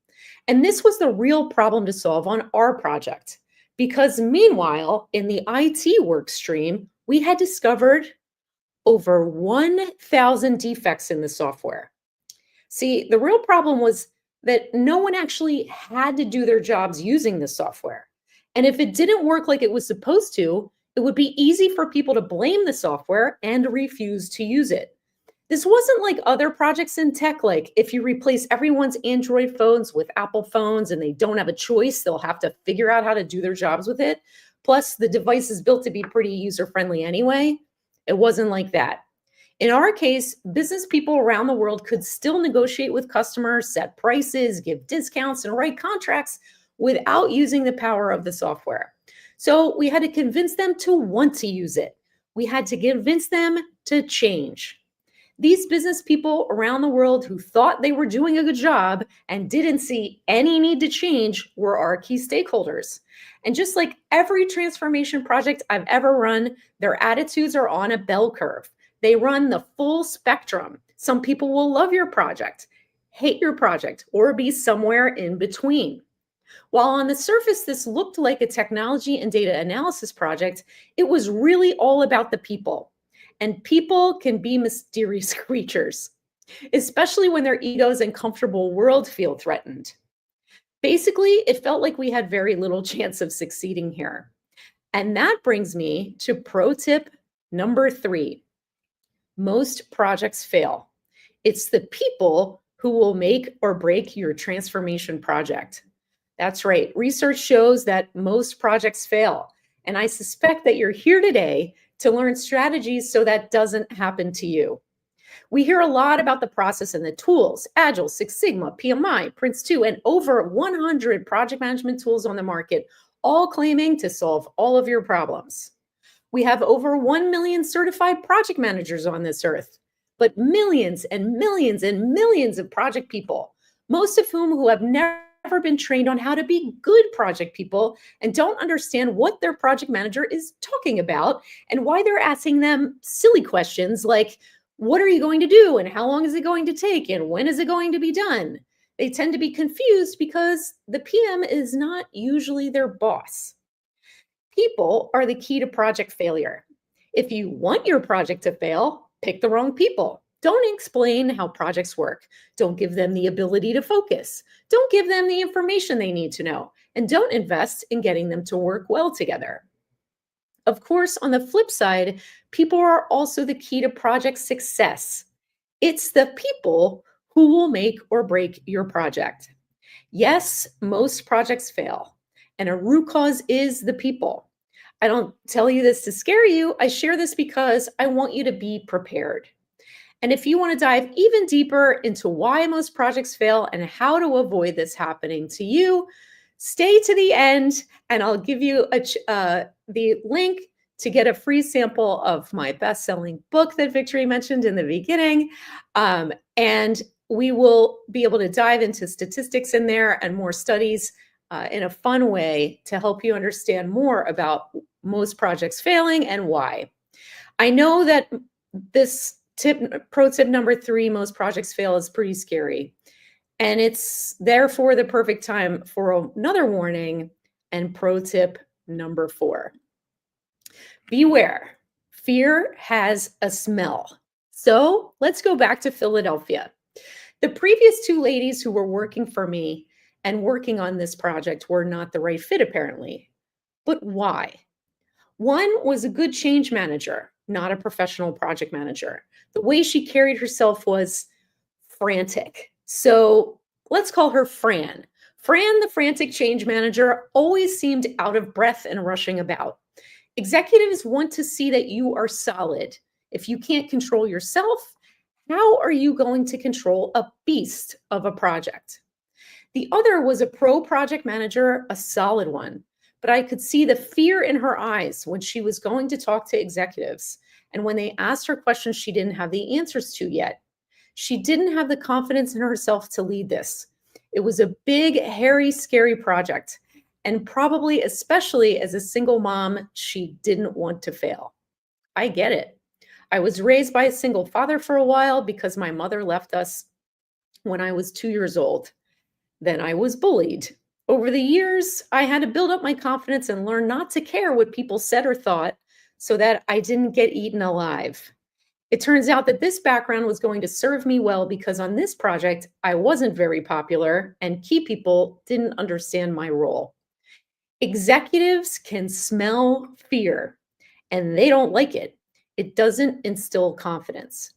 And this was the real problem to solve on our project, because meanwhile, in the IT work stream, we had discovered over 1,000 defects in the software. See, the real problem was that no one actually had to do their jobs using the software. And if it didn't work like it was supposed to, it would be easy for people to blame the software and refuse to use it. This wasn't like other projects in tech, like if you replace everyone's Android phones with Apple phones and they don't have a choice, they'll have to figure out how to do their jobs with it. Plus, the device is built to be pretty user-friendly anyway. It wasn't like that. In our case, business people around the world could still negotiate with customers, set prices, give discounts, and write contracts without using the power of the software. So we had to convince them to want to use it. We had to convince them to change. These business people around the world who thought they were doing a good job and didn't see any need to change were our key stakeholders. And just like every transformation project I've ever run, their attitudes are on a bell curve. They run the full spectrum. Some people will love your project, hate your project, or be somewhere in between. While on the surface, this looked like a technology and data analysis project, it was really all about the people. And people can be mysterious creatures, especially when their egos and comfortable world feel threatened. Basically, it felt like we had very little chance of succeeding here. And that brings me to pro tip number 3. Most projects fail. It's the people who will make or break your transformation project. That's right. Research shows that most projects fail. And I suspect that you're here today to learn strategies so that doesn't happen to you. We hear a lot about the process and the tools, Agile, Six Sigma, PMI, Prince2, and over 100 project management tools on the market, all claiming to solve all of your problems. We have over 1 million certified project managers on this earth, but millions and millions and millions of project people, most of whom have never been trained on how to be good project people and don't understand what their project manager is talking about and why they're asking them silly questions like, what are you going to do and how long is it going to take and when is it going to be done? They tend to be confused because the PM is not usually their boss. People are the key to project failure. If you want your project to fail, pick the wrong people. Don't explain how projects work. Don't give them the ability to focus. Don't give them the information they need to know. And don't invest in getting them to work well together. Of course, on the flip side, people are also the key to project success. It's the people who will make or break your project. Yes, most projects fail, and a root cause is the people. I don't tell you this to scare you. I share this because I want you to be prepared. And if you want to dive even deeper into why most projects fail and how to avoid this happening to you, stay to the end, and I'll give you the link to get a free sample of my best-selling book that Victory mentioned in the beginning. And we will be able to dive into statistics in there and more studies in a fun way to help you understand more about most projects failing and why. I know that this pro tip number 3, most projects fail, is pretty scary. And it's therefore the perfect time for another warning and pro tip number 4. Beware, fear has a smell. So let's go back to Philadelphia. The previous 2 ladies who were working for me and working on this project were not the right fit, apparently. But why? One was a good change manager, not a professional project manager. The way she carried herself was frantic. So let's call her Fran. Fran, the frantic change manager, always seemed out of breath and rushing about. Executives want to see that you are solid. If you can't control yourself, how are you going to control a beast of a project? The other was a pro project manager, a solid one, but I could see the fear in her eyes when she was going to talk to executives. And when they asked her questions she didn't have the answers to yet, she didn't have the confidence in herself to lead this. It was a big, hairy, scary project. And probably, especially as a single mom, she didn't want to fail. I get it. I was raised by a single father for a while because my mother left us when I was 2 years old. Then I was bullied. Over the years, I had to build up my confidence and learn not to care what people said or thought so that I didn't get eaten alive. It turns out that this background was going to serve me well because on this project, I wasn't very popular and key people didn't understand my role. Executives can smell fear and they don't like it. It doesn't instill confidence.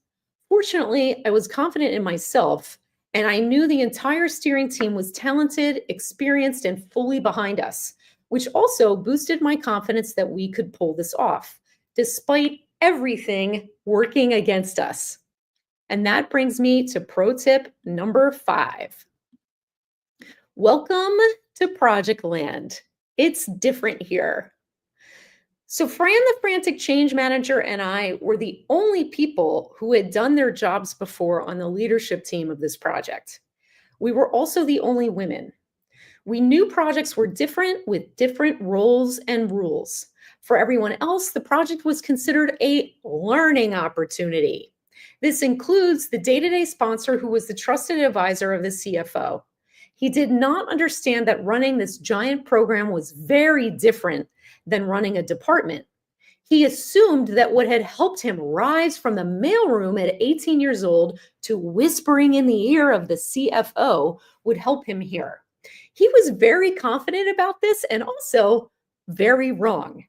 Fortunately, I was confident in myself and I knew the entire steering team was talented, experienced, and fully behind us, which also boosted my confidence that we could pull this off, despite everything working against us. And that brings me to pro tip number 5. Welcome to Project Land. It's different here. So Fran, the frantic change manager, and I were the only people who had done their jobs before on the leadership team of this project. We were also the only women. We knew projects were different with different roles and rules. For everyone else, the project was considered a learning opportunity. This includes the day-to-day sponsor who was the trusted advisor of the CFO. He did not understand that running this giant program was very different than running a department. He assumed that what had helped him rise from the mailroom at 18 years old to whispering in the ear of the CFO would help him here. He was very confident about this and also very wrong.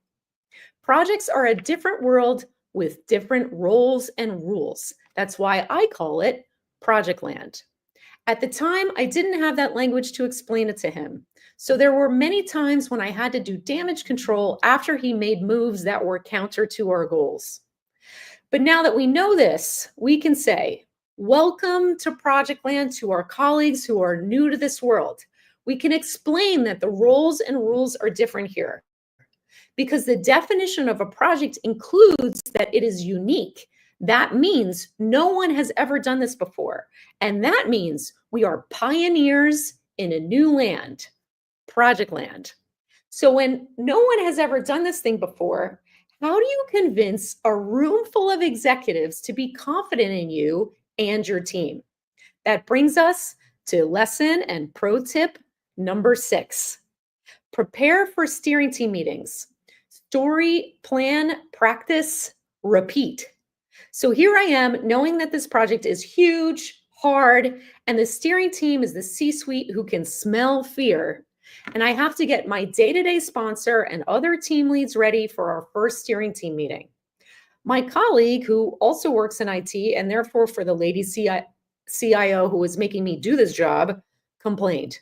Projects are a different world with different roles and rules. That's why I call it Project Land. At the time, I didn't have that language to explain it to him. So there were many times when I had to do damage control after he made moves that were counter to our goals. But now that we know this, we can say, welcome to Project Land to our colleagues who are new to this world. We can explain that the roles and rules are different here because the definition of a project includes that it is unique. That means no one has ever done this before. And that means we are pioneers in a new land, Project Land. So when no one has ever done this thing before, how do you convince a room full of executives to be confident in you and your team? That brings us to lesson and pro tip number 6. Prepare for steering team meetings. Story, plan, practice, repeat. So here I am knowing that this project is huge, hard, and the steering team is the C-suite who can smell fear. And I have to get my day-to-day sponsor and other team leads ready for our first steering team meeting. My colleague, who also works in IT and therefore for the lady CIO who was making me do this job, complained.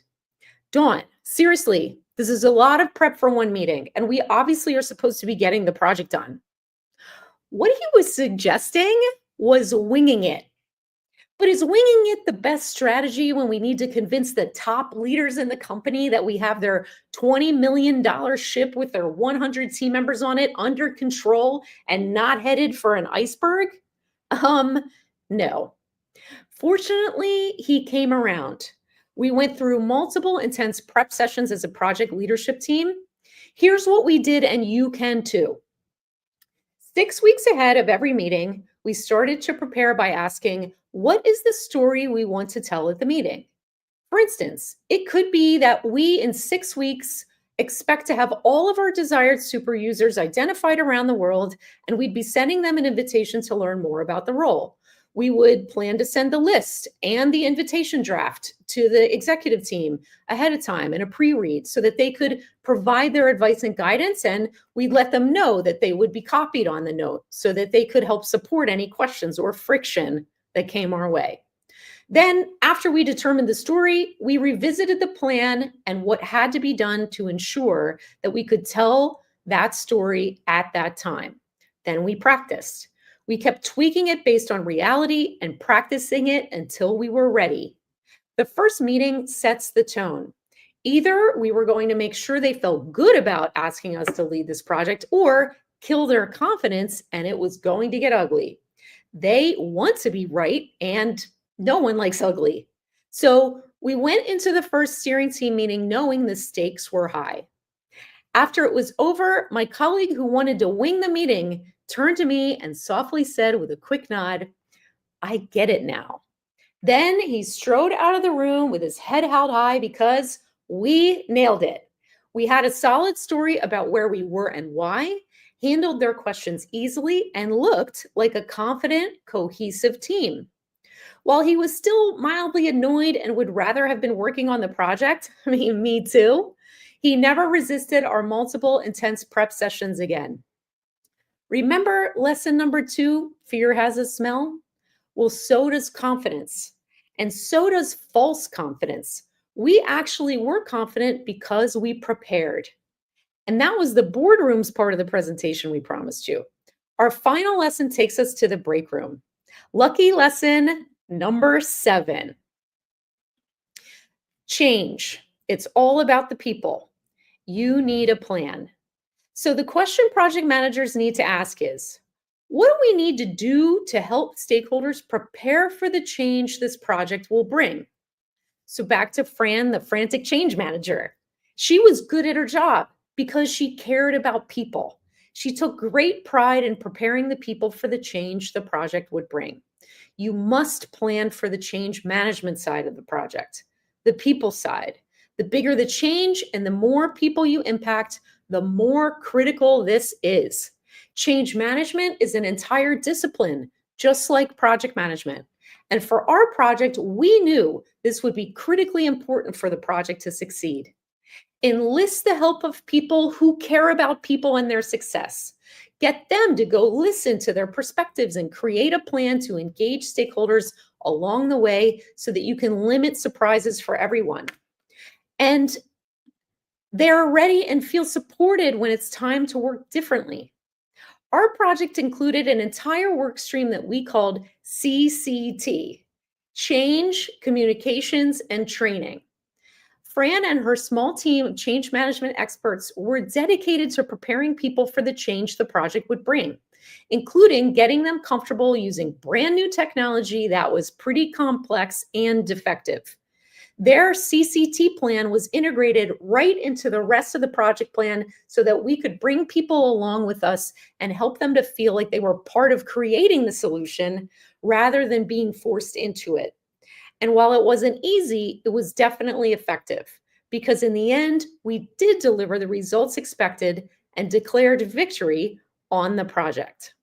Dawn, seriously, this is a lot of prep for one meeting, and we obviously are supposed to be getting the project done. What he was suggesting was winging it. But is winging it the best strategy when we need to convince the top leaders in the company that we have their $20 million ship with their 100 team members on it under control and not headed for an iceberg? No. Fortunately, he came around. We went through multiple intense prep sessions as a project leadership team. Here's what we did, and you can too. 6 weeks ahead of every meeting, we started to prepare by asking, what is the story we want to tell at the meeting? For instance, it could be that we, in 6 weeks, expect to have all of our desired super users identified around the world, and we'd be sending them an invitation to learn more about the role. We would plan to send the list and the invitation draft to the executive team ahead of time in a pre-read so that they could provide their advice and guidance, and we'd let them know that they would be copied on the note so that they could help support any questions or friction that came our way. Then, after we determined the story, we revisited the plan and what had to be done to ensure that we could tell that story at that time. Then we practiced. We kept tweaking it based on reality and practicing it until we were ready. The first meeting sets the tone. Either we were going to make sure they felt good about asking us to lead this project, or kill their confidence, and it was going to get ugly. They want to be right, and no one likes ugly. So we went into the first steering team meeting knowing the stakes were high. After it was over, my colleague who wanted to wing the meeting turned to me and softly said with a quick nod, "I get it now." Then he strode out of the room with his head held high because we nailed it. We had a solid story about where we were and why, handled their questions easily, and looked like a confident, cohesive team. While he was still mildly annoyed and would rather have been working on the project, me too, he never resisted our multiple intense prep sessions again. Remember lesson number 2, fear has a smell? Well, so does confidence, and so does false confidence. We actually were confident because we prepared. And that was the boardrooms part of the presentation we promised you. Our final lesson takes us to the break room. Lucky lesson number 7. Change. It's all about the people. You need a plan. So the question project managers need to ask is, what do we need to do to help stakeholders prepare for the change this project will bring? So back to Fran, the frantic change manager. She was good at her job because she cared about people. She took great pride in preparing the people for the change the project would bring. You must plan for the change management side of the project, the people side. The bigger the change and the more people you impact, the more critical this is. Change management is an entire discipline, just like project management. And for our project, we knew this would be critically important for the project to succeed. Enlist the help of people who care about people and their success. Get them to go listen to their perspectives and create a plan to engage stakeholders along the way so that you can limit surprises for everyone. And they're ready and feel supported when it's time to work differently. Our project included an entire work stream that we called CCT, Change, Communications, and Training. Fran and her small team of change management experts were dedicated to preparing people for the change the project would bring, including getting them comfortable using brand new technology that was pretty complex and defective. Their CCT plan was integrated right into the rest of the project plan so that we could bring people along with us and help them to feel like they were part of creating the solution rather than being forced into it. And while it wasn't easy, it was definitely effective because in the end, we did deliver the results expected and declared victory on the project.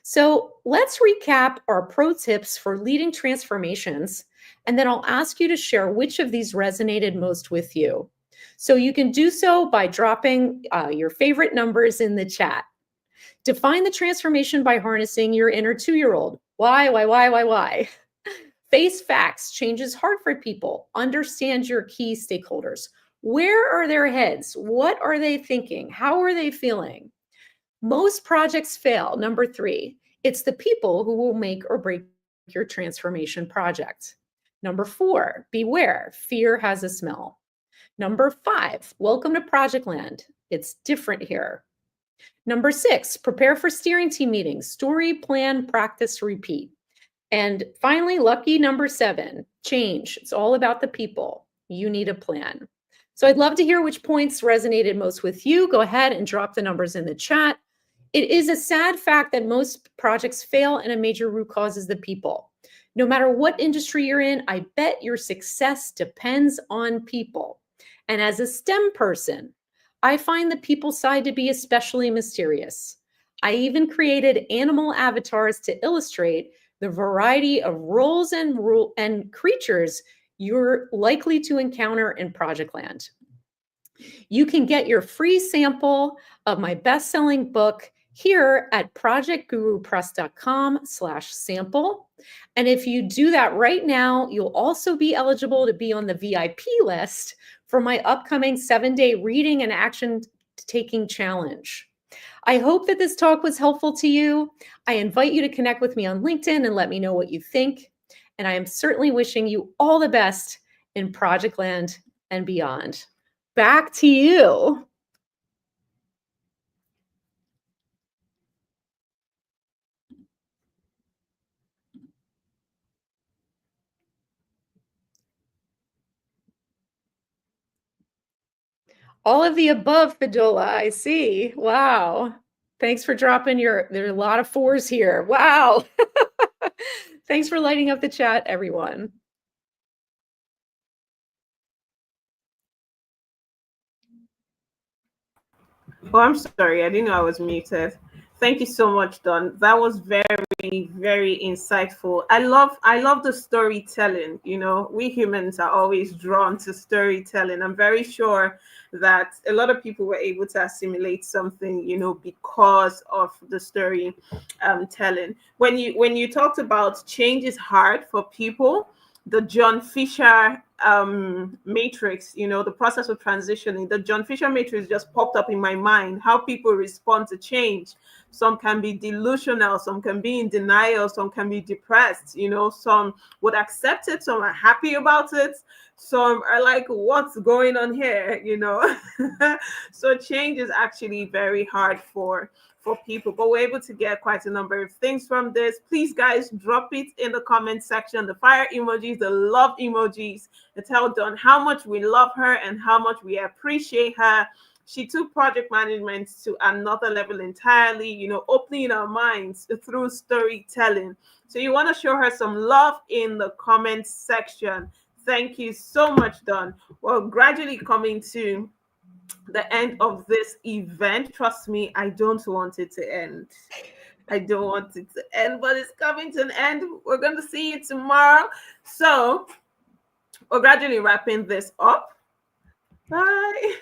So let's recap our pro tips for leading transformations, and then I'll ask you to share which of these resonated most with you. So you can do so by dropping your favorite numbers in the chat. Define the transformation by harnessing your inner 2-year-old. Why? Face facts. Change is hard for people. Understand your key stakeholders. Where are their heads? What are they thinking? How are they feeling? Most projects fail. Number 3, it's the people who will make or break your transformation project. Number 4, beware, fear has a smell. Number 5, welcome to Project Land. It's different here. Number 6, prepare for steering team meetings, story, plan, practice, repeat. And finally, lucky number 7, change. It's all about the people. You need a plan. So I'd love to hear which points resonated most with you. Go ahead and drop the numbers in the chat. It is a sad fact that most projects fail, and a major root cause is the people. No matter what industry you're in, I bet your success depends on people. And as a STEM person, I find the people side to be especially mysterious. I even created animal avatars to illustrate the variety of roles and creatures you're likely to encounter in Project Land. You can get your free sample of my best-selling book here at projectgurupress.com/sample. And if you do that right now, you'll also be eligible to be on the VIP list for my upcoming 7-day reading and action-taking challenge. I hope that this talk was helpful to you. I invite you to connect with me on LinkedIn and let me know what you think. And I am certainly wishing you all the best in Project Land and beyond. Back to you. All of the above, Fadula, I see. Wow. Thanks for dropping there are a lot of 4s here. Wow. Thanks for lighting up the chat, everyone. Oh, I'm sorry. I didn't know I was muted. Thank you so much, Don. That was very, very insightful. I love the storytelling. You know, we humans are always drawn to storytelling. I'm very sure that a lot of people were able to assimilate something, you know, because of the story telling. When you talked about change is hard for people, the John Fisher matrix, you know, the process of transitioning, the John Fisher matrix just popped up in my mind. How people respond to change. Some can be delusional, some can be in denial, some can be depressed, you know, some would accept it, some are happy about it, some are like, what's going on here, you know? So change is actually very hard for people, but we're able to get quite a number of things from this. Please, guys, drop it in the comment section, the fire emojis, the love emojis, and tell Dawn how much we love her and how much we appreciate her. She took project management to another level entirely, you know, opening our minds through storytelling. So you want to show her some love in the comment section. Thank you so much, Dawn. Well, gradually coming to the end of this event. Trust me, I don't want it to end. I don't want it to end, but it's coming to an end. We're going to see you tomorrow. So we're gradually wrapping this up. Bye.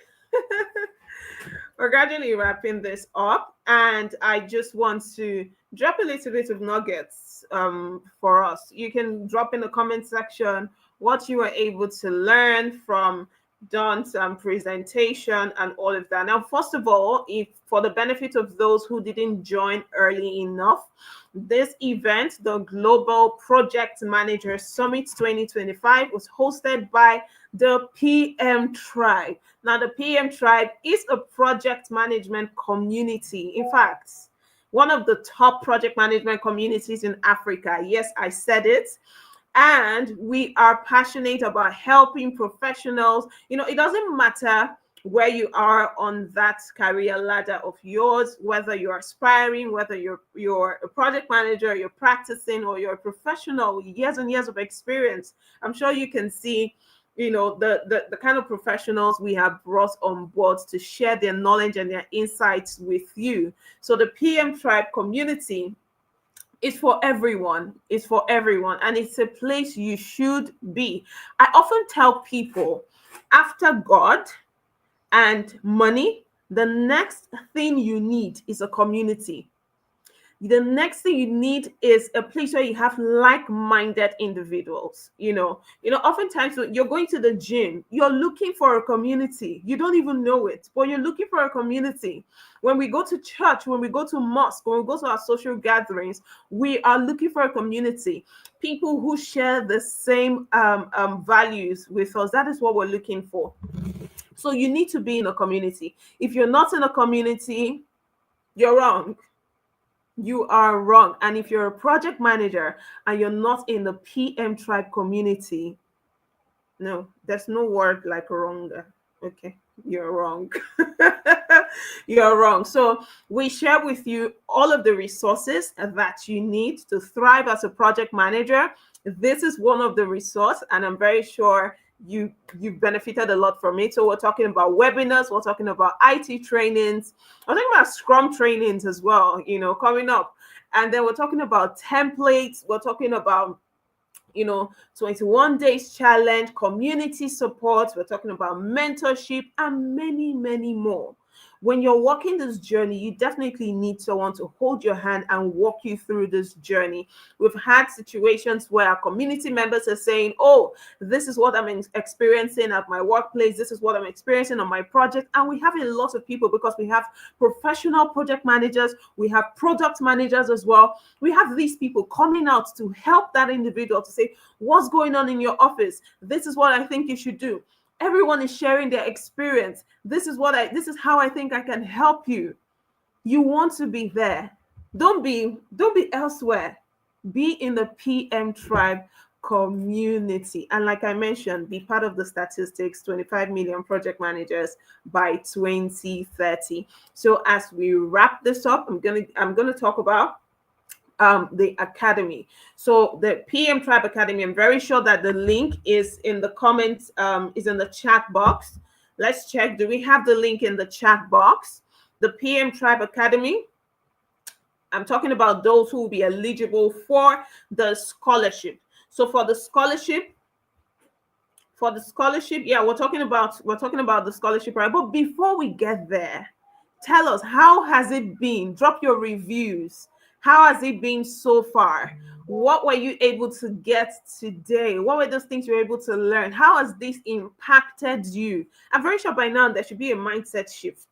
We're gradually wrapping this up, and I just want to drop a little bit of nuggets for us. You can drop in the comment section what you were able to learn from Dawn's presentation and all of that. Now, first of all, if for the benefit of those who didn't join early enough, this event, the Global Project Manager Summit 2025, was hosted by the PM Tribe. Now, the PM Tribe is a project management community. In fact, one of the top project management communities in Africa. Yes, I said it. And we are passionate about helping professionals. You know, it doesn't matter where you are on that career ladder of yours, whether you're aspiring, whether you're a project manager, you're practicing, or you're a professional, years and years of experience. I'm sure you can see, you know, the kind of professionals we have brought on board to share their knowledge and their insights with you. So the PM Tribe community is for everyone. It's for everyone, and it's a place you should be. I often tell people, after God and money, the next thing you need is a community. The next thing you need is a place where you have like-minded individuals. Oftentimes when you're going to the gym, you're looking for a community. You don't even know it, but you're looking for a community. When we go to church, when we go to mosque, when we go to our social gatherings, we are looking for a community. People who share the same values with us. That is what we're looking for. So you need to be in a community. If you're not in a community, you're wrong. You are wrong. And if you're a project manager and you're not in the PM Tribe community, no, there's no word like wrong. Okay, you're wrong. You're wrong. So we share with you all of the resources that you need to thrive as a project manager. This is one of the resources, and I'm very sure you've benefited a lot from it. So we're talking about webinars, we're talking about IT trainings, we're talking about Scrum trainings as well, coming up. And then we're talking about templates, we're talking about 21 days challenge, community support, we're talking about mentorship, and many, many more. When you're walking this journey, you definitely need someone to hold your hand and walk you through this journey. We've had situations where our community members are saying, oh, this is what I'm experiencing at my workplace. This is what I'm experiencing on my project. And we have a lot of people, because we have professional project managers. We have product managers as well. We have these people coming out to help that individual to say, what's going on in your office? This is what I think you should do. Everyone is sharing their experience. This is how I think I can help you. You want to be there. Don't be elsewhere. Be in the PM Tribe community. And like I mentioned, be part of the statistics, 25 million project managers by 2030. So as we wrap this up, I'm gonna talk about the academy. So the PM Tribe Academy, I'm very sure that the link is in the comments, is in the chat box. Let's check. Do we have the link in the chat box? The PM Tribe Academy. I'm talking about those who will be eligible for the scholarship. So for the scholarship, yeah, we're talking about the scholarship, right? But before we get there, tell us, how has it been? Drop your reviews. How has it been so far? What were you able to get today? What were those things you were able to learn? How has this impacted you? I'm very sure by now there should be a mindset shift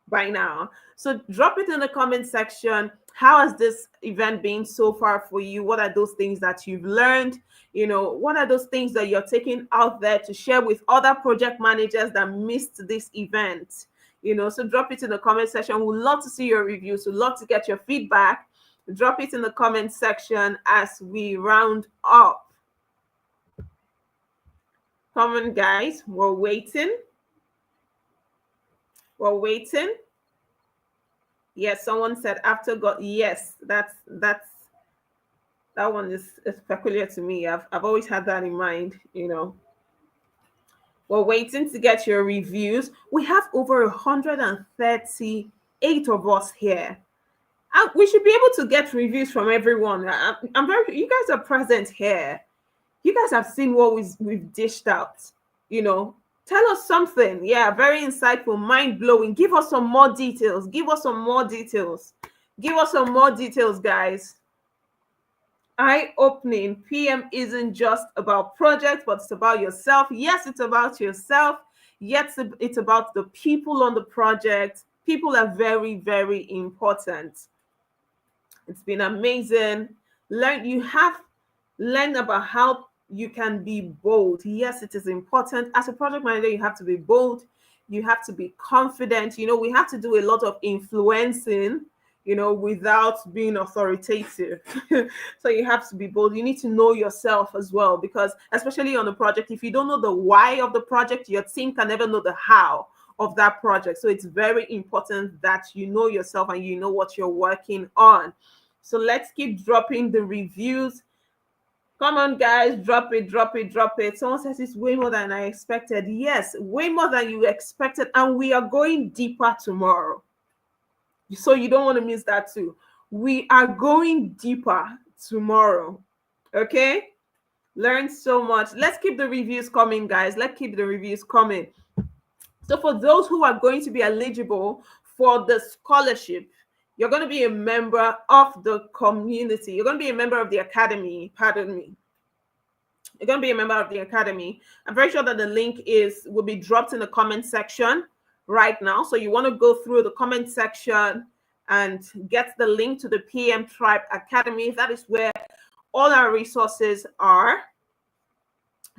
by now. So drop it in the comment section. How has this event been so far for you? What are those things that you've learned? What are those things that you're taking out there to share with other project managers that missed this event? So drop it in the comment section. We'd love to see your reviews. We'd love to get your feedback. Drop it in the comment section as we round up. Come on, guys. We're waiting. Yes, someone said after God. Yes, that one is peculiar to me. I've always had that in mind, We're waiting to get your reviews. We have over 138 of us here. And we should be able to get reviews from everyone. You guys are present here. You guys have seen what we've dished out. Tell us something. Yeah, very insightful, mind-blowing. Give us some more details. Guys. Eye-opening. PM isn't just about projects, but it's about yourself. Yes, it's about yourself. Yes, it's about the people on the project. People are very, very important. It's been amazing. You have learned about how you can be bold. Yes, it is important. As a project manager, you have to be bold. You have to be confident. We have to do a lot of influencing, without being authoritative. So you have to be bold. You need to know yourself as well, because especially on a project, if you don't know the why of the project, your team can never know the how of that project. So it's very important that you know yourself and you know what you're working on. So let's keep dropping the reviews. Come on, guys, drop it. Someone says it's way more than I expected. Yes, way more than you expected. And we are going deeper tomorrow. So you don't want to miss that too. We are going deeper tomorrow. Okay? Learn so much. Let's keep the reviews coming, guys. Let's keep the reviews coming. So for those who are going to be eligible for the scholarship, You're going to be a member of the community. You're going to be a member of the academy. Pardon me. You're going to be a member of the academy. I'm very sure that the link will be dropped in the comment section right now. So you want to go through the comment section and get the link to the PM Tribe Academy. That is where all our resources are.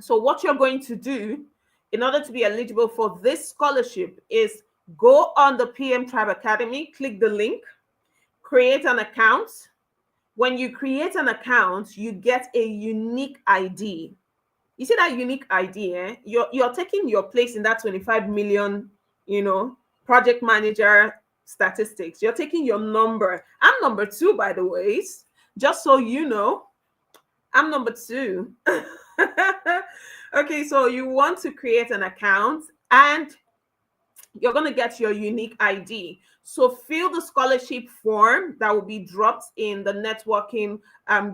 So what you're going to do in order to be eligible for this scholarship is go on the PM Tribe Academy, click the link, create an account. When you create an account, you get a unique ID. You see that unique ID, eh? You're taking your place in that 25 million, project manager statistics. You're taking your number. I'm number 2, by the way, just so you know. I'm number 2. Okay, so you want to create an account and you're going to get your unique ID. So fill the scholarship form that will be dropped in the networking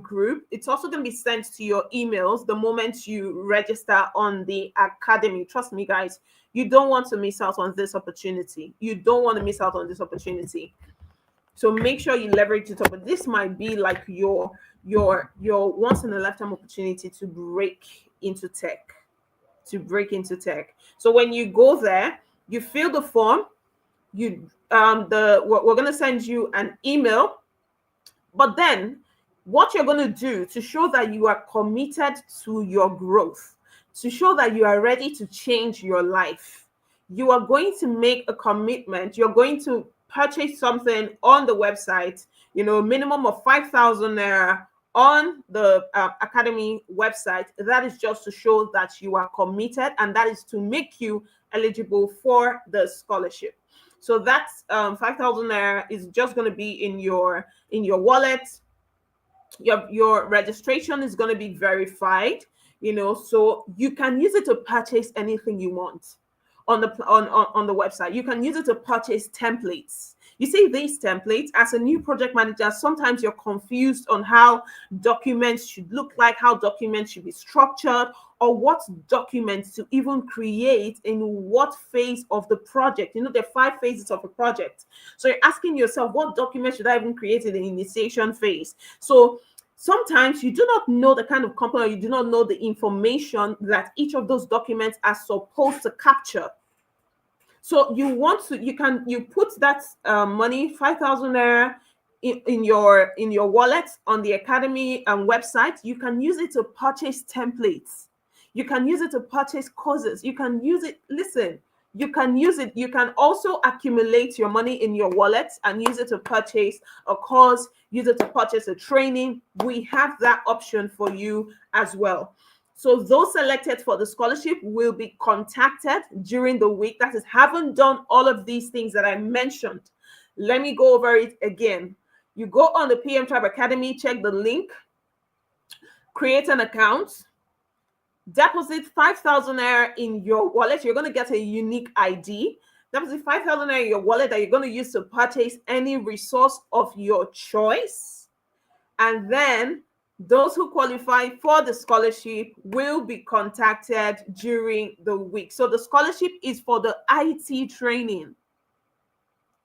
group. It's also going to be sent to your emails the moment you register on the academy. Trust me, guys, you don't want to miss out on this opportunity. You don't want to miss out on this opportunity. So make sure you leverage it up. But this might be like your once in a lifetime opportunity to break into tech. So when you go there, you fill the form. We're going to send you an email. But then what you're going to do to show that you are committed to your growth, to show that you are ready to change your life, you are going to make a commitment. You're going to purchase something on the website, minimum of 5,000 naira on the academy website. That is just to show that you are committed, and that is to make you eligible for the scholarship. So that's 5,000 naira is just going to be in your wallet. Your registration is going to be verified, so you can use it to purchase anything you want on the website. You can use it to purchase templates. You see, these templates, as a new project manager, sometimes you're confused on how documents should look like, how documents should be structured, or what documents to even create in what phase of the project. There are 5 phases of a project. So you're asking yourself, what document should I even create in the initiation phase? So sometimes you do not know the kind of company, or you do not know the information that each of those documents are supposed to capture. So you put that money, 5,000 naira, in your wallet on the academy website. You can use it to purchase templates. You can use it to purchase courses. You can use it. Listen, you can use it. You can also accumulate your money in your wallet and use it to purchase a course, use it to purchase a training. We have that option for you as well. So those selected for the scholarship will be contacted during the week. That is, haven't done all of these things that I mentioned. Let me go over it again. You go on the PM Tribe Academy, check the link, create an account, deposit 5,000 naira in your wallet. You're going to get a unique ID. Deposit 5,000 naira in your wallet that you're going to use to purchase any resource of your choice. And then those who qualify for the scholarship will be contacted during the week. So the scholarship is for the IT training.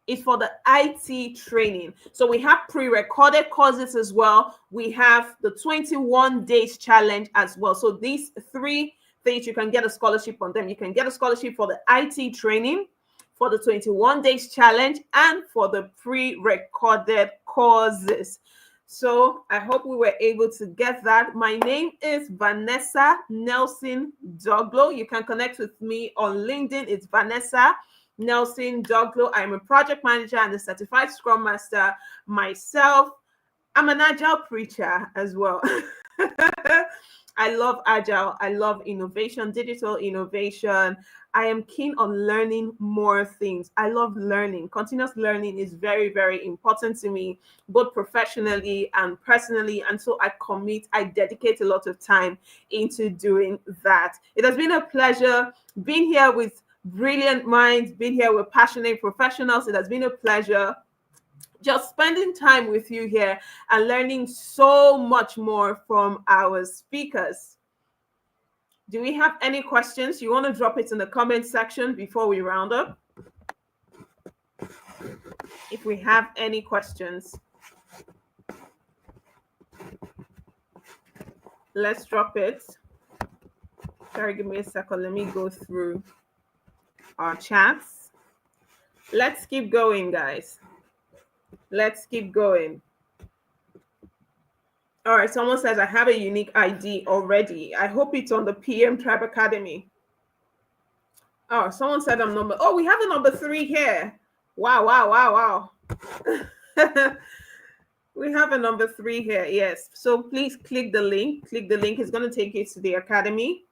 It's for the IT training. So we have pre-recorded courses as well. We have the 21 days challenge as well. So these 3 things, you can get a scholarship on them. You can get a scholarship for the IT training, for the 21 days challenge, and for the pre-recorded courses. So I hope we were able to get that. My name is Vanessa Nelson Doglo. You can connect with me on LinkedIn. It's Vanessa Nelson Doglo. I'm a project manager and a certified Scrum Master myself. I'm an agile preacher as well. I love agile. I love innovation, digital innovation. I am keen on learning more things. I love learning. Continuous learning is very, very important to me, both professionally and personally. And so I dedicate a lot of time into doing that. It has been a pleasure being here with brilliant minds, being here with passionate professionals. It has been a pleasure just spending time with you here and learning so much more from our speakers. Do we have any questions? You want to drop it in the comment section before we round up? if we have any questions. Let's drop it. Sorry, give me a second. Let me go through our chats. Let's keep going, guys. Let's keep going. All right, someone says, I have a unique ID already. I hope it's on the PM Tribe Academy. Oh, someone said I'm number. Oh, we have a number 3 here. Wow, wow, wow, wow. We have a number 3 here. Yes. So please click the link. Click the link. It's going to take you to the academy.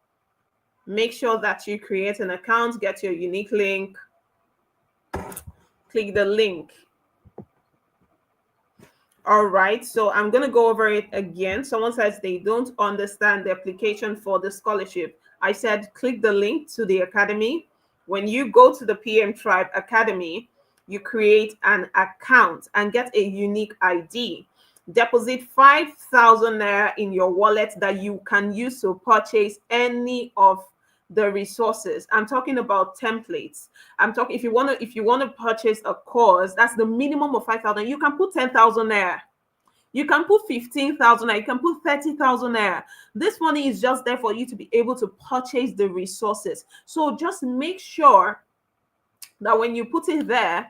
Make sure that you create an account, get your unique link. Click the link. All right, so I'm going to go over it again. Someone says they don't understand the application for the scholarship. I said click the link to the academy. When you go to the PM Tribe Academy, you create an account and get a unique ID. Deposit 5,000 naira in your wallet that you can use to purchase any of the resources. I'm talking about templates. I'm talking if you want to purchase a course, that's the minimum of 5,000. You can put 10,000 naira. You can put 15,000 naira. You can put 30,000 naira. This money is just there for you to be able to purchase the resources. So just make sure that when you put it there,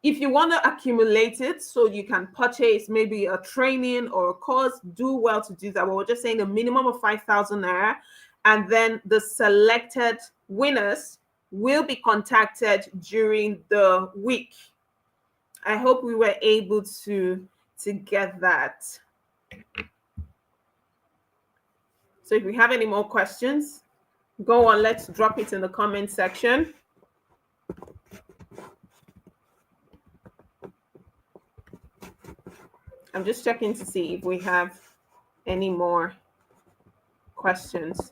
if you want to accumulate it so you can purchase maybe a training or a course, do well to do that. But we're just saying a minimum of 5,000 naira. And then the selected winners will be contacted during the week. I hope we were able to get that. So if we have any more questions, go on, let's drop it in the comment section. I'm just checking to see if we have any more questions.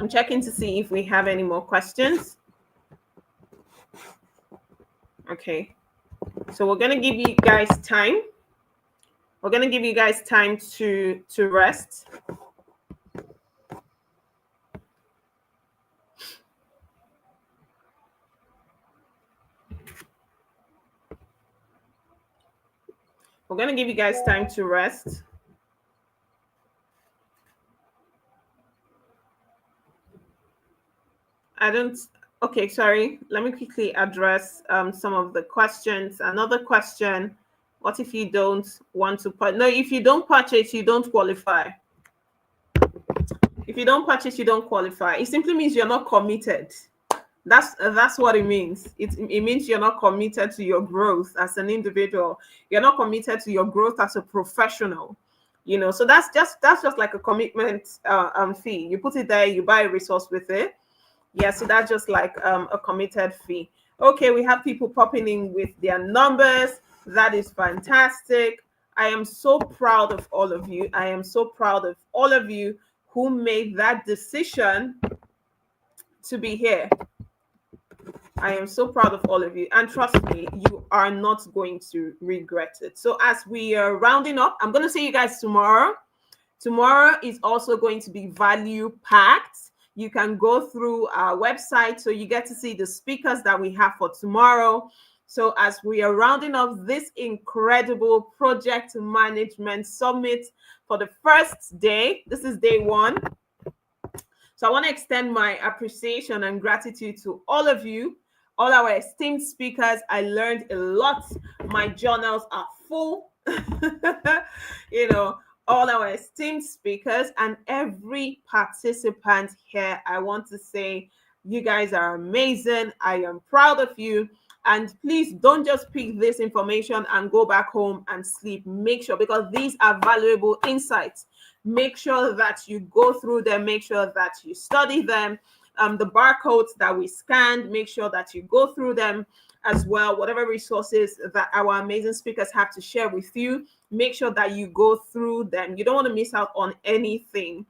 I'm checking to see if we have any more questions. Okay. So we're going to give you guys time. We're going to give you guys time to rest. We're going to give you guys time to rest. Okay, sorry. Let me quickly address some of the questions. Another question, what if you don't want to purchase? No, if you don't purchase, you don't qualify. If you don't purchase, you don't qualify. It simply means you're not committed. That's what it means. It means you're not committed to your growth as an individual. You're not committed to your growth as a professional. So that's just like a commitment fee. You put it there, you buy a resource with it. Yeah, so that's just like a committed fee. Okay, we have people popping in with their numbers. That is fantastic. I am so proud of all of you. I am so proud of all of you who made that decision to be here. I am so proud of all of you. And trust me, you are not going to regret it. So as we are rounding up, I'm going to see you guys tomorrow. Tomorrow is also going to be value packed. You can go through our website so you get to see the speakers that we have for tomorrow. So as we are rounding up this incredible project management summit for the first day, this is day 1. So I want to extend my appreciation and gratitude to all of you, all our esteemed speakers. I learned a lot. My journals are full. All our esteemed speakers and every participant here. I want to say you guys are amazing. I am proud of you. And please don't just pick this information and go back home and sleep. Make sure, because these are valuable insights. Make sure that you go through them. Make sure that you study them. The barcodes that we scanned, make sure that you go through them as well. Whatever resources that our amazing speakers have to share with you, make sure that you go through them. You don't want to miss out on anything.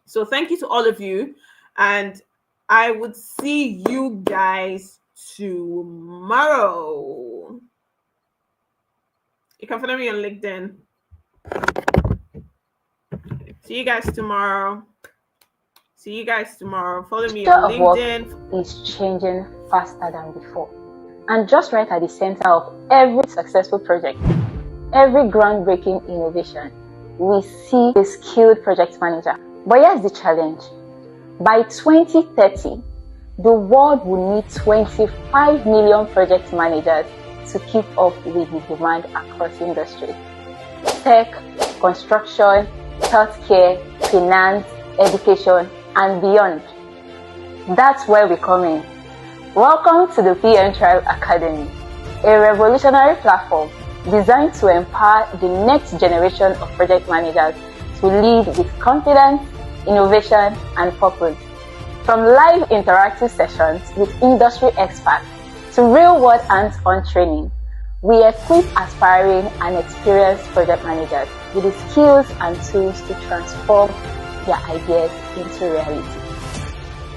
So thank you to all of you. And I would see you guys tomorrow. You can follow me on LinkedIn. See you guys tomorrow. See you guys tomorrow. Follow me Future on of work LinkedIn. is changing faster than before. And just right at the center of every successful project, every groundbreaking innovation, we see a skilled project manager. But here's the challenge. By 2030, the world will need 25 million project managers to keep up with the demand across industries. Tech, construction, healthcare, finance, education, and beyond. That's where we come in. Welcome to the PM Tribe Academy, a revolutionary platform designed to empower the next generation of project managers to lead with confidence, innovation, and purpose. From live interactive sessions with industry experts to real-world hands-on training, we equip aspiring and experienced project managers with the skills and tools to transform their ideas into reality.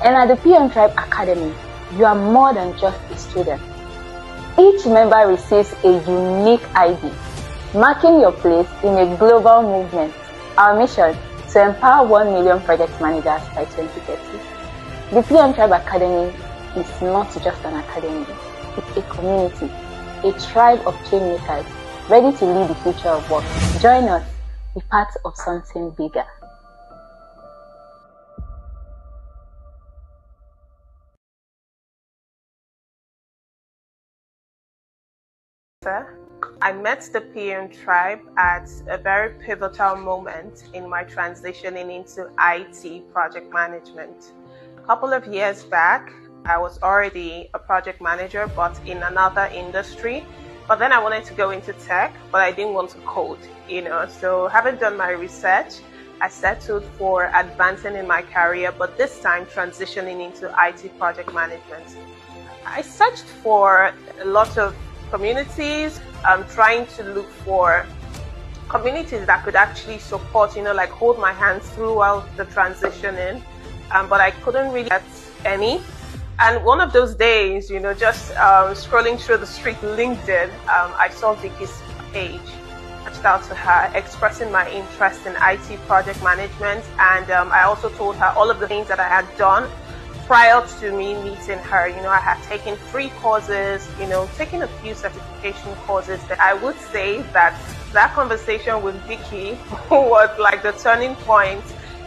And at the PM Tribe Academy, you are more than just a student. Each member receives a unique ID, marking your place in a global movement. Our mission: to empower 1 million project managers by 2030. The PM Tribe Academy is not just an academy, it's a community, a tribe of change makers ready to lead the future of work. Join us, be part of something bigger. I met the PM Tribe at a very pivotal moment in my transitioning into IT project management. A couple of years back, I was already a project manager, but in another industry. But then I wanted to go into tech, but I didn't want to code, So having done my research, I settled for advancing in my career, but this time transitioning into IT project management. I searched for a lot of communities. I'm trying to look for communities that could actually support, like hold my hand throughout the transitioning, but I couldn't really get any. And one of those days, just scrolling through the street LinkedIn, I saw Vicky's page. I reached out to her, expressing my interest in IT project management, and I also told her all of the things that I had done prior to me meeting her. I had taken 3 courses, taken a few certification courses. That I would say that conversation with Vicky was like the turning point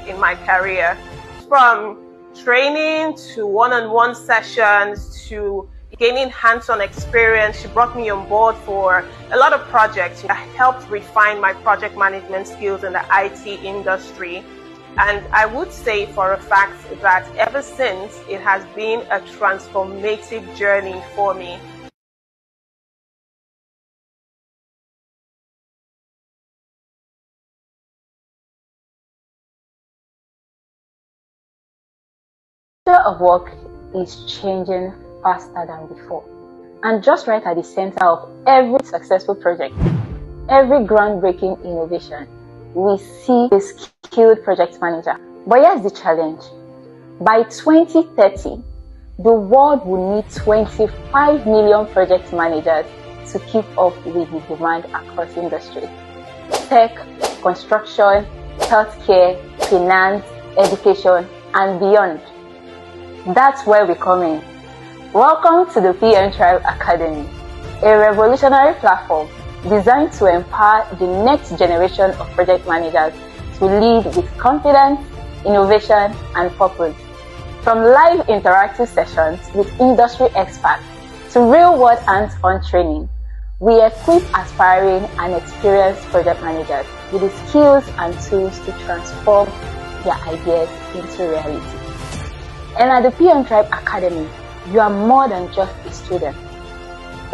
in my career. From training to one-on-one sessions to gaining hands-on experience, she brought me on board for a lot of projects. I helped refine my project management skills in the IT industry. And I would say for a fact that ever since, it has been a transformative journey for me. The future of work is changing faster than before. And just right at the center of every successful project, every groundbreaking innovation, we see a skilled project manager. But here's the challenge. By 2030, the world will need 25 million project managers to keep up with the demand across industries. Tech, construction, healthcare, finance, education, and beyond. That's where we come in. Welcome to the PM Tribe Academy, a revolutionary platform designed to empower the next generation of project managers to lead with confidence, innovation, and purpose. From live interactive sessions with industry experts to real-world hands-on training, we equip aspiring and experienced project managers with the skills and tools to transform their ideas into reality. And at the PM Tribe Academy, you are more than just a student.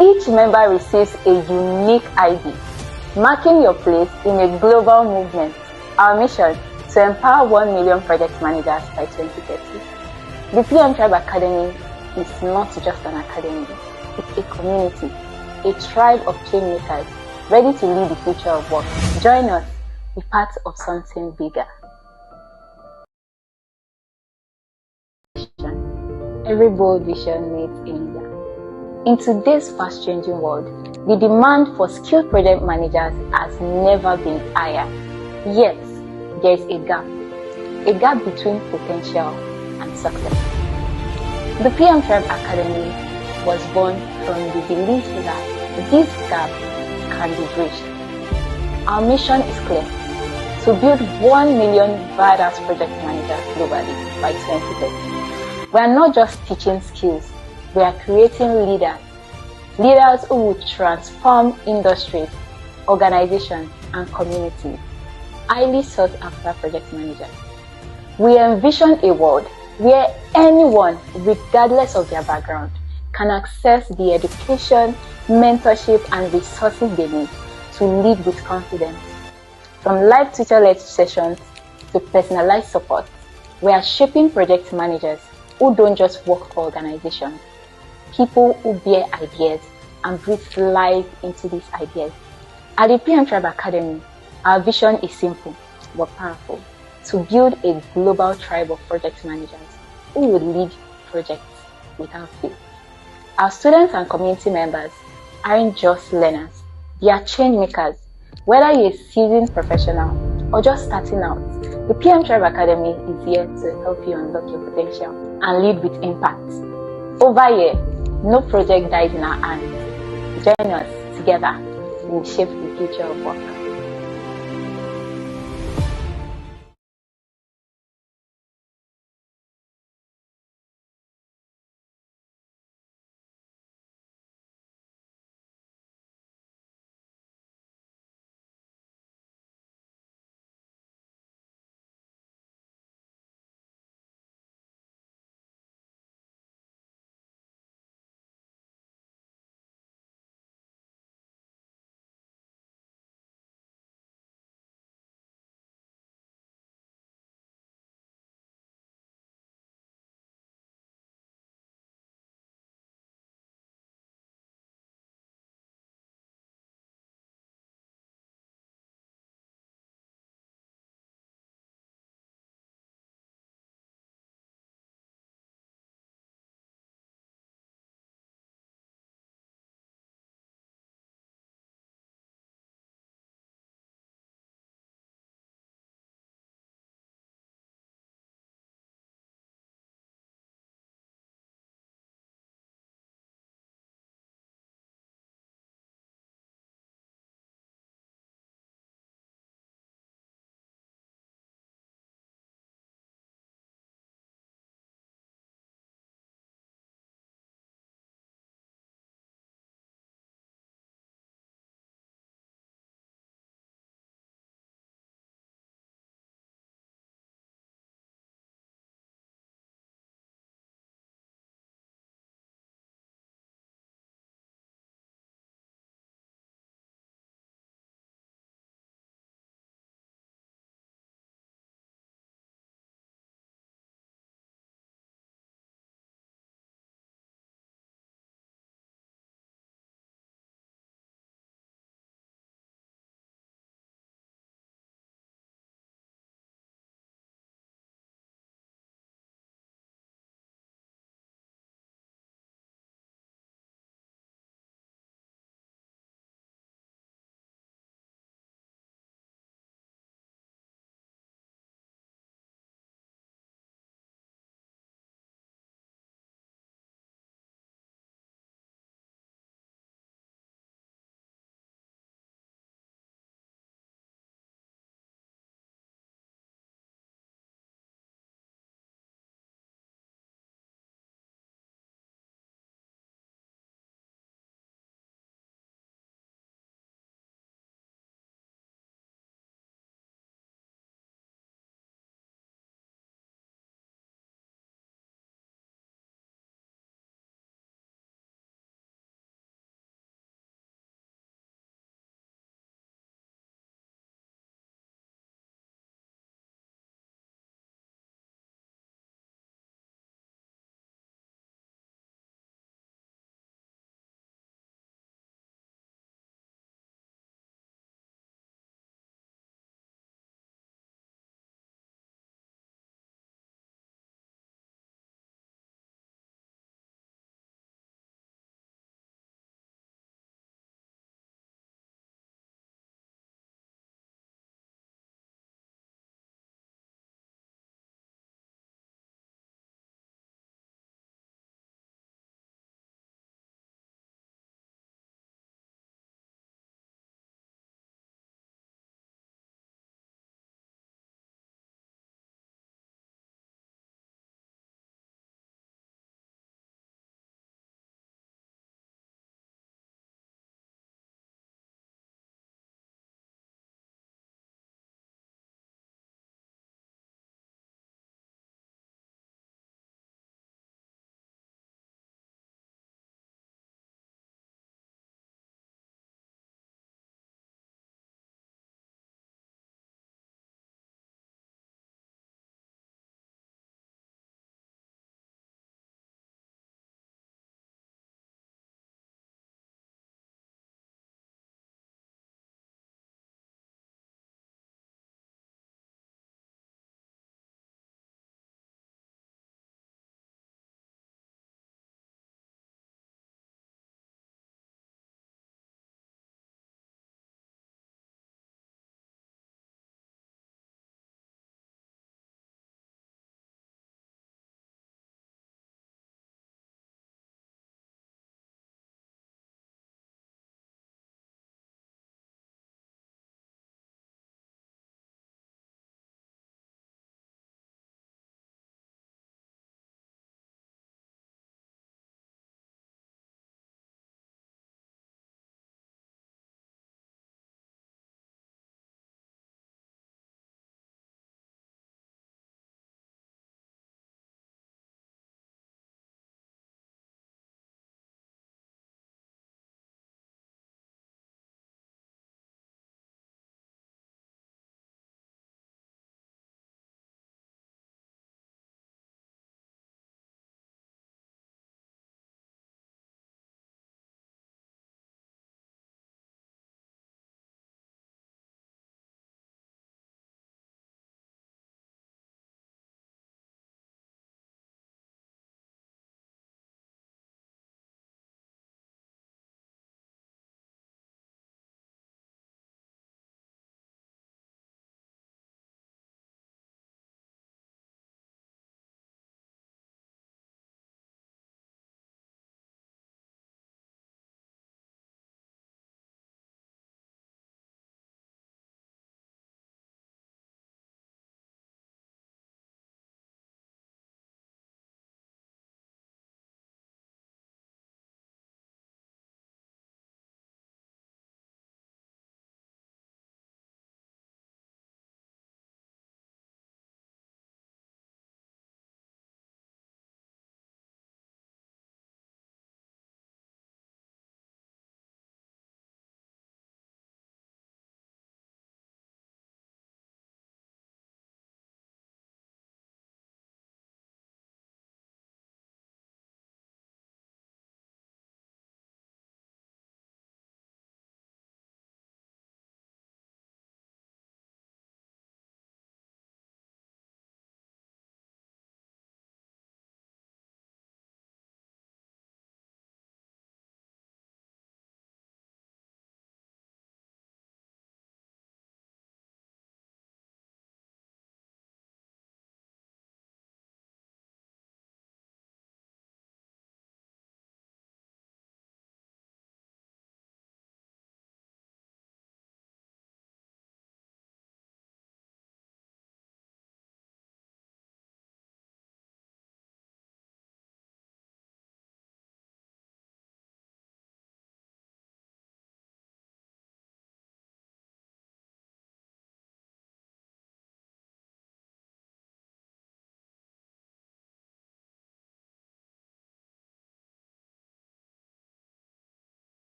Each member receives a unique ID, marking your place in a global movement. Our mission: to empower 1 million project managers by 2030. The PM Tribe Academy is not just an academy, it's a community, a tribe of change makers ready to lead the future of work. Join us, be part of something bigger. Every bold vision needs a leader. In today's fast-changing world, the demand for skilled project managers has never been higher. Yet, there is a gap. a gap between potential and success. The PM Tribe Academy was born from the belief that this gap can be bridged. Our mission is clear: to build 1 million badass project managers globally by 2030. We are not just teaching skills, we are creating leaders who will transform industries, organizations, and communities. Highly sought after project managers. We envision a world where anyone, regardless of their background, can access the education, mentorship, and resources they need to lead with confidence. From live tutor-led sessions to personalized support, we are shaping project managers who don't just work for organizations, people who bear ideas and breathe life into these ideas. At the PM Tribe Academy, our vision is simple but powerful: to build a global tribe of project managers who will lead projects without fear. Our students and community members aren't just learners, they are change makers. Whether you're a seasoned professional or just starting out, the PM Tribe Academy is here to help you unlock your potential and lead with impact. Over here, no project dies in our hands. Join us together, we shape the future of work.